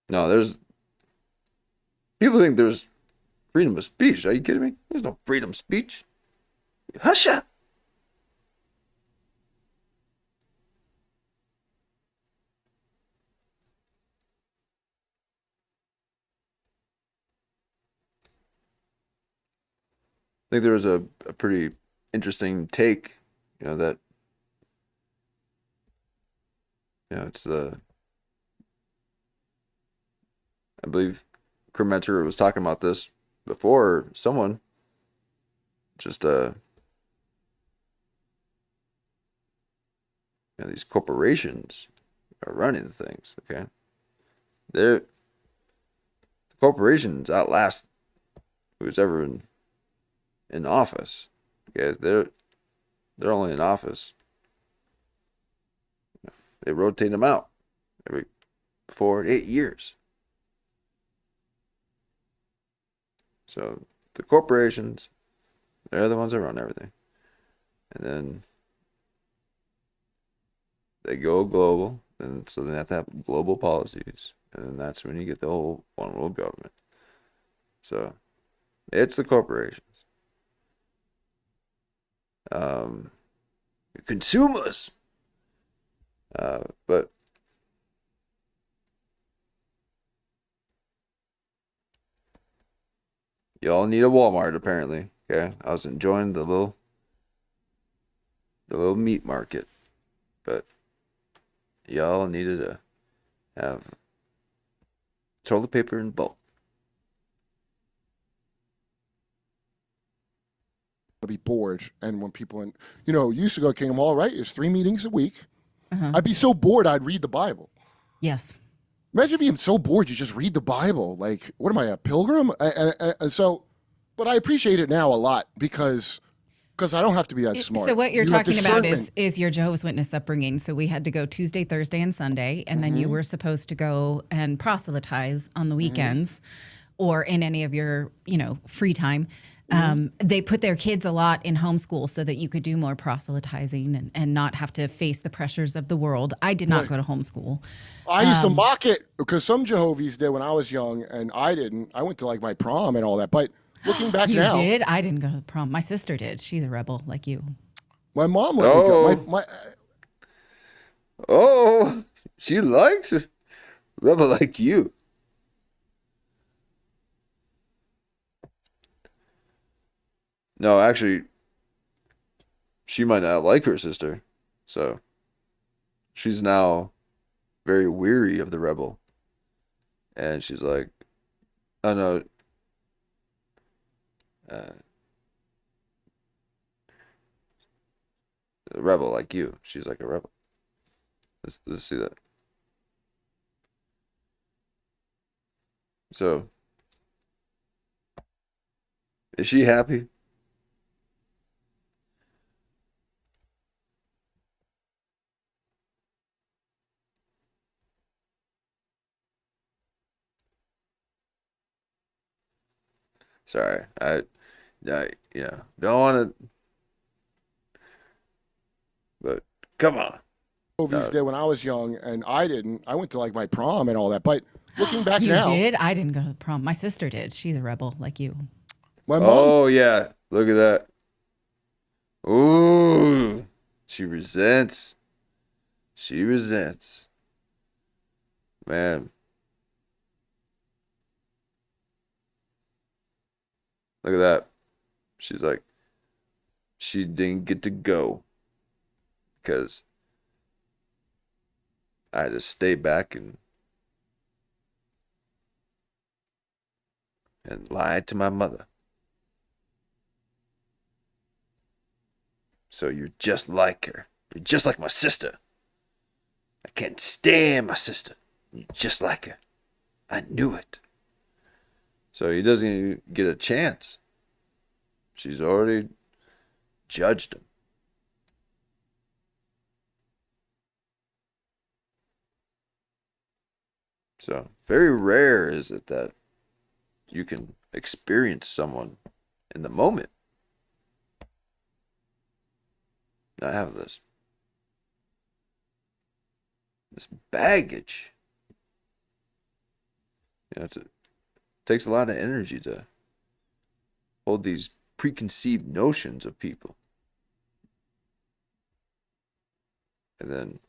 No, there's people think there's freedom of speech. Are you kidding me? There's no freedom of speech. Hush up. I think there was a pretty interesting take, that it's I believe Kurt Metzger was talking about this before. Someone just these corporations are running things. Okay, the corporations outlast who's ever in office. Okay, they're only in office. They rotate them out every 4 to 8 years. So the corporations, they're the ones that run everything. And then they go global, and so they have to have global policies. And then that's when you get the whole one world government. So it's the corporations. Consumers. But y'all need a Walmart apparently. Okay, I was enjoying the little meat market, but y'all needed to have toilet paper in bulk. Be bored, and when people used to go to Kingdom Hall, right? There's 3 meetings a week. I'd be so bored I'd read the Bible. Yes. Imagine being so bored you just read the Bible. Like, what am I, a pilgrim? But I appreciate it now a lot because I don't have to be that smart. So what you're talking about is your Jehovah's Witness upbringing. So we had to go Tuesday, Thursday, and Sunday, and then you were supposed to go and proselytize on the weekends or in any of your free time. They put their kids a lot in homeschool so that you could do more proselytizing and not have to face the pressures of the world. I did not go to homeschool. I used to mock it because some Jehovah's did when I was young, and I didn't. I went to like my prom and all that. But looking back now, you did. I didn't go to the prom. My sister did. She's a rebel like you. My mom let me go. Oh, she likes a rebel like you. No, actually, she might not like her sister, so she's now very weary of the rebel. And she's like, oh no, a rebel like you. She's like a rebel. Let's see that. So, is she happy? Sorry, I don't want to, but come on. Jehovah's did when I was young, and I didn't. I went to like my prom and all that. But looking back now, you did. I didn't go to the prom. My sister did. She's a rebel like you. My mom. Oh yeah, look at that. Ooh, she resents. She resents. Man. Look at that. She's like, she didn't get to go because I had to stay back and lie to my mother. So you're just like her. You're just like my sister. I can't stand my sister. You're just like her. I knew it. So he doesn't even get a chance. She's already judged him. So very rare is it that you can experience someone in the moment. I have this baggage. You know, it takes a lot of energy to hold these preconceived notions of people. And then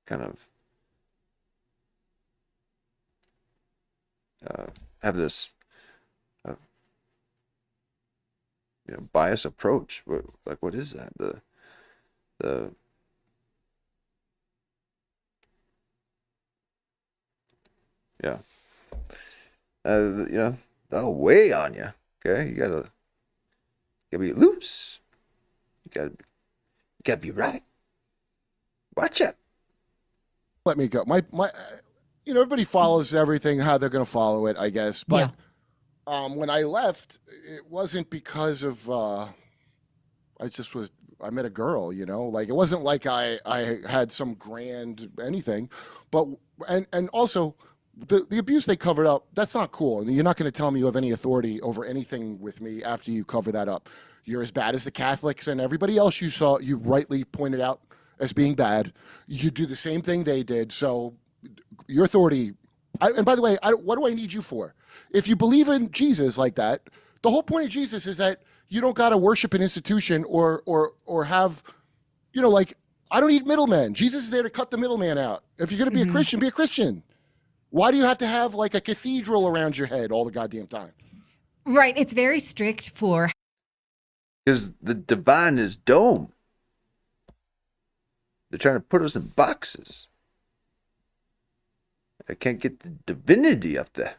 kind of have this bias approach. What is that? The yeah. That'll weigh on you. Okay, you gotta be loose. You gotta be right. Watch out. Let me go. My everybody follows everything how they're going to follow it, I guess. But when I left, it wasn't because of I met a girl, like it wasn't like I had some grand anything, but and also the abuse they covered up, that's not cool. And you're not going to tell me you have any authority over anything with me after you cover that up. You're as bad as the Catholics and everybody else you rightly pointed out as being bad. You do the same thing they did. So your authority, and by the way, what do I need you for? If you believe in Jesus like that, the whole point of Jesus is that you don't got to worship an institution or have, like, I don't need middlemen. Jesus is there to cut the middleman out. If you're going to be a Christian, be a Christian. Why do you have to have like a cathedral around your head all the goddamn time? Right. It's very strict for. Because the divine is dome. They're trying to put us in boxes. I can't get the divinity up there.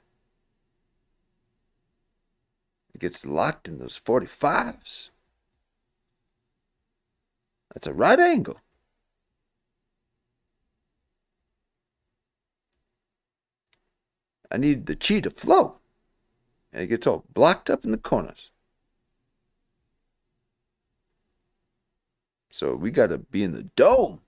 It gets locked in those 45s. That's a right angle. I need the chi to flow. And it gets all blocked up in the corners. So we got to be in the dome.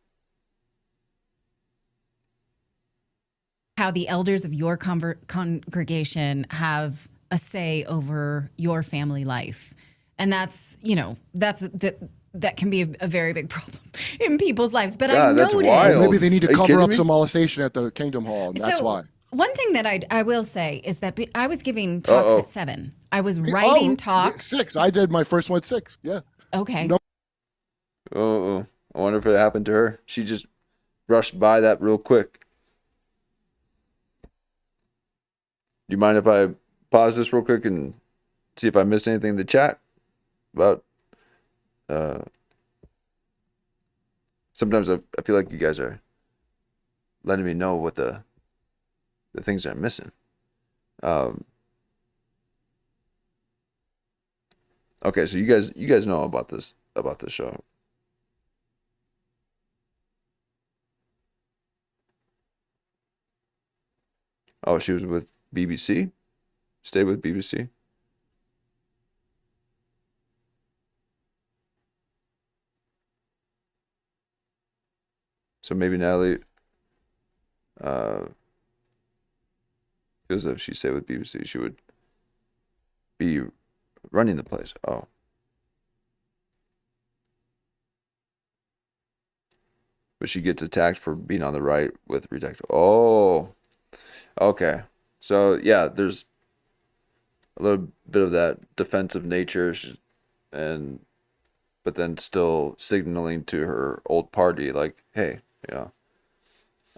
How the elders of your congregation have a say over your family life. And that's that can be a very big problem in people's lives. But I noticed maybe they need to cover up some molestation at the Kingdom Hall. And that's why. One thing that I will say is that I was giving talks at 7. I was writing talks. 6. I did my first one at 6. Yeah. Okay. No. I wonder if it happened to her. She just rushed by that real quick. Do you mind if I pause this real quick and see if I missed anything in the chat about sometimes I feel like you guys are letting me know what the things I'm missing. Okay, so you guys know about this show. Oh, she was with BBC? Stayed with BBC? So maybe Natalie feels if she stayed with BBC, she would be running the place. Oh. But she gets attacked for being on the right with Redacted. Oh. Okay. So, yeah, there's a little bit of that defensive nature, but then still signaling to her old party, like, hey,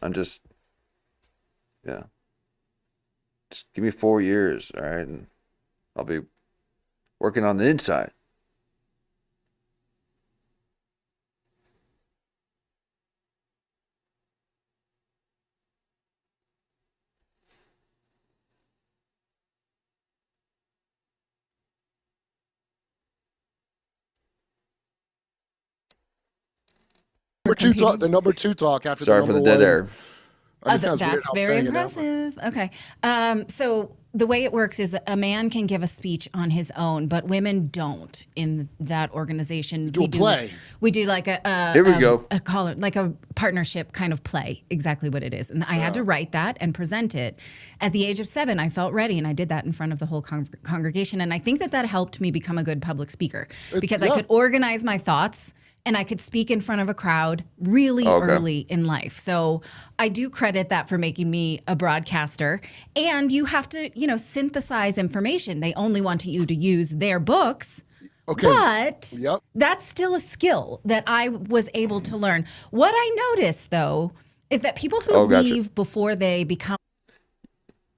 I'm just give me 4 years, all right, and I'll be working on the inside. The number two talk after Sorry the for number the dead one. air. That's very impressive. Okay. So the way it works is a man can give a speech on his own, but women don't in that organization. We do play. We do like a Here we go. a call it like a partnership kind of play, exactly what it is. And I had to write that and present it. At the age of 7, I felt ready, and I did that in front of the whole congregation. And I think that helped me become a good public speaker because I could organize my thoughts and I could speak in front of a crowd really early in life. So I do credit that for making me a broadcaster. And you have to, synthesize information. They only want you to use their books. Okay. But that's still a skill that I was able to learn. What I noticed, though, is that people who leave before they become.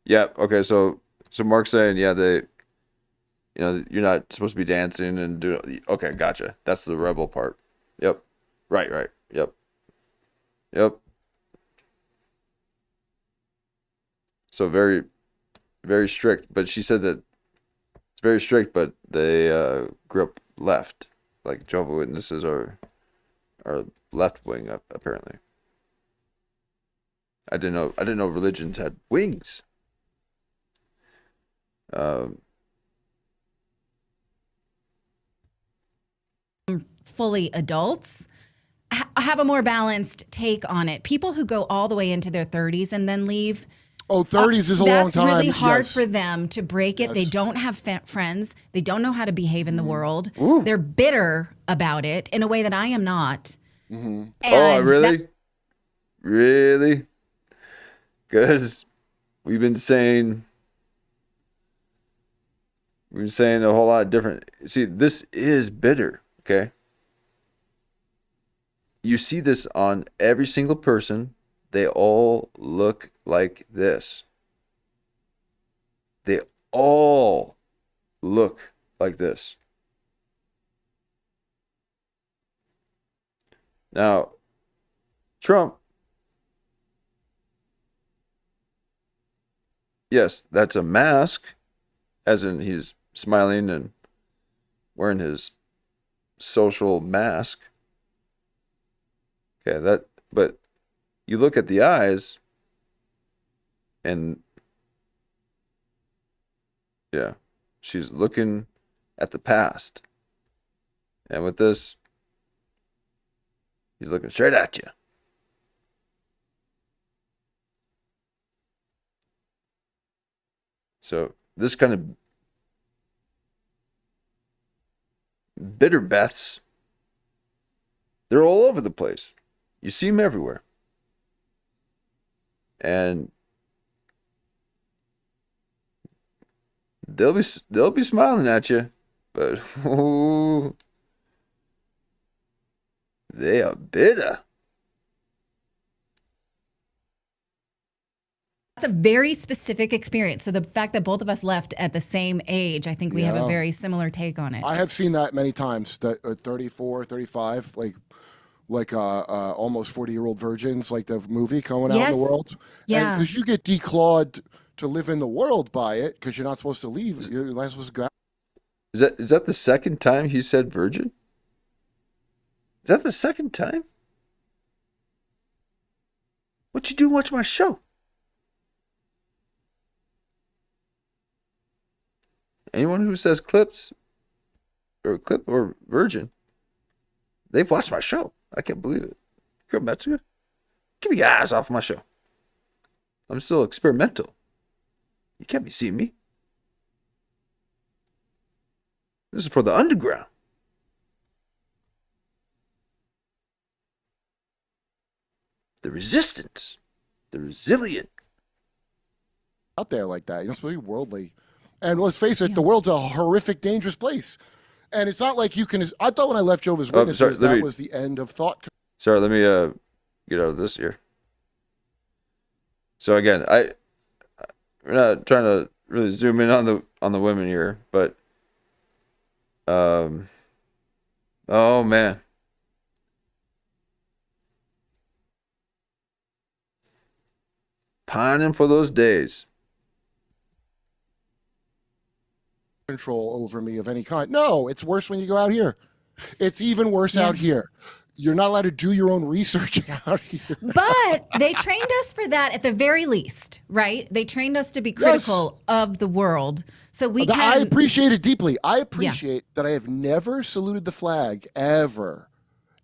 Yeah. Okay. So Mark's saying, they, you're not supposed to be dancing and doing. Okay. Gotcha. That's the rebel part. Yep. Right. Yep. So very, very strict. But she said that it's very strict, but they grew up left. Like Jehovah's Witnesses are left wing apparently. I didn't know religions had wings. Fully adults have a more balanced take on it. People who go all the way into their 30s and then leave. 30s is a long time. That's really hard for them to break it. They don't have friends. They don't know how to behave in the world. Ooh. They're bitter about it in a way that I am not. Really? Really? Because we've been saying a whole lot of different. See, this is bitter, okay? You see this on every single person. They all look like this. They all look like this. Now, Trump, yes, that's a mask, as in he's smiling and wearing his social mask. Okay, but you look at the eyes and she's looking at the past. And with this, he's looking straight at you. So this kind of bitter Beths, they're all over the place. You see them everywhere. And they'll be smiling at you, but they are bitter. That's a very specific experience. So the fact that both of us left at the same age, I think we have a very similar take on it. I have seen that many times, that 34, 35, like almost 40-year-old virgins, like the movie coming out in the world. Yeah. Because you get declawed to live in the world by it, because you're not supposed to leave. You're not supposed to go out. Is that the second time he said virgin? Is that the second time? What you do? Watch my show. Anyone who says clip or virgin, they've watched my show. I can't believe it. Kurt Metzger, get your eyes off my show. I'm still experimental. You can't be seeing me. This is for the underground. The resistance. The resilient. Out there like that. You're not supposed to be worldly. And let's face it, the world's a horrific, dangerous place. And it's not like you can. I thought when I left Jehovah's Witnesses, that was the end of thought. Sorry, let me get out of this here. So again, we're not trying to really zoom in on the women here, but oh man, pining for those days. Control over me of any kind. No, it's worse when you go out here. It's even worse out here. You're not allowed to do your own research out here. But they trained us for that at the very least, right? They trained us to be critical of the world. So we can. I appreciate it deeply. I appreciate that I have never saluted the flag ever.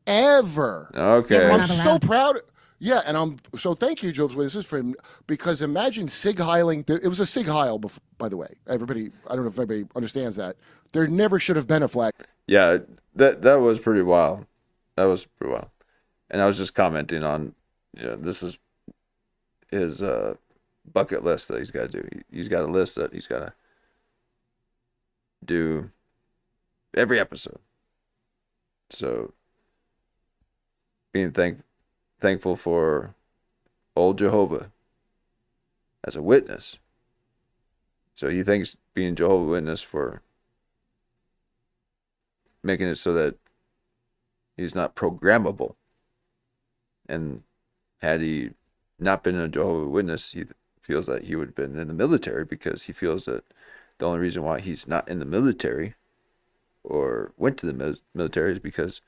Okay. Yeah, I'm so proud. Yeah, and so thank you, Jehovah's Witnesses, for him, because imagine Sig Heiling. It was a Sig Heil, by the way. Everybody, I don't know if everybody understands that. There never should have been a flag. Yeah, that was pretty wild. That was pretty wild. And I was just commenting on, this is his bucket list that he's got to do. He's got a list that he's got to do every episode. So being thankful for old Jehovah as a witness. So he thanks being Jehovah's Witness for making it so that he's not programmable. And had he not been a Jehovah's Witness, he feels that he would have been in the military, because he feels that the only reason why he's not in the military or went to the military is because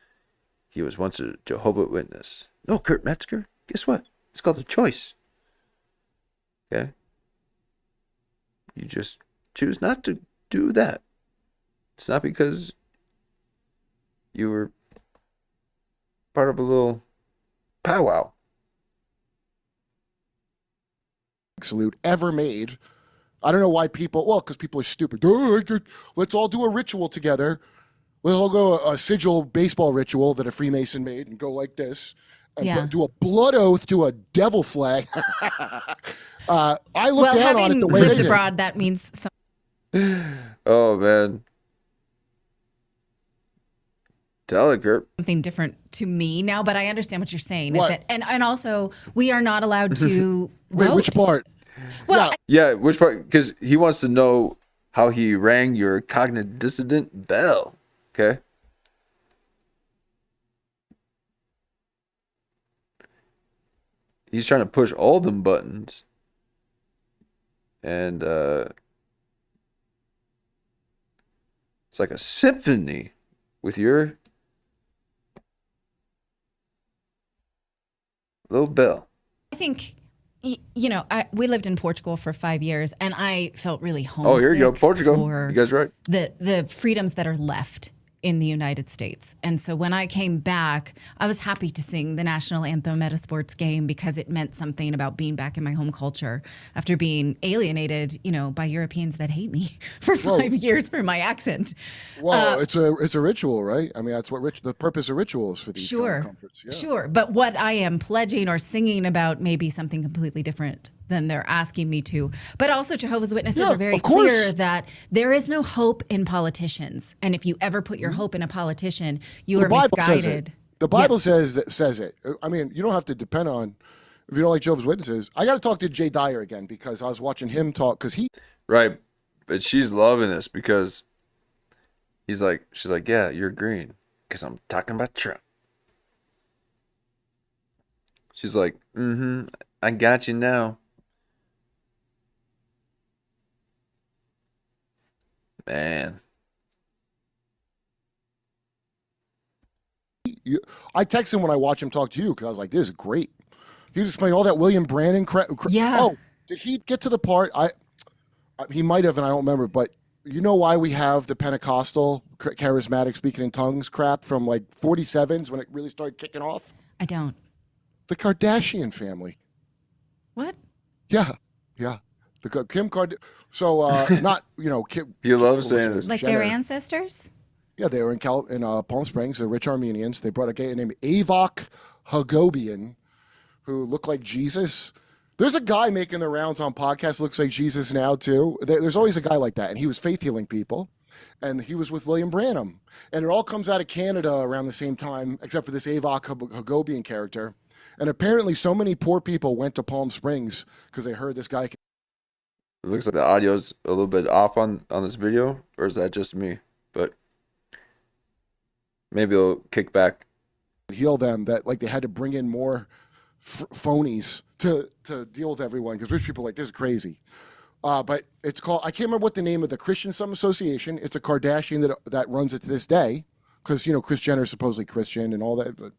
he was once a Jehovah's Witness. No, Kurt Metzger, guess what? It's called a choice. Okay? You just choose not to do that. It's not because you were part of a little powwow. Salute ever made. I don't know why because people are stupid. Let's all do a ritual together. Let's all go a sigil baseball ritual that a Freemason made and go like this. And do a blood oath to a devil flag. I look down on it the way lived they did. abroad, that means Oh, man. Tell it, Kurt. something different to me now, but I understand what you're saying. Is that, and also, we are not allowed to Wait, vote. which part? Well, Yeah, which part? Because he wants to know how he rang your cognitive dissident bell. Okay? He's trying to push all them buttons. And it's like a symphony with your little bell. I think, we lived in Portugal for 5 years, and I felt really homesick. Oh, here you go, Portugal. For You guys right? the freedoms that are left in the United States. And so when I came back, I was happy to sing the national anthem at a sports game, because it meant something about being back in my home culture after being alienated, by Europeans that hate me for 5 years for my accent. Well, it's a ritual, right? I mean, that's what the purpose of rituals for these kind of comforts. Yeah. Sure. But what I am pledging or singing about may be something completely different than they're asking me to. But also Jehovah's Witnesses are very clear that there is no hope in politicians. And if you ever put your hope in a politician, you are misguided. The Bible says it. I mean, you don't have to depend on, if you don't like Jehovah's Witnesses. I got to talk to Jay Dyer again, because I was watching him talk, because he... Right. But she's loving this, because she's like, yeah, you're green, because I'm talking about Trump. She's like, I got you now. Man. I text him when I watch him talk to you, because I was like, this is great. He was explaining all that William Brannon crap. Yeah. Oh, did he get to the part? He might have, and I don't remember, but you know why we have the Pentecostal charismatic speaking in tongues crap from like 47s when it really started kicking off? I don't. The Kardashian family. What? Yeah. The Kim Kardashian. So, not, Kim. You love saying this. Like Jenner. their ancestors? Yeah, they were in Palm Springs. They're rich Armenians. They brought a guy named Avok Hagobian, who looked like Jesus. There's a guy making the rounds on podcasts looks like Jesus now, too. There's always a guy like that. And he was faith healing people. And he was with William Branham. And it all comes out of Canada around the same time, except for this Avok Hagobian character. And apparently so many poor people went to Palm Springs because they heard this guy. It looks like the audio's a little bit off on this video, or is that just me? But maybe it'll kick back. Heal them, that like they had to bring in more phonies to deal with everyone, because rich people are like, this is crazy. But it's called, I can't remember what the name of the Christian Some Association. It's a Kardashian that runs it to this day, because Kris Jenner is supposedly Christian and all that. But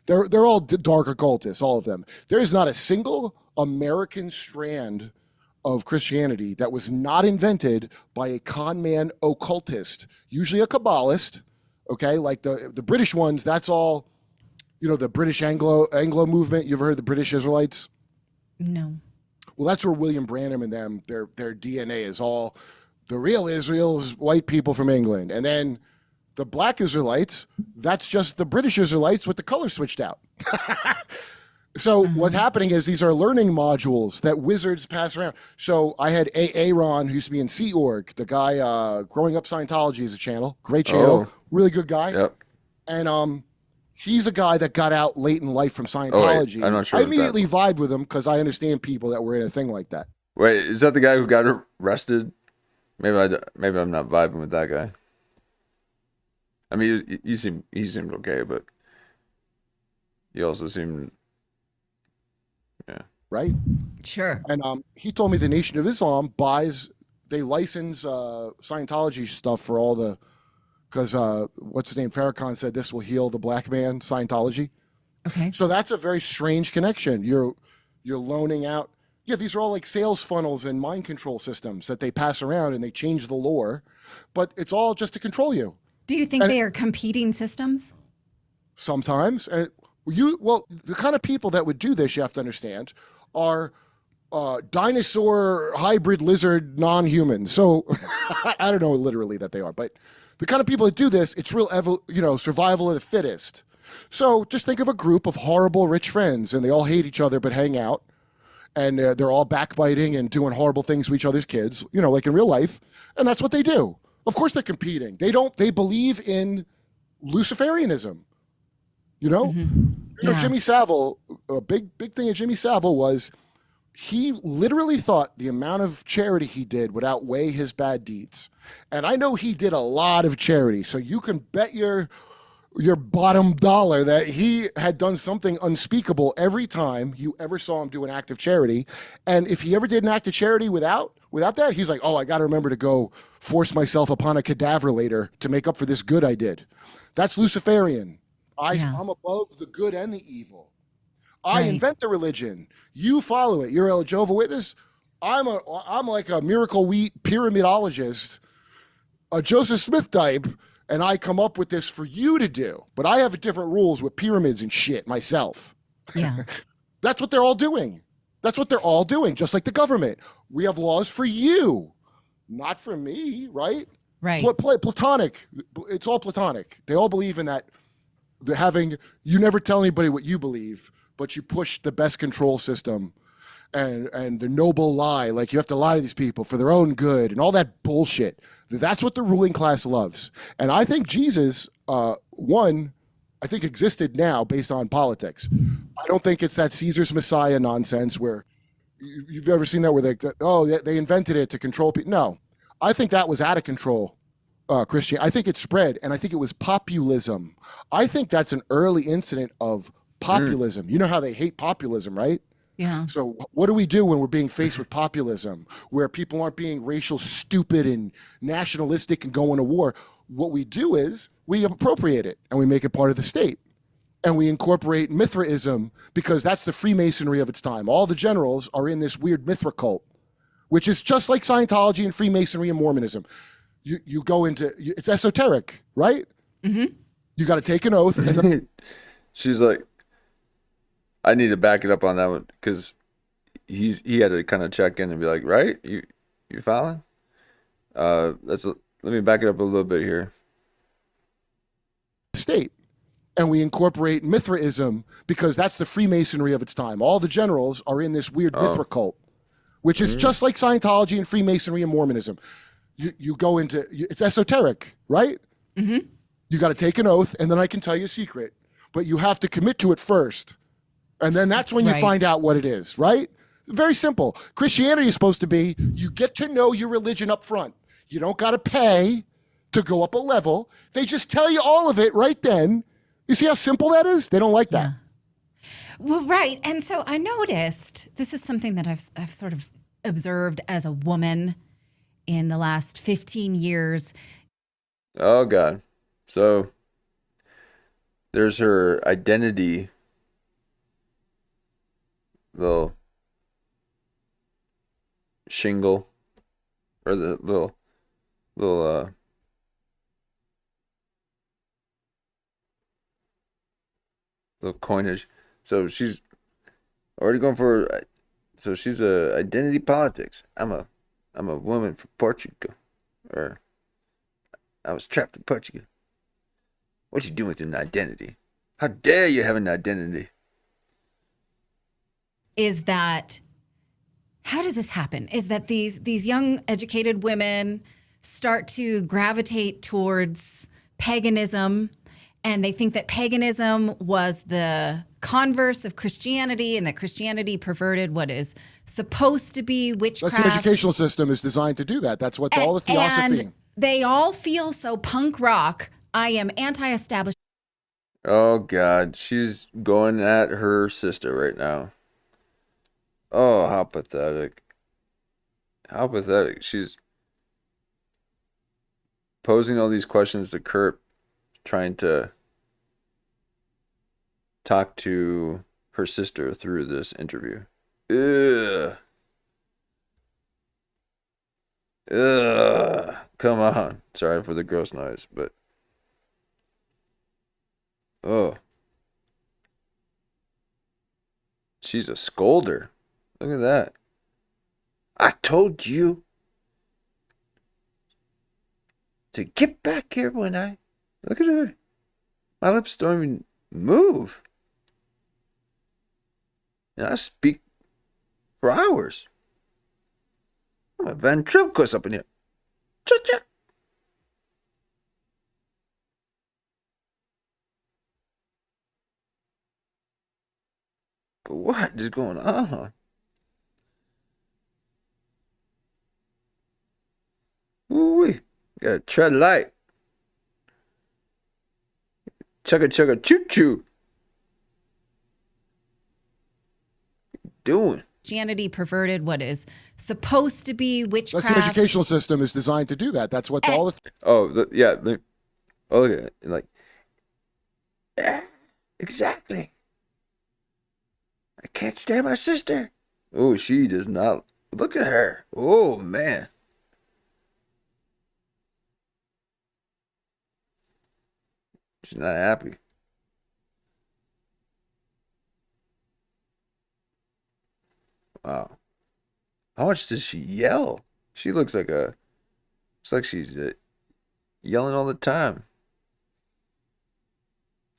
They're all dark occultists, all of them. There is not a single American strand of Christianity that was not invented by a con man occultist, usually a Kabbalist. Okay, like the British ones, that's all, the British Anglo movement. You ever heard of the British Israelites? No. Well, that's where William Branham and them, their DNA is all the real Israel's white people from England. And then the black Israelites, that's just the British Israelites with the color switched out. So what's happening is these are learning modules that wizards pass around. So I had Aaron, who used to be in Sea Org, the guy, Growing Up Scientology is a channel, great channel, really good guy. Yep. And he's a guy that got out late in life from Scientology. Wait, I'm not sure. I immediately vibe with him because I understand people that were in a thing like that. Wait, is that the guy who got arrested? Maybe I'm not vibing with that guy. I mean, he seemed okay, but he also seemed, yeah. Right? Sure. And he told me the Nation of Islam they license Scientology stuff for all the, because what's his name? Farrakhan said this will heal the black man, Scientology. Okay. So that's a very strange connection. You're loaning out. Yeah, these are all like sales funnels and mind control systems that they pass around and they change the lore, but it's all just to control you. Do you think they are competing systems? Sometimes. The kind of people that would do this, you have to understand, are dinosaur, hybrid, lizard, non-human. So I don't know literally that they are, but the kind of people that do this, it's real, survival of the fittest. So just think of a group of horrible rich friends, and they all hate each other but hang out, and they're all backbiting and doing horrible things to each other's kids, like in real life, and that's what they do. Of course they're competing. They believe in Luciferianism. Jimmy Savile, a big thing of Jimmy Savile was he literally thought the amount of charity he did would outweigh his bad deeds. And I know he did a lot of charity, so you can bet your bottom dollar that he had done something unspeakable every time you ever saw him do an act of charity. And if he ever did an act of charity without that, he's like, oh, I got to remember to go force myself upon a cadaver later to make up for this good I did. That's Luciferian. I'm above the good and the evil. I invent the religion. You follow it. You're a Jehovah's Witness. I'm like a miracle wheat pyramidologist, a Joseph Smith type, and I come up with this for you to do. But I have different rules with pyramids and shit myself. Yeah. That's what they're all doing. Just like the government. We have laws for you, not for me, right? Right. Platonic. It's all platonic. They all believe in that. You never tell anybody what you believe, but you push the best control system and the noble lie. Like you have to lie to these people for their own good and all that bullshit. That's what the ruling class loves. And I think Jesus, existed now based on politics. I don't think it's that Caesar's Messiah nonsense where you've ever seen that where they invented it to control people. No, I think that was out of control. Christian, I think it spread, and I think it was populism. I think that's an early incident of populism. You know how they hate populism, right? Yeah. So what do we do when we're being faced with populism, where people aren't being racial, stupid, and nationalistic and going to war? What we do is we appropriate it, and we make it part of the state. And we incorporate Mithraism, because that's the Freemasonry of its time. All the generals are in this weird Mithra cult, which is just like Scientology and Freemasonry and Mormonism. You go into, it's esoteric, right? Mm-hmm. You got to take an oath. And then she's like, I need to back it up on that one, because he had to kind of check in and be like, right? You following? Let me back it up a little bit here. State. And we incorporate Mithraism, because that's the Freemasonry of its time. All the generals are in this weird Mithra cult, which is just like Scientology and Freemasonry and Mormonism. You go into, it's esoteric, right? Mm-hmm. You got to take an oath, and then I can tell you a secret, but you have to commit to it first. And then that's when you find out what it is, right? Very simple. Christianity is supposed to be, you get to know your religion up front. You don't got to pay to go up a level. They just tell you all of it right then. You see how simple that is? They don't like that. Yeah. Well, right. And so I noticed, this is something that I've sort of observed as a woman in the last 15 years. Oh, God. So there's her identity little shingle or the little coinage. So she's already going for. So she's a identity politics. I'm a woman from Portugal, or I was trapped in Portugal. What you doing with an identity? How dare you have an identity? Is that how does this happen? Is that these young educated women start to gravitate towards paganism, and they think that paganism was the converse of Christianity, and that Christianity perverted what is supposed to be witchcraft. That's the educational system is designed to do that. That's what all the theosophy. And they all feel so punk rock. I am anti-establishment. Oh God, she's going at her sister right now. Oh, how pathetic. How pathetic. She's posing all these questions to Kurt, trying to talk to her sister through this interview. Ugh. Ugh. Come on. Sorry for the gross noise, but oh. She's a scolder. Look at that. I told you to get back here when I... Look at her. My lips don't even move. And I speak for hours. I'm a ventriloquist up in here. Cha-cha. But what is going on? Ooh-wee. Gotta tread light. Chugga chugga choo choo. Doing? Christianity perverted what is supposed to be witchcraft. That's the educational system is designed to do that. That's what all the. Oh, yeah. Oh, look at it. Like, yeah, exactly. I can't stand my sister. Oh, she does not. Look at her. Oh, man. She's not happy. Wow. How much does she yell? She looks like she's yelling all the time.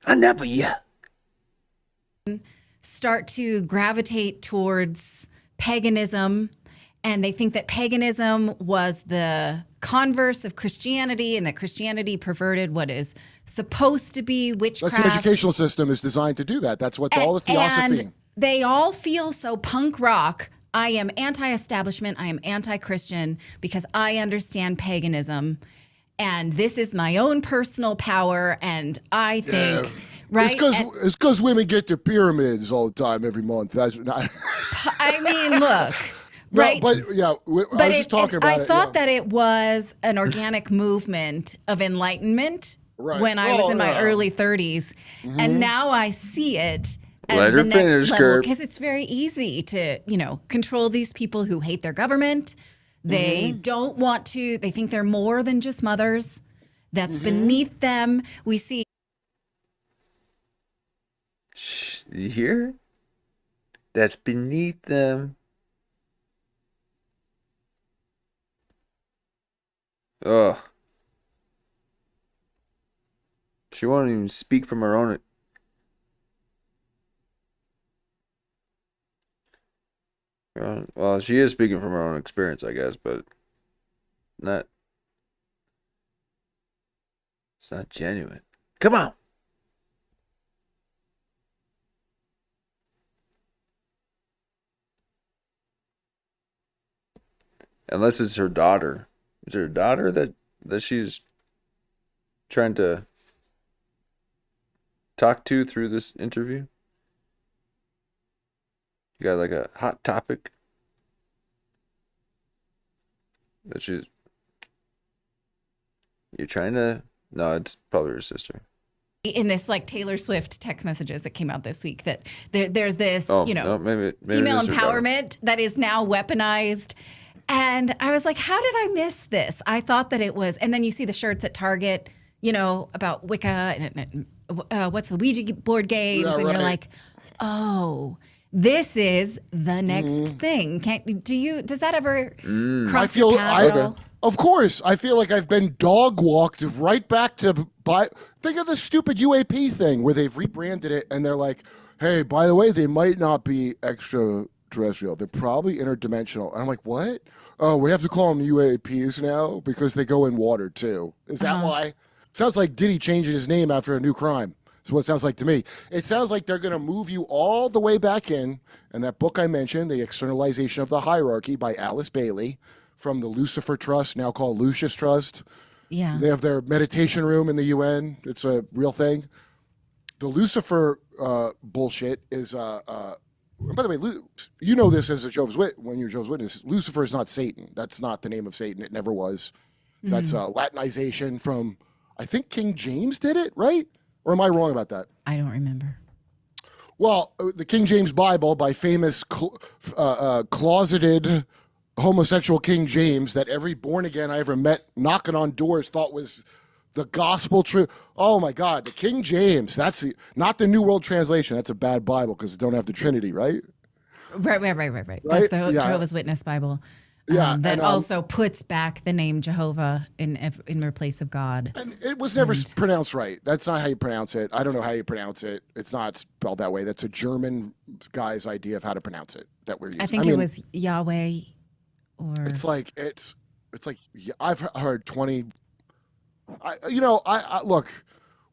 I never yell. Start to gravitate towards paganism, and they think that paganism was the converse of Christianity, and that Christianity perverted what is supposed to be witchcraft. That's the educational system is designed to do that. That's what all the theosophy. And they all feel so punk rock. I am anti-establishment. I am anti-Christian because I understand paganism, and this is my own personal power. And I think, right? It's because women get their pyramids all the time every month. That's not. I mean, look. No, right? but yeah, I was just talking about it. I thought that it was an organic movement of enlightenment when I was in my early 30s. Mm-hmm. And now I see it as the next level because it's very easy to, control these people who hate their government. They don't want to, they think they're more than just mothers. That's beneath them. We see. You hear? That's beneath them. Ugh. She won't even speak from her own. Well, she is speaking from her own experience, I guess, but not. It's not genuine. Come on. Unless it's her daughter. Is it her daughter that she's trying to talk to through this interview? You got like a hot topic that you're trying to. No, it's probably her sister. in this like Taylor Swift text messages that came out this week that there's this, maybe female empowerment that is now weaponized. And I was like, how did I miss this? I thought that it was, and then you see the shirts at Target, about Wicca and what's the Ouija board games, and you're like, oh, this is the next thing. Does that ever cross your path at all? Of course. I feel like I've been dog walked right back to think of the stupid UAP thing where they've rebranded it and they're like, hey, by the way, they might not be extraterrestrial. They're probably interdimensional. And I'm like, what? Oh, we have to call them UAPs now because they go in water too. Is that why? Sounds like Diddy changing his name after a new crime. That's what it sounds like to me. It sounds like they're going to move you all the way back in. And that book I mentioned, The Externalization of the Hierarchy by Alice Bailey from the Lucifer Trust, now called Lucius Trust. Yeah. They have their meditation room in the UN. It's a real thing. The Lucifer bullshit is, by the way, you know this as a Jehovah's Witness, when you're a Jehovah's Witness, Lucifer is not Satan. That's not the name of Satan. It never was. That's Latinization from, I think King James did it, right? Or am I wrong about that? I don't remember. Well, the King James Bible by famous closeted homosexual King James that every born again I ever met knocking on doors thought was the gospel truth. Oh my God, the King James. That's not the New World Translation. That's a bad Bible because it don't have the Trinity, right? Right. That's the Jehovah's Witness Bible. That also puts back the name Jehovah in place of God. And it was never pronounced right. That's not how you pronounce it. I don't know how you pronounce it. It's not spelled that way. That's a German guy's idea of how to pronounce it that we're using. I think it was Yahweh. Or it's like I've heard 20. I look,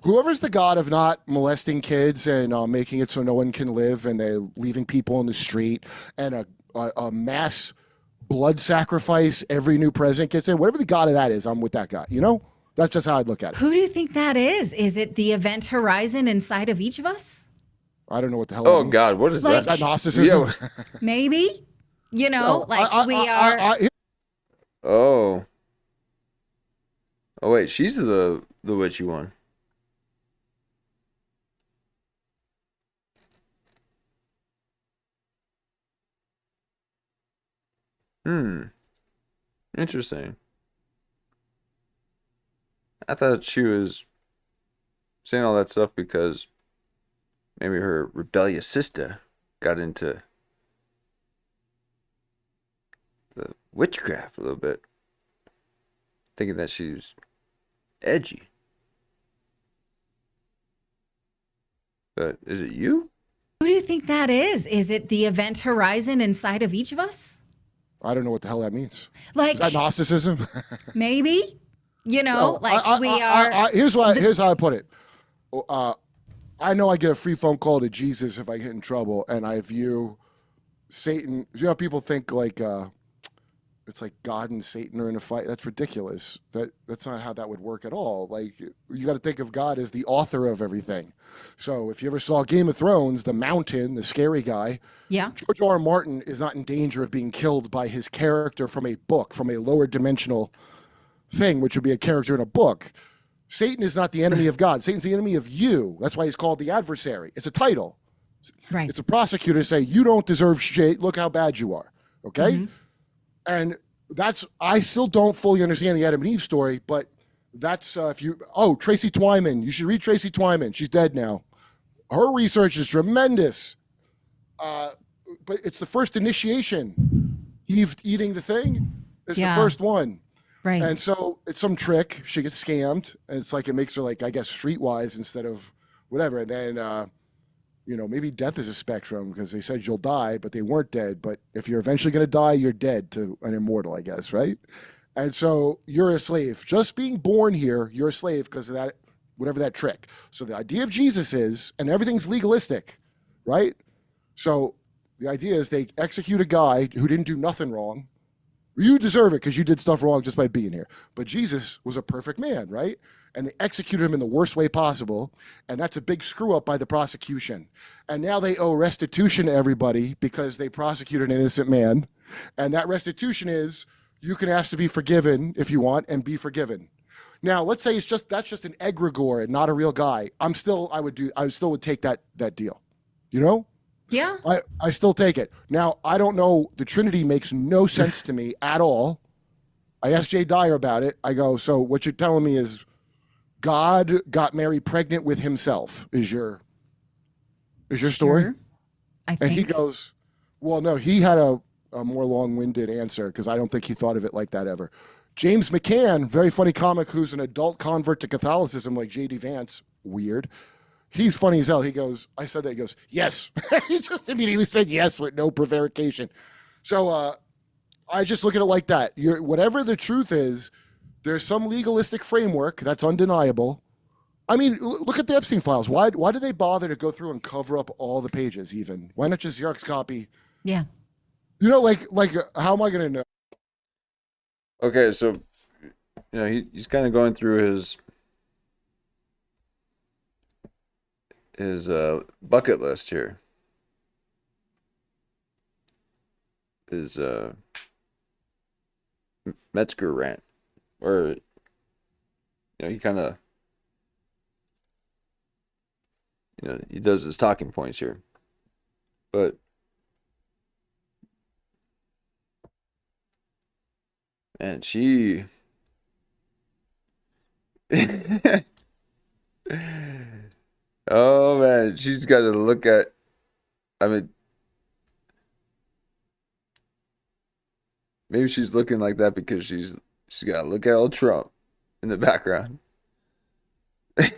whoever's the god of not molesting kids and making it so no one can live, and they're leaving people in the street, and a mass blood sacrifice every new president gets in. Whatever the god of that is, I'm with that guy. That's just how I'd look at it. Who do you think that is? Is it the event horizon inside of each of us? I don't know what the hell. Oh God, what is that? Is that Gnosticism? Yeah. Maybe. We are. Oh wait, she's the witchy one. Interesting. I thought she was saying all that stuff because maybe her rebellious sister got into the witchcraft a little bit, thinking that she's edgy. But is it you? Who do you think that is? Is it the event horizon inside of each of us? I don't know what the hell that means. Like, is that Gnosticism? Maybe. We are. Here's how I put it. I know I get a free phone call to Jesus if I get in trouble, and I view Satan. People think like it's like God and Satan are in a fight. That's ridiculous. That's not how that would work at all. Like, you got to think of God as the author of everything. So if you ever saw Game of Thrones, the Mountain, the scary guy, George R. R. Martin is not in danger of being killed by his character from a book, from a lower dimensional thing, which would be a character in a book. Satan is not the enemy of God. Satan's the enemy of you. That's why he's called the adversary. It's a title. Right. It's a prosecutor to say, you don't deserve shit. Look how bad you are. Okay? Mm-hmm. And I still don't fully understand the Adam and Eve story, but that's Tracy Twyman. You should read Tracy Twyman. She's dead now. Her research is tremendous. But it's the first initiation. Eve eating the thing is the first one. Right. And so it's some trick. She gets scammed. And it's like, it makes her like, I guess, streetwise instead of whatever. And then, maybe death is a spectrum because they said you'll die, but they weren't dead. But if you're eventually going to die, you're dead to an immortal, I guess, right? And so you're a slave. Just being born here, you're a slave because of that, whatever that trick. So the idea of Jesus is, and everything's legalistic, right? So the idea is they execute a guy who didn't do nothing wrong. You deserve it because you did stuff wrong just by being here. But Jesus was a perfect man, right? And they executed him in the worst way possible. And that's a big screw up by the prosecution. And now they owe restitution to everybody because they prosecuted an innocent man. And that restitution is you can ask to be forgiven if you want and be forgiven. Now, let's say that's just an egregore and not a real guy. I still would take that deal. You know? Yeah. I still take it. Now, I don't know. The Trinity makes no sense to me at all. I asked Jay Dyer about it. I go, so what you're telling me is God got Mary pregnant with himself is your story? Sure. I think. And he goes, well, no, he had a more long-winded answer because I don't think he thought of it like that ever. James McCann, very funny comic who's an adult convert to Catholicism like J.D. Vance, weird. He's funny as hell. He goes, I said that. He goes, yes. He just immediately said yes with no prevarication. So I just look at it like that. Whatever the truth is, there's some legalistic framework that's undeniable. I mean, look at the Epstein files. Why do they bother to go through and cover up all the pages even? Why not just Xerox copy? Yeah. You know, like how am I going to know? Okay, so, he's kind of going through his bucket list here. His Metzger rant, where he kind of he does his talking points here, but and she oh man, she's got to look at. I mean, maybe she's looking like that because she's got to look at old Trump in the background, and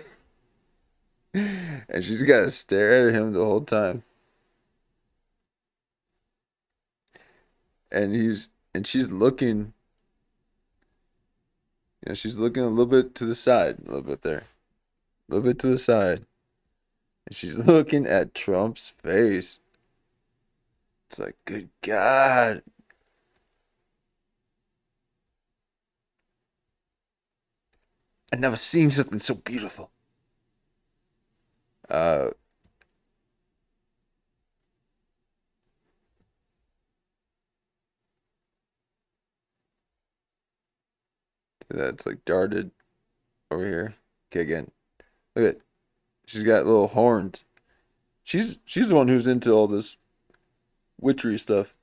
she's got to stare at him the whole time, and she's looking. She's looking a little bit to the side, a little bit there, a little bit to the side. And she's looking at Trump's face. It's like, good God. I've never seen something so beautiful. That's like darted over here. Okay, again. Look at, she's got little horns. She's the one who's into all this witchery stuff.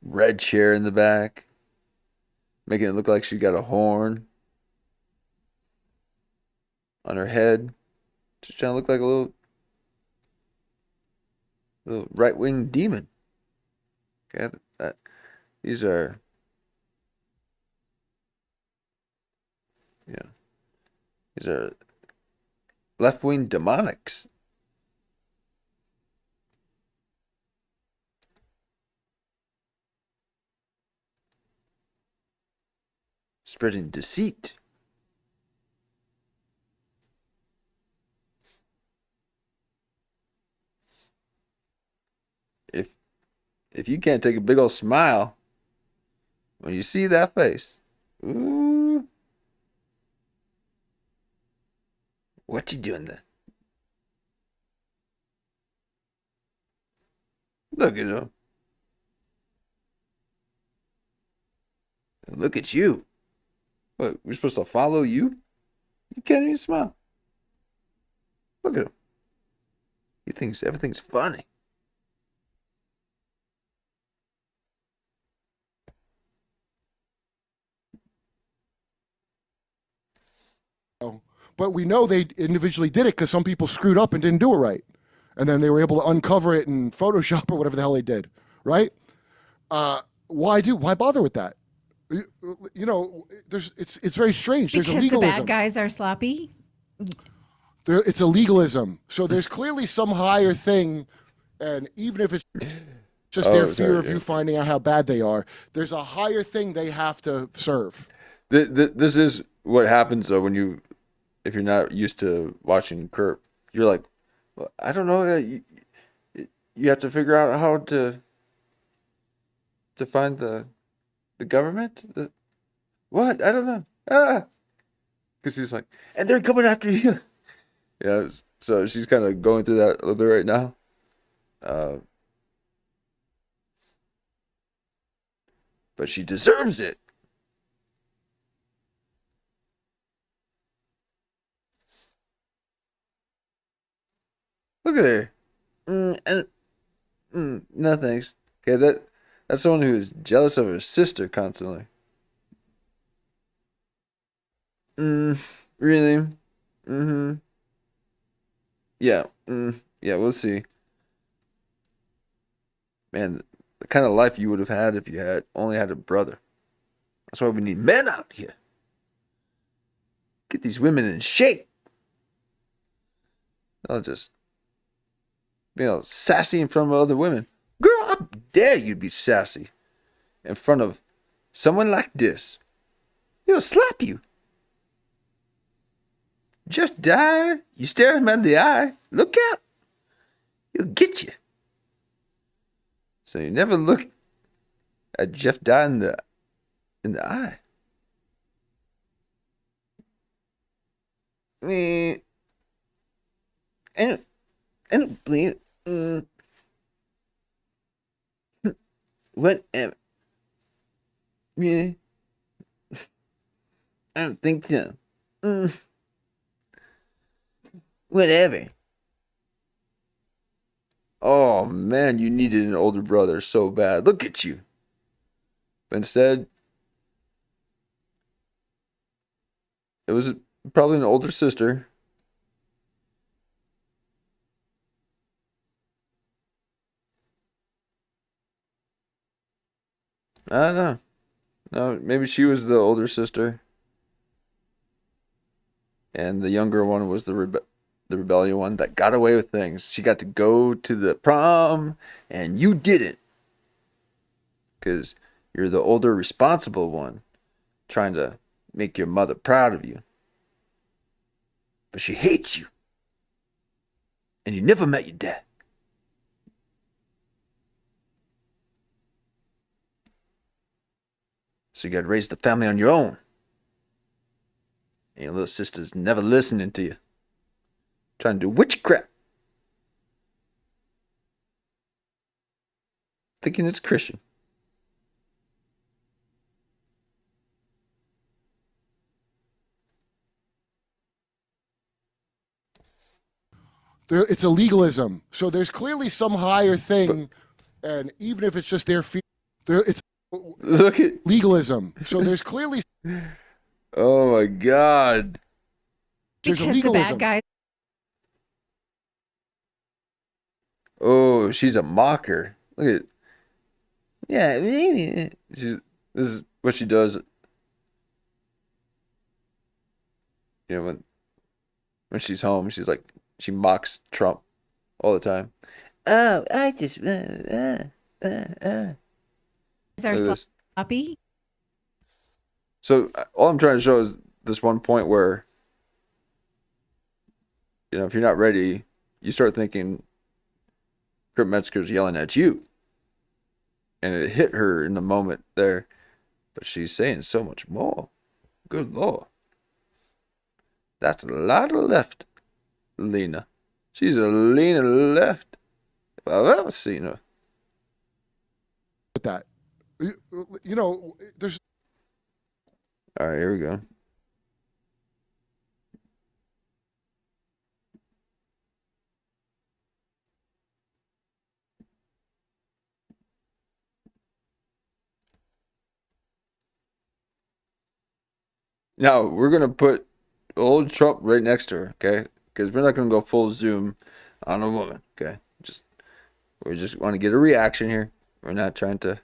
Red chair in the back, making it look like she got a horn on her head. She's trying to look like a little right-wing demon. Okay, these are these are left-wing demonics. Spreading deceit. If you can't take a big old smile when you see that face, ooh, what you doing there? Look at him. Look at you. What, we're supposed to follow you? You can't even smile. Look at him. He thinks everything's funny. But we know they individually did it because some people screwed up and didn't do it right. And then they were able to uncover it in Photoshop or whatever the hell they did, right? Why bother with that? You know, it's very strange. There's a Because legalism. the bad guys are sloppy? It's a legalism. So there's clearly some higher thing, and even if it's just their fear of you finding out how bad they are, there's a higher thing they have to serve. This is what happens though when if you're not used to watching Kurt, you're like, well, I don't know. You have to figure out how to find the government. What? I don't know. Because he's like, and they're coming after you. Yeah. So she's kind of going through that a little bit right now. But she deserves it. Look at her. No thanks. Okay, that's someone who is jealous of her sister constantly. Really? Mm-hmm. Yeah. Yeah, we'll see. Man, the kind of life you would have had if you had only had a brother. That's why we need men out here. Get these women in shape. They'll just sassy in front of other women. Girl, I dare you to be sassy in front of someone like this. He'll slap you. Just die. You stare him in the eye. Look out. He'll get you. So you never look at Jeff Dye in the eye. I don't believe. Whatever. Yeah. I don't think so. Whatever. Oh man, you needed an older brother so bad. Look at you. But instead, it was probably an older sister. I don't know. No, maybe she was the older sister. And the younger one was the rebellion one that got away with things. She got to go to the prom, and you didn't. Because you're the older, responsible one, trying to make your mother proud of you. But she hates you. And you never met your dad. So you got to raise the family on your own. And your little sister's never listening to you. Trying to do witchcraft. Thinking it's Christian. It's a legalism. So there's clearly some higher thing, and even if it's just their fear, it's look at legalism. So there's clearly. Oh my God. There's because a legalism. the bad guys. Oh, she's a mocker. Look at. Yeah, this is what she does. You know, when she's home, she's like, she mocks Trump all the time. Oh, I just Are sloppy. So all I'm trying to show is this one point where, if you're not ready, you start thinking Kurt Metzger's yelling at you. And it hit her in the moment there. But she's saying so much more. Good Lord. That's a lot of left, Lena. She's a Lena left if I've ever seen her. With that, there's. All right, here we go. Now, we're going to put old Trump right next to her, okay? Because we're not going to go full zoom on a woman, okay? We just want to get a reaction here. We're not trying to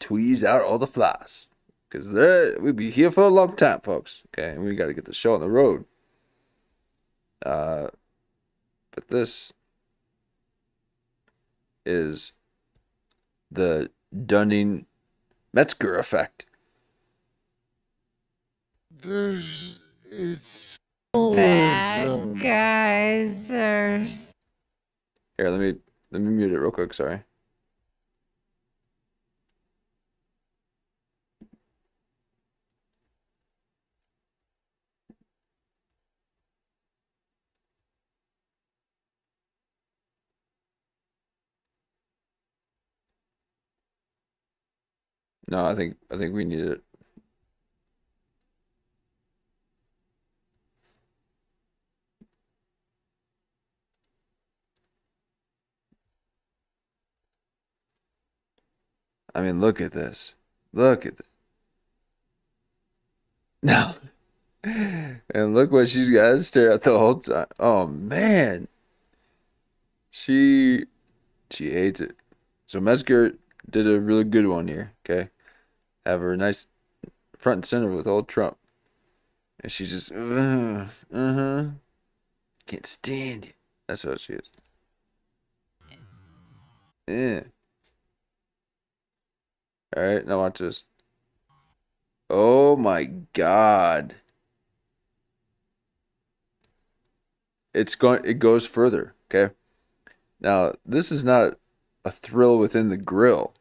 tweeze out all the flies. Because we'll be here for a long time, folks, okay? And we got to get the show on the road. But this is the Dunning-Metzger effect. It's Bad guys are. Here, let me mute it real quick. Sorry. No, I think we need it. I mean, look at this. Look at this. No. And look what she's got to stare at the whole time. Oh, man. She hates it. So Metzger did a really good one here, okay? Have her nice front and center with old Trump. And she's just, can't stand you. That's what she is. Yeah. All right, now watch this. Oh my God. It goes further, okay? Now, this is not a thrill within the grill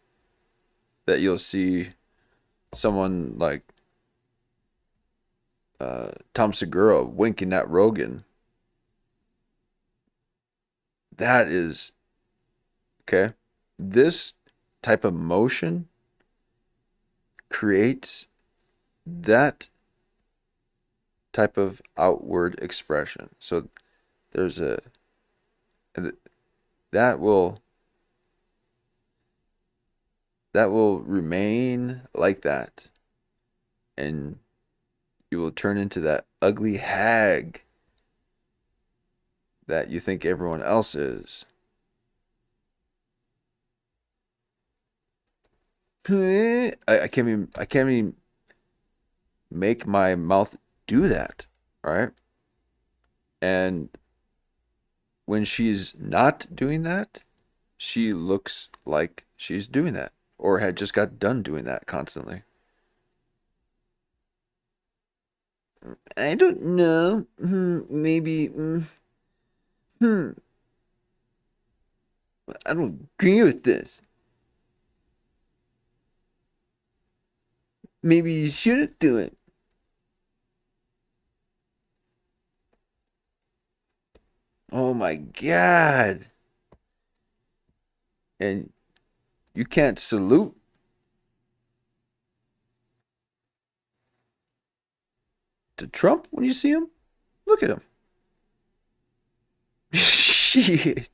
that you'll see someone like Tom Segura winking at Rogan. That is, okay? This type of motion creates that type of outward expression. So there's that will remain like that, and you will turn into that ugly hag that you think everyone else is. I can't even make my mouth do that, all right? And when she's not doing that, she looks like she's doing that, or had just got done doing that constantly. I don't know. Maybe. I don't agree with this. Maybe you shouldn't do it. Oh my God. And you can't salute to Trump when you see him? Look at him. Shit.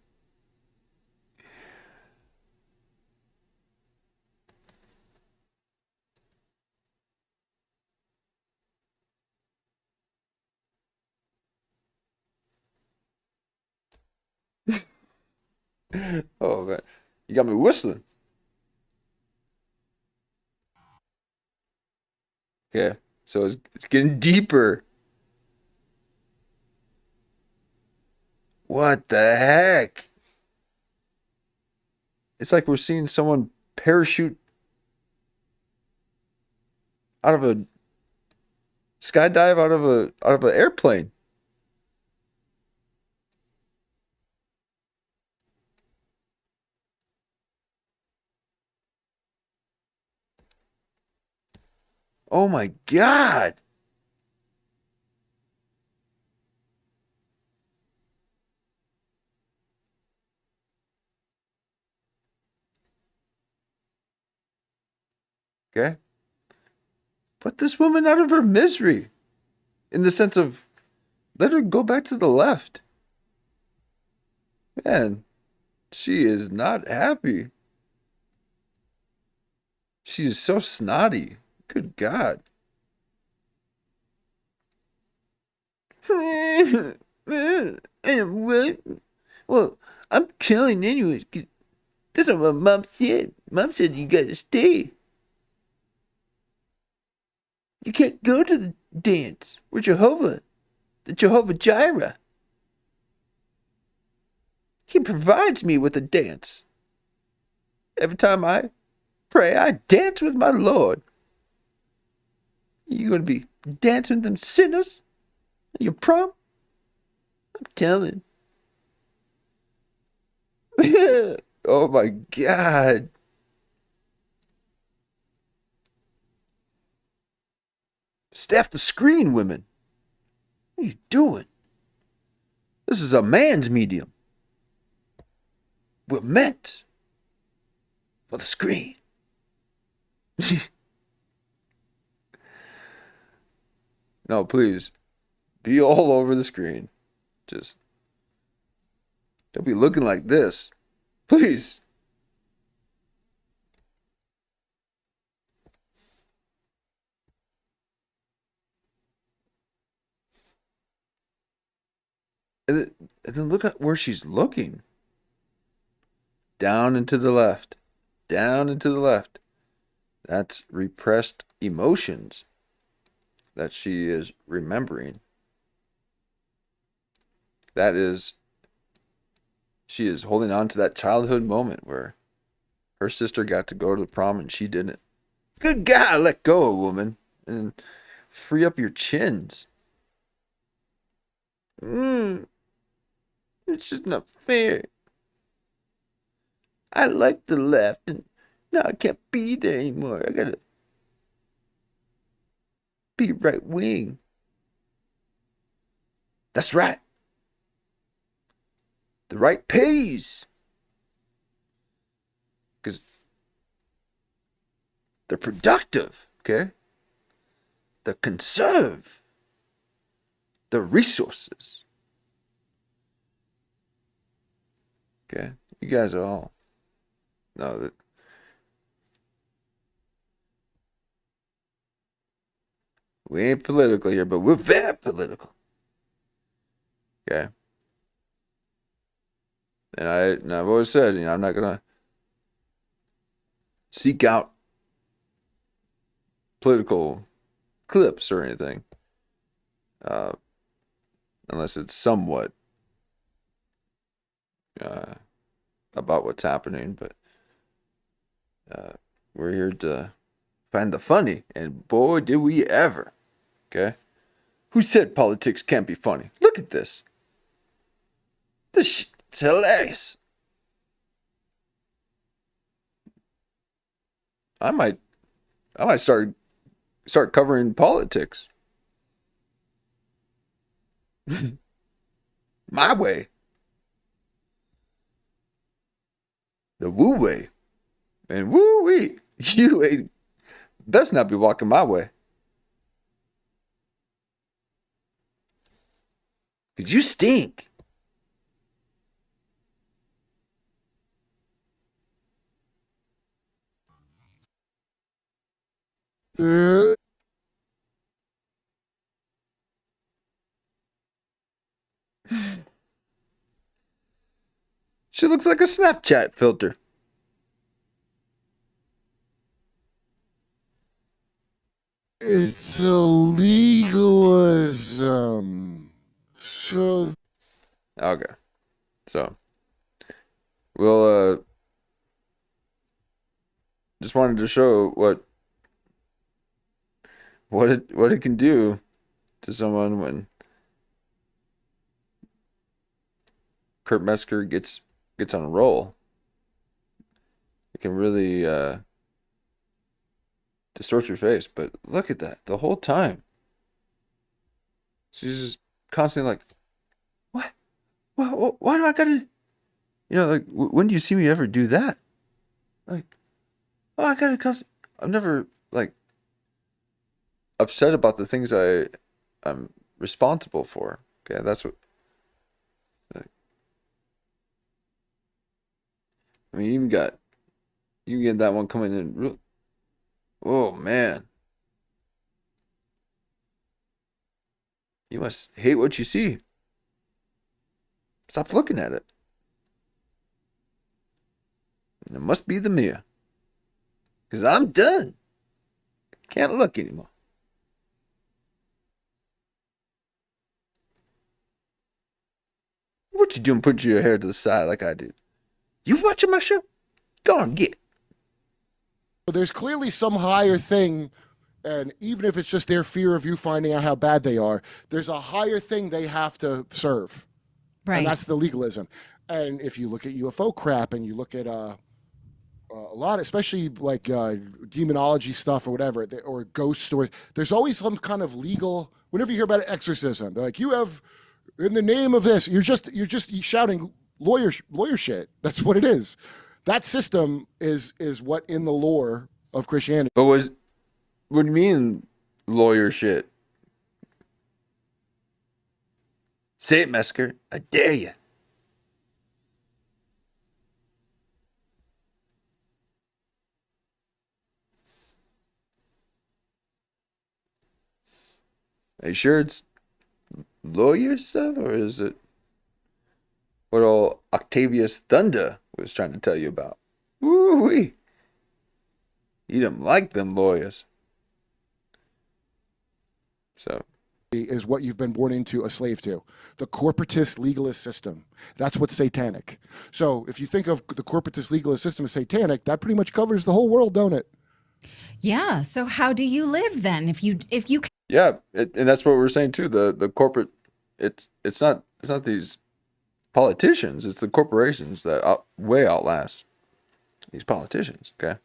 Oh man, you got me whistling. Okay, so it's getting deeper. What the heck? It's like we're seeing someone parachute out of a skydive out of an airplane. Oh my God. Okay. Put this woman out of her misery in the sense of let her go back to the left. Man, she is not happy. She is so snotty. Good God. What? Well, I'm chilling anyways. That's what my mom said. Mom said you gotta stay. You can't go to the dance. We're Jehovah. The Jehovah Jireh. He provides me with a dance. Every time I pray, I dance with my Lord. You gonna be dancing with them sinners at your prom? I'm telling. Oh my God. Staff the screen, women. What are you doing? This is a man's medium. We're meant for the screen. No, please. Be all over the screen. Just don't be looking like this. Please. And then look at where she's looking. Down and to the left. Down and to the left. That's repressed emotions that she is remembering. She is holding on to that childhood moment where her sister got to go to the prom and she didn't. Good God, let go, woman, and free up your chins. It's just not fair. I like the left, and now I can't be there anymore. I gotta be right wing. That's right. The right pays. Because they're productive, okay? They conserve the resources. Okay? You guys are all know that we ain't political here, but we're very political. Okay? And I've always said, I'm not gonna seek out political clips or anything, unless it's somewhat about what's happening. But we're here to find the funny, and boy, did we ever. Okay? Who said politics can't be funny? Look at this. This shit's hilarious. I might start covering politics. My way. The woo way. And woo wee. You ain't best not be walking my way. 'Cause you stink. She looks like a Snapchat filter. It's a legalism. So. Okay. So we'll just wanted to show what it can do to someone when Kurt Metzger gets on a roll. It can really distort your face. But look at that. The whole time she's just constantly like, what? Why do I gotta, like, when do you see me ever do that? Like, oh, I gotta I'm never, like, upset about the things I'm responsible for. Okay, that's what. I mean, you get that one coming in real. Oh man, you must hate what you see. Stop looking at it. And it must be the mirror. 'Cause I'm done. Can't look anymore. What you doing putting your hair to the side like I did? You watching my show? Go on, get it. There's clearly some higher thing, and even if it's just their fear of you finding out how bad they are, there's a higher thing they have to serve. Right. And that's the legalism. And if you look at UFO crap and you look at a lot, especially like demonology stuff or whatever, or ghost stories, there's always some kind of legal. Whenever you hear about an exorcism, they're like, "You have, in the name of this," you're just shouting lawyer shit. That's what it is. That system is what in the lore of Christianity. But what do you mean lawyer shit? Say it, Metzger. I dare you. Are you sure it's lawyer stuff, or is it what old Octavius Thunder was trying to tell you about. Woo-wee. He didn't like them lawyers. So is what you've been born into, a slave to. The corporatist legalist system. That's what's satanic. So if you think of the corporatist legalist system as satanic, that pretty much covers the whole world, don't it? Yeah. So how do you live then? If you yeah, and that's what we're saying too. The corporate, it's not these politicians. It's the corporations that way outlast these politicians. Okay,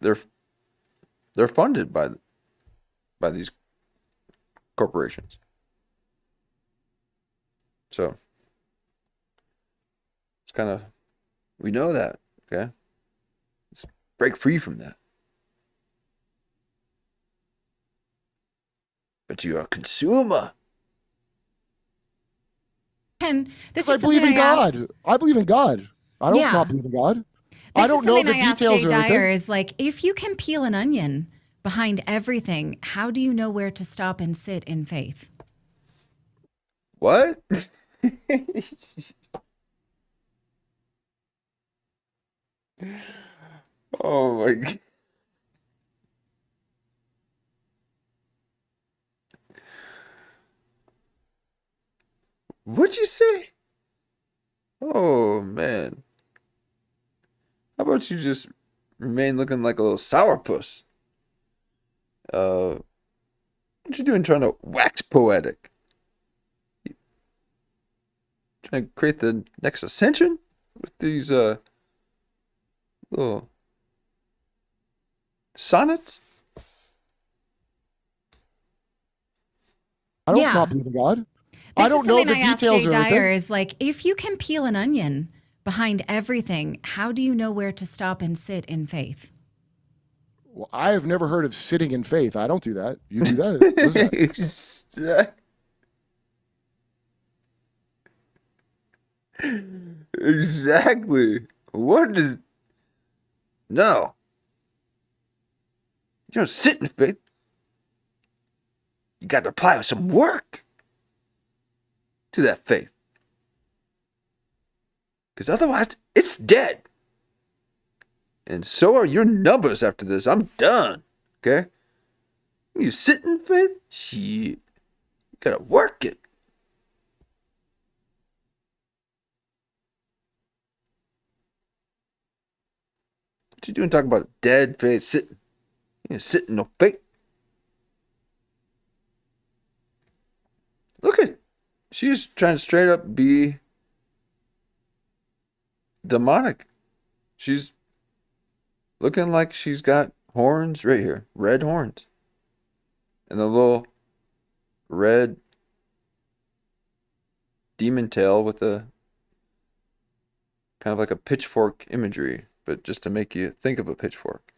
they're funded by these corporations. So it's kind of, we know that. Okay, let's break free from that. But you're a consumer. And this I is believe in something God. I believe in God. I don't not believe in God. I don't know the details or anything. Is like, if you can peel an onion behind everything, how do you know where to stop and sit in faith? What? Oh my God. What'd you say? Oh man. How about you just remain looking like a little sourpuss? What you doing trying to wax poetic? Trying to create the next ascension with these little sonnets? I don't not believe in God. I don't know the details or anything. Is like, if you can peel an onion behind everything, how do you know where to stop and sit in faith? Well, I have never heard of sitting in faith. I don't do that. You do that. What is that? Exactly. What is... No. You don't sit in faith. You got to apply some work to that faith. Because otherwise, it's dead. And so are your numbers after this. I'm done. Okay? You sit in faith? Shit. You gotta work it. What you doing talking about dead faith sitting? You ain't sitting no faith. Look at, she's trying to straight up be demonic. She's looking like she's got horns right here, red horns, and the little red demon tail with a kind of like a pitchfork imagery, but just to make you think of a pitchfork.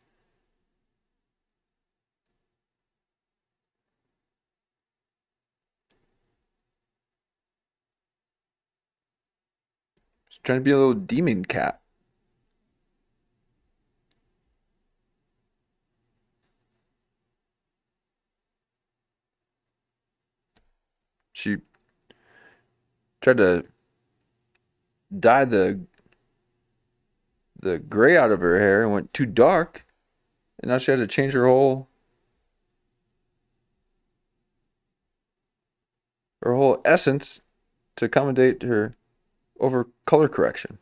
She's trying to be a little demon cat. She tried to dye the gray out of her hair and went too dark, and now she had to change her whole essence to accommodate her over color correction.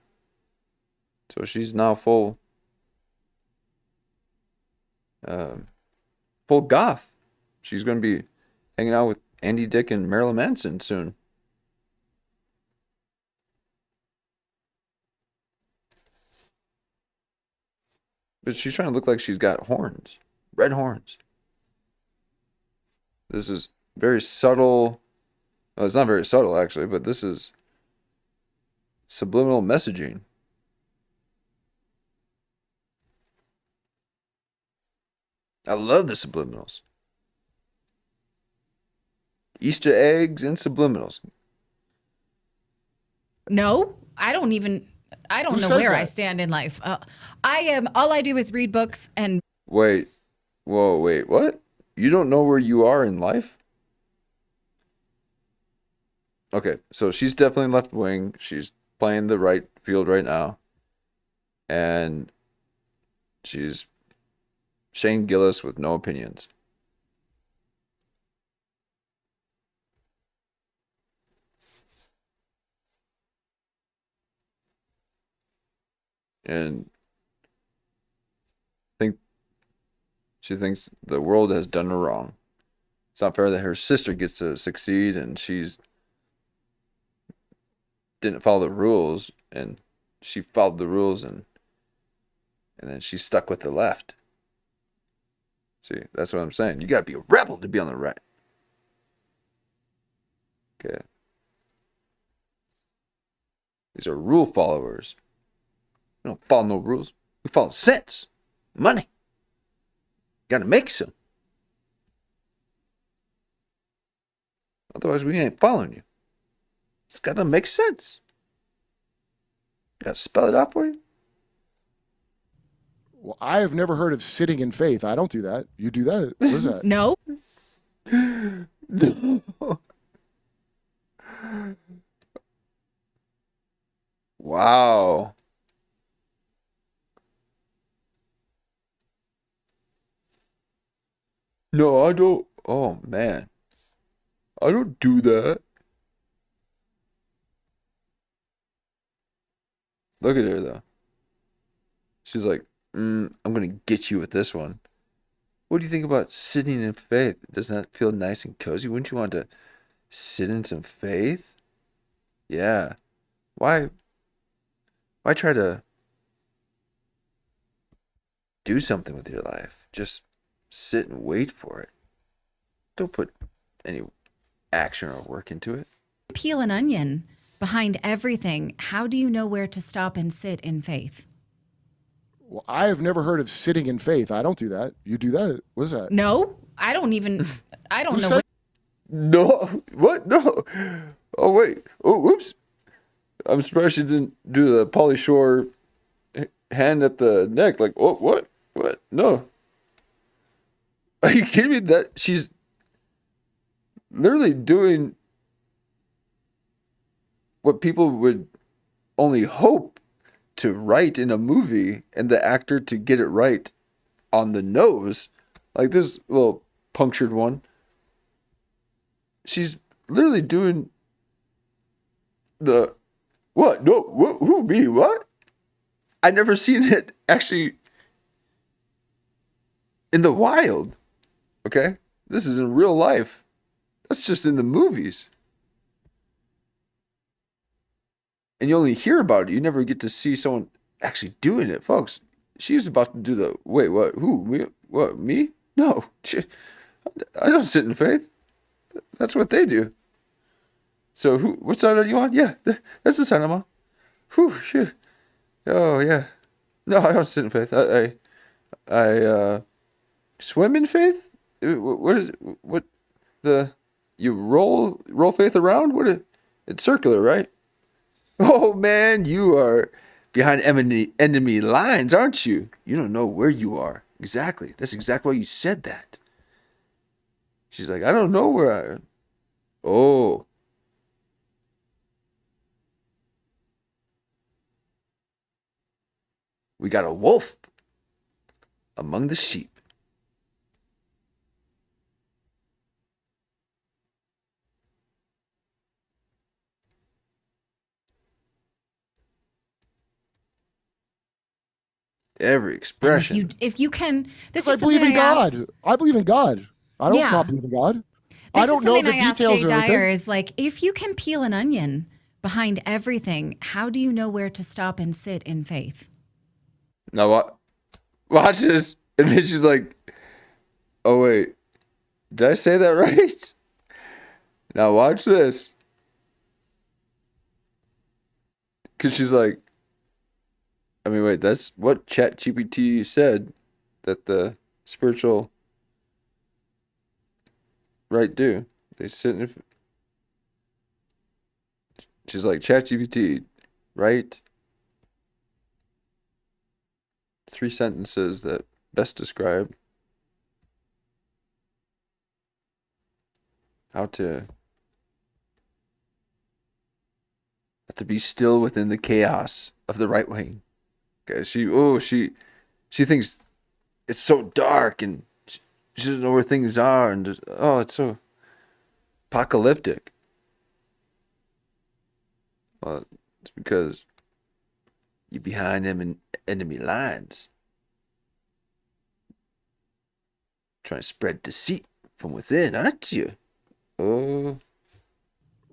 So she's now full goth. She's going to be hanging out with Andy Dick and Marilyn Manson soon. But she's trying to look like she's got horns. Red horns. This is very subtle. Well, it's not very subtle, actually, but this is subliminal messaging. I love the subliminals. Easter eggs and subliminals. No, I don't know where I stand in life. All I do is read books and... Wait, what? You don't know where you are in life? Okay, so she's definitely left wing. She's playing the right field right now. And she's Shane Gillis with no opinions. And she thinks the world has done her wrong. It's not fair that her sister gets to succeed and she's didn't follow the rules, and she followed the rules, and then she's stuck with the left. See, that's what I'm saying. You gotta be a rebel to be on the right. Okay. These are rule followers. We don't follow no rules. We follow sense, money. Gotta make some. Otherwise, we ain't following you. It's gotta make sense. Gotta spell it out for you. Well, I have never heard of sitting in faith. I don't do that. You do that. What is that? No. Wow. No, I don't. Oh, man. I don't do that. Look at her, though. She's like, I'm going to get you with this one. What do you think about sitting in faith? Doesn't that feel nice and cozy? Wouldn't you want to sit in some faith? Yeah. Why try to do something with your life? Just sit and wait for it. Don't put any action or work into it. Peel an onion. Behind everything, how do you know where to stop and sit in faith? Well, I have never heard of sitting in faith. I don't do that. You do that. What is that? No, I don't know. No. What? No. Oh, wait. Oh, whoops. I'm surprised she didn't do the Pauly Shore hand at the neck. Like, oh, what? What? No. Are you kidding me? That she's literally doing what people would only hope to write in a movie, and the actor to get it right on the nose, like this little punctured one. She's literally doing the what? No, who me? What? I never seen it actually in the wild. Okay, this is in real life. That's just in the movies. And you only hear about it. You never get to see someone actually doing it, folks. She's about to do the wait. What? Who? Me? What? Me? No. I don't sit in faith. That's what they do. So who? What side are you on? Yeah, that's the side I'm on. Whew, shit. Oh yeah. No, I don't sit in faith. I swim in faith. What is it? What the? You roll faith around? It's circular, right? Oh man, you are behind enemy lines, aren't you? You don't know where you are. Exactly. That's exactly why you said that. She's like, I don't know where I am. Oh. We got a wolf among the sheep. Every expression. If you can, this I is believe in God. I believe in God. I don't not believe in God. I don't know the details or anything. Is like, if you can peel an onion behind everything, how do you know where to stop and sit in faith? Now what? Watch this. And then she's like, oh wait, did I say that right? Now watch this. Because she's like, I mean, wait, that's what ChatGPT said that the spiritual right do. They sit in. She's like, ChatGPT, right? 3 sentences that best describe how to to be still within the chaos of the right wing. Okay, she thinks it's so dark and she doesn't know where things are and just, it's so apocalyptic. Well, it's because you're behind enemy lines, trying to spread deceit from within, aren't you? Oh.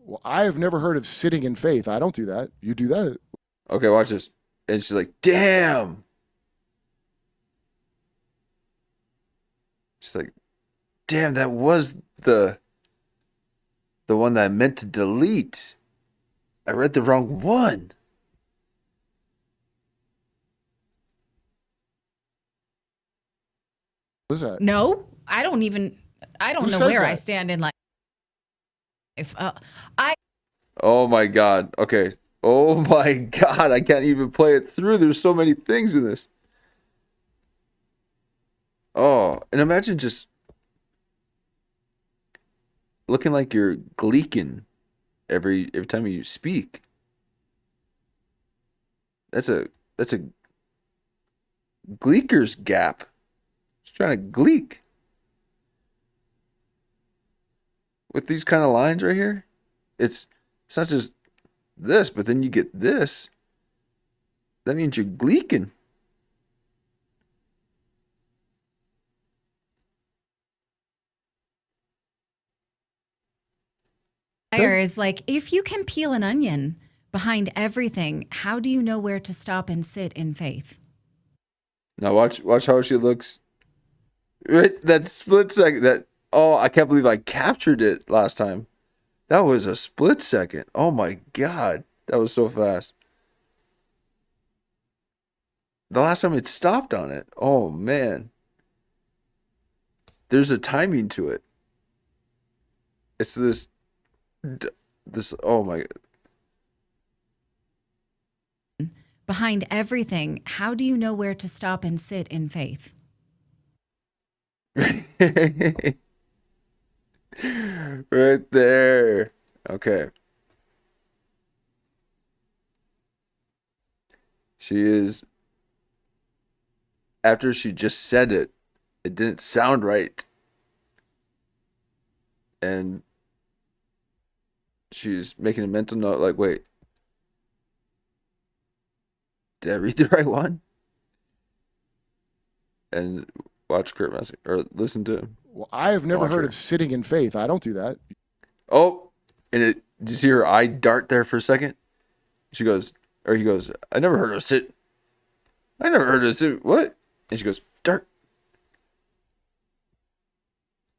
Well, I have never heard of sitting in faith. I don't do that. You do that. Okay, watch this. And she's like, damn. She's like, damn, that was the one that I meant to delete. I read the wrong one. What is that? No, I don't know where I stand in life. Oh my God. Okay. Oh my God. I can't even play it through. There's so many things in this. Oh, and imagine just looking like you're gleeking every time you speak. That's a gleeker's gap. Just trying to gleek. With these kind of lines right here, it's not just this, but then you get this. That means you're gleeking. Is like, if you can peel an onion behind everything, how do you know where to stop and sit in faith? Now watch how she looks. Right, that split second. I can't believe I captured it last time. That was a split second. Oh my God, that was so fast. The last time it stopped on it. Oh man, there's a timing to it. It's this. Oh my. Behind everything, how do you know where to stop and sit in faith? Right there. Okay. She is. After she just said it, it didn't sound right. And she's making a mental note like, wait, did I read the right one? And watch Kurt Metzger, or listen to him. Well, I have never heard of sitting in faith. I don't do that. Oh, and did you see her eye dart there for a second? He goes, I never heard of sit. I never heard of sit. What? And she goes, dart.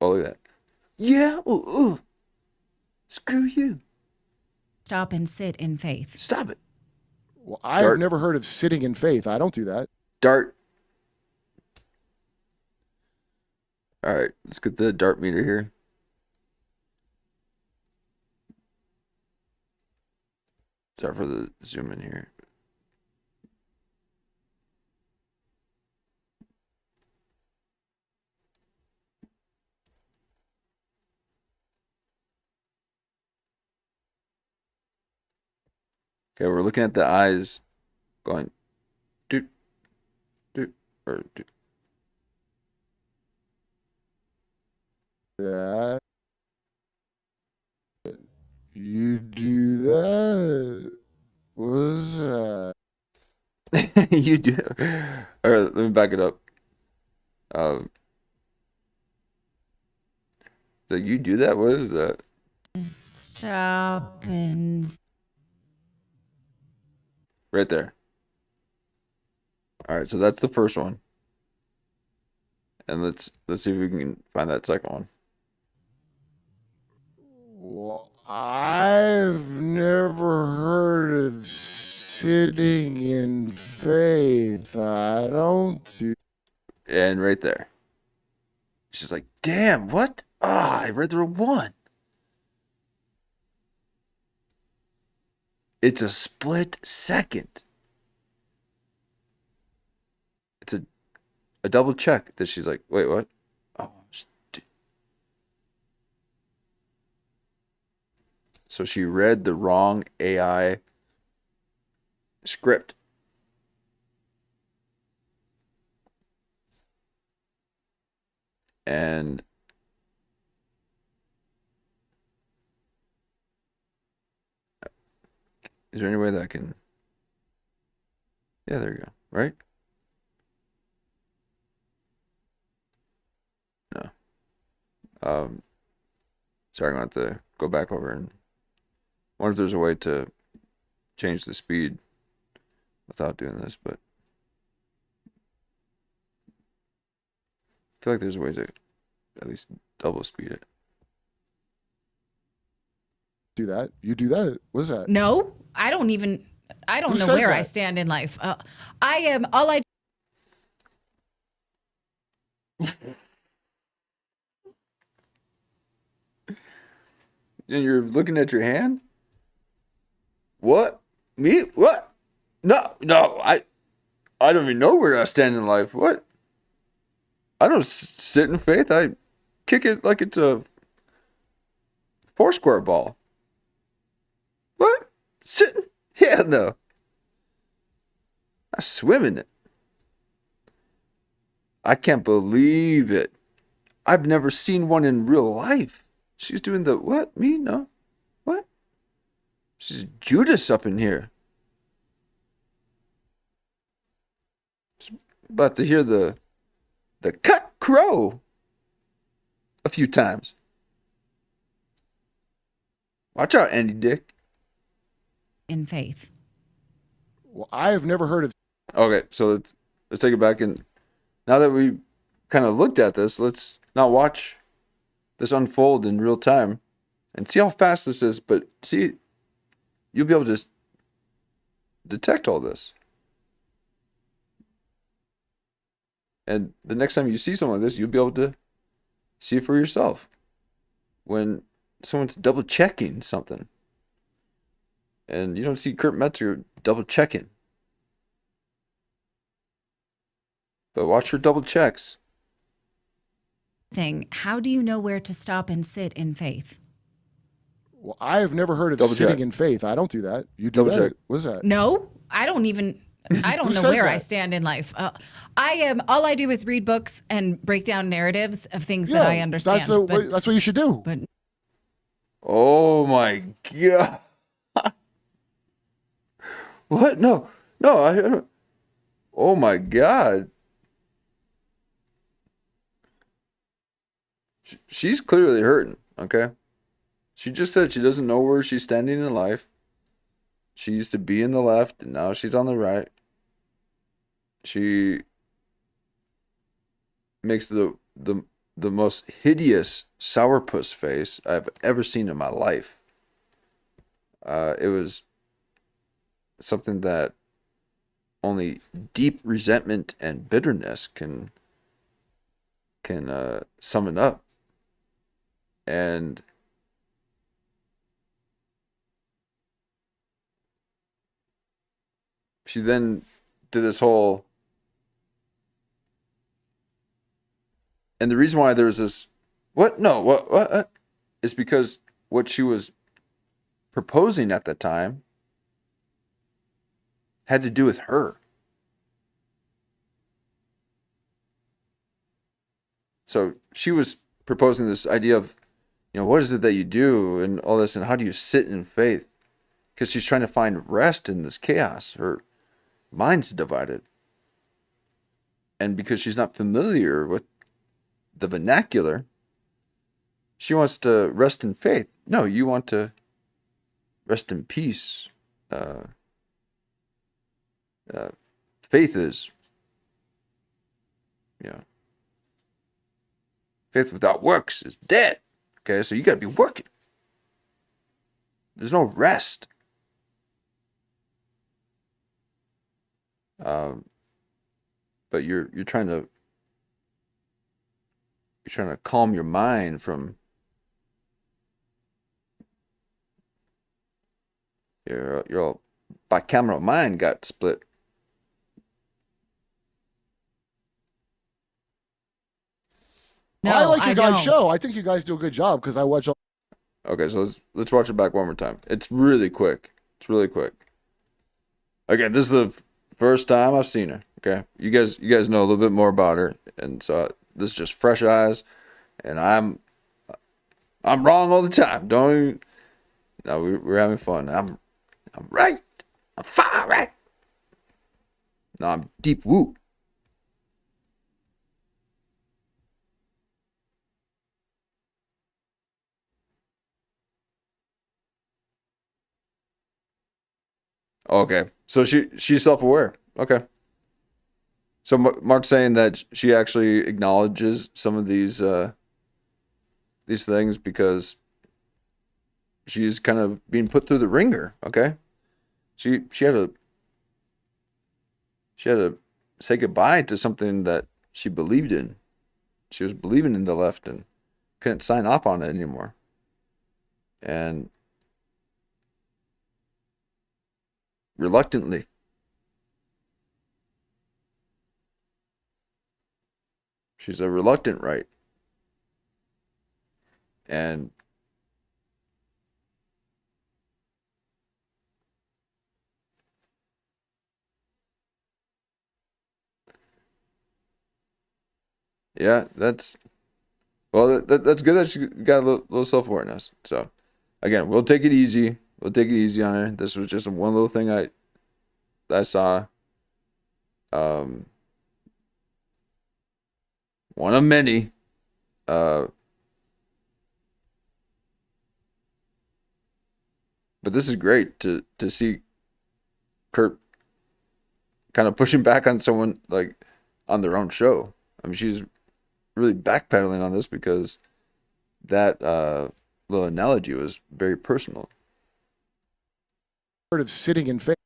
Oh, look at that. Yeah. Screw you. Stop and sit in faith. Stop it. Well, I have never heard of sitting in faith. I don't do that. Dart. All right, let's get the dart meter here. Sorry for the zoom in here. Okay, we're looking at the eyes going doot, doot, or doot. That you do that. What is that? You do. All right, let me back it up. So you do that? What is that? Stop and Right there. All right, so that's the first one. And let's see if we can find that second one. Well, I've never heard of sitting in faith. I don't do. And right there. She's like, damn, what? I read the wrong one. It's a split second. It's a double check that she's like, wait, what? Oh, so she read the wrong AI script. And is there any way that I can? Yeah, there you go. Right? No. Sorry, I'm going to have to go back over and wonder if there's a way to change the speed without doing this, but I feel like there's a way to at least double speed it. Do that? You do that? What is that? No, I don't know where I stand in life. I am all I. And you're looking at your hand? What? Me? What? No, I don't even know where I stand in life. What? I don't sit in faith. I kick it like it's a four-square ball. What? Sitting? Yeah, no. I swim in it. I can't believe it. I've never seen one in real life. She's doing the what? Me? No. What? She's Judas up in here. About to hear the cut crow a few times. Watch out, Andy Dick. In faith. Well, I have never heard of. Okay, so let's take it back, and now that we kind of looked at this, let's now watch this unfold in real time and see how fast this is. But see, you'll be able to detect all this. And the next time you see something like this, you'll be able to see it for yourself. When someone's double checking something. And you don't see Kurt Metzger double checking. But watch her double checks. How do you know where to stop and sit in faith? Well, I have never heard of Double sitting check. in faith. I don't do that. You do Double that? check. What is that? No, I don't know where I stand in life. All I do is read books and break down narratives of things that I understand. That's what you should do. But Oh my God. What? No, I don't. Oh my God. She's clearly hurting, okay? She just said she doesn't know where she's standing in life. She used to be in the left, and now she's on the right. She makes the most hideous sourpuss face I've ever seen in my life. It was something that only deep resentment and bitterness can summon up. And she then did this whole, and the reason why there's this, what, is because what she was proposing at the time had to do with her. So she was proposing this idea of, what is it that you do and all this, and how do you sit in faith? Because she's trying to find rest in this chaos. Her mind's divided. And because she's not familiar with the vernacular, she wants to rest in faith. No, you want to rest in peace. Faith is, faith without works is dead. Okay, so you got to be working. There's no rest. But you're trying to calm your mind from your bicameral mind got split. no, I like your guys' don't. show. I think you guys do a good job because I watch all. Okay, so let's watch it back one more time. It's really quick. again, this is the first time I've seen her. Okay, you guys know a little bit more about her, and so this is just fresh eyes, and I'm wrong all the time. Don't even, no, we're having fun. I'm right. I'm far right. No, I'm deep woo. Okay, so she's self-aware. Okay. So Mark's saying that she actually acknowledges some of these things because she's kind of being put through the ringer. Okay, she had to say goodbye to something that she believed in. She was believing in the left and couldn't sign off on it anymore. And reluctantly. She's a reluctant right. And yeah, that's good that she got a little self-awareness. So again, we'll take it easy. We'll take it easy on her. This was just one little thing I saw. One of many. But this is great to see Kurt kind of pushing back on someone like on their own show. I mean, she's really backpedaling on this because that little analogy was very personal. Of sitting in faith.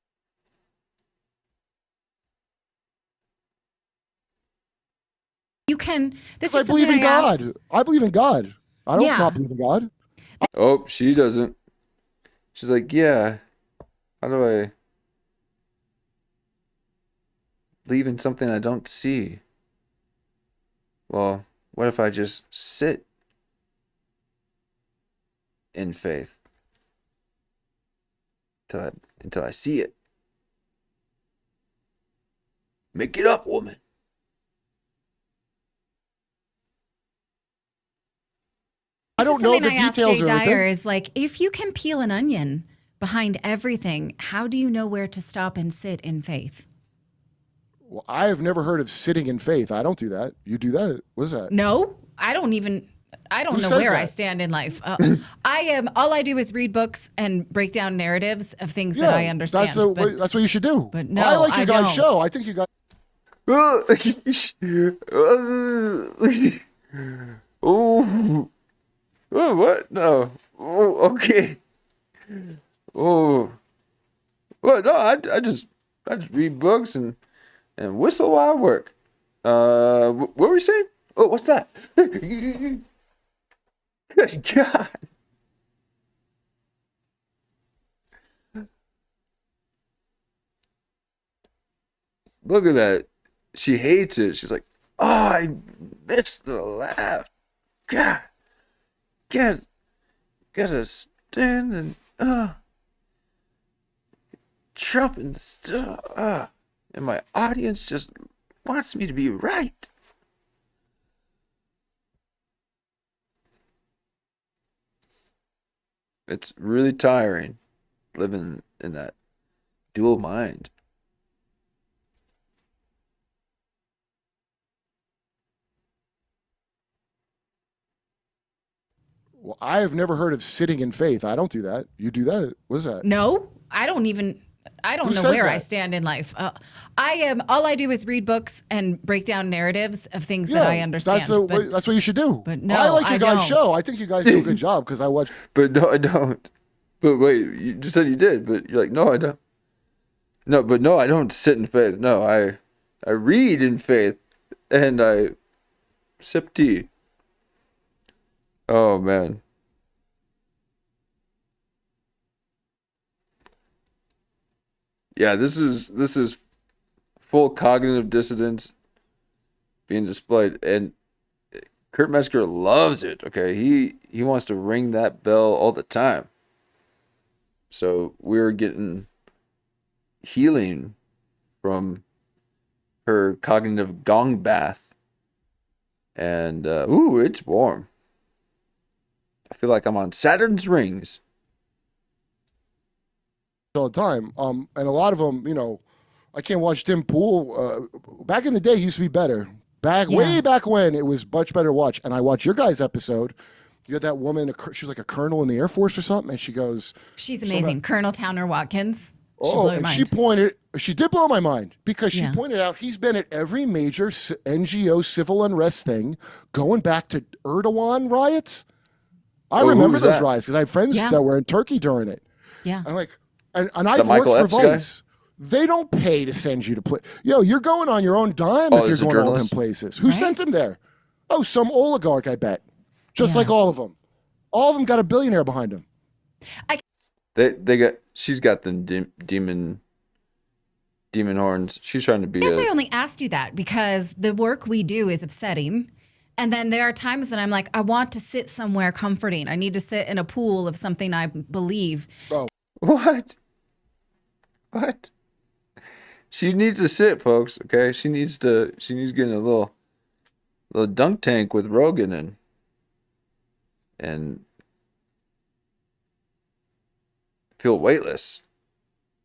You can. This I is believe in God. asked. I believe in God. I don't not believe in God. Oh, she doesn't. She's like, yeah. How do I believe in something I don't see? Well, what if I just sit in faith until I see it? Make it up, woman. I don't know the details I asked Jay or Dyer anything. is like, if you can peel an onion behind everything, how do you know where to stop and sit in faith? Well, I have never heard of sitting in faith. I don't do that. You do that. What is that? No, I don't know where I stand in life. All I do is read books and break down narratives of things that I understand. That's what you should do. But no, I like your guys' don't. show. I think you guys. Oh, what? No. Oh, okay. Oh, well, no. I just read books and whistle while I work. What were we saying? Oh, what's that? Good God. Look at that. She hates it. She's like, oh, I missed the laugh. God. Gotta stand and, Trump and stuff. And my audience just wants me to be right. It's really tiring living in that dual mind. Well, I have never heard of sitting in faith. I don't do that. You do that. What is that? No, I don't know where I stand in life. All I do is read books and break down narratives of things that I understand. That's what you should do. But no, I like your guys' don't. show. I think you guys do a good job because I watch. But no, I don't. But wait, you just said you did, but you're like, no, I don't. No, but no, I don't sit in faith. No, I read in faith and I sip tea. Oh man. Yeah, this is full cognitive dissonance being displayed, and Kurt Metzger loves it. Okay, he wants to ring that bell all the time. So we're getting healing from her cognitive gong bath. And, ooh, it's warm. I feel like I'm on Saturn's rings. All the time. And a lot of them, you know, I can't watch Tim Pool. Back in the day, he used to be better. Way back when, it was much better to watch. And I watched your guys' episode. You had that woman, she was like a colonel in the Air Force or something, and she goes... She's amazing. Colonel Towner Watkins. She did blow my mind because she pointed out he's been at every major NGO civil unrest thing going back to Erdogan riots. I remember those riots because I have friends that were in Turkey during it. Yeah. I'm like, and I've worked for Vice. They don't pay to send you to play. You're going on your own dime if you're going to all them places. Who sent him there? Oh, some oligarch, I bet. Just like all of them. All of them got a billionaire behind them. She's got the demon horns. She's trying to be. I guess I only asked you that because the work we do is upsetting. And then there are times that I'm like, I want to sit somewhere comforting. I need to sit in a pool of something I believe. Oh. What? She needs to sit, folks. Okay, she needs to get in a little dunk tank with Rogan and feel weightless.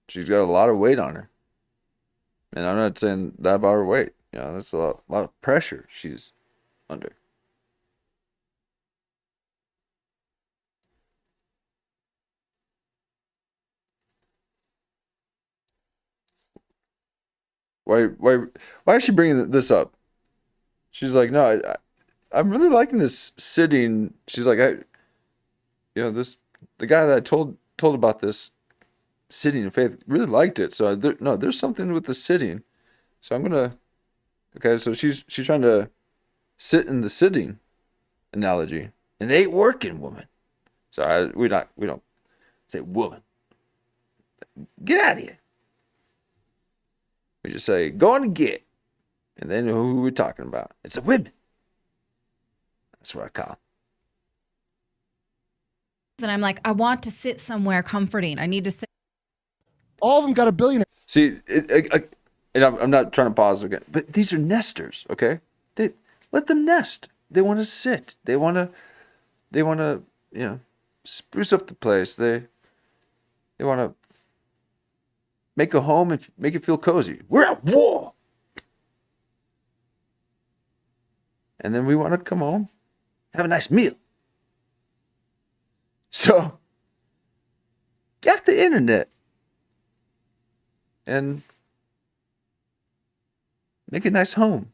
She's got a lot of weight on her, and I'm not saying that about her weight. You know, that's a lot of pressure she's under. Why is she bringing this up? She's like, no, I'm really liking this sitting. She's like, the guy that I told about this sitting in faith really liked it. So there's something with the sitting. So I'm gonna. Okay, so she's trying to sit in the sitting analogy, and it ain't working, woman. So we don't say woman. Get out of here. We just say, go on and get. And then who we're talking about. It's the women. That's what I call it. And I'm like, I want to sit somewhere comforting. I need to sit. All of them got a billionaire. See, and I'm not trying to pause again, but these are nesters, okay? They let them nest. They want to sit. They want to, spruce up the place. They want to make a home and make it feel cozy. We're at war. And then we want to come home, have a nice meal. So, get the internet and make a nice home.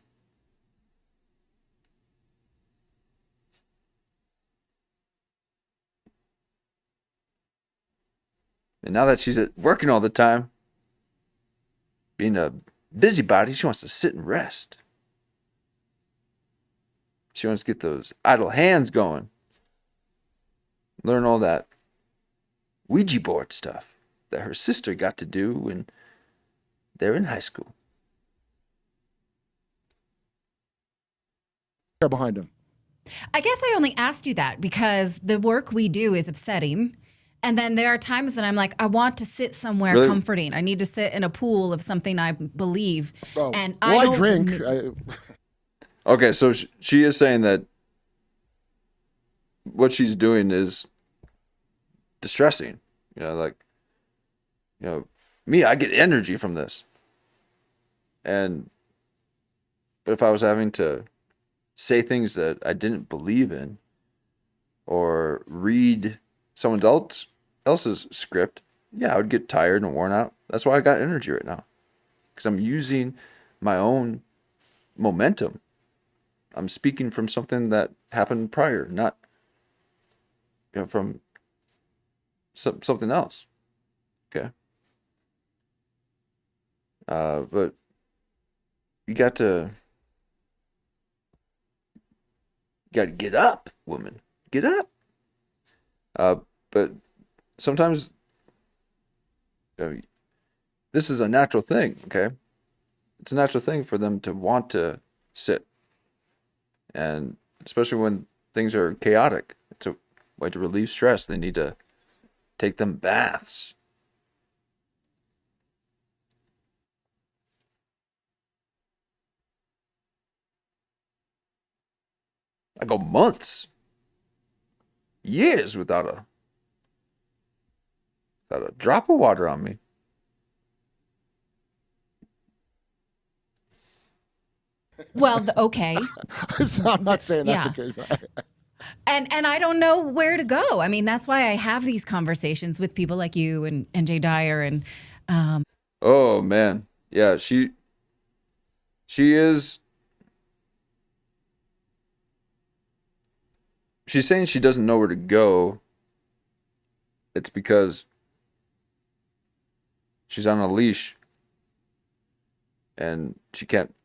And now that she's working all the time, being a busybody, she wants to sit and rest. She wants to get those idle hands going. Learn all that Ouija board stuff that her sister got to do when they're in high school. Behind him. I guess I only asked you that because the work we do is upsetting. And then there are times that I'm like, I want to sit somewhere comforting. I need to sit in a pool of something I believe. Oh. And I drink. Okay, so she is saying that what she's doing is distressing. Me, I get energy from this. But if I was having to say things that I didn't believe in or read someone else's script, I would get tired and worn out. That's why I got energy right now, because I'm using my own momentum. I'm speaking from something that happened prior, not from something else. Okay. But you got to get up, woman. Get up. But sometimes this is a natural thing, okay? It's a natural thing for them to want to sit. And especially when things are chaotic, it's a way to relieve stress. They need to take them baths. I go months, years without a drop of water on me. Well, okay. So I'm not saying that's a good. And I don't know where to go. I mean, that's why I have these conversations with people like you and Jay Dyer and. Oh man, yeah, she is. She's saying she doesn't know where to go. It's because she's on a leash and she can't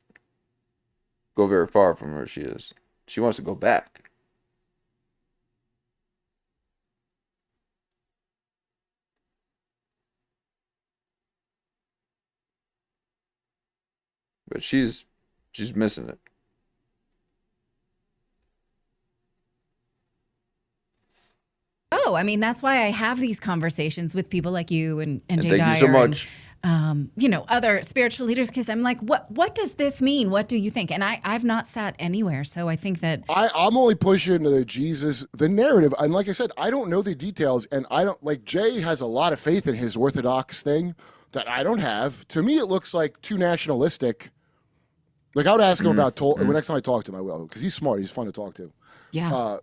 go very far from where she is. She wants to go back. But she's missing it. Oh, I mean, that's why I have these conversations with people like you and Jay Dyer. Thank you so much. And, other spiritual leaders, because I'm like, what does this mean? What do you think? And I've not sat anywhere. So I think that I'm only pushing the narrative. And like I said, I don't know the details. And I don't like Jay has a lot of faith in his Orthodox thing that I don't have. To me, it looks like too nationalistic. Like I would ask him about next time I talk to him, I will, because he's smart. He's fun to talk to. Yeah.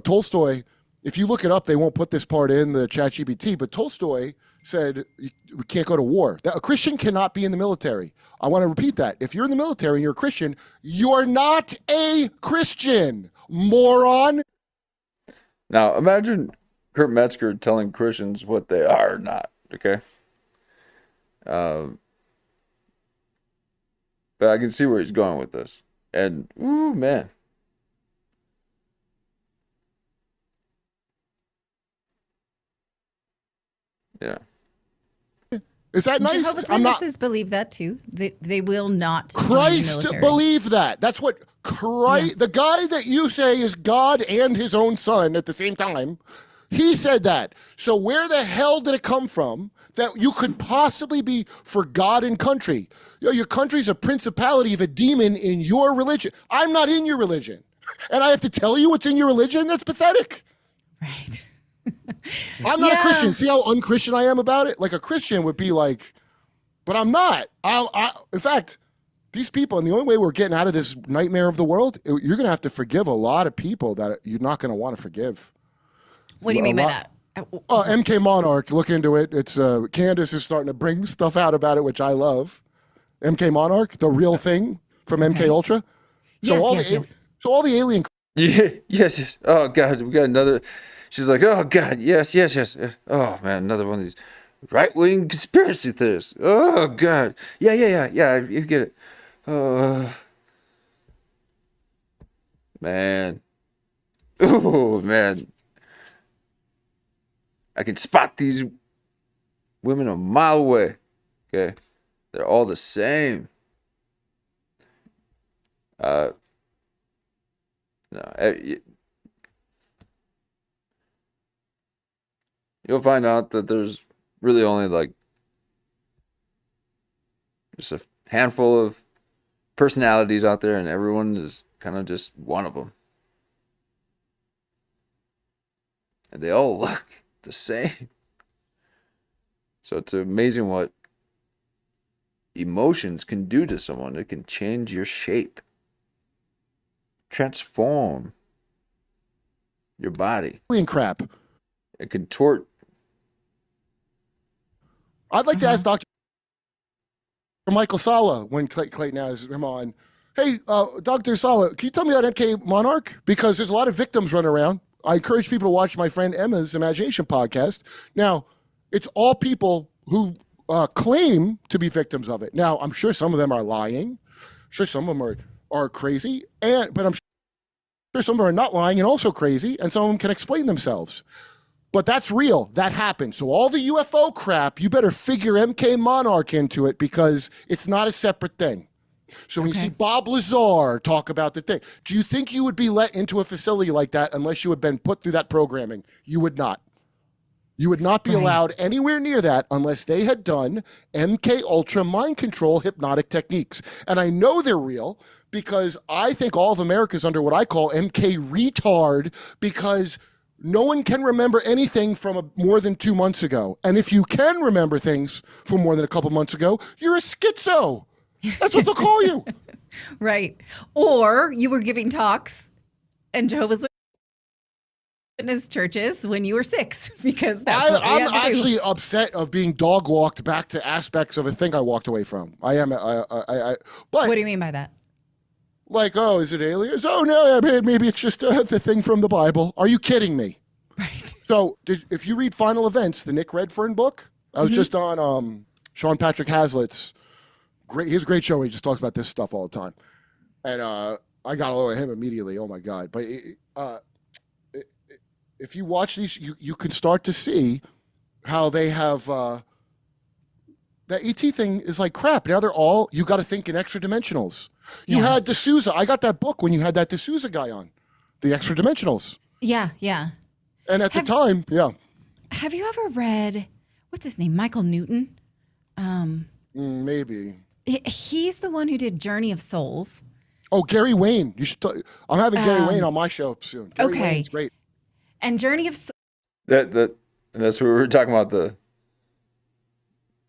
Tolstoy, if you look it up, they won't put this part in the ChatGPT, but Tolstoy said we can't go to war. That a Christian cannot be in the military. I want to repeat that. If you're in the military and you're a Christian, you're not a Christian, moron. Now, imagine Kurt Metzger telling Christians what they are not, okay? But I can see where he's going with this. And, ooh, man. Yeah. Is that nice? Jehovah's Witnesses believe that too. They will not. Christ believe that. That's what Christ, the guy that you say is God and his own son at the same time, he said that. So where the hell did it come from that you could possibly be for God and country? Your country's a principality of a demon in your religion. I'm not in your religion. And I have to tell you what's in your religion? That's pathetic. Right. I'm not a Christian. See how unchristian I am about it? Like a Christian would be like, but I'm not. In fact, these people, and the only way we're getting out of this nightmare of the world, you're going to have to forgive a lot of people that you're not going to want to forgive. What do you mean by that? MK Monarch, look into it. It's Candace is starting to bring stuff out about it, which I love. MK Monarch, the real thing from MK Ultra. So yes. So all the alien. Yeah, yes. Oh God, we got another. She's like, oh God, yes. Oh man, another one of these right-wing conspiracy theorists. Oh God, yeah. You get it. Man. Oh man. I can spot these women a mile away. Okay, they're all the same. No. You'll find out that there's really only like just a handful of personalities out there, and everyone is kind of just one of them. And they all look the same. So it's amazing what emotions can do to someone. It can change your shape, transform your body. Alien crap. It contort. I'd like to ask Dr. Michael Sala when Clayton has him on. Hey, Dr. Sala, can you tell me about MK Monarch? Because there's a lot of victims running around. I encourage people to watch my friend Emma's Imagination podcast. Now, it's all people who claim to be victims of it. Now, I'm sure some of them are lying. I'm sure some of them are crazy. But I'm sure some of them are not lying and also crazy. And some of them can explain themselves. But that's real. That happened. So all the UFO crap, you better figure MK Monarch into it because it's not a separate thing. So when you see Bob Lazar talk about the thing, do you think you would be let into a facility like that unless you had been put through that programming? You would not. You would not be allowed anywhere near that unless they had done MK Ultra mind control hypnotic techniques. And I know they're real because I think all of America is under what I call MK retard, because no one can remember anything from more than 2 months ago. And if you can remember things from more than a couple months ago, you're a schizo. That's what they'll call you. Right. Or you were giving talks and Jehovah's Witness churches when you were 6, because that's what I'm actually upset of being dog walked back to aspects of a thing I walked away from. I am. But what do you mean by that? Like, oh, is it aliens? Oh no, maybe it's just the thing from the Bible. Are you kidding me? Right. So, if you read Final Events, the Nick Redfern book, I was just on Sean Patrick Hazlitt's he has a great show where he just talks about this stuff all the time, and I got all over him immediately. Oh my god! But if you watch these, you can start to see how they have that ET thing is like crap. Now you got to think in extra dimensionals. You had D'Souza. I got that book when you had that D'Souza guy on, the extra dimensionals. Yeah. And at the time, Have you ever read, what's his name, Michael Newton? Maybe. He's the one who did Journey of Souls. Oh, Gary Wayne. You should. I'm having Gary Wayne on my show soon. Gary Wayne's great. And Journey of Souls. That's what we were talking about, the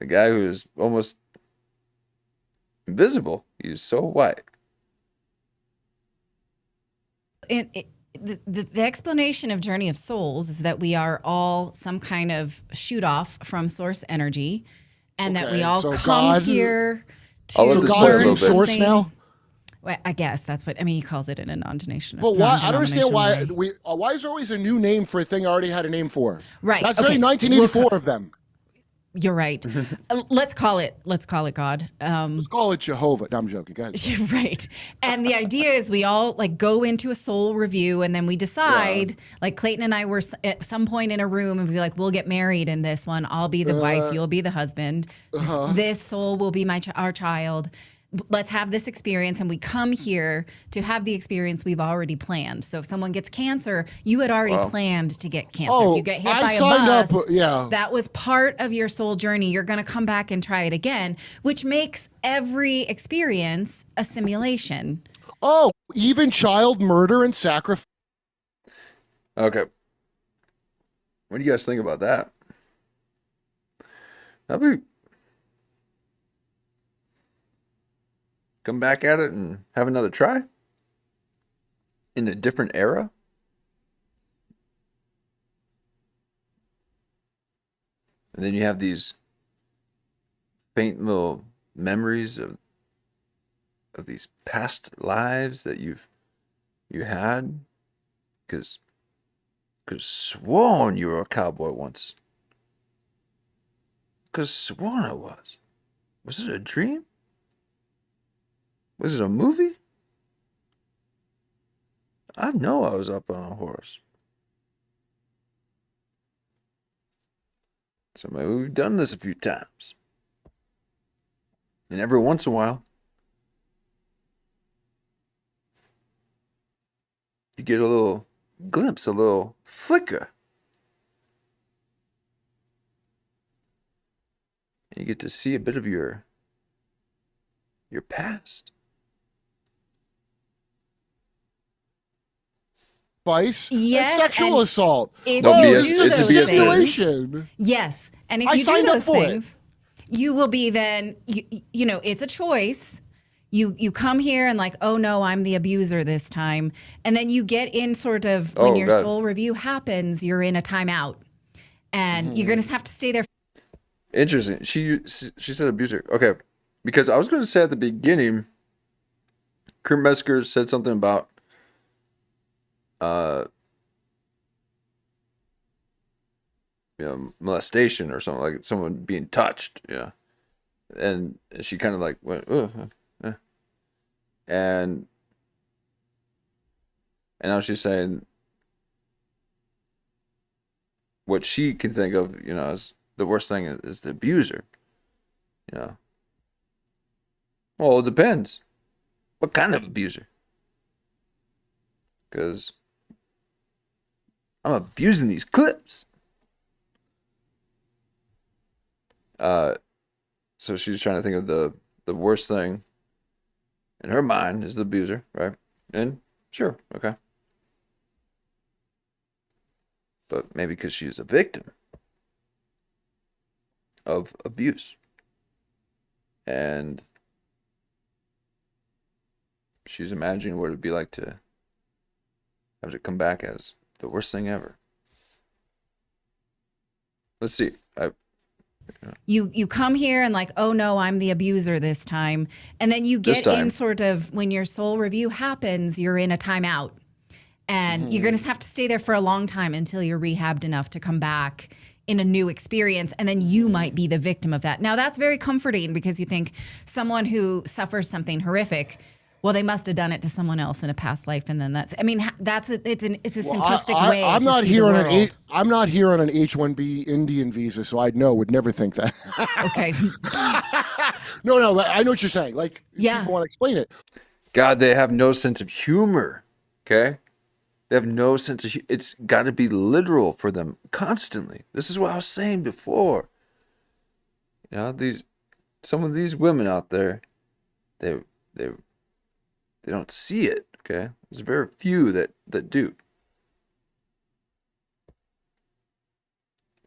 guy who is almost invisible. He's so white. The explanation of Journey of Souls is that we are all some kind of shoot off from source energy, and that we all come here to learn God's source now. Well, I guess that's what he calls it in a non-denominational. But why? I don't understand why why is there always a new name for a thing I already had a name for? Right. That's very 1984 of them. You're right. Let's call it God. Let's call it Jehovah. No, I'm joking, guys. Right. And the idea is we all go into a soul review, and then we decide, like Clayton and I were at some point in a room, and we'd be like, we'll get married in this one. I'll be the wife. You'll be the husband. This soul will be our child. Let's have this experience, and we come here to have the experience we've already planned. So if someone gets cancer, you had already planned to get cancer. If you get hit by a bus, that was part of your soul journey. You're going to come back and try it again, which makes every experience a simulation. Oh, even child murder and sacrifice. Okay. What do you guys think about that? That'd be... Come back at it and have another try? In a different era? And then you have these faint little memories of these past lives that you had. Because could have sworn you were a cowboy once. Could have sworn I was. Was it a dream? Was it a movie? I know I was up on a horse. So maybe we've done this a few times. And every once in a while, you get a little glimpse, a little flicker. And you get to see a bit of your past. And sexual assault. If No, you BS, do it's a those BS things, yes, and if I you do signed up those for things, you will be then. You know, it's a choice. You come here and oh no, I'm the abuser this time, and then you get in sort of when your soul review happens, you're in a timeout, and you're gonna have to stay there. Interesting. She said abuser. Okay, because I was going to say at the beginning, Kurt Metzger said something about molestation or something, like someone being touched, and she kind of went, and now she's saying what she can think of, as the worst thing is the abuser, Well, it depends. What kind of abuser? Because I'm abusing these clips. So she's trying to think of the worst thing in her mind is the abuser, right? And sure, okay. But maybe because she's a victim of abuse. And she's imagining what it would be like to have it come back as the worst thing ever. Let's see. You come here and like, oh no, I'm the abuser this time. And then you get in sort of, when your soul review happens, you're in a timeout. And you're going to have to stay there for a long time until you're rehabbed enough to come back in a new experience. And then you might be the victim of that. Now that's very comforting because you think someone who suffers something horrific, well, they must have done it to someone else in a past life, and then it's a simplistic way. I'm to not see here the on world. I'm not here on an H-1B Indian visa, so I'd would never think that. Okay. No, I know what you're saying. Like, people want to explain it. God, they have no sense of humor. Okay, they have no sense of. It's got to be literal for them constantly. This is what I was saying before. You know, some of these women out there, they don't see it, okay? There's very few that do.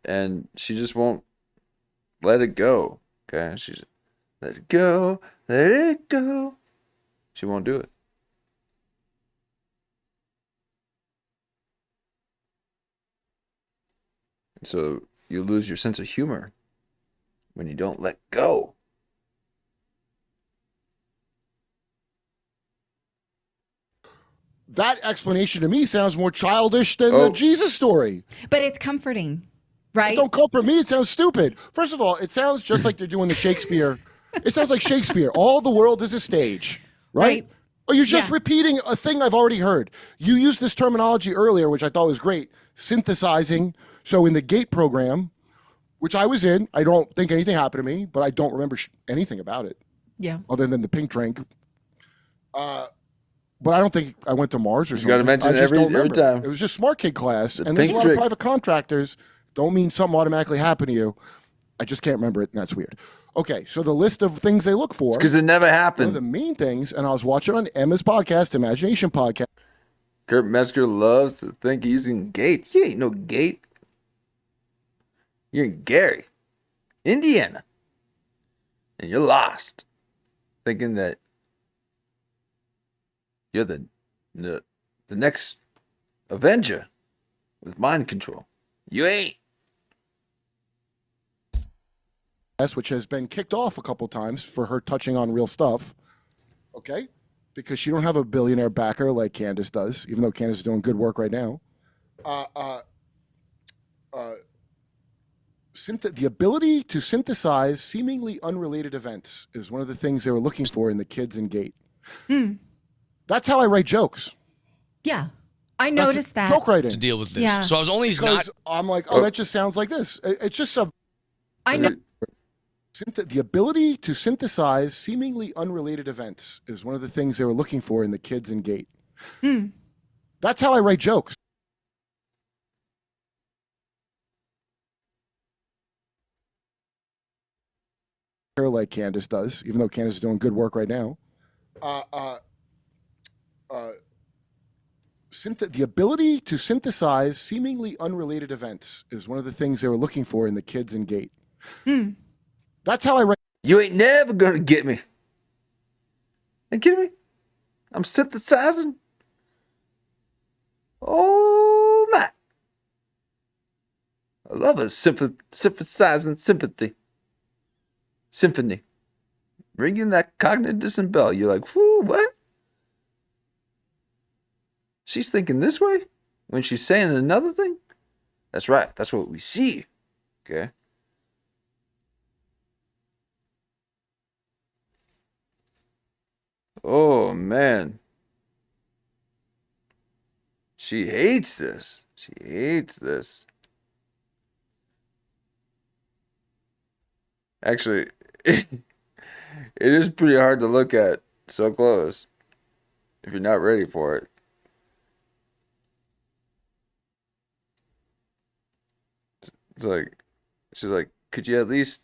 And she just won't let it go, okay? She's let it go, let it go. She won't do it. And so you lose your sense of humor when you don't let go. That explanation to me sounds more childish than the Jesus story. But it's comforting, right? It don't comfort me. It sounds stupid. First of all, it sounds just like they're doing the Shakespeare. It sounds like Shakespeare. All the world is a stage, right? Oh, you're just repeating a thing I've already heard. You used this terminology earlier, which I thought was great, synthesizing. So in the GATE program, which I was in, I don't think anything happened to me, but I don't remember anything about it. Yeah. Other than the pink drink. But I don't think I went to Mars or something. You got to mention it every time. It was just smart kid class. And there's a lot of private contractors. Don't mean something automatically happened to you. I just can't remember it, and that's weird. Okay, so the list of things they look for. Because it never happened. One of the main things, and I was watching on Emma's podcast, Imagination Podcast. Kurt Metzger loves to think he's in Gate. You ain't no Gate. You're in Gary, Indiana. And you're lost. Thinking that you're the next Avenger with mind control. You ain't. Which has been kicked off a couple times for her touching on real stuff. Okay? Because she don't have a billionaire backer like Candace does, even though Candace is doing good work right now. The ability to synthesize seemingly unrelated events is one of the things they were looking for in the kids in Gate. That's how I write jokes. Yeah. I noticed that. Joke writing. To deal with this. Yeah. So I was only Because I'm like, oh, that just sounds like this. It's just some. I know. The ability to synthesize seemingly unrelated events is one of the things they were looking for in the kids in Gate. That's how I write jokes. Like Candace does, even though Candace is doing good work right now. The ability to synthesize seemingly unrelated events is one of the things they were looking for in the kids in Gate. That's how I write. You ain't never gonna get me. Are you kidding me? I'm synthesizing. Oh my. I love a synthesizing symphony. Ringing that cognitive dissonant bell. You're like, whoo, what? She's thinking this way when she's saying another thing? That's right. That's what we see. Okay? Oh, man. She hates this. She hates this. Actually, it is pretty hard to look at so close if you're not ready for it. It's like, she's like, could you at least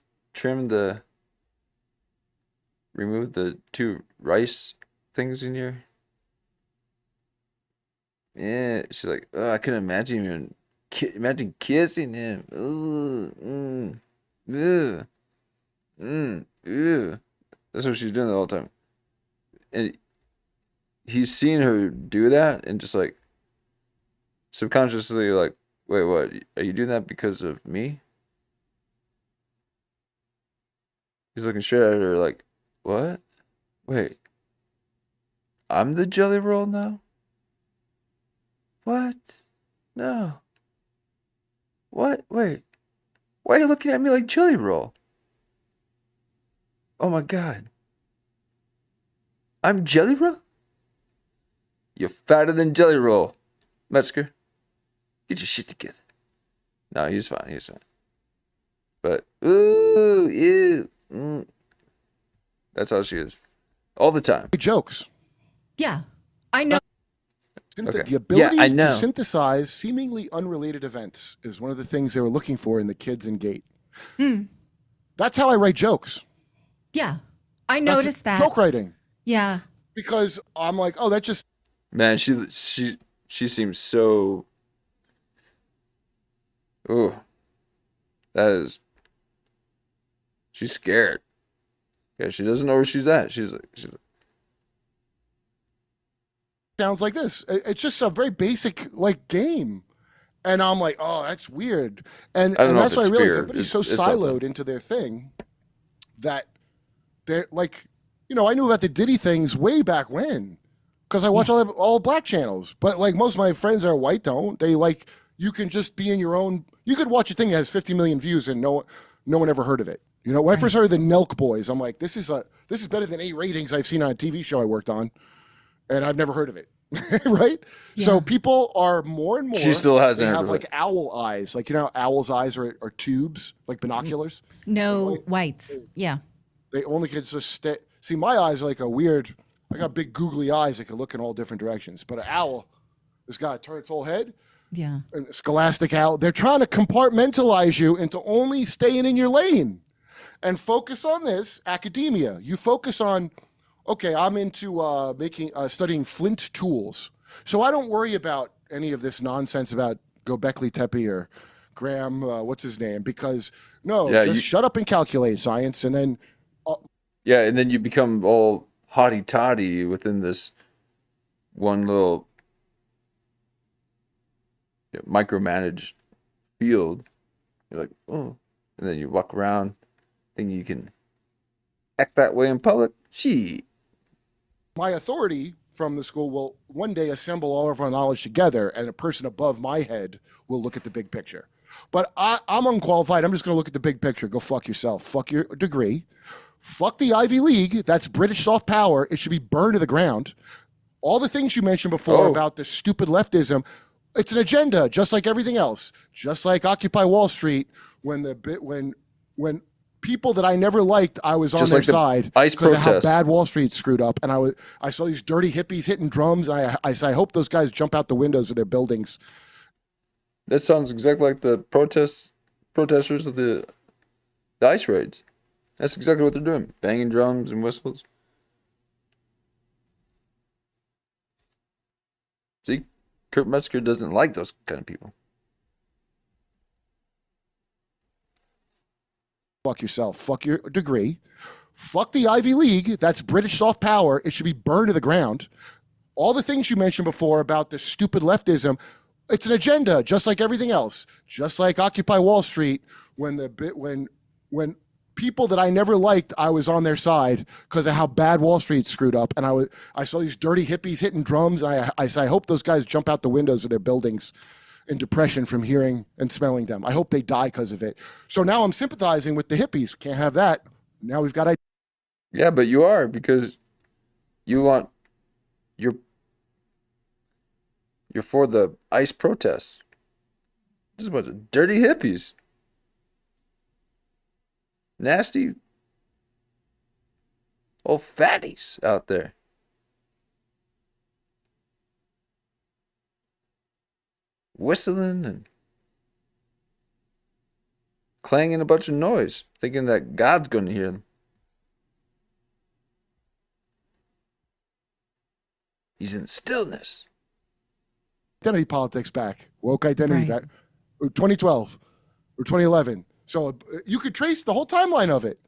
remove the 2 rice things in your. Yeah, she's like, oh, I couldn't imagine imagine kissing him. Ooh, ew, ew. That's what she's doing the whole time. And he's seen her do that and just like subconsciously like, wait, what? Are you doing that because of me? He's looking straight at her like, what? Wait, I'm the jelly roll now? What? No. What? Wait. Why are you looking at me like jelly roll? Oh my god. I'm jelly roll? You're fatter than jelly roll. Metzger, get your shit together. No, he's fine. He's fine. But, ooh, ew. That's how she is. All the time. Jokes. Yeah, I know. Okay. The ability to synthesize seemingly unrelated events is one of the things they were looking for in the kids in Gate. That's how I write jokes. Yeah, I noticed that. Joke writing. Yeah. Because I'm like, oh, that just... Man, she seems so... Ooh. That is... She's scared. Yeah, she doesn't know where she's at. She's like... Sounds like this. It's just a very basic like game, and I'm like, oh, that's weird, and that's why I realized everybody's so siloed into their thing that they're like, you know, I knew about the Diddy things way back when because I watch all black channels, but like most of my friends are white, don't they? Like, you can just be in your own. You could watch a thing that has 50 million views and no one ever heard of it. You know, when I first heard the Nelk Boys, I'm like, this is better than 8 ratings I've seen on a TV show I worked on. And I've never heard of it, right? Yeah. So people are more and more. She still hasn't. They have like owl eyes, like, you know, owls' eyes are tubes, like binoculars. No whites. Yeah. They only can just see. My eyes are like a weird. I got big googly eyes that can look in all different directions. But an owl has got to turn its whole head. Yeah. And a scholastic owl. They're trying to compartmentalize you into only staying in your lane, and focus on this academia. You focus on. Okay, I'm into studying flint tools. So I don't worry about any of this nonsense about Göbekli Tepe or Graham, what's his name? Because, just shut up and calculate science. And then... and then you become all hotty-toddy within this one little micromanaged field. You're like, oh. And then you walk around thinking you can act that way in public. Gee. My authority from the school will one day assemble all of our knowledge together, and a person above my head will look at the big picture. But I'm unqualified. I'm just going to look at the big picture. Go fuck yourself. Fuck your degree. Fuck the Ivy League. That's British soft power. It should be burned to the ground. All the things you mentioned before about the stupid leftism, it's an agenda, just like everything else. Just like Occupy Wall Street, when people that I never liked, I was on their side because of how bad Wall Street screwed up. And I saw these dirty hippies hitting drums, and I said, I hope those guys jump out the windows of their buildings. That sounds exactly like the protesters of the ICE raids. That's exactly what they're doing, banging drums and whistles. See, Kurt Metzger doesn't like those kind of people. Fuck yourself. Fuck your degree. Fuck the Ivy League. That's British soft power. It should be burned to the ground. All the things you mentioned before about the stupid leftism, it's an agenda, just like everything else. Just like Occupy Wall Street, when people that I never liked, I was on their side because of how bad Wall Street screwed up. And I saw these dirty hippies hitting drums, and I said, I hope those guys jump out the windows of their buildings in depression from hearing and smelling them. I hope they die because of it. So now I'm sympathizing with the hippies. Can't have that. Now we've got... Yeah, but you are, because you want... You're for the ICE protests. This is a bunch of dirty hippies. Nasty old fatties out there. Whistling and clanging a bunch of noise, thinking that God's going to hear them. He's in stillness. Identity politics back. Woke identity back. 2012 or 2011. So you could trace the whole timeline of it.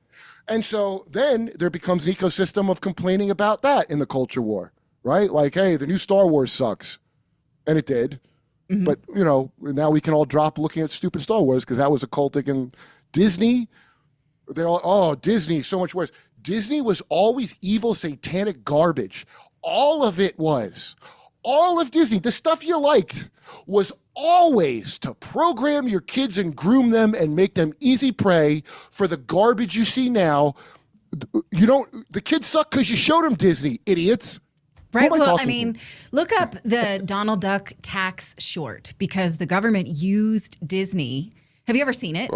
And so then there becomes an ecosystem of complaining about that in the culture war, right? Like, hey, the new Star Wars sucks. And it did. Mm-hmm. But, you know, now we can all drop looking at stupid Star Wars because that was occultic. And Disney, they're all, oh, Disney, so much worse. Disney was always evil, satanic garbage. All of it was. All of Disney, the stuff you liked, was always to program your kids and groom them and make them easy prey for the garbage you see now. You don't, the kids suck because you showed them Disney, idiots. Right. Well, I mean, look up the Donald Duck tax short because the government used Disney. Have you ever seen it?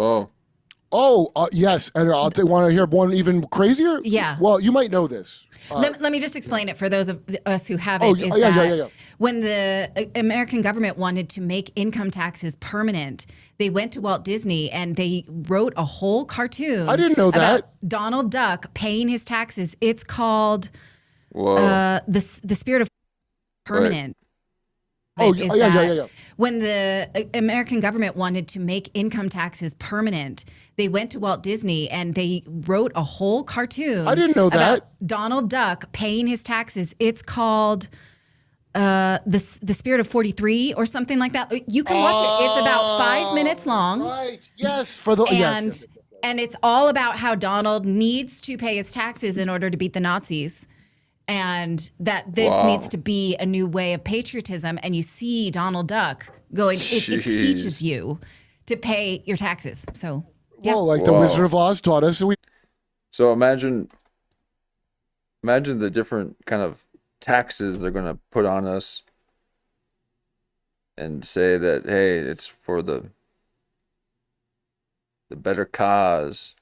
Yes. And I'll want to hear one even crazier? Yeah. Well, you might know this. Let me just explain it for those of us who haven't. When the American government wanted to make income taxes permanent, they went to Walt Disney and they wrote a whole cartoon. I didn't know that. About Donald Duck paying his taxes. It's called the Spirit of Permanent. Right. When the American government wanted to make income taxes permanent, they went to Walt Disney and they wrote a whole cartoon. I didn't know that. About Donald Duck paying his taxes. It's called the Spirit of 43 or something like that. You can watch it. It's about 5 minutes long. Right. Yes. For the and it's all about how Donald needs to pay his taxes in order to beat the Nazis. And that this needs to be a new way of patriotism. And you see Donald Duck going, it teaches you to pay your taxes. So, yeah. Well, like the Wizard of Oz taught us. So imagine the different kind of taxes they're going to put on us and say that, hey, it's for the better cause.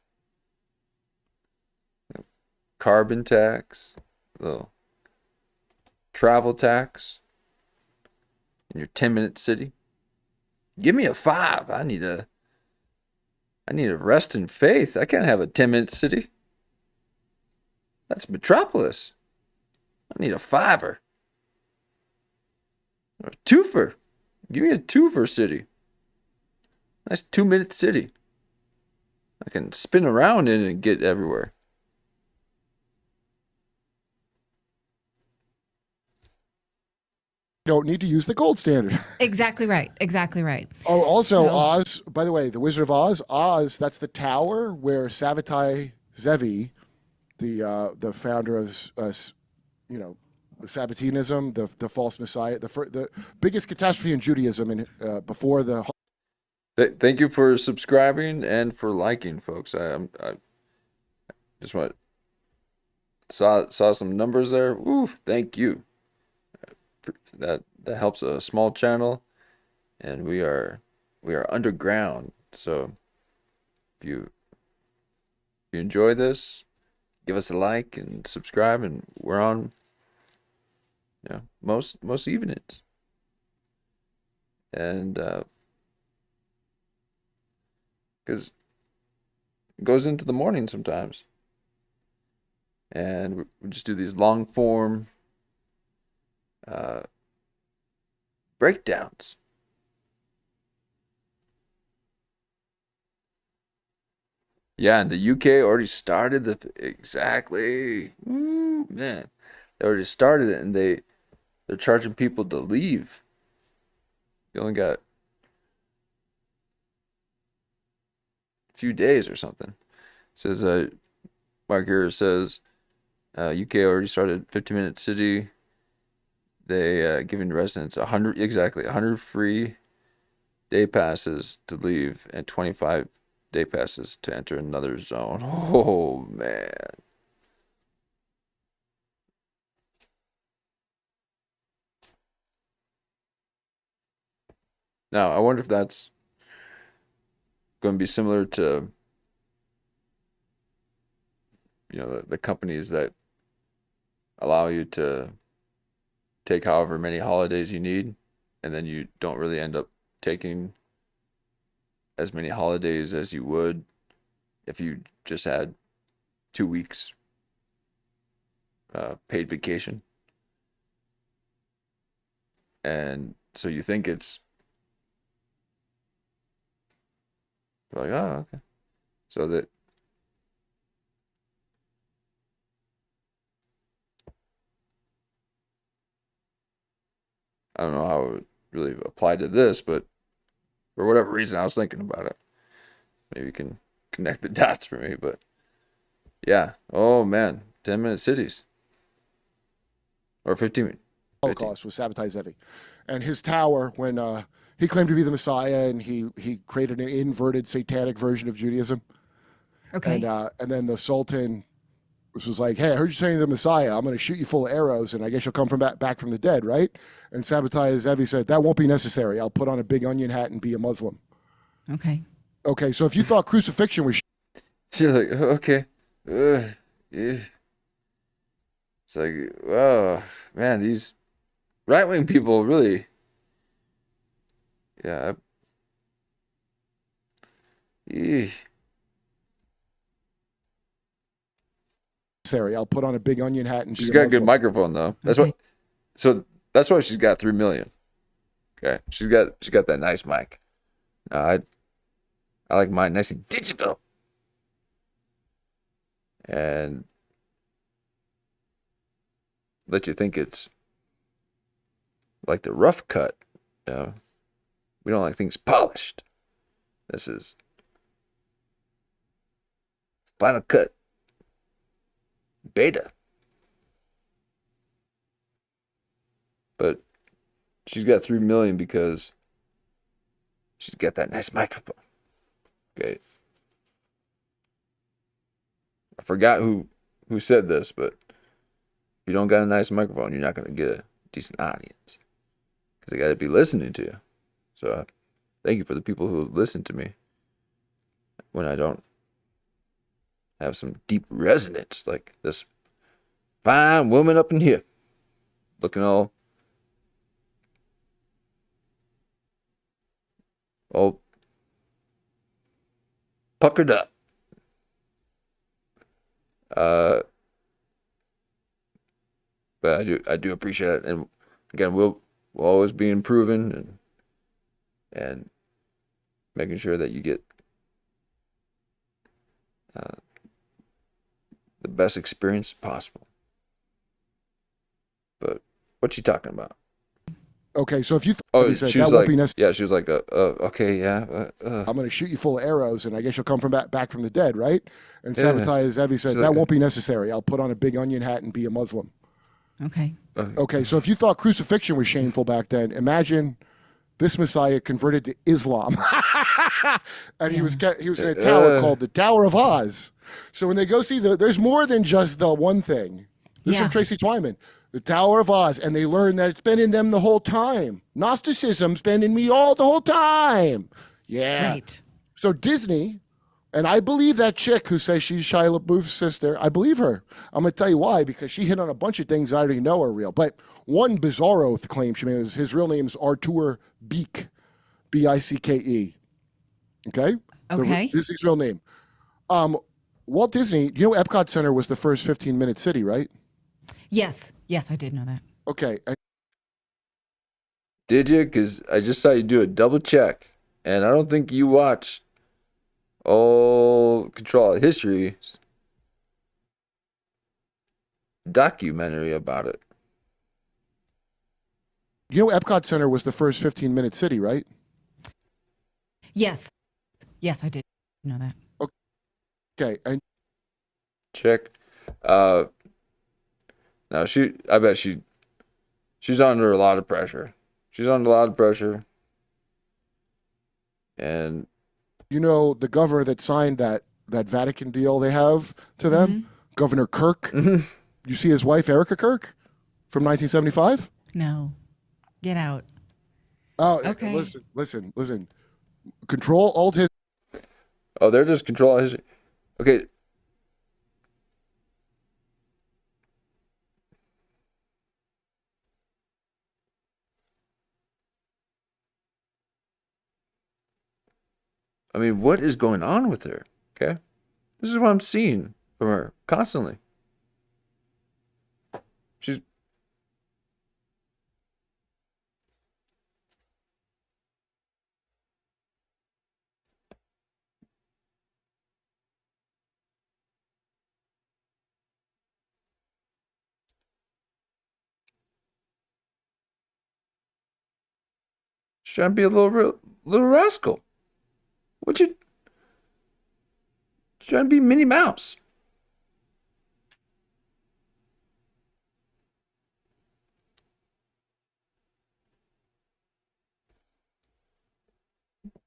Carbon tax. The travel tax in your 10-minute city. Give me a 5. I need a rest in faith. I can't have a 10-minute city. That's Metropolis. I need a 5er. Or a 2fer. Give me a 2fer city. Nice 2-minute city. I can spin around in it and get everywhere. Don't need to use the gold standard. Exactly right. Oh, also Oz, by the way, the Wizard of Oz, that's the tower where Savitay Zevi, the founder of Sabbatinism, the false messiah, the biggest catastrophe in Judaism before the. Thank you for subscribing and for liking, folks. I just saw some numbers there. Ooh, thank you. That helps a small channel, and we are underground. So if you enjoy this, give us a like and subscribe, and we're on most evenings. And because it goes into the morning sometimes, and we just do these long form breakdowns. Yeah, and the UK already started exactly. Ooh, man, they already started it, and they're charging people to leave. You only got a few days or something. It says Mark here says UK already started 50-minute city. They giving residents 100 free day passes to leave and 25 day passes to enter another zone. Oh man. Now I wonder if that's going to be similar to the companies that allow you to take however many holidays you need, and then you don't really end up taking as many holidays as you would if you just had 2 weeks paid vacation. And so you think it's like, oh, okay. So that I don't know how it would really apply to this, but for whatever reason, I was thinking about it. Maybe you can connect the dots for me, but yeah. Oh man, 10-minute cities or 15. Holocaust was sabotaged heavy, and his tower when he claimed to be the Messiah and he created an inverted satanic version of Judaism. Okay. And then the Sultan was like, "Hey, I heard you saying the Messiah. I'm going to shoot you full of arrows, and I guess you'll come back from the dead, right?" And Sabbatai Zevi said, "That won't be necessary. I'll put on a big onion hat and be a Muslim." Okay. Okay, so if you thought crucifixion was she's like, okay, yeah. It's like, oh man, these right-wing people really, yeah. necessary, I'll put on a big onion hat and she's be got a a good Muslim. microphone though. That's what. So that's why she's got 3 million. Okay, she's got that nice mic. I like mine nice and digital. And let you think it's like the rough cut. You know? We don't like things polished. This is Final Cut Beta. But she's got 3 million because she's got that nice microphone. Okay. I forgot who said this, but if you don't got a nice microphone, you're not going to get a decent audience. Because they got to be listening to you. So thank you for the people who listen to me when I don't have some deep resonance like this fine woman up in here. Looking all puckered up. But I do appreciate it, and again, we'll always be improving and making sure that you get the best experience possible. But what's she talking about? Okay, so if you said, that won't like, be necessary. Yeah, she was like, okay, yeah. I'm going to shoot you full of arrows, and I guess you'll come back from the dead, right? And Yeah. Sabbatai Zevi said, She's "That like, won't be necessary. I'll put on a big onion hat and be a Muslim." Okay. Okay, so if you thought crucifixion was shameful back then, imagine this Messiah converted to Islam, and he was in a tower called the Tower of Oz. So when they go see there's more than just the one thing. This is from Tracy Twyman, the Tower of Oz, and they learn that it's been in them the whole time. Gnosticism's been in me all the whole time. Yeah. Right. So Disney, and I believe that chick who says she's Shia LaBeouf's sister. I believe her. I'm going to tell you why, because she hit on a bunch of things I already know are real. But one bizarro claim she made is his real name is Artur Beek, B-I-C-K-E. Okay? Okay. Disney's real name. Walt Disney, you know Epcot Center was the first 15-minute city, right? Yes. Yes, I did know that. Okay. Did you? Because I just saw you do a double check, and I don't think you watched Control of History documentary about it. You know Epcot Center was the first 15-minute city, right? Yes. Yes, I did know that. Okay. And check. Now I bet she's under a lot of pressure. She's under a lot of pressure. And you know the governor that signed that Vatican deal they have to them, Governor Kirk. You see his wife Erica Kirk from 1975? No. Get out. Oh, okay. Listen. Control Alt History. Oh, they're just Control History. Okay. I mean, what is going on with her? Okay? This is what I'm seeing from her constantly. She's trying to be a little rascal. What you trying to be Minnie Mouse?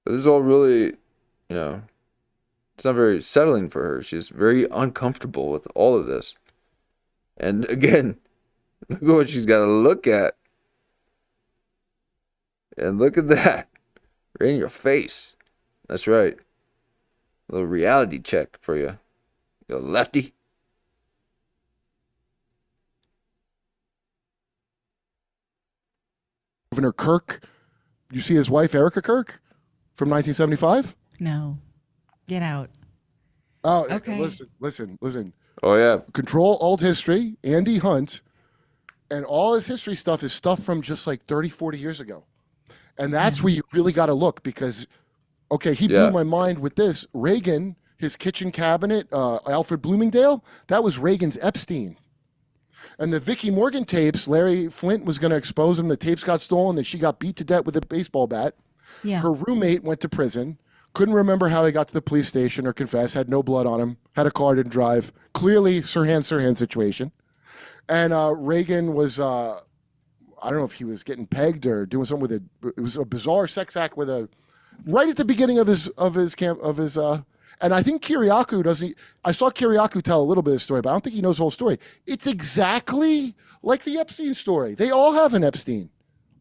But this is all really, it's not very settling for her. She's very uncomfortable with all of this. And again, look at what she's got to look at. And look at that. Right in your face. That's right. A little reality check for you. You lefty. Governor Kirk. You see his wife, Erica Kirk, from 1975? No. Get out. Oh, okay. Listen. Oh, yeah. Control Alt History, Andy Hunt, and all his history stuff is stuff from just like 30, 40 years ago. And that's where you really got to look because, okay, he blew my mind with this. Reagan, his kitchen cabinet, Alfred Bloomingdale, that was Reagan's Epstein. And the Vicki Morgan tapes, Larry Flint was going to expose them. The tapes got stolen, and she got beat to death with a baseball bat. Yeah. Her roommate went to prison, couldn't remember how he got to the police station or confess, had no blood on him, had a car, didn't drive. Clearly, Sirhan situation. And Reagan was, I don't know if he was getting pegged or doing something with it. It was a bizarre sex act with right at the beginning of his and I think Kiriakou doesn't. I saw Kiriakou tell a little bit of the story, but I don't think he knows the whole story. It's exactly like the Epstein story. They all have an Epstein,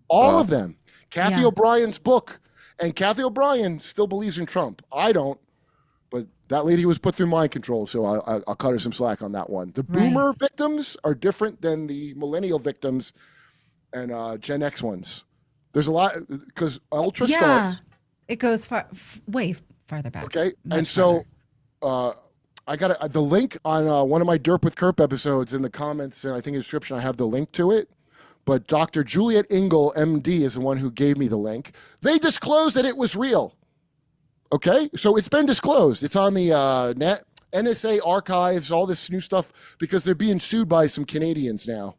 all of them. Kathy O'Brien's book, and Kathy O'Brien still believes in Trump. I don't, but that lady was put through mind control, so I'll cut her some slack on that one. The boomer victims are different than the millennial victims and Gen X ones. There's a lot because Ultra starts. It goes way farther back. Okay, and so I got the link on one of my Derp with Kurt episodes in the comments, and I think in the description I have the link to it. But Dr. Juliet Engel, MD, is the one who gave me the link. They disclosed that it was real. Okay, so it's been disclosed. It's on the net, NSA archives, all this new stuff, because they're being sued by some Canadians now,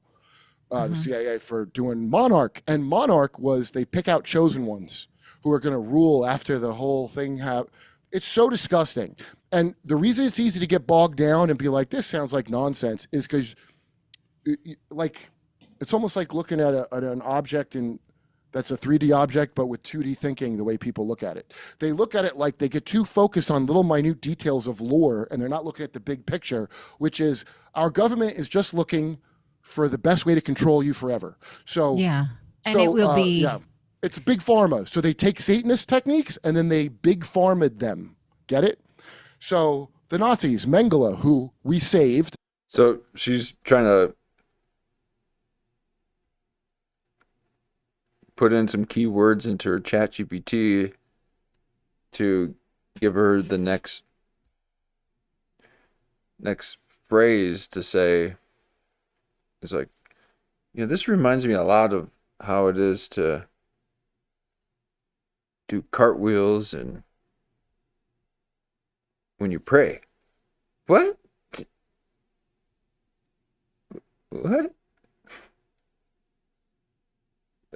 the CIA, for doing Monarch. And Monarch was they pick out chosen ones who are going to rule after the whole thing. It's so disgusting. And the reason it's easy to get bogged down and be like, this sounds like nonsense, is because it's almost like looking at an object that's a 3D object, but with 2D thinking, the way people look at it. They look at it like they get too focused on little minute details of lore, and they're not looking at the big picture, which is our government is just looking for the best way to control you forever. So it will be. It's big pharma. So they take Satanist techniques and then they big pharma'd them. Get it? So the Nazis, Mengele, who we saved. So she's trying to put in some keywords into her chat GPT to give her the next phrase to say. It's like, this reminds me a lot of how it is to do cartwheels and when you pray. What? What?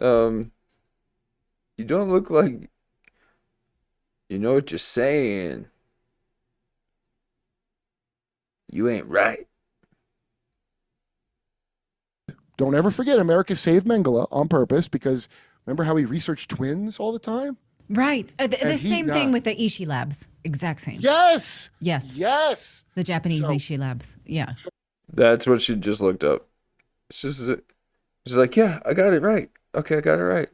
You don't look like you know what you're saying. You ain't right. Don't ever forget America saved Mengele on purpose because remember how he researched twins all the time? Right. The same thing with the Ishi Labs. Exact same. Yes. Yes. The Japanese Ishi Labs. Yeah. That's what she just looked up. She's like, yeah, I got it right. Okay, I got it right.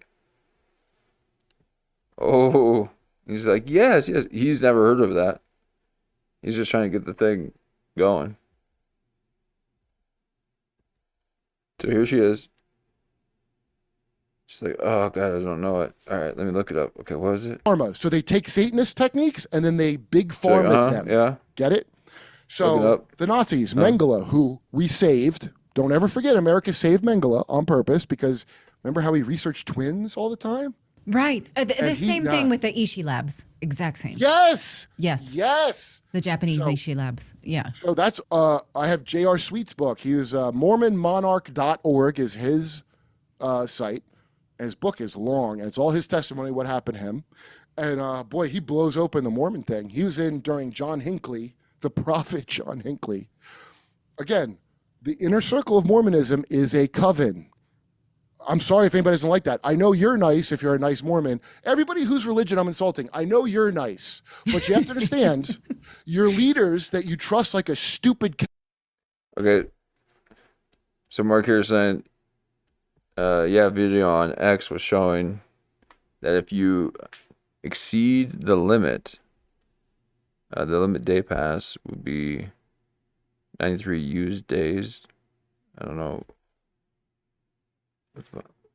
Oh, he's like, yes. He's never heard of that. He's just trying to get the thing going. So here she is. She's like, oh God, I don't know it. All right, let me look it up. Okay, what is it? Pharma. So they take Satanist techniques and then they big pharma them. Yeah. Get it? So the Nazis, Mengele, who we saved. Don't ever forget, America saved Mengele on purpose because remember how he researched twins all the time? Right. The same thing with the Ishi labs. Exact same. Yes. Yes. Yes. The Japanese Ishi labs. Yeah. So that's, I have J.R. Sweet's book. He was MormonMonarch.org is his site. And his book is long, and it's all his testimony, what happened to him. And boy, he blows open the Mormon thing. He was in during John Hinckley, the prophet John Hinckley. Again, the inner circle of Mormonism is a coven. I'm sorry if anybody doesn't like that. I know you're nice if you're a nice Mormon. Everybody whose religion I'm insulting, I know you're nice. But you have to understand, your leaders that you trust like a stupid... Okay. So Mark here is saying, video on X was showing that if you exceed the limit day pass would be 93 used days. I don't know.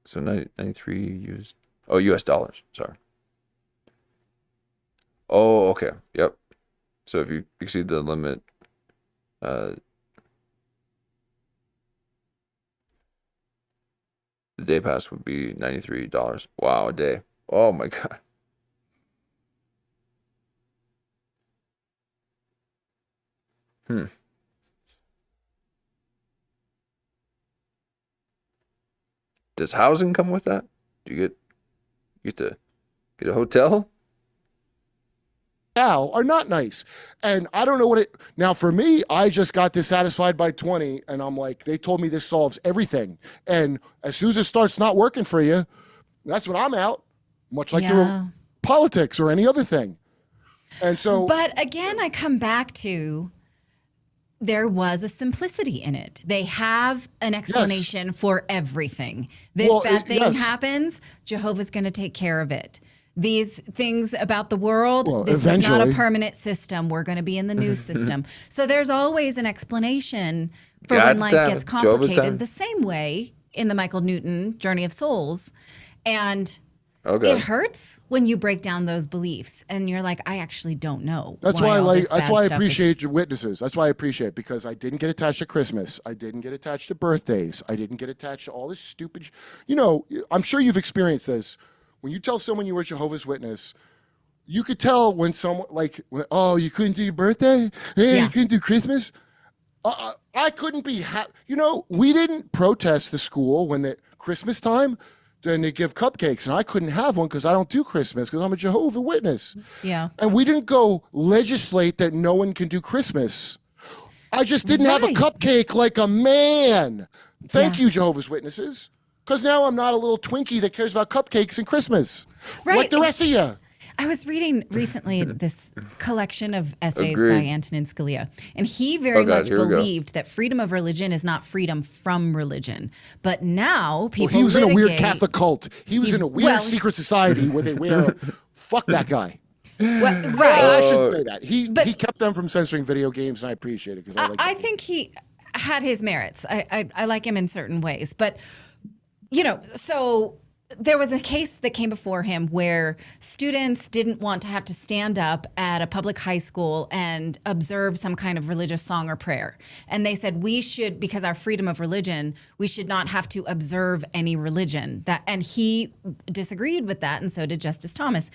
So 93 used. Oh, US dollars. Sorry. Oh, okay. Yep. So if you exceed the limit, the day pass would be $93. Wow, a day. Oh my God. Does housing come with that? Do you get to get a hotel? Now are not nice. And I don't know what it now for me, I just got dissatisfied by 20 and I'm like, they told me this solves everything. And as soon as it starts not working for you, that's when I'm out. Much like the politics or any other thing. And so but again, I come back to there was a simplicity in it. They have an explanation for everything. This bad thing happens, Jehovah's going to take care of it. These things about the world, this is not a permanent system. We're going to be in the new system. So there's always an explanation for when life gets complicated, the same way in the Michael Newton Journey of Souls. And it hurts when you break down those beliefs and you're like, I actually don't know. That's why I appreciate your witnesses. That's why I appreciate it, because I didn't get attached to Christmas. I didn't get attached to birthdays. I didn't get attached to all this stupid, I'm sure you've experienced this. When you tell someone you were Jehovah's Witness, you could tell when someone oh, you couldn't do your birthday? Hey, you couldn't do Christmas? I couldn't be we didn't protest the school when the Christmas time. Then they give cupcakes, and I couldn't have one because I don't do Christmas because I'm a Jehovah's Witness. Yeah. And we didn't go legislate that no one can do Christmas. I just didn't have a cupcake like a man. Thank you, Jehovah's Witnesses. Because now I'm not a little Twinkie that cares about cupcakes and Christmas. Right. Like the rest of you. I was reading recently this collection of essays by Antonin Scalia, and he very much believed that freedom of religion is not freedom from religion. But now people he was in a weird Catholic cult. He was in a weird secret society where they wear fuck that guy. Well, I shouldn't say that. He kept them from censoring video games, and I appreciate it. Because I think he had his merits. I like him in certain ways. But, so there was a case that came before him where students didn't want to have to stand up at a public high school and observe some kind of religious song or prayer. And they said we should, because our freedom of religion, we should not have to observe any religion. And he disagreed with that, and so did Justice Thomas.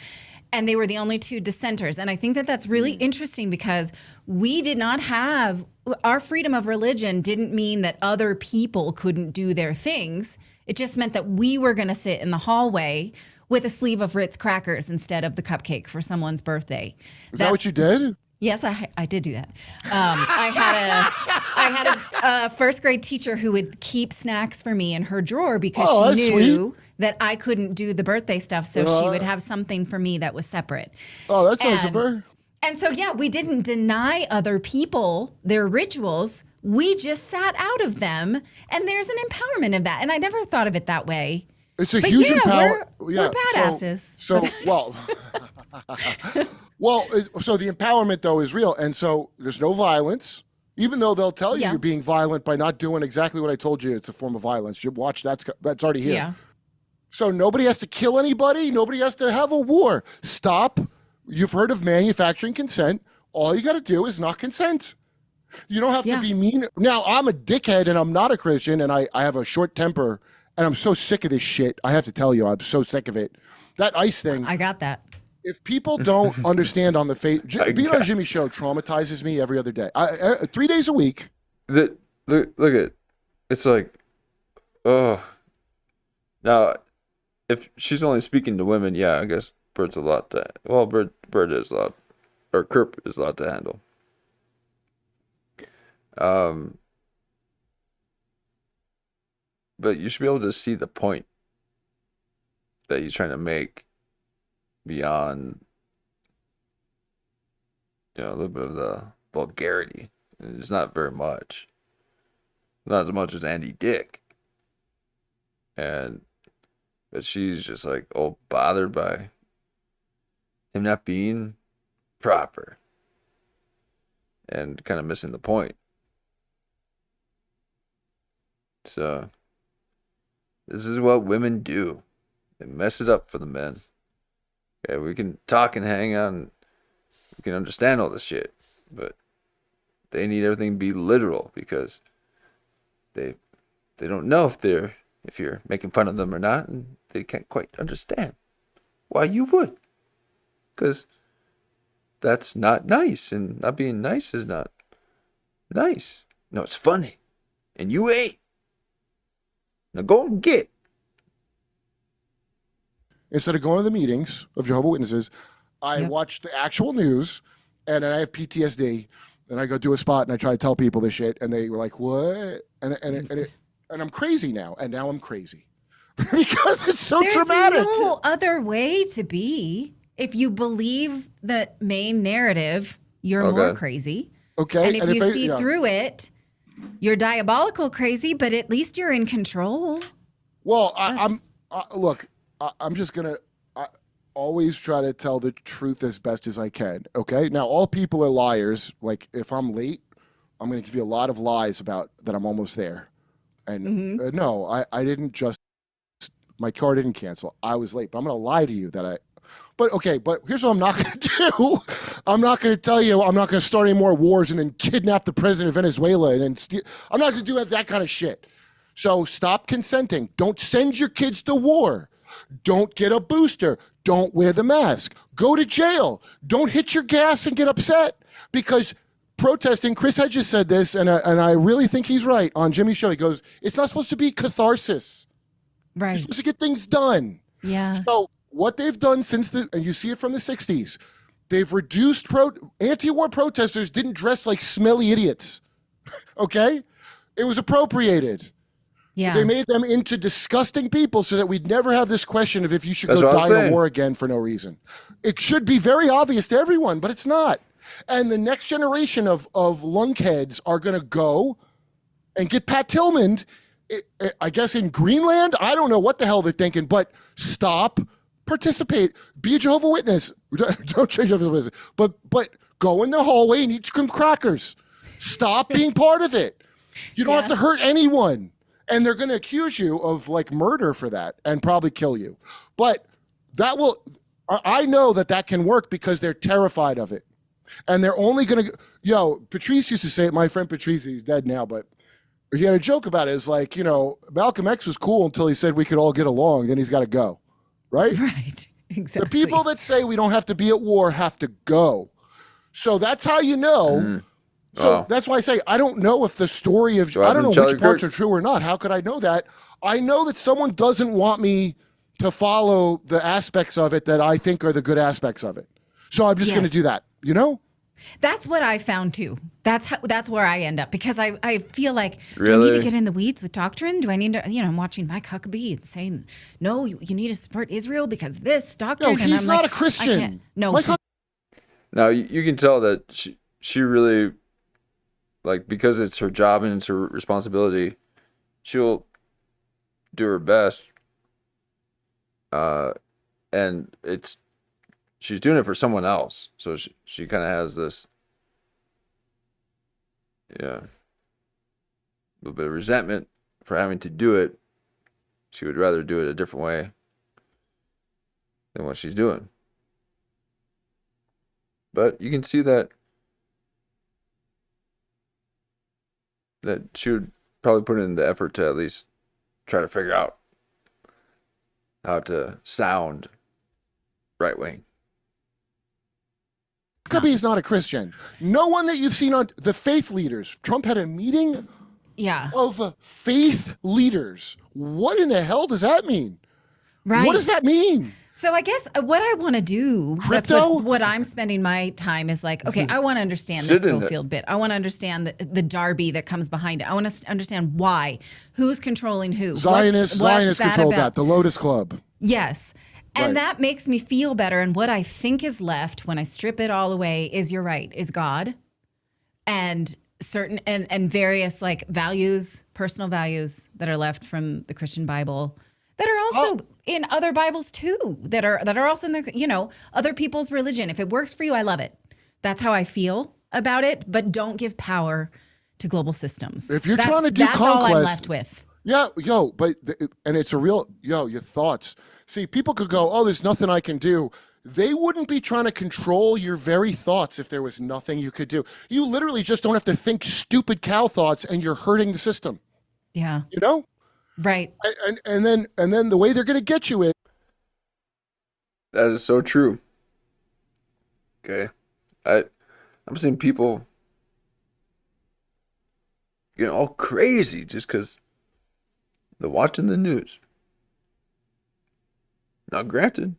And they were the only two dissenters. And I think that that's really interesting because we did not have, our freedom of religion didn't mean that other people couldn't do their things. It just meant that we were going to sit in the hallway with a sleeve of Ritz crackers instead of the cupcake for someone's birthday. Is that what you did? Yes, I did do that. I had a first grade teacher who would keep snacks for me in her drawer because she knew that I couldn't do the birthday stuff, so she would have something for me that was separate. Oh, that's nice of her. And so, we didn't deny other people their rituals. We just sat out of them, and there's an empowerment of that. And I never thought of it that way. It's a huge empowerment. We're badasses. So the empowerment, though, is real. And so there's no violence, even though they'll tell you you're being violent by not doing exactly what I told you. It's a form of violence. You watch, that's already here. Yeah. So nobody has to kill anybody. Nobody has to have a war. Stop. You've heard of manufacturing consent. All you got to do is not consent. You don't have to be mean. Now, I'm a dickhead and I'm not a Christian and I have a short temper and I'm so sick of this shit. I have to tell you, I'm so sick of it. That ICE thing. I got that. If people don't understand on the face, being on Jimmy's show traumatizes me every other day. 3 days a week. Look at, it's like, oh. Now, if she's only speaking to women, yeah, I guess Bert's a lot to. Well, Bert is a lot, or Kurt is a lot to handle. But you should be able to see the point that he's trying to make beyond, a little bit of the vulgarity. It's not very much. Not as much as Andy Dick. But she's just like, bothered by him not being proper and kind of missing the point. So, this is what women do. They mess it up for the men. Okay, we can talk and hang out and we can understand all this shit, but they need everything to be literal because they don't know if you're making fun of them or not, and they can't quite understand why you would. Because that's not nice, and not being nice is not nice. No, it's funny. And you ain't. Now go and get. Instead of going to the meetings of Jehovah's Witnesses, I watch the actual news, and then I have PTSD, and I go do a spot, and I try to tell people this shit, and they were like, what? And I'm crazy now, and now I'm crazy. Because it's so traumatic. There's no other way to be. If you believe the main narrative, you're more crazy. Okay. And if you see through it, you're diabolical crazy, but at least you're in control. Well, I'm just going to always try to tell the truth as best as I can. Okay. Now, all people are liars. Like, if I'm late, I'm going to give you a lot of lies about that I'm almost there. And no, I didn't just, my car didn't cancel. I was late, but I'm going to lie to you that but here's what I'm not going to do. I'm not going to tell you, I'm not going to start any more wars and then kidnap the president of Venezuela and then steal. I'm not going to do that kind of shit. So stop consenting. Don't send your kids to war. Don't get a booster. Don't wear the mask. Go to jail. Don't hit your gas and get upset because protesting, Chris Hedges said this, and I really think he's right on Jimmy's show. He goes, it's not supposed to be catharsis. Right. You're supposed to get things done. Yeah. So what they've done and you see it from the 60s, they've reduced anti-war protesters didn't dress like smelly idiots. Okay? It was appropriated. Yeah. They made them into disgusting people so that we'd never have this question of if you should go die in a war again for no reason. It should be very obvious to everyone, but it's not. And the next generation of lunkheads are going to go and get Pat Tillman, I guess in Greenland. I don't know what the hell they're thinking, but stop, participate, be a Jehovah's Witness. Don't change Jehovah's Witness, but go in the hallway and eat some crackers. Stop being part of it. You don't have to hurt anyone. And they're going to accuse you of like murder for that and probably kill you. But I know that can work because they're terrified of it. And they're only going to, Patrice used to say it, my friend Patrice, he's dead now, but he had a joke about it. It's like, Malcolm X was cool until he said we could all get along, then he's got to go. Right? Right. Exactly. The people that say we don't have to be at war have to go. So that's how you know. So that's why I say I don't know if the story of I don't know which parts are true or not. How could I know that? I know that someone doesn't want me to follow the aspects of it that I think are the good aspects of it. So I'm just going to do that, That's what I found too. That's where I end up because I feel like really? Do I need to get in the weeds with doctrine? Do I need to I'm watching Mike Huckabee saying no, you need to support Israel because this doctrine. No, he's not a Christian. No, now you can tell that she really. Like, because it's her job and it's her responsibility, she'll do her best. And she's doing it for someone else. So she kind of has this, a little bit of resentment for having to do it. She would rather do it a different way than what she's doing. But you can see that she would probably put in the effort to at least try to figure out how to sound right wing. Huckabee not a Christian. No one that you've seen on the faith leaders. Trump had a meeting of faith leaders. What in the hell does that mean? Right. What does that mean? So I guess what I want to do, Crypto? what I'm spending my time is like, okay, I want to understand the Schofield bit. I want to understand the Darby that comes behind it. I want to understand why. Who's controlling who? Zionists controlled that. The Lotus Club. Yes. And that makes me feel better. And what I think is left when I strip it all away is, you're right, is God and certain and various like values, personal values that are left from the Christian Bible that are also in other Bibles too, that are also in the, other people's religion. If it works for you, I love it. That's how I feel about it. But don't give power to global systems. If you're trying to do that's conquest, all I'm left with. Yeah, and it's a real, your thoughts. See, people could go, oh, there's nothing I can do. They wouldn't be trying to control your very thoughts if there was nothing you could do. You literally just don't have to think stupid cow thoughts, and you're hurting the system. Yeah. Right. And then the way they're going to get you is. That is so true. Okay. I'm seeing people getting all crazy just because they're watching the news. Now, granted,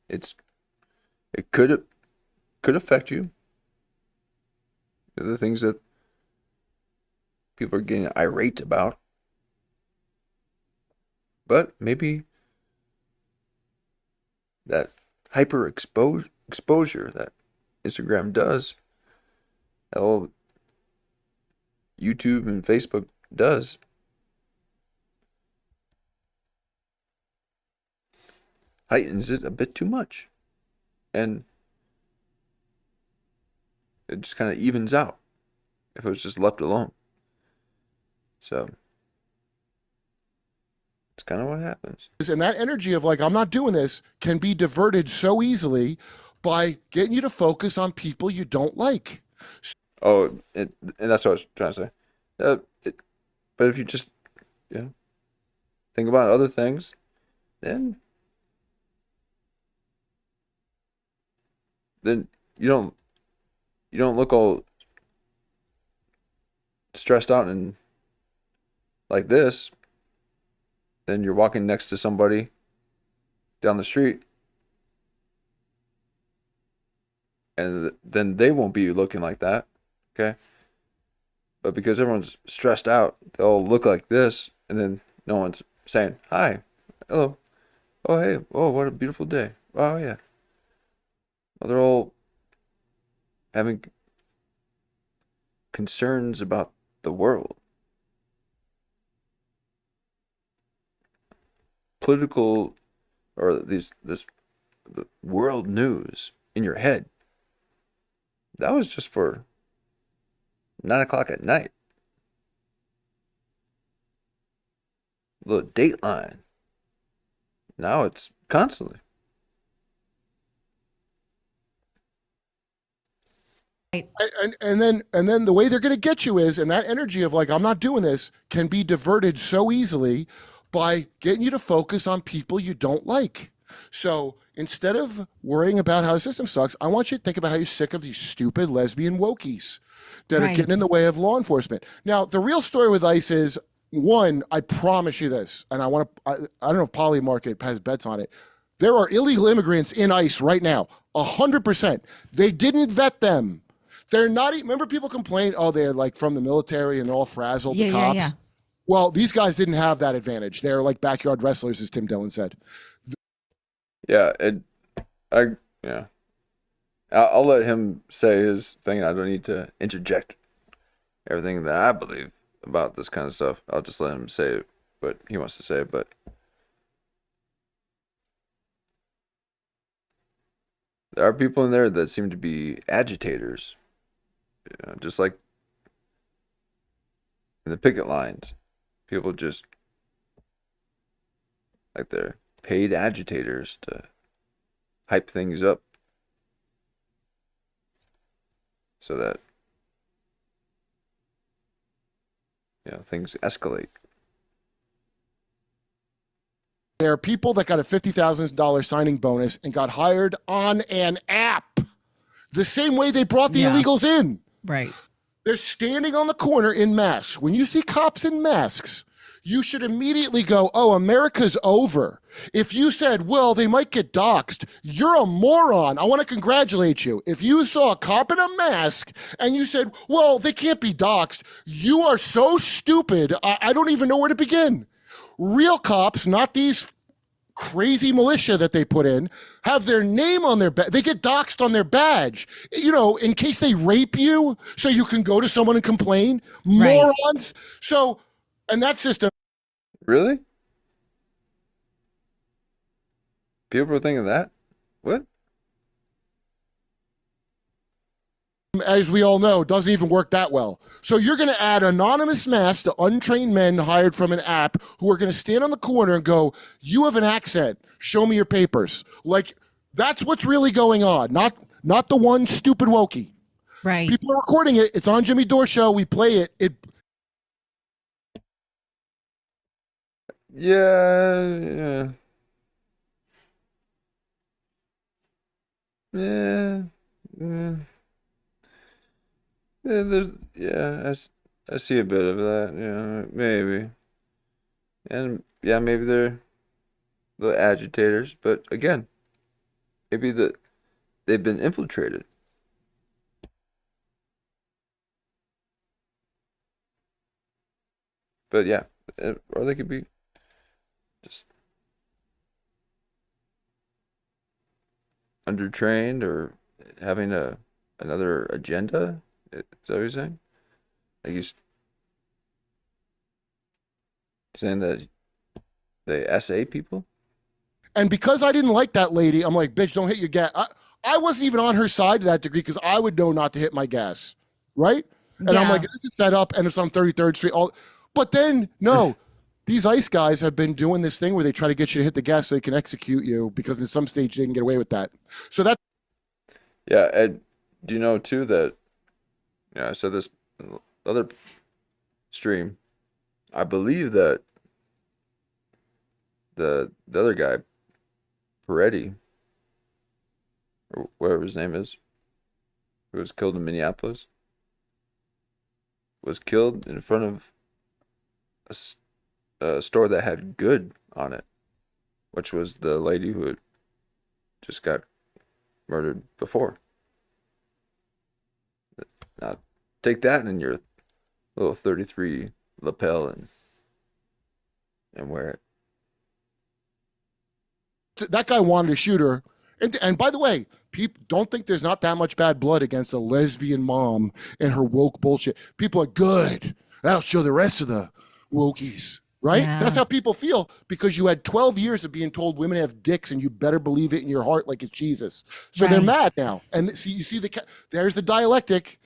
it could affect you. The things that people are getting irate about. But maybe that hyper exposure that Instagram does, that all YouTube and Facebook does, heightens it a bit too much. And it just kind of evens out if it was just left alone. So it's kind of what happens. And that energy of like, I'm not doing this, can be diverted so easily by getting you to focus on people you don't like. And that's what I was trying to say. But if you just think about other things, then you don't look all stressed out and like this. Then you're walking next to somebody down the street, and then they won't be looking like that, okay? But because everyone's stressed out, they'll look like this, and then no one's saying, hi, hello, oh, hey, oh, what a beautiful day, oh, yeah. Well, they're all having concerns about the world. Political, or the world news in your head. That was just for 9 o'clock at night. The Dateline. Now it's constantly. And then the way they're going to get you is, and that energy of like, I'm not doing this, can be diverted so easily by getting you to focus on people you don't like. So instead of worrying about how the system sucks, I want you to think about how you're sick of these stupid lesbian wokies that are getting in the way of law enforcement. Now, the real story with ICE is, one, I promise you this, and I don't know if Poly Market has bets on it. There are illegal immigrants in ICE right now, 100%. They didn't vet them. They're not, remember people complain, oh, they're like from the military and they're all frazzled, the cops. Yeah. Well, these guys didn't have that advantage. They're like backyard wrestlers, as Tim Dillon said. I'll let him say his thing. I don't need to interject everything that I believe about this kind of stuff. I'll just let him say what he wants to say. But there are people in there that seem to be agitators, just like in the picket lines. people just like they're paid agitators to hype things up so that things escalate. There are people that got a $50,000 signing bonus and got hired on an app the same way they brought the illegals in. Right. They're standing on the corner in masks. When you see cops in masks, you should immediately go, oh, America's over. If you said, well, they might get doxxed, you're a moron. I want to congratulate you. If you saw a cop in a mask and you said, well, they can't be doxxed, you are so stupid. I don't even know where to begin. Real cops, not these crazy militia that they put in, have their name on their badge. They get doxxed on their badge, in case they rape you, so you can go to someone and complain. Right. Morons. So, and that system. Really? People are thinking that? What? As we all know, doesn't even work that well. So you're going to add anonymous masks to untrained men hired from an app who are going to stand on the corner and go, you have an accent. Show me your papers. Like, that's what's really going on. Not the one stupid wokey. Right. People are recording it. It's on Jimmy Dore Show. We play it. Yeah. I see a bit of that. Yeah, maybe. And yeah, maybe they're the agitators, but again, maybe they've been infiltrated. But yeah, or they could be just undertrained or having another agenda. Is that what you're saying? Like he's saying that they SA people? And because I didn't like that lady, I'm like, bitch, don't hit your gas. I wasn't even on her side to that degree because I would know not to hit my gas, right? And I'm like, this is set up and it's on 33rd Street. But then, no, these ICE guys have been doing this thing where they try to get you to hit the gas so they can execute you because in some states they can get away with that. So that. Yeah, and do you know too that, I said this other stream, I believe that the other guy, Peretti, or whatever his name is, who was killed in Minneapolis, was killed in front of a store that had good on it, which was the lady who had just got murdered before. Now, take that in your little 33 lapel and wear it. That guy wanted to shoot her. And by the way, people don't think there's not that much bad blood against a lesbian mom and her woke bullshit. People are good. That'll show the rest of the wokies, right? Yeah. That's how people feel because you had 12 years of being told women have dicks and you better believe it in your heart like it's Jesus. So they're mad now. And see, you see there's the dialectic.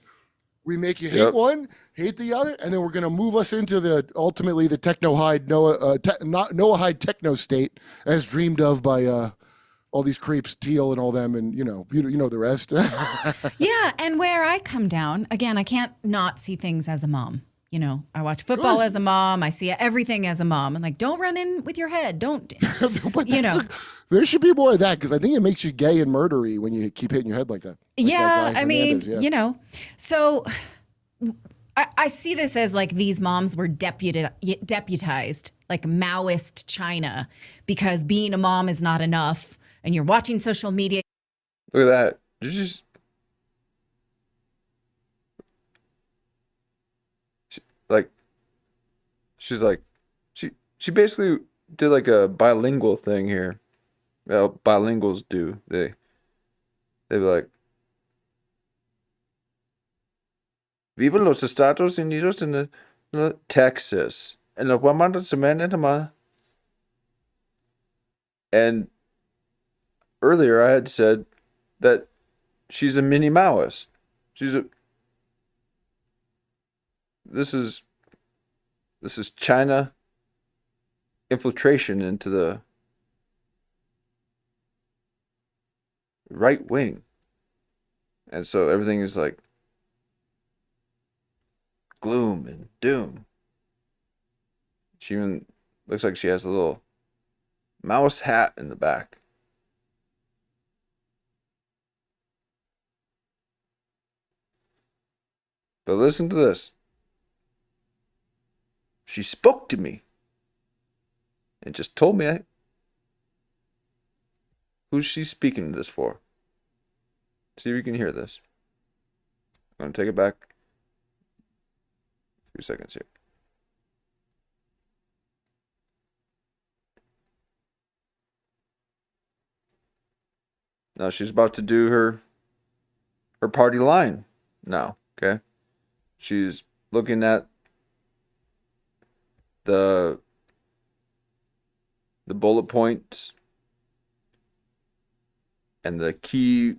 We make you hate one, hate the other, and then we're going to move us into ultimately the Noahide techno state as dreamed of by all these creeps, Teal and all them, and you know the rest. Yeah, and where I come down, again, I can't not see things as a mom. I watch football as a mom. I see everything as a mom. And like, don't run in with your head. Don't, there should be more of that because I think it makes you gay and murdery when you keep hitting your head like that. Like I mean, so I see this as like these moms were deputized, like Maoist China, because being a mom is not enough. And you're watching social media. Look at that. Did you just... She's like, she basically did like a bilingual thing here. Well, bilinguals do. They be like, Viva los Estados Unidos in Texas. And the woman and earlier I had said that she's a mini Maoist. This is China infiltration into the right wing. And so everything is like gloom and doom. She even looks like she has a little mouse hat in the back. But listen to this. She spoke to me and just told me who's she speaking to this for. See if you can hear this. I'm going to take it back a few seconds here. Now she's about to do her party line now, okay? She's looking at the bullet points and the key,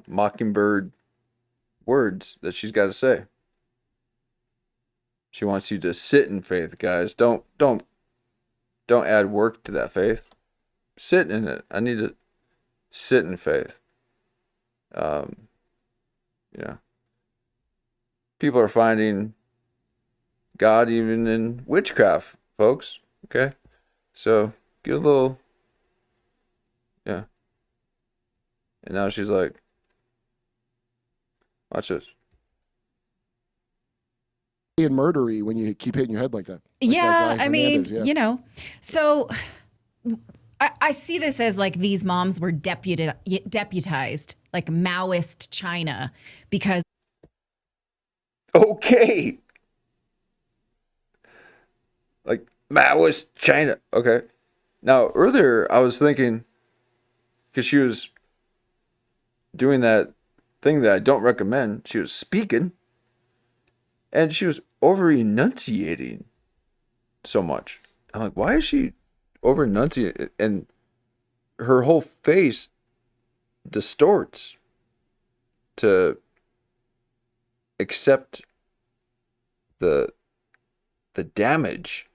mockingbird words that she's got to say. She wants you to sit in faith, guys. Don't add work to that faith. Sit in it. I need to sit in faith. People are finding God even in witchcraft, folks. Okay? So, get a little, And now she's like, watch this. And murdery when you keep hitting your head like that. Yeah, I mean, so I see this as like these moms were deputized, like Maoist China, because. Okay. Like Maoist China. Okay. Now, earlier I was thinking, because she was doing that thing that I don't recommend, she was speaking, and she was over-enunciating so much. I'm like, why is she over-enunciating? And her whole face distorts to accept the damage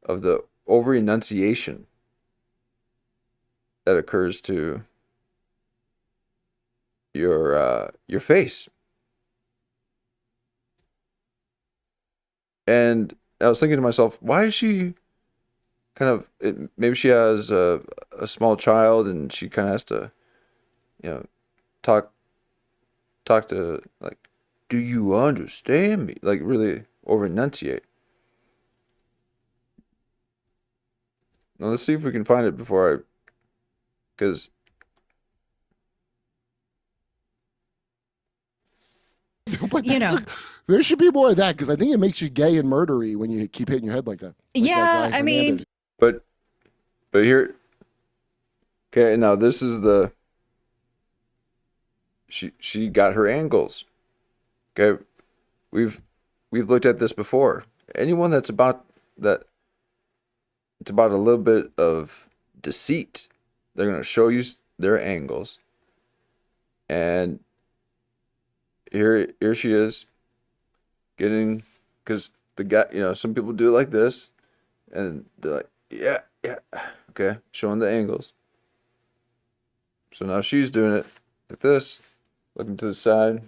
of the over-enunciation that occurs to your face. And I was thinking to myself, why is she maybe she has a small child and she kind of has to, talk to, like, do you understand me? Like, really over-enunciate. Now, let's see if we can find it because there should be more of that, because I think it makes you gay and murdery when you keep hitting your head like that. Yeah, I mean, but here, okay. Now this is she got her angles. Okay, we've looked at this before. Anyone that's about that, it's about a little bit of deceit. They're going to show you their angles, and here she is getting, because the guy, some people do it like this, and they're like, yeah, okay, showing the angles. So now she's doing it like this, looking to the side.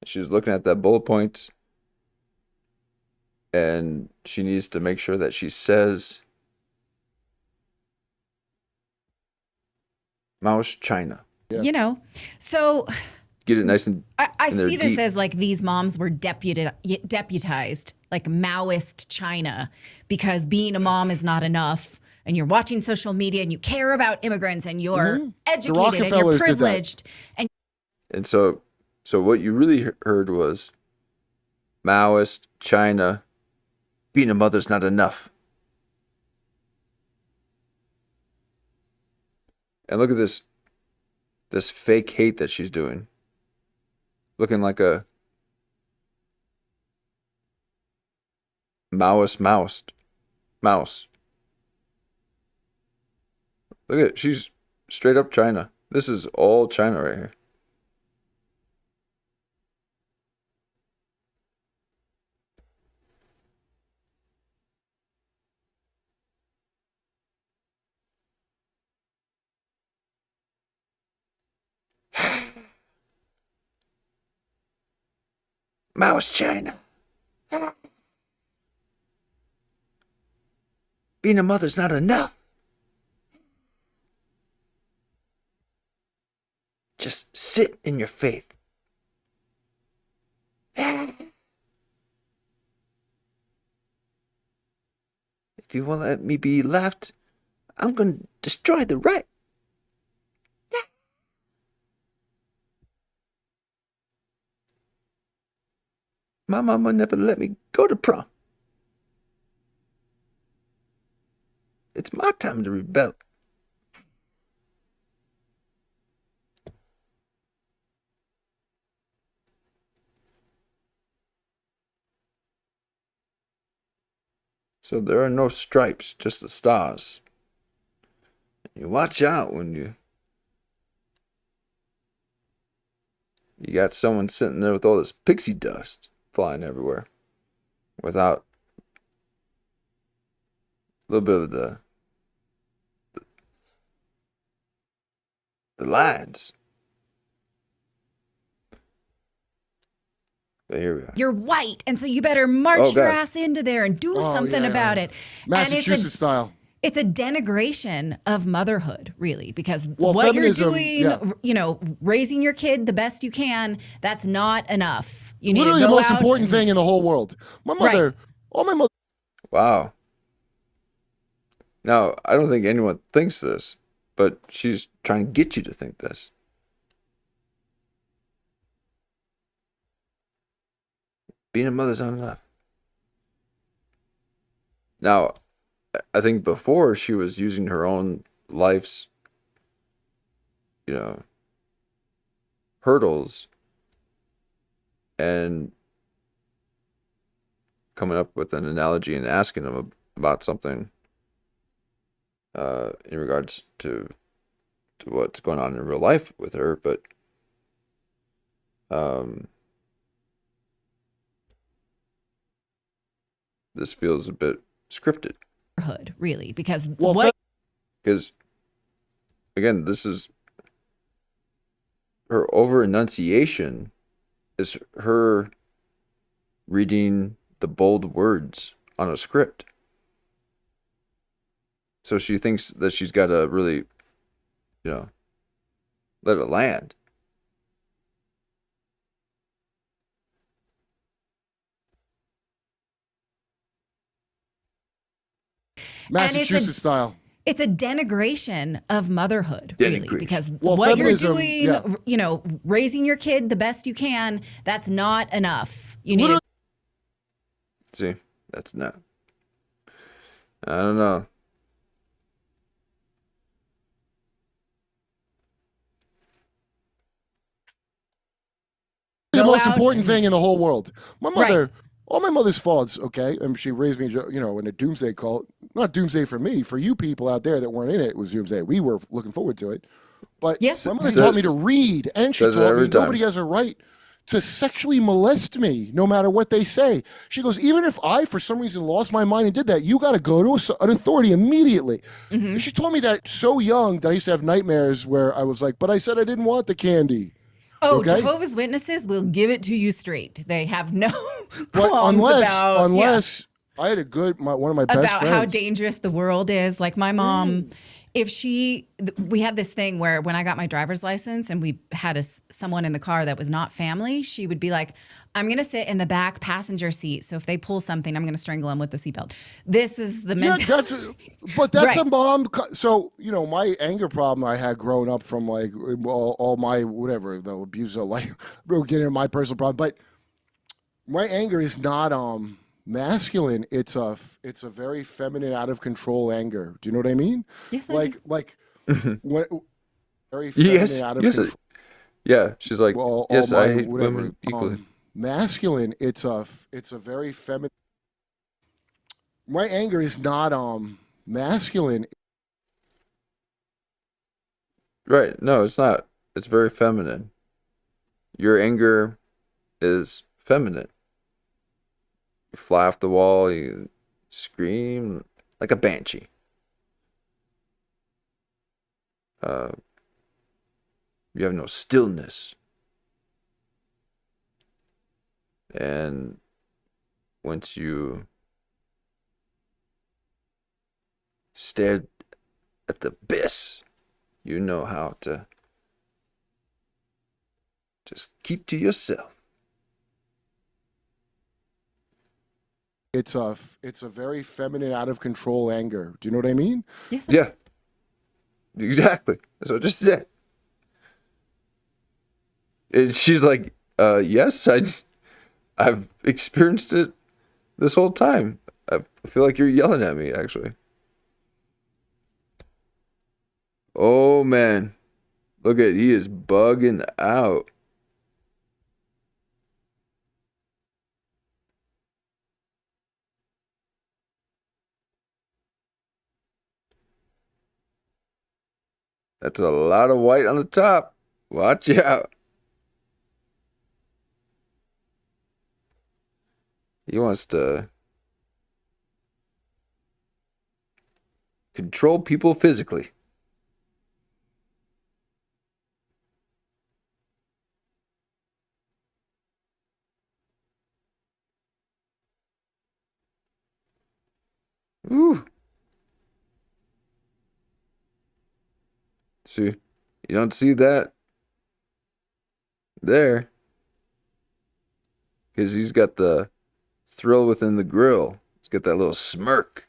She's looking at that bullet point, and she needs to make sure that she says Mouse China. Yeah. So get it nice and I see this deep. as like these moms were deputized, like Maoist China, because being a mom is not enough, and you're watching social media and you care about immigrants and you're educated and you're privileged. And so what you really heard was Maoist China, being a mother's not enough. And look at this fake hate that she's doing. Looking like a Maoist mouse. Look at it. She's straight up China. This is all China right here. Mouse China. Being a mother's not enough. Just sit in your faith. If you won't let me be left, I'm going to destroy the right. My mama never let me go to prom. It's my time to rebel. So there are no stripes, just the stars. You watch out when you got someone sitting there with all this pixie dust flying everywhere without a little bit of the lines. But here we are. You're white, and so you better march your ass into there and do something about it. Massachusetts style. It's a denigration of motherhood, really, because what you're doing, you know, raising your kid the best you can, that's not enough. You need literally to go the most out important thing in the whole world. My mother, all my mother. Wow. Now, I don't think anyone thinks this, but she's trying to get you to think this. Being a mother's not enough. Now, I think before she was using her own life's, you know, hurdles and coming up with an analogy and asking them about something in regards to what's going on in real life with her, but this feels a bit scripted. Really, because because again, this is her over enunciation is her reading the bold words on a script. So she thinks that she's got to really, you know, let it land. Massachusetts style. It's a denigration of motherhood, really, because what feminism, you're doing, you know, raising your kid the best you can, that's not enough. You need to... See, that's not. I don't know. The most important thing in the whole world. My mother, all my mother's faults, okay, and she raised me, you know, in a doomsday cult. Not doomsday for me, for you people out there that weren't in it, it was doomsday. We were looking forward to it. But my mother taught me to read, and she taught me nobody has a right to sexually molest me, no matter what they say. She goes, even if I, for some reason, lost my mind and did that, you got to go to an authority immediately. And she told me that so young that I used to have nightmares where I was like, but I said I didn't want the candy. Oh, okay? Jehovah's Witnesses will give it to you straight. They have no qualms unless I had one of my best friends. About how dangerous the world is. Like my mom, we had this thing where when I got my driver's license and we had someone in the car that was not family, she would be like, I'm going to sit in the back passenger seat. So if they pull something, I'm going to strangle them with the seatbelt. This is the mentality. But that's a mom. So, you know, my anger problem I had growing up from like all my, whatever, the abuse of life, we'll get into my personal problem. But my anger is not masculine. It's a very feminine, out of control anger. Do you know what I mean? Yes, like when, very feminine, out of control. Yeah, she's like, yes, I hate whatever, women equally. Masculine. It's a very feminine. My anger is not masculine. Right? No, it's not. It's very feminine. Your anger is feminine. You fly off the wall, you scream like a banshee. You have no stillness. And once you stare at the abyss, you know how to just keep to yourself. It's a very feminine, out of control anger. Do you know what I mean? Yes. Yeah, exactly. That's what I just said. And she's like, yes, I've experienced it this whole time. I feel like you're yelling at me, actually. Oh, man. Look at, he is bugging out. That's a lot of white on the top. Watch out. He wants to control people physically. Ooh. See, you don't see that there because he's got the thrill within the grill. He's got that little smirk.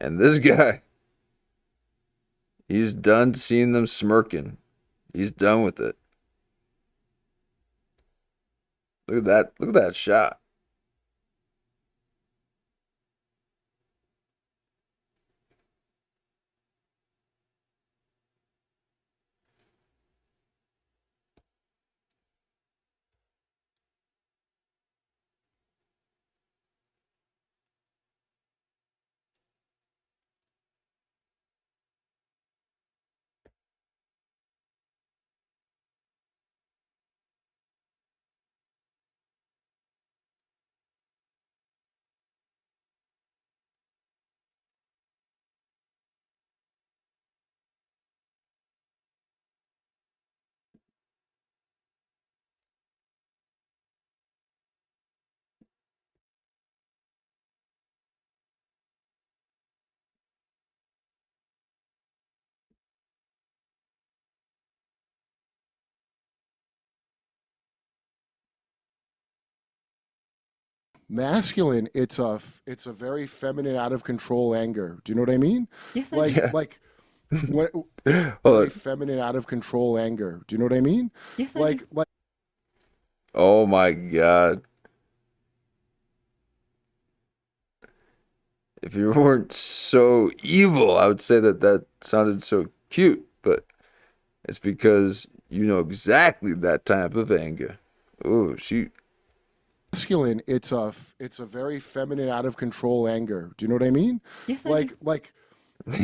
And this guy, he's done seeing them smirking. He's done with it. Look at that. Look at that shot. Masculine, it's a very feminine, out of control anger. Do you know what I mean? Yes, I like do. like when very feminine, out of control anger. Do you know what I mean? Yes, I like do. like Oh my God. If you weren't so evil, I would say that sounded so cute, but it's because you know exactly that type of anger. Oh, shoot. masculine, it's a very feminine, out of control anger. Do you know what I mean? Yes, I do. Like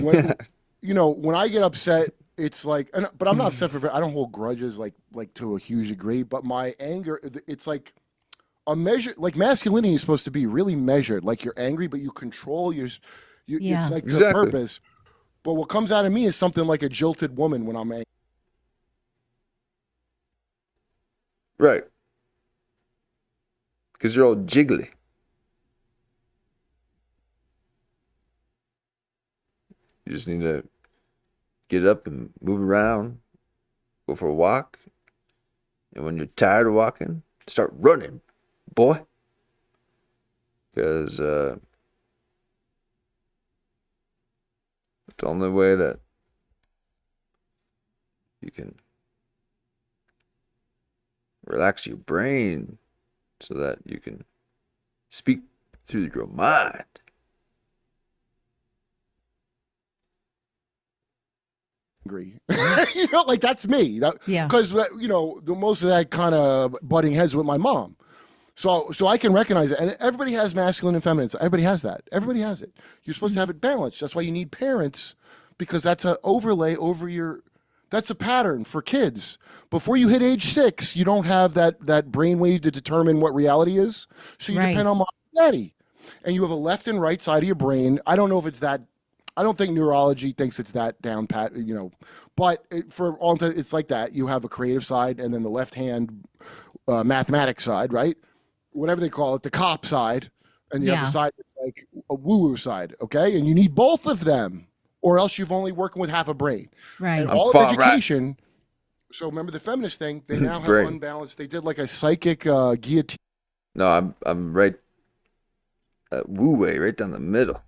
when when I get upset, it's like, but I'm not upset for. I don't hold grudges like to a huge degree. But my anger, it's like a measure. Like masculinity is supposed to be really measured. Like you're angry, but you control Yeah. It's like to Exactly. purpose. But what comes out of me is something like a jilted woman when I'm angry. Right. Because you're all jiggly. You just need to get up and move around, go for a walk. And when you're tired of walking, start running, boy. Because it's the only way that you can relax your brain so that you can speak through your mind. Like that's me. Yeah. Because the most of that kind of butting heads with my mom. So I can recognize it. And everybody has masculine and feminine. Everybody has that. Everybody has it. You're supposed to have it balanced. That's why you need parents, because that's an overlay over that's a pattern for kids. Before you hit age 6, you don't have that brainwave to determine what reality is. So you depend on mom and daddy. And you have a left and right side of your brain. I don't know if it's that. I don't think neurology thinks it's that down pat, but for all it's like that. You have a creative side, and then the left hand mathematics side, right? Whatever they call it, the cop side, and the other side it's like a woo-woo side, okay? And you need both of them, or else you've only working with half a brain. Right. And all of education. So remember the feminist thing? They now have unbalanced. They did like a psychic guillotine. No, I'm right. Wu Wei, right down the middle.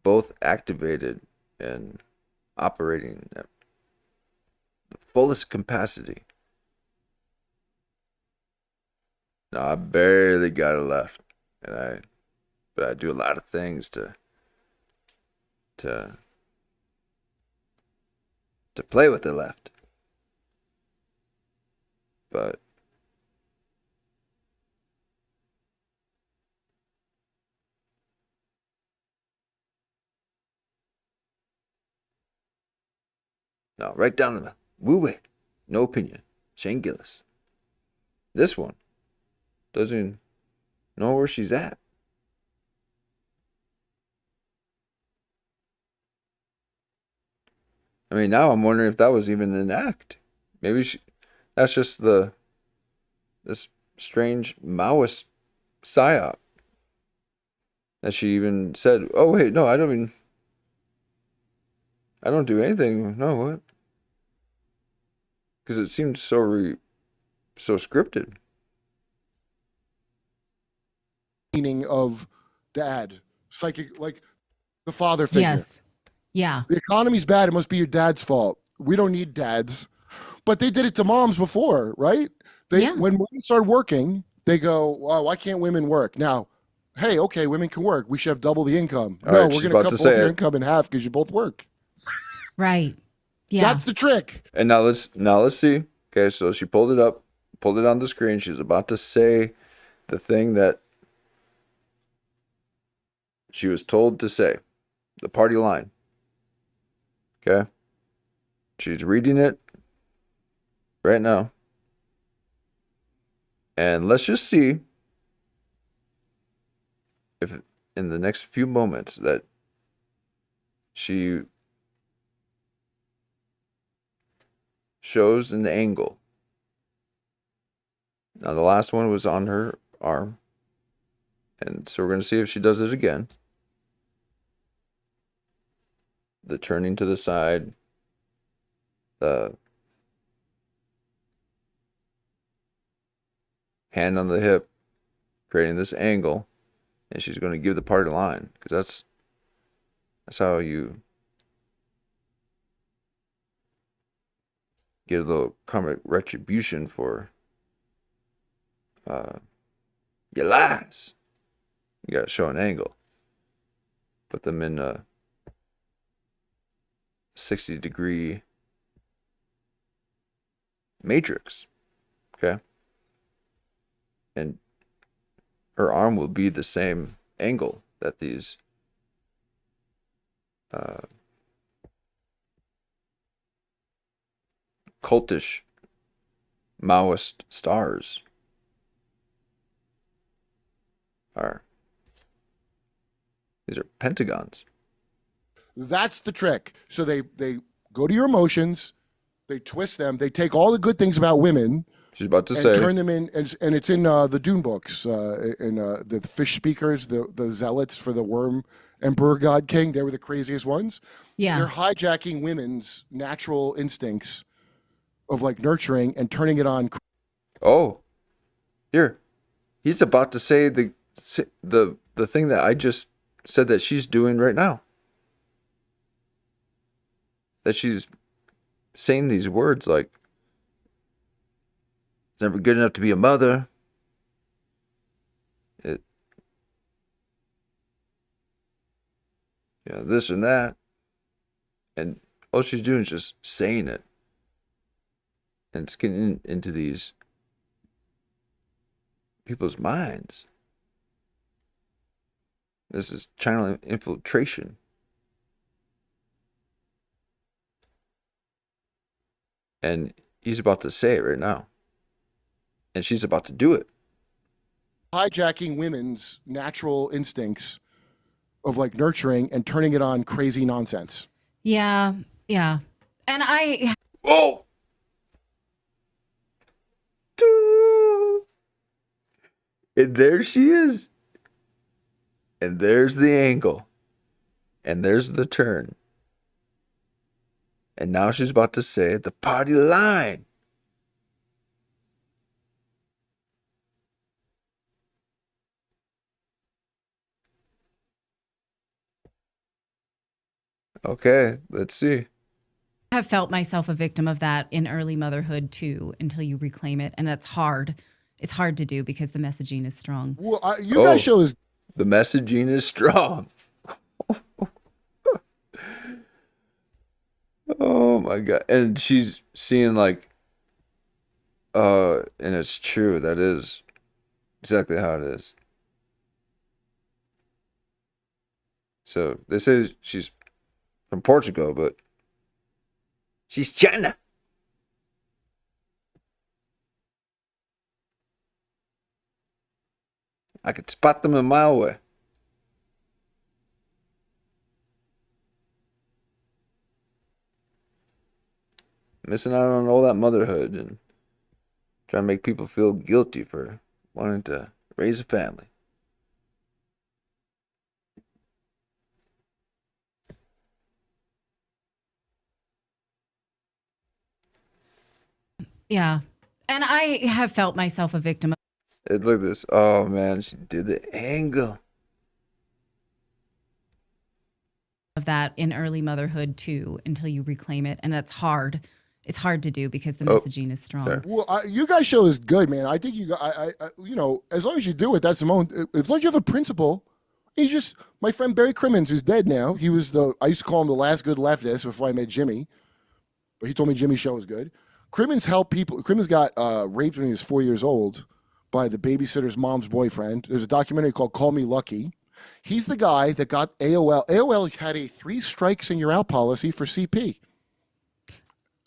Both activated and operating at the fullest capacity. No, I barely got it left, but I do a lot of things to play with the left. But no, right down the Wu Wei. No opinion. Shane Gillis. This one doesn't even know where she's at. I mean, now I'm wondering if that was even an act. Maybe that's just this strange Maoist psyop. That she even said, "Oh wait, no, I don't do anything." No, what? Because it seemed so scripted. Meaning of dad, psychic, like the father figure. Yes. Yeah. The economy's bad. It must be your dad's fault. We don't need dads. But they did it to moms before, right? When women started working, they go, "Well, why can't women work?" Now, hey, okay, women can work. We should have double the income. All no, right, we're going to cut both your income in half because you both work. Right. Yeah. That's the trick. And now let's see. Okay, so she pulled it on the screen. She's about to say the thing that she was told to say, the party line. Okay? She's reading it right now. And let's just see if in the next few moments that she shows an angle. Now the last one was on her arm. And so we're going to see if she does it again. The turning to the side. The hand on the hip. Creating this angle. And she's going to give the party line. Because that's how you get a little karmic retribution for your lies. You gotta show an angle. Put them in a 60-degree matrix. Okay? And her arm will be the same angle that these cultish Maoist stars are. These are pentagons. That's the trick. So they go to your emotions, they twist them, they take all the good things about women. She's about to say. Turn them in, and it's in the Dune books, in the fish speakers, the zealots for the worm emperor god king. They were the craziest ones. Yeah. They're hijacking women's natural instincts of like nurturing and turning it on. Oh, here, he's about to say the thing that I just said that she's doing right now. That she's saying these words like, "It's never good enough to be a mother." This and that. And all she's doing is just saying it. And it's getting into these people's minds. This is channel infiltration. And he's about to say it right now. And she's about to do it. Hijacking women's natural instincts of like nurturing and turning it on crazy nonsense. Yeah. Yeah. And Oh! And there she is. And there's the angle. And there's the turn. And now she's about to say the party line. Okay, let's see. I have felt myself a victim of that in early motherhood too, until you reclaim it. And that's hard. It's hard to do because the messaging is strong. Well, you guys show is the messaging is strong. Oh my God. And she's seeing like, and it's true. That is exactly how it is. So they say she's from Portugal, but she's China. I could spot them a mile away. Missing out on all that motherhood and trying to make people feel guilty for wanting to raise a family. Yeah. And I have felt myself a victim Look at this. Oh man, she did the angle of that in early motherhood too, until you reclaim it. And that's hard. It's hard to do because the messaging is strong. There. Well, you guys show is good, man. I think you know, as long as you do it, that's the moment. As long as you have a principle, you just. My friend Barry Crimmins, who's dead now. He was I used to call him the last good leftist before I met Jimmy, but he told me Jimmy's show was good. Crimmins helped people. Crimmins got raped when he was 4 years old by the babysitter's mom's boyfriend. There's a documentary called "Call Me Lucky." He's the guy that got AOL. AOL had a 3 strikes and you're out policy for CP.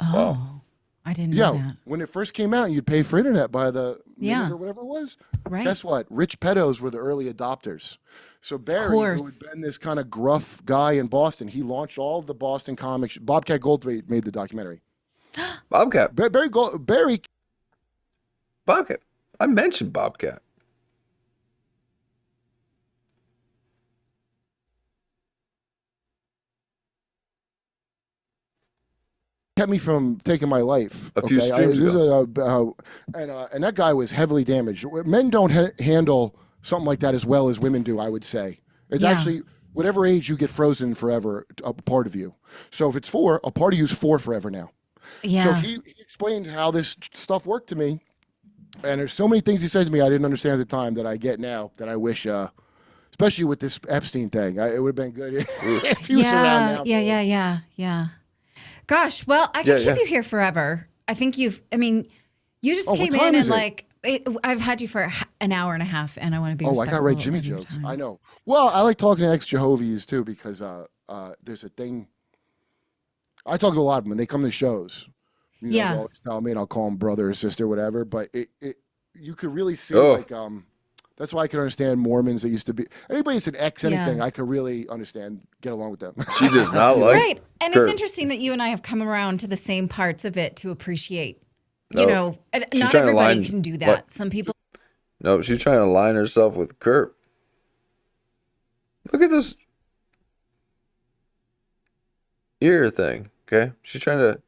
Oh, I didn't know that. When it first came out, you'd pay for internet by the minute or whatever it was. Right. Guess what? Rich pedos were the early adopters. So Barry, who had been this kind of gruff guy in Boston, he launched all the Boston comics. Bobcat Goldthwait made the documentary. Bobcat. Barry. Bobcat. I mentioned Bobcat. Kept me from taking my life. A few streams ago. And that guy was heavily damaged. Men don't handle something like that as well as women do, I would say. It's actually, whatever age you get frozen forever, a part of you. So if it's 4, a part of you is 4 forever now. Yeah. So he explained how this stuff worked to me. And there's so many things he said to me I didn't understand at the time that I get now that I wish, especially with this Epstein thing, it would have been good if he was around now. Yeah. Gosh, well, I could keep you here forever. I think you just came in and I've had you for an hour and a half and I want to be respectful. I got to write Jimmy jokes. I know. Well, I like talking to ex-Jehovah's too because there's a thing. I talk to a lot of them when they come to shows. They'll always tell me and I'll call them brother or sister, whatever. But you could really see that's why I can understand Mormons that used to be anybody that's an ex anything. I could really understand, get along with them. She does not like right. And Kurt. It's interesting that you and I have come around to the same parts of it to appreciate. Not everybody can do that. Some people. No, she's trying to align herself with Kurt. Look at this ear thing. Okay, she's trying to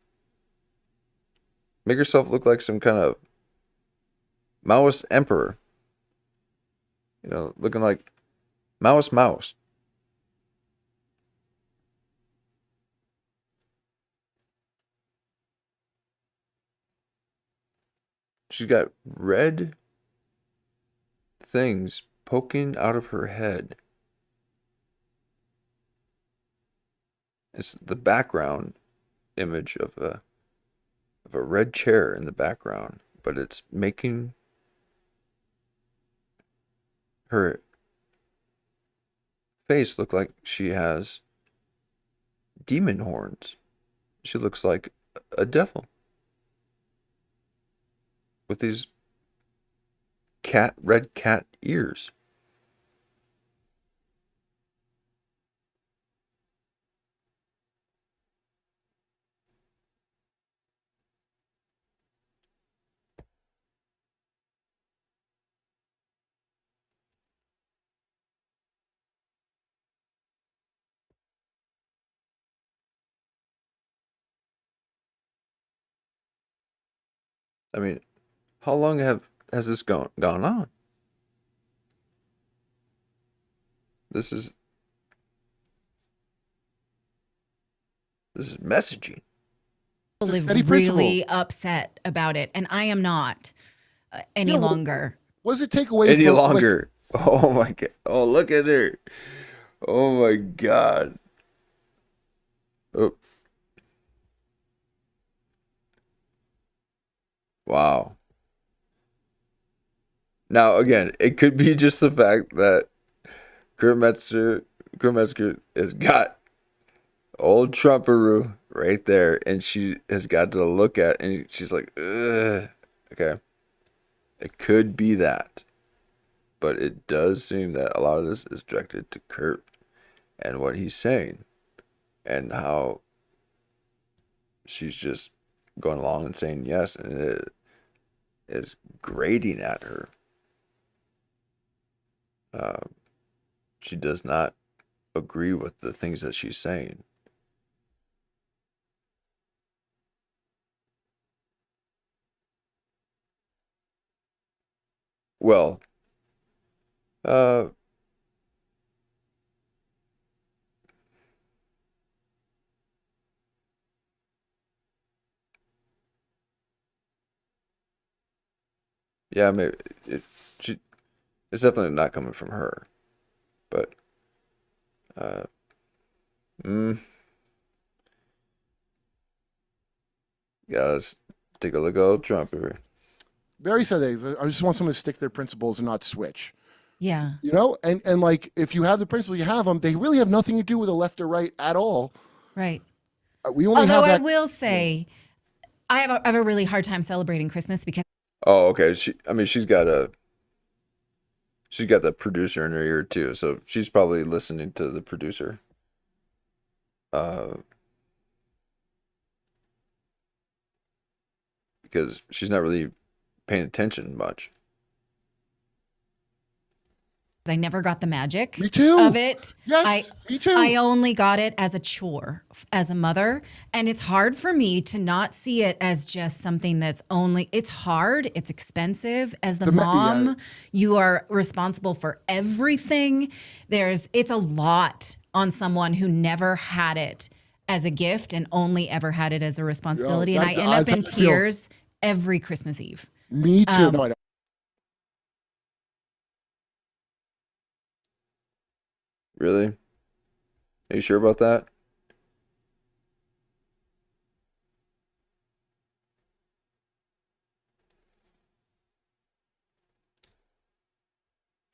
make herself look like some kind of Maoist emperor. Looking like Maoist mouse. She's got red things poking out of her head. It's the background image of a red chair in the background, but it's making her face look like she has demon horns. She looks like a devil with these red cat ears. I mean, how long has this gone on? This is messaging. Really upset about it, and I am not any longer. What does it take away any from, longer? Like, oh my god! Oh, look at her! Oh my god! Oh. Wow. Now again, it could be just the fact that Kurt Metzger has got old Trumperoo right there, and she has got to look at, and she's like, ugh. Okay. It could be that. But it does seem that a lot of this is directed to Kurt and what he's saying, and how she's just going along and saying yes, and it is grating at her. She does not agree with the things that she's saying. Well, yeah, maybe it's definitely not coming from her, but yeah, let's take a look at old Trump here. Barry said that I just want someone to stick their principles and not switch. Yeah. You know, and like if you have the principle, you have them. They really have nothing to do with the left or right at all. Right. We only Although have that. I will say, I have a really hard time celebrating Christmas because. Oh, okay. She's got the producer in her ear too, so she's probably listening to the producer. Because she's not really paying attention much. I never got the magic Me too. of it. Yes, me too. I only got it as a chore as a mother. And it's hard for me to not see it as just something that's only, it's hard, it's expensive. As the mom, you are responsible for everything. It's a lot on someone who never had it as a gift and only ever had it as a responsibility. And I end up in tears every Christmas Eve. Me too. No, I don't. Really? Are you sure about that?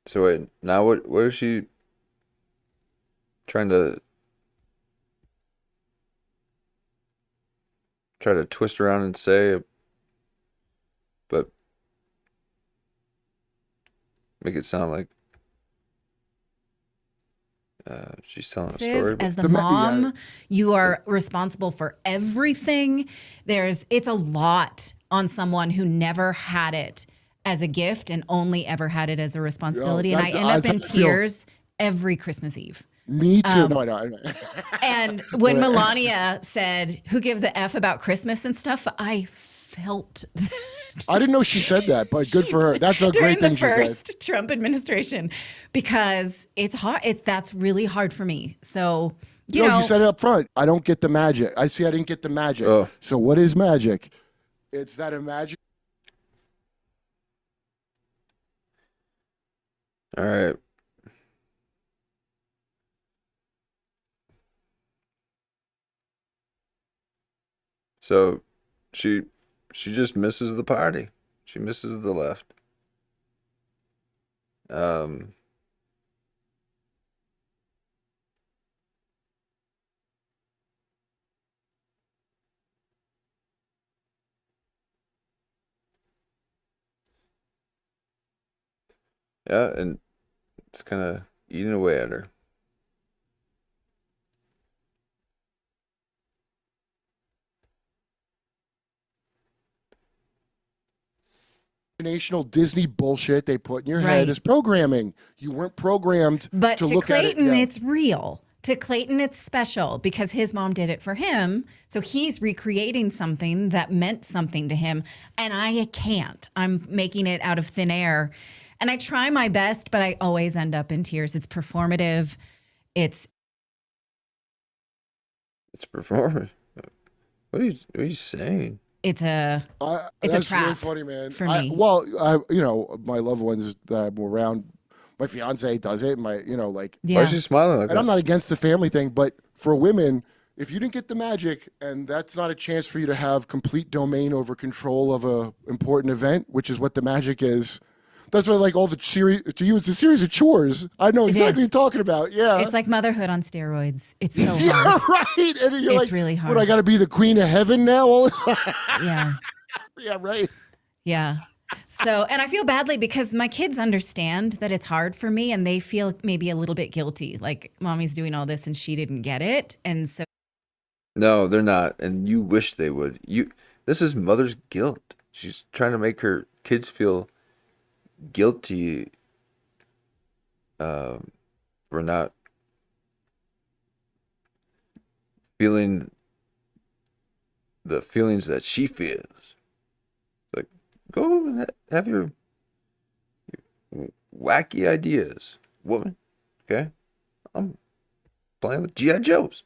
So wait, now what is she trying to twist around and say, but make it sound like she's telling a story. As the mom, you are responsible for everything. It's a lot on someone who never had it as a gift and only ever had it as a responsibility. And I end up in tears every Christmas Eve. Me too. No, I don't. And when Melania said, "Who gives a F about Christmas and stuff?" I felt that. I didn't know she said that, but good for her. That's a great thing she said. During the first Trump administration, because it's hard. That's really hard for me. So, you know. You said it up front. I don't get the magic. I didn't get the magic. Oh. So what is magic? It's that a magic. All right. So she just misses the party. She misses the left. Yeah, and it's kind of eating away at her. Disney bullshit they put in your head is programming. You weren't programmed but to look Clayton, at it. Yeah. it's real. To Clayton, it's special because his mom did it for him. So he's recreating something that meant something to him. And I can't. I'm making it out of thin air. And I try my best, but I always end up in tears. It's performative. It's performative. What are you saying? It's a trap. That's really funny, man. For me. My loved ones that I'm around, my fiance does it. Why is she smiling like that? And I'm not against the family thing, but for women, if you didn't get the magic, and that's not a chance for you to have complete domain over control of a important event, which is what the magic is. That's why, like, all the series to you, it's a series of chores. I know exactly what you're talking about. Yeah, it's like motherhood on steroids. It's so hard. Yeah, right. And you're it's really hard. What, I got to be the queen of heaven now all the time? Yeah. Yeah, right. Yeah. So, and I feel badly because my kids understand that it's hard for me, and they feel maybe a little bit guilty. Like, mommy's doing all this and she didn't get it, and so. No, they're not, and you wish they would. This is mother's guilt. She's trying to make her kids feel guilty for not feeling the feelings that she feels. Like, go and have your wacky ideas, woman. Okay? I'm playing with G.I. Joes.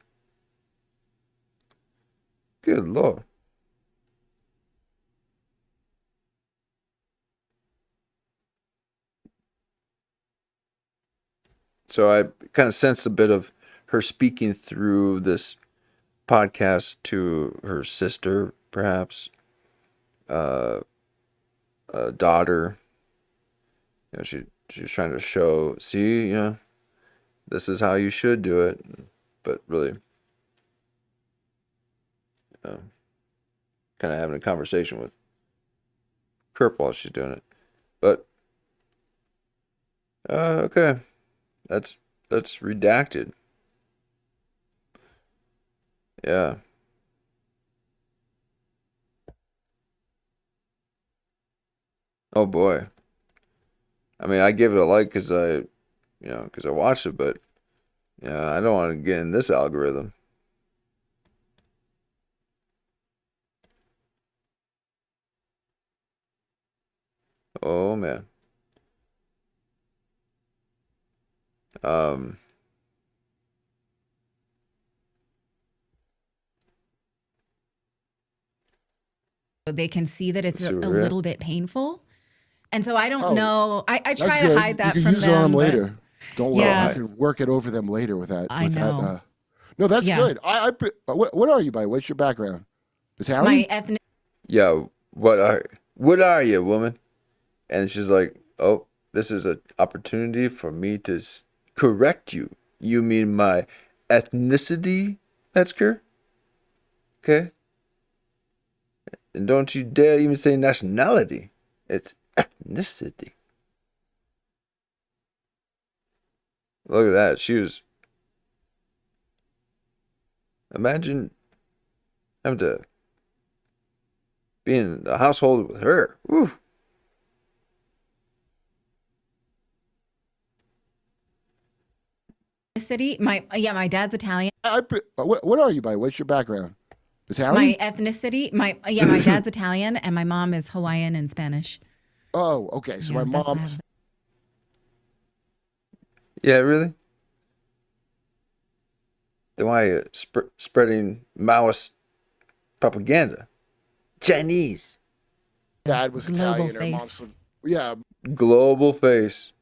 Good Lord. So I kind of sensed a bit of her speaking through this podcast to her sister, perhaps, a daughter. She was trying to show, see, this is how you should do it, but really, kind of having a conversation with Kurt while she's doing it. But okay. That's redacted. Yeah. Oh boy. I mean, I gave it a like because I watched it, but yeah, I don't want to get in this algorithm. Oh man. They can see that it's a little bit painful. And so I don't know. I try to hide that from them. You can use it on them later. Don't worry. I can work it over them later with that. I know. No, that's good. What are you, by? What's your background? Italian? My ethnic. Yeah. What are you, woman? And she's like, oh, this is an opportunity for me to correct you. You mean my ethnicity, Metzger? Okay. And don't you dare even say nationality. It's ethnicity. Look at that. She was... Imagine having to be in a household with her. Woo. City. My dad's Italian. What are you, by? What's your background? Italian? My ethnicity. My dad's Italian, and my mom is Hawaiian and Spanish. Oh, okay. So my mom's. Yeah, really? Then why are you spreading Maoist propaganda? Chinese. Dad was Global Italian. face. Her mom's. Yeah. Global face.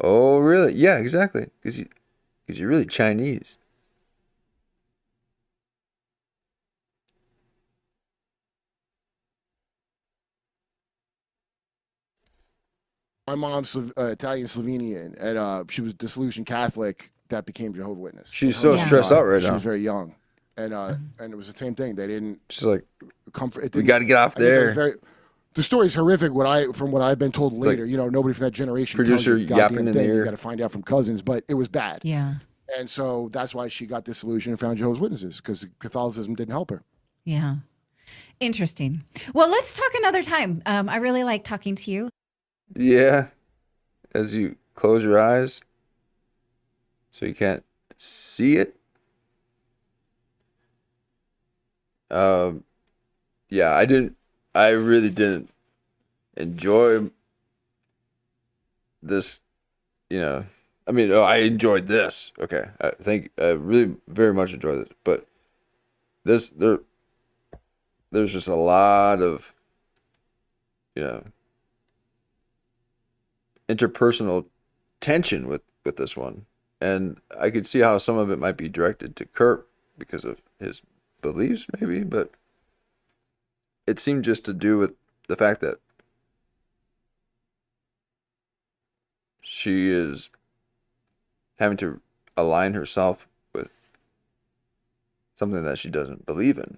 Oh, really? Yeah, exactly. Because you're really Chinese. My mom's Italian Slovenian, and she was disillusioned Catholic that became Jehovah's Witness. She's so stressed out right now. She was very young, and it was the same thing. They didn't. She's like, comfort. We got to get off there. The story's horrific. From what I've been told later, nobody from that generation producer tells you goddamn yapping in thing. the ear. You got to find out from cousins, but it was bad. Yeah. And so that's why she got disillusioned and found Jehovah's Witnesses, because Catholicism didn't help her. Yeah. Interesting. Well, let's talk another time. I really like talking to you. Yeah. As you close your eyes, so you can't see it. Yeah, I really didn't enjoy this, I mean, I enjoyed this. Okay. I really very much enjoyed this, but there's just a lot of, interpersonal tension with this one. And I could see how some of it might be directed to Kurt because of his beliefs, maybe, but it seemed just to do with the fact that she is having to align herself with something that she doesn't believe in.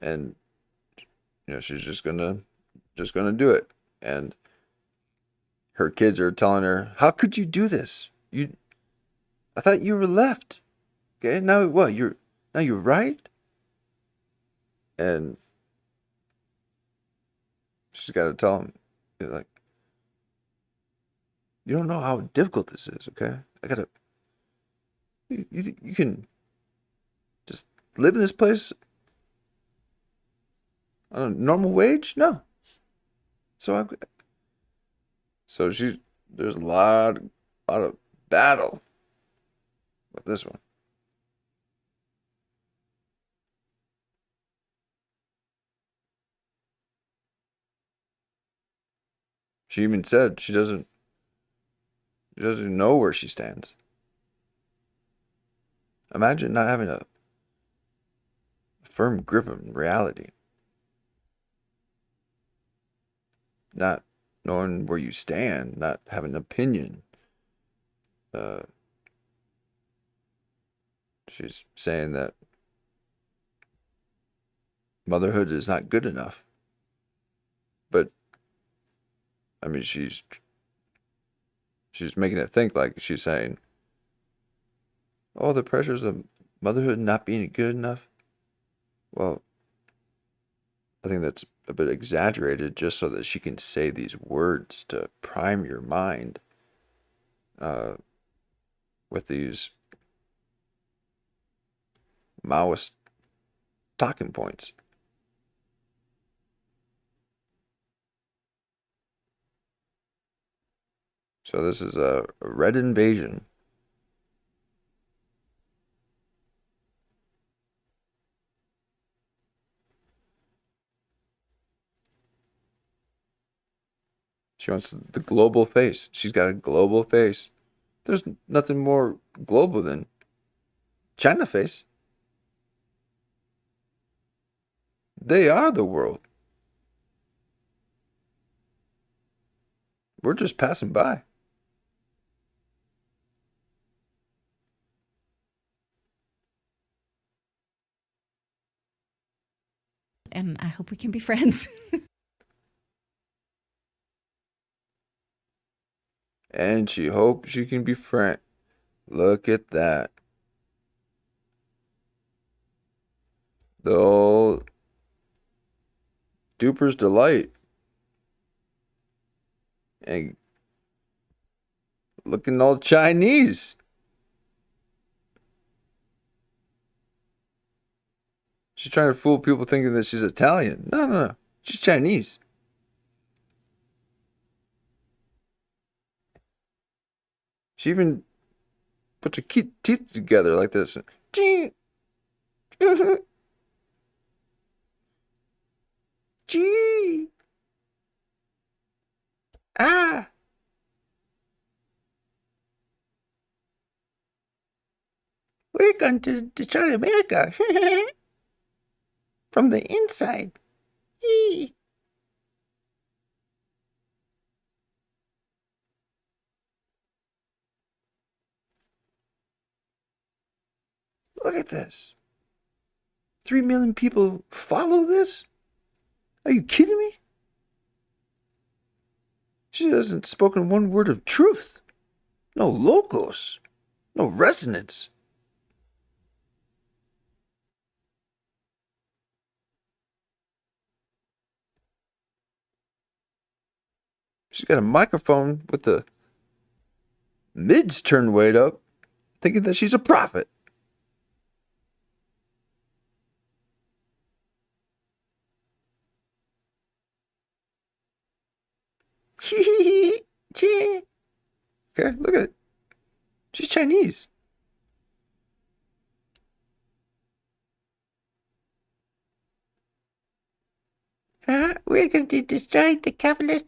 And she's just gonna do it. And her kids are telling her, "How could you do this? I thought you were left. Okay, now what? You're right." And she's got to tell him, like, "You don't know how difficult this is. Okay, you can just live in this place on a normal wage? No." So there's a lot of battle with this one. She even said she doesn't know where she stands. Imagine not having a firm grip of reality. Not knowing where you stand, not having an opinion. She's saying that motherhood is not good enough. But, I mean, she's making it think like she's saying, "Oh, the pressures of motherhood not being good enough." Well, I think that's a bit exaggerated just so that she can say these words to prime your mind with these Maoist talking points. So this is a red invasion. She wants the global face. She's got a global face. There's nothing more global than China face. They are the world. We're just passing by. And I hope we can be friends. And she hopes she can be friends. Look at that. The old duper's delight. And looking all Chinese. She's trying to fool people thinking that she's Italian. No. She's Chinese. She even puts her teeth together like this. Gee. Gee. Ah. We're going to destroy America. From the inside. Eee. Look at this. 3 million people follow this? Are you kidding me? She hasn't spoken one word of truth. No logos. No resonance. She's got a microphone with the Mids turn weight up, thinking that she's a prophet. Okay, look at it. She's Chinese. We're going to destroy the capitalist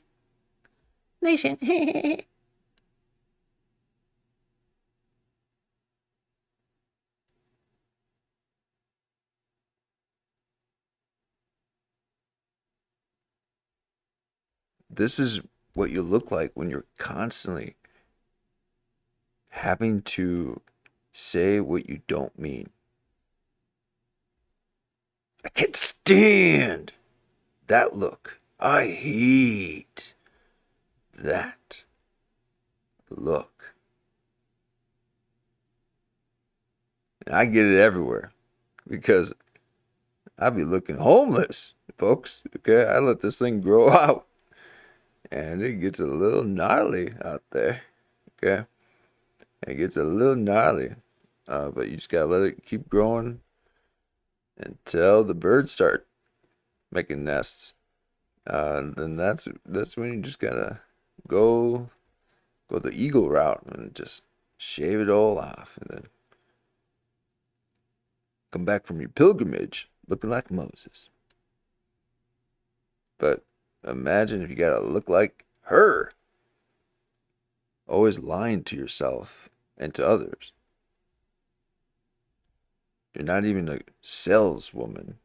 nation. This is what you look like when you're constantly having to say what you don't mean. I can't stand that look. I hate that look. And I get it everywhere because I be looking homeless, folks. Okay, I let this thing grow out. And it gets a little gnarly out there. Okay? It gets a little gnarly. But you just gotta let it keep growing until the birds start making nests. Then that's when you just gotta go the eagle route and just shave it all off and then come back from your pilgrimage looking like Moses. But imagine if you gotta look like her. Always lying to yourself and to others. You're not even a saleswoman.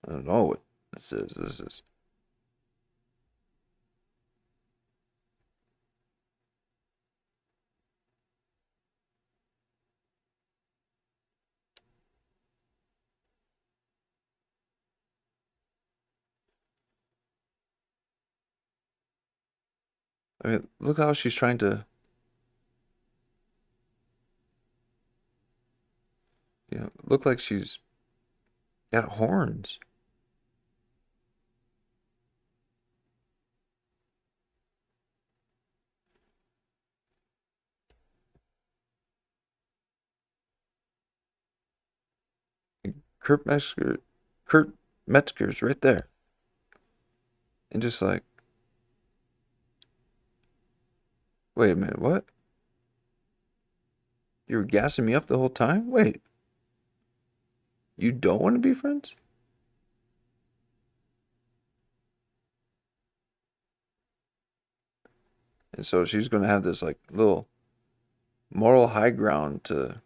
I don't know what this is. This is. I mean, look how she's trying to, look like she's got horns. Kurt Metzger's right there. And just like, wait a minute, what? You were gassing me up the whole time? Wait. You don't want to be friends? And so she's going to have this like little moral high ground to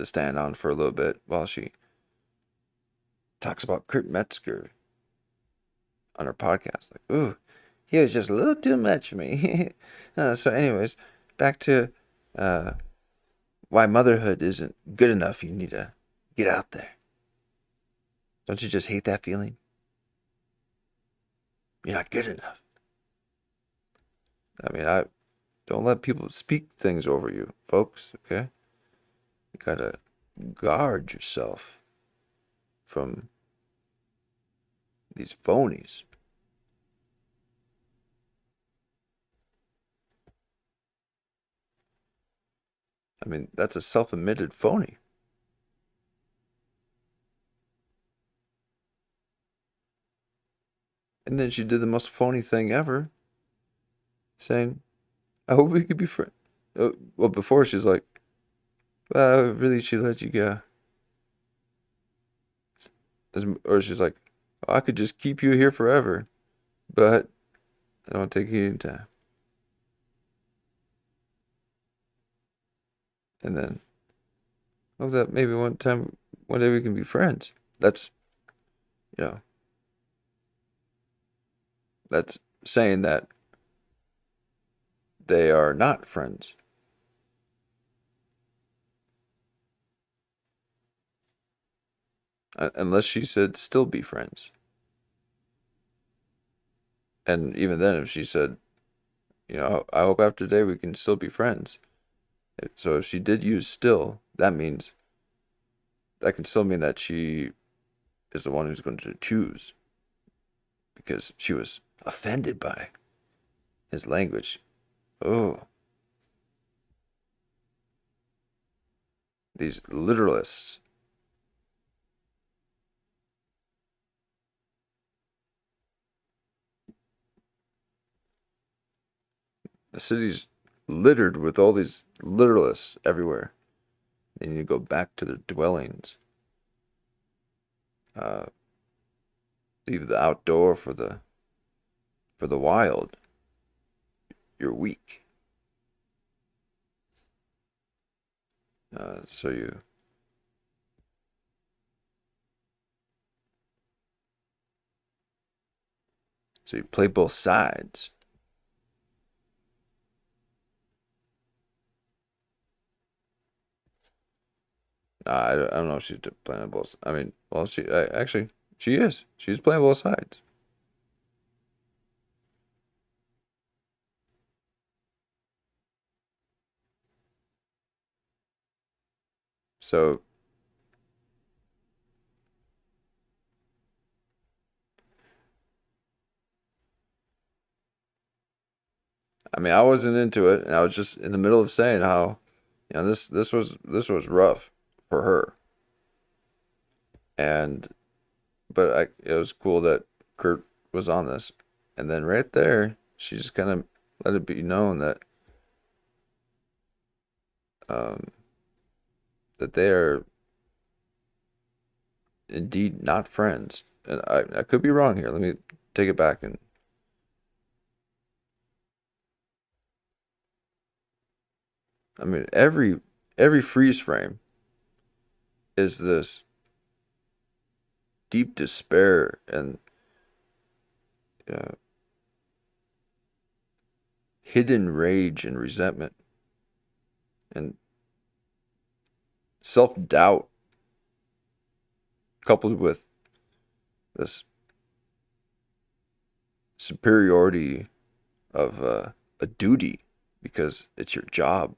stand on for a little bit while she talks about Kurt Metzger on her podcast. Like, ooh, he was just a little too much for me. So anyways, back to why motherhood isn't good enough. You need to get out there. Don't you just hate that feeling? You're not good enough. I mean, I don't let people speak things over you, folks, okay? You gotta guard yourself from these phonies. I mean, that's a self-admitted phony. And then she did the most phony thing ever, saying, I hope we could be friends. Well, before she's like, well, really, she let you go. Or she's like, oh, I could just keep you here forever, but I don't take you any time. And then, oh, that maybe one day we can be friends. That's that's saying that they are not friends. Unless she said still be friends. And even then, if she said, I hope after today we can still be friends. So if she did use still, that can still mean that she is the one who's going to choose, because she was offended by his language. Oh. These literalists. The city's littered with all these literalists everywhere. They need to go back to their dwellings. Leave the outdoor for the wild. You're weak. So you play both sides. I don't know if she's playing both. I mean, well, actually she is. She's playing both sides. So I mean, I wasn't into it, and I was just in the middle of saying how, this was rough for her. But it was cool that Kurt was on this, and then right there, she just kind of let it be known that that they are indeed not friends. And I could be wrong here. Let me take it back. And I mean, every freeze frame is this deep despair and hidden rage and resentment and self-doubt, coupled with this superiority of a duty because it's your job.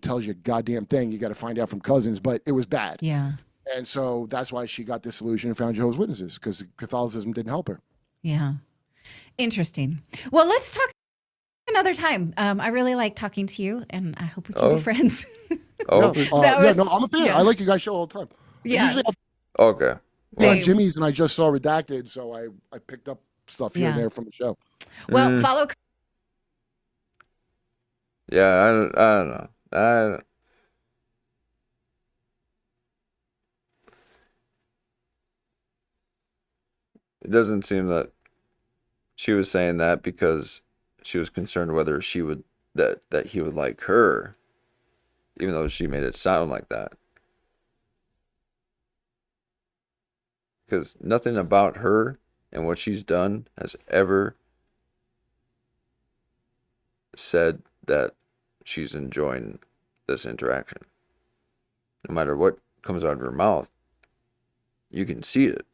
Tells you a goddamn thing. You got to find out from cousins, but it was bad. Yeah. And so that's why she got disillusioned and found Jehovah's Witnesses, because Catholicism didn't help her. Yeah. Interesting. Well, let's talk another time. I really like talking to you, and I hope we can be friends. No, I'm a fan. Yeah. I like you guys' show all the time. Yeah. Usually Okay. I'm on Jimmy's, and I just saw Redacted, so I picked up stuff here and there from the show. Well, follow. Yeah, I don't know. It doesn't seem that she was saying that because she was concerned whether she would that he would like her, even though she made it sound like that. Because nothing about her and what she's done has ever said that she's enjoying this interaction. No matter what comes out of her mouth, you can see it.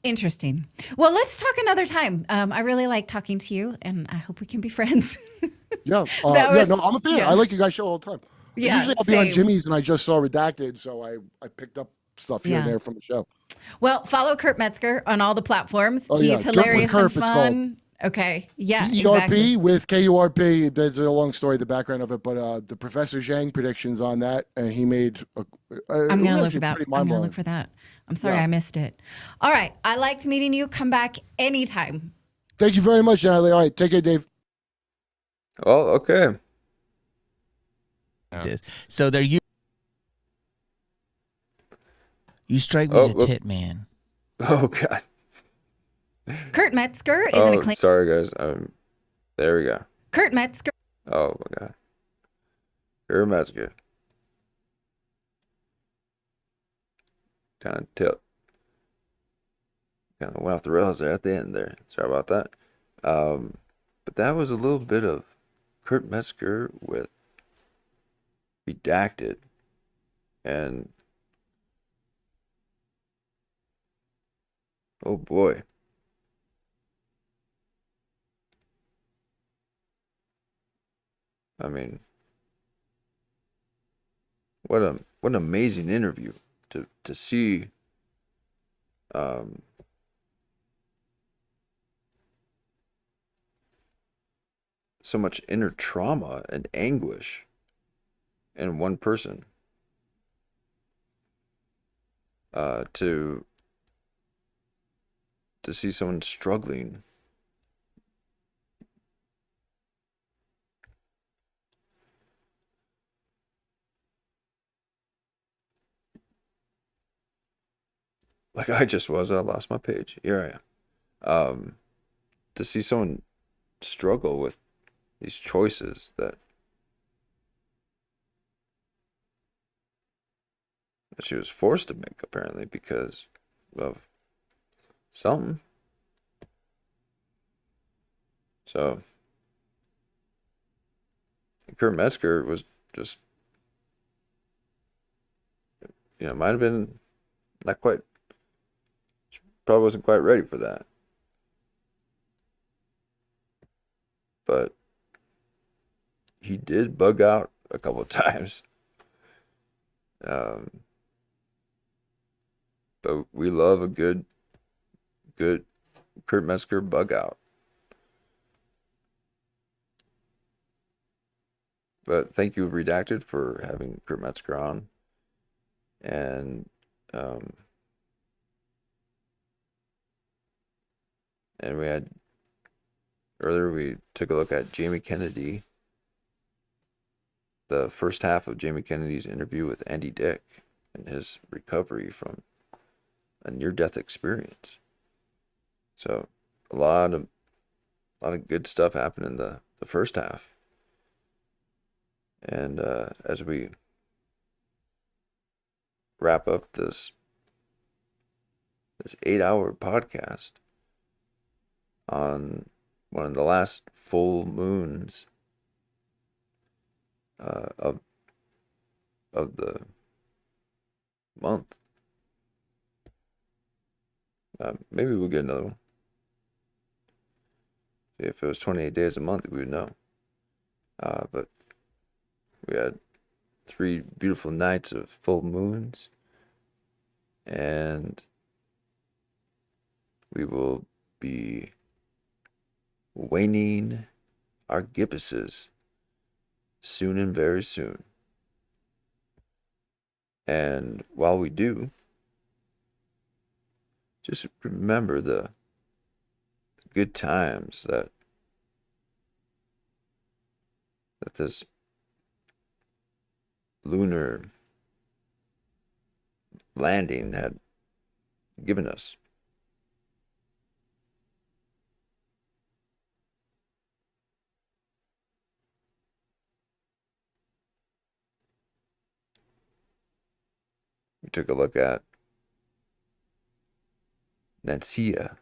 Interesting. Well, let's talk another time. I really like talking to you, and I hope we can be friends. I'm a fan. Yeah. I like you guys' show all the time. Yeah, Usually I'll be on Jimmy's, and I just saw Redacted, so I picked up stuff here and there from the show. Well, follow Kurt Metzger on all the platforms. Oh, He's hilarious Derp with and fun. Okay. Yeah. DERP exactly. with KURP. There's a long story, the background of it, but the Professor Zhang predictions on that, and he made. I'm gonna look for that. I'm gonna look for that. I'm sorry I missed it. All right. I liked meeting you. Come back anytime. Thank you very much, Natalie. All right. Take care, Dave. Well, okay. So there you strike me as a tit man. Oh God. Kurt Metzger is an acclaimed. Sorry guys. There we go. Kurt Metzger. Oh my God. Kurt Metzger. Kind of went off the rails there at the end there. Sorry about that. But that was a little bit of Kurt Metzger with Redacted, and Oh boy. I mean, what an amazing interview to see. Um, so much inner trauma and anguish in one person. To see someone struggling. Like I just was. I lost my page. Here I am. To see someone struggle with these choices that she was forced to make, apparently, because of something. So, Kurt Metzger was just, might have been not quite, probably wasn't quite ready for that. But he did bug out a couple of times. But we love a good Kurt Metzger bug out. But thank you, Redacted, for having Kurt Metzger on. And we had earlier we took a look at Jamie Kennedy, the first half of Jamie Kennedy's interview with Andy Dick and his recovery from a near-death experience. So a lot of good stuff happened in the first half. And as we wrap up this 8-hour podcast on one of the last full moons of the month. Maybe we'll get another one. If it was 28 days a month, we would know. But we had 3 beautiful nights of full moons, and we will be waning our gibbuses soon and very soon. And while we do, just remember the good times that this lunar landing had given us. We took a look at Nancia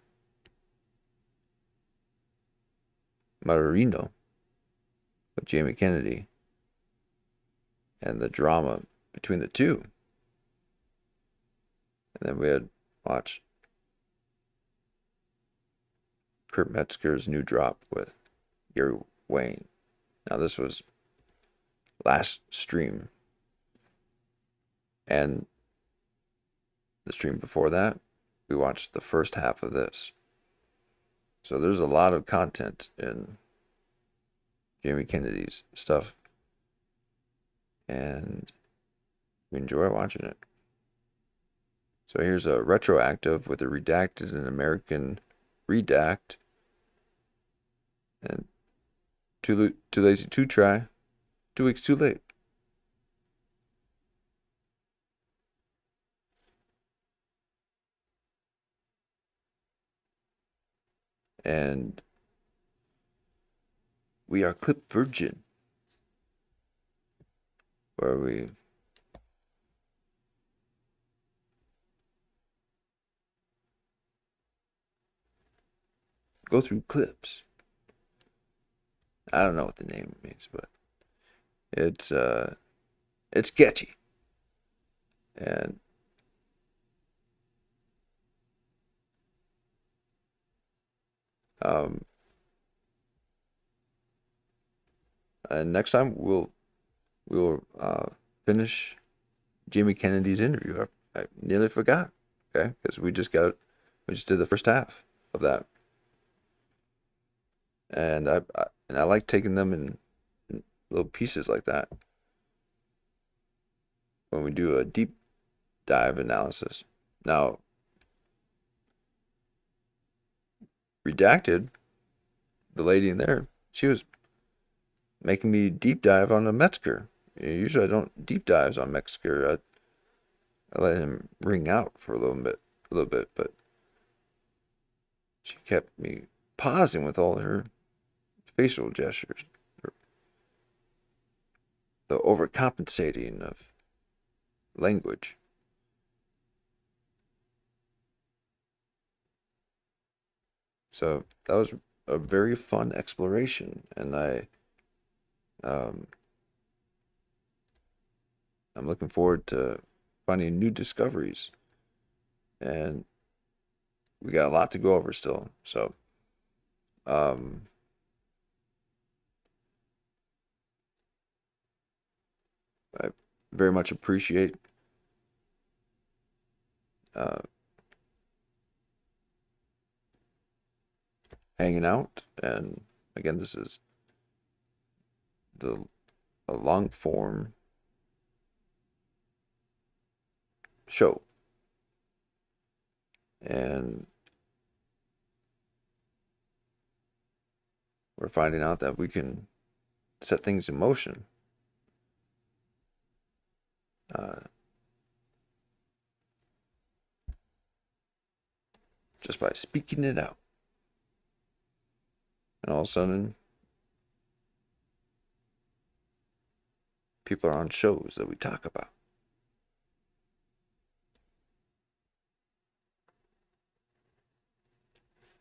Marino with Jamie Kennedy and the drama between the two. And then we had watched Kurt Metzger's new drop with Gary Wayne. Now this was last stream. And the stream before that, we watched the first half of this. So there's a lot of content in Jamie Kennedy's stuff. And we enjoy watching it. So here's a retroactive with a redacted and American redact. And too lazy to try. 2 weeks too late. And we are Clip Virgin, where we go through clips. I don't know what the name means, but it's sketchy. And And next time we'll finish Jamie Kennedy's interview. I nearly forgot. Okay, because we just did the first half of that, and I like taking them in little pieces like that when we do a deep dive analysis. Now, Redacted, the lady in there, she was making me deep dive on a Metzger. Usually I don't deep dives on Metzger. I let him ring out for a little bit, but she kept me pausing with all her facial gestures, the overcompensating of language. So that was a very fun exploration, and I'm looking forward to finding new discoveries, and we got a lot to go over still. So, I very much appreciate hanging out, and again, this is a long form show, and we're finding out that we can set things in motion just by speaking it out. And all of a sudden, people are on shows that we talk about.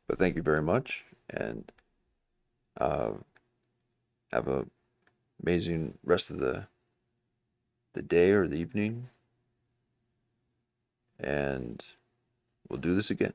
But thank you very much, and have an amazing rest of the day or the evening, and we'll do this again.